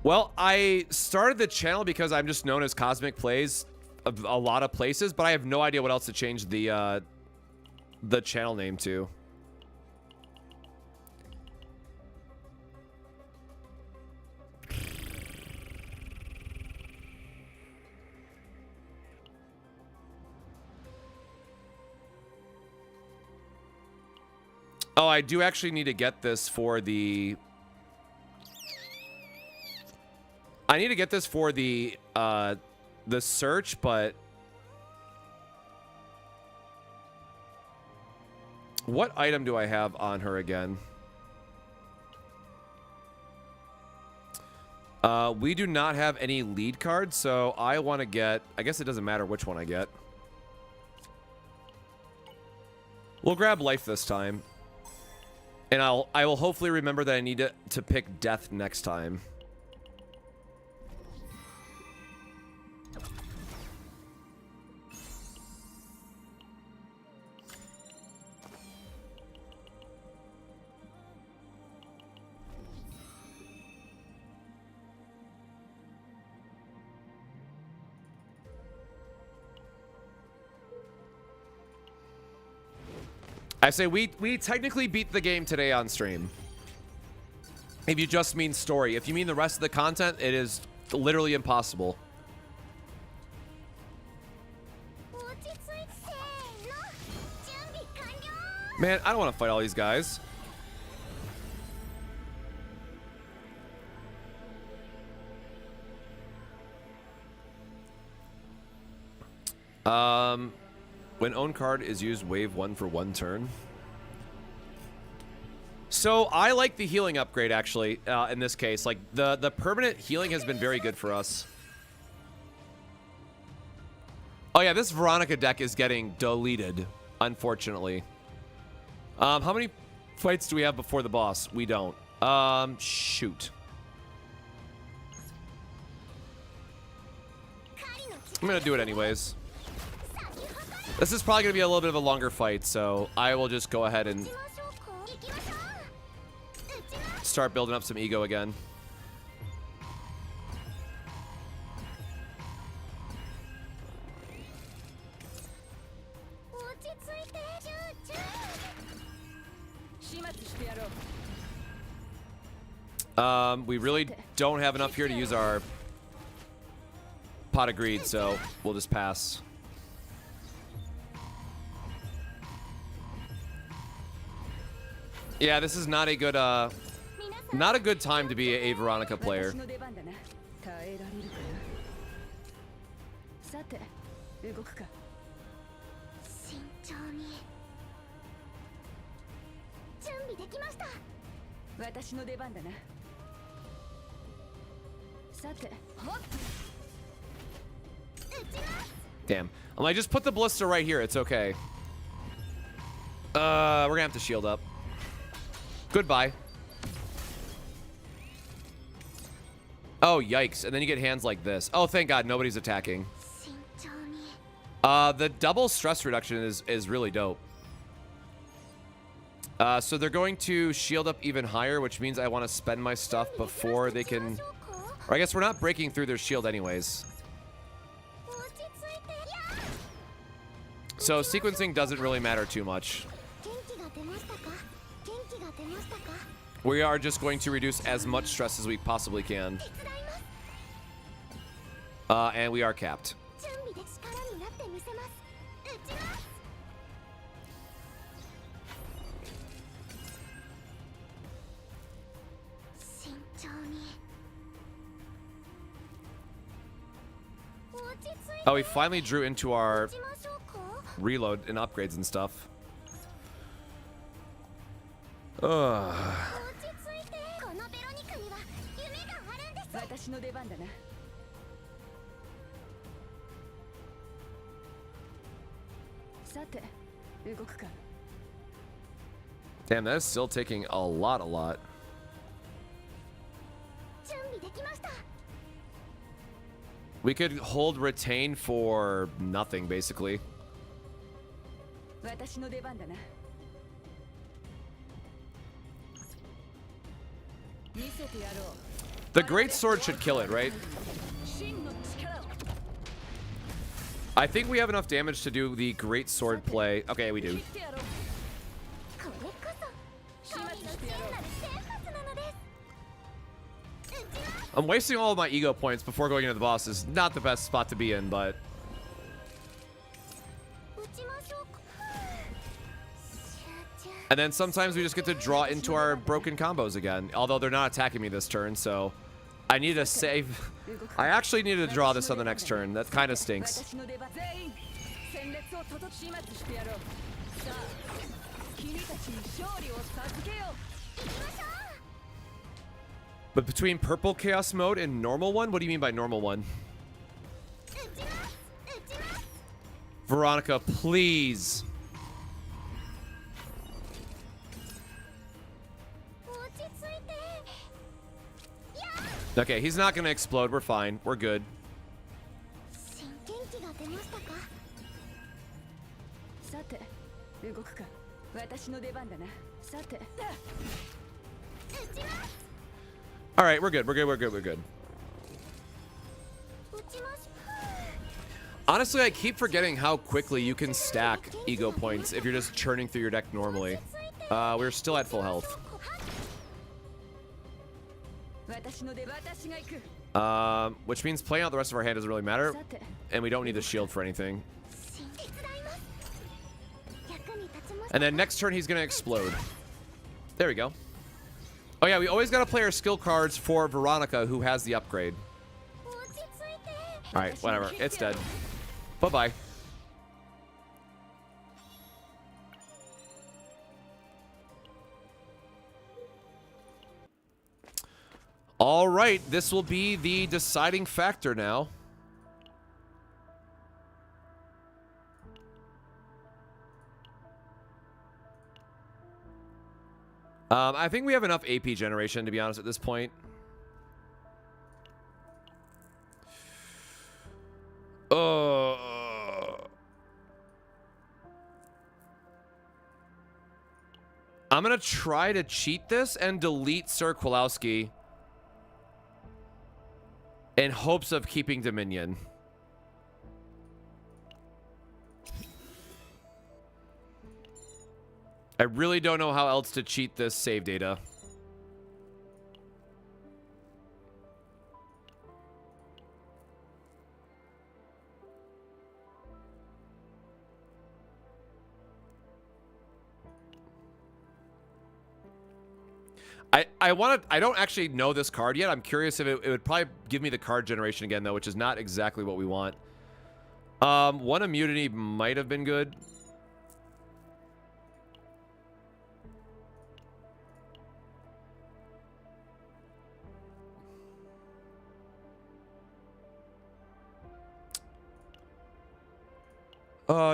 Well, I started the channel because I'm just known as Cosmic Plays a lot of places, but I have no idea what else to change the channel name to. Oh, I do actually need to get this for the... I need to get this for the search, but... What item do I have on her again? We do not have any lead cards, so I want to get... I guess it doesn't matter which one I get. We'll grab life this time. And I will hopefully remember that I need to pick death next time. I say we technically beat the game today on stream. If you just mean story. If you mean the rest of the content, it is literally impossible. Man, I don't want to fight all these guys. When own card is used, wave 1 for 1 turn. So I like the healing upgrade actually. In this case, like the permanent healing has been very good for us. Oh yeah, this Veronica deck is getting deleted, unfortunately. How many fights do we have before the boss? We don't. Shoot. I'm gonna do it anyways. This is probably going to be a little bit of a longer fight, so I will just go ahead and start building up some ego again. We really don't have enough here to use our pot of greed, so we'll just pass. Yeah, this is not a good time to be a Veronica player. Damn. I'm like, just put the ballista right here. It's okay. We're gonna have to shield up. Goodbye. Oh, yikes. And then you get hands like this. Oh, thank God nobody's attacking. The double stress reduction is really dope. So they're going to shield up even higher, which means I want to spend my stuff before they can... Or I guess we're not breaking through their shield anyways. So sequencing doesn't really matter too much. We are just going to reduce as much stress as we possibly can. And we are capped. Oh, we finally drew into our reload and upgrades and stuff. Ugh. Damn, that is still taking a lot. We could hold retain for nothing, basically. The great sword should kill it, right? I think we have enough damage to do the great sword play. Okay, we do. I'm wasting all of my ego points before going into the boss is not the best spot to be in, but... And then sometimes we just get to draw into our broken combos again. Although they're not attacking me this turn, so I need to save. I actually need to draw this on the next turn. That kind of stinks. But between purple chaos mode and normal one, what do you mean by normal one? Veronica, please. Okay, he's not gonna explode. We're fine. We're good. All right, we're good. We're good. We're good. We're good. Honestly, I keep forgetting how quickly you can stack ego points if you're just churning through your deck normally. We're still at full health. Which means playing out the rest of our hand doesn't really matter, and we don't need the shield for anything. And then next turn he's gonna explode. There we go. Oh yeah, we always gotta play our skill cards for Veronica, who has the upgrade. All right, whatever. It's dead. Bye-bye. All right, this will be the deciding factor now. I think we have enough AP generation, to be honest, at this point. I'm gonna try to cheat this and delete Sir Kowalski in hopes of keeping Dominion. I really don't know how else to cheat this save data. I don't actually know this card yet. I'm curious if it would probably give me the card generation again, though, which is not exactly what we want. One immunity might have been good.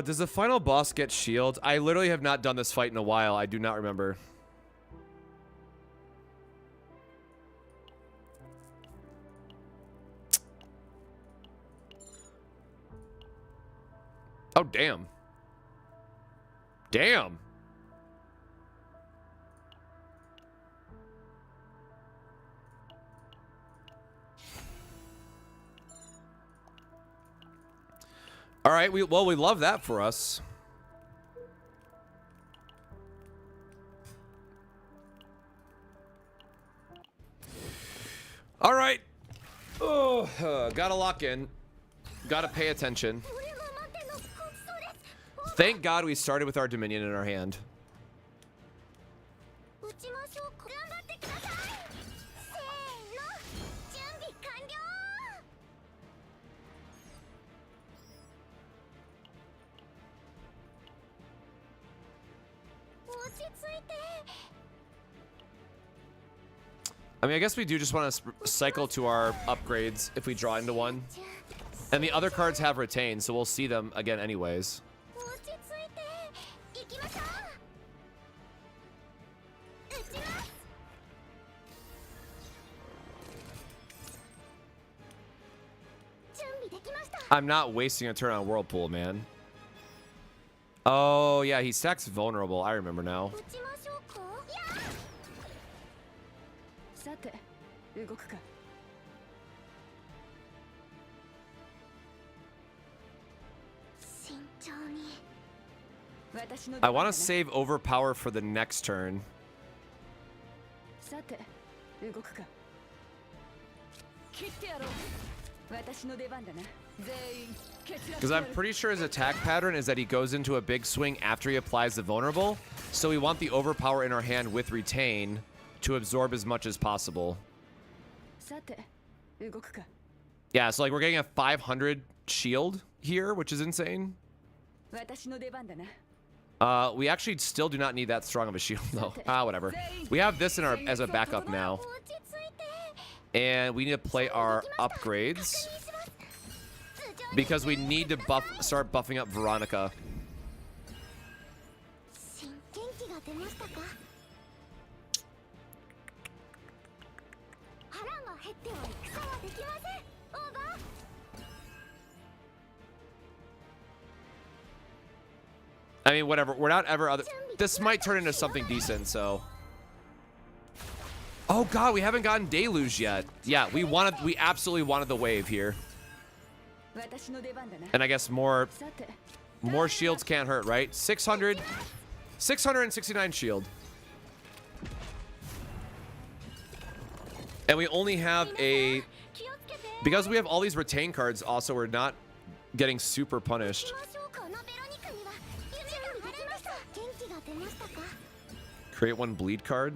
Does the final boss get shield? I literally have not done this fight in a while. I do not remember. Oh, damn. Damn. All right, we love that for us. All right. Oh, gotta lock in. Gotta pay attention. Thank God we started with our Dominion in our hand. I mean, I guess we do just want to cycle to our upgrades if we draw into one. And the other cards have retained, so we'll see them again anyways. I'm not wasting a turn on Whirlpool, man. Oh, yeah, he stacks vulnerable. I remember now. I want to save overpower for the next turn. Because I'm pretty sure his attack pattern is that he goes into a big swing after he applies the vulnerable. So we want the overpower in our hand with retain to absorb as much as possible. Yeah, so like we're getting a 500 shield here, which is insane. We actually still do not need that strong of a shield though. Whatever. We have this in our as a backup now. And we need to play our upgrades because we need to start buffing up Veronica. I mean, whatever. We're not ever other. This might turn into something decent, so. Oh god, we haven't gotten Deluge yet. Yeah, we absolutely wanted the wave here. And I guess more shields can't hurt, right? 669 shield. And we only have because we have all these retain cards also, we're not getting super punished. Create one bleed card.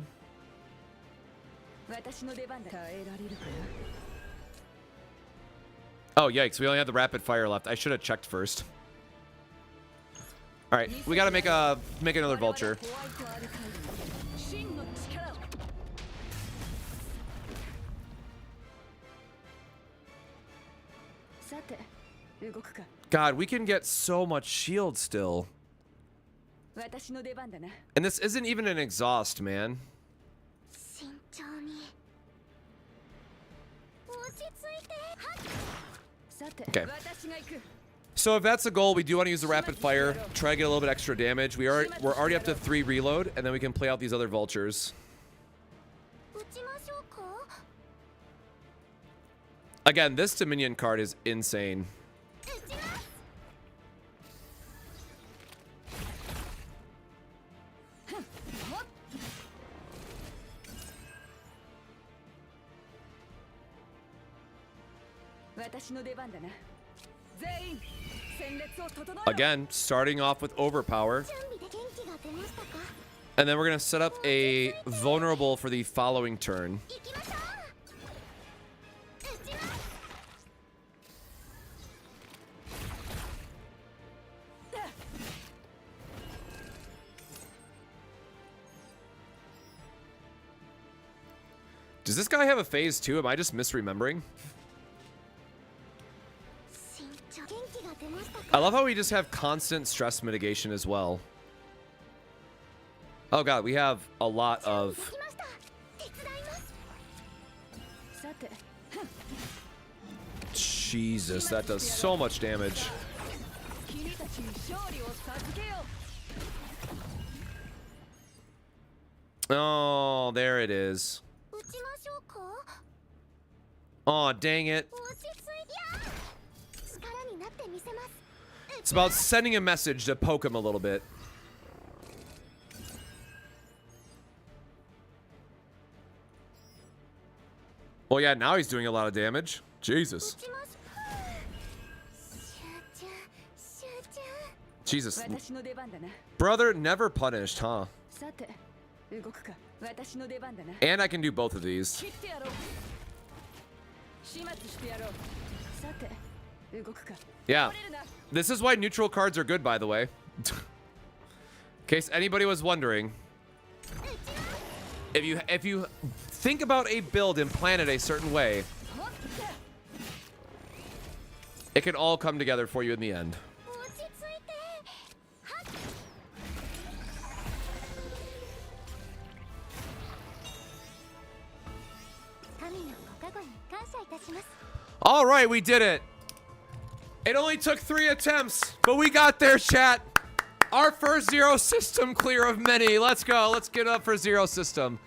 Oh, yikes. We only have the rapid fire left. I should have checked first. All right. We got to make another vulture. God, we can get so much shield still. And this isn't even an exhaust, man. Okay. So if that's the goal, we do want to use the rapid fire, try to get a little bit extra damage. We're already up to 3 reload, and then we can play out these other vultures. Again, this Dominion card is insane. Again, starting off with overpower. And then we're going to set up a vulnerable for the following turn. Does this guy have a phase 2? Am I just misremembering? I love how we just have constant stress mitigation as well. Oh god, we have a lot of... Jesus, that does so much damage. Oh, there it is. Oh, dang it. It's about sending a message to poke him a little bit. Well, yeah, now he's doing a lot of damage. Jesus. Jesus. Brother never punished, huh? And I can do both of these. Yeah. This is why neutral cards are good, by the way. In case anybody was wondering. If you think about a build and plan it a certain way, it can all come together for you in the end. All right, we did it. It only took 3 attempts, but we got there, chat. Our first Zero System clear of many. Let's go. Let's get up for Zero System.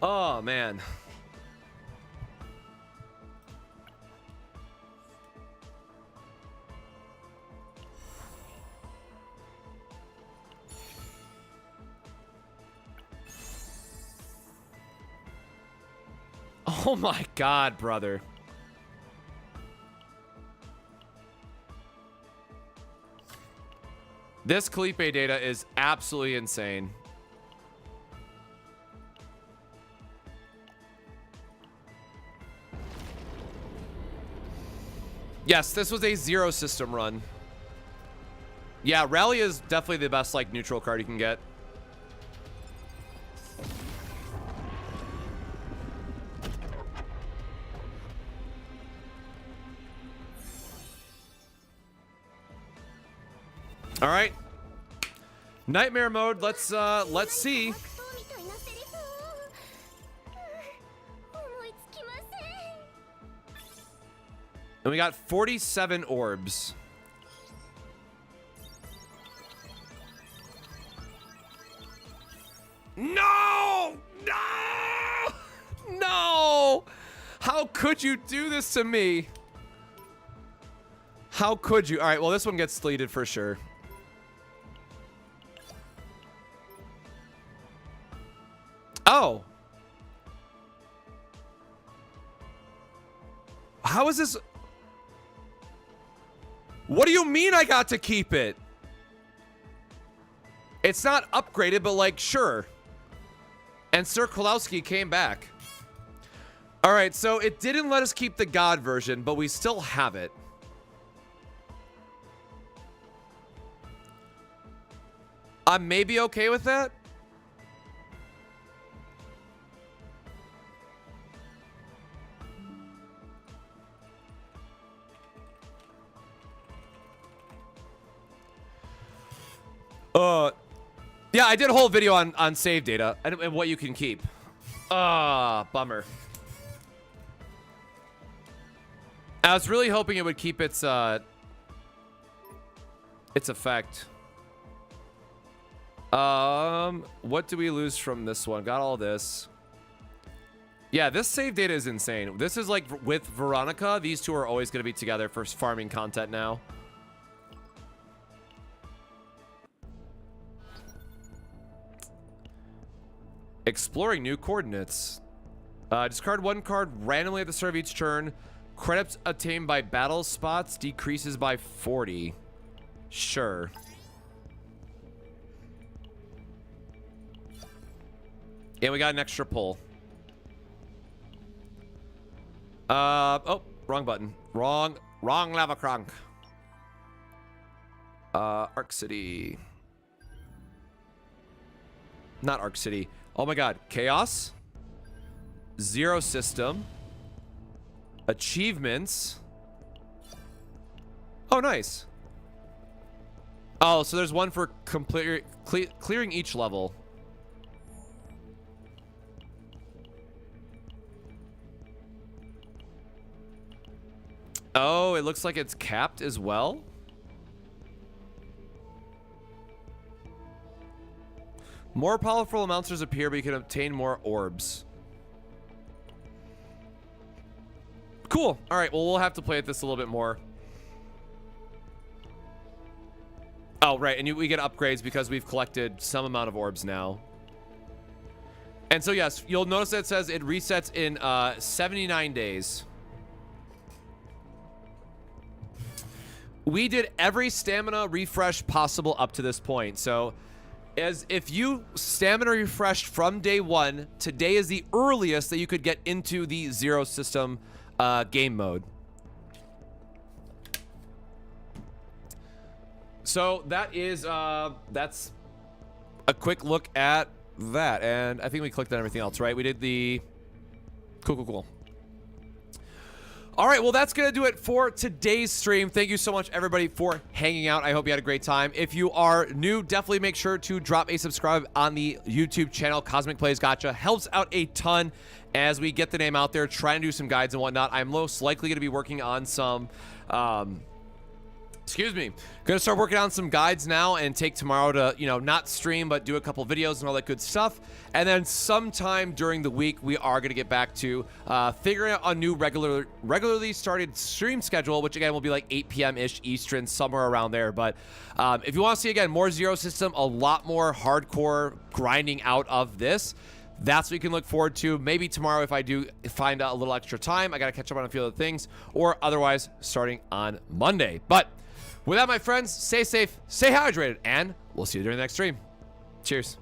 Oh, man. Oh my god, brother. This Kalipe data is absolutely insane. Yes, this was a zero system run. Yeah, Rally is definitely the best like neutral card you can get. All right. Nightmare mode. Let's see. And we got 47 orbs. No! No! No! How could you do this to me? How could you? All right, well, this one gets sleeted for sure. Oh. How is this? What do you mean I got to keep it? It's not upgraded, but like, sure. And Sir Kolowski came back. All right, so it didn't let us keep the God version, but we still have it. I'm maybe okay with that. Yeah, I did a whole video on save data and what you can keep. Bummer. I was really hoping it would keep its effect. What do we lose from this one? Got all this. Yeah, this save data is insane. This is like with Veronica. These two are always going to be together for farming content now. Exploring new coordinates. Discard one card randomly at the start of each turn. Credits obtained by battle spots decreases by 40. Sure. And we got an extra pull. Oh, wrong button. Wrong lava cronk. Arc City. Not Arc City. Oh my god. Chaos. Zero system. Achievements. Oh, nice. Oh, so there's one for clearing each level. Oh, it looks like it's capped as well. More powerful monsters appear, but you can obtain more orbs. Cool. All right, well, we'll have to play with this a little bit more. Oh, right, and we get upgrades because we've collected some amount of orbs now. And so, yes, you'll notice that it says it resets in 79 days. We did every stamina refresh possible up to this point. So as if you stamina refreshed from day one, today is the earliest that you could get into the zero system game mode. So that is that's a quick look at that. And I think we clicked on everything else, right? We did the cool. All right, well, that's going to do it for today's stream. Thank you so much, everybody, for hanging out. I hope you had a great time. If you are new, definitely make sure to drop a subscribe on the YouTube channel. Cosmic Plays Gotcha helps out a ton as we get the name out there, trying to do some guides and whatnot. I'm most likely going to be working on some... Gonna start working on some guides now and take tomorrow to, you know, not stream, but do a couple videos and all that good stuff. And then sometime during the week, we are gonna get back to figuring out a new regularly started stream schedule, which again will be like 8 p.m.-ish Eastern, somewhere around there. But if you want to see, again, more Zero System, a lot more hardcore grinding out of this, that's what you can look forward to. Maybe tomorrow if I do find a little extra time. I got to catch up on a few other things, or otherwise starting on Monday. But With that, my friends, stay safe, stay hydrated, and we'll see you during the next stream. Cheers.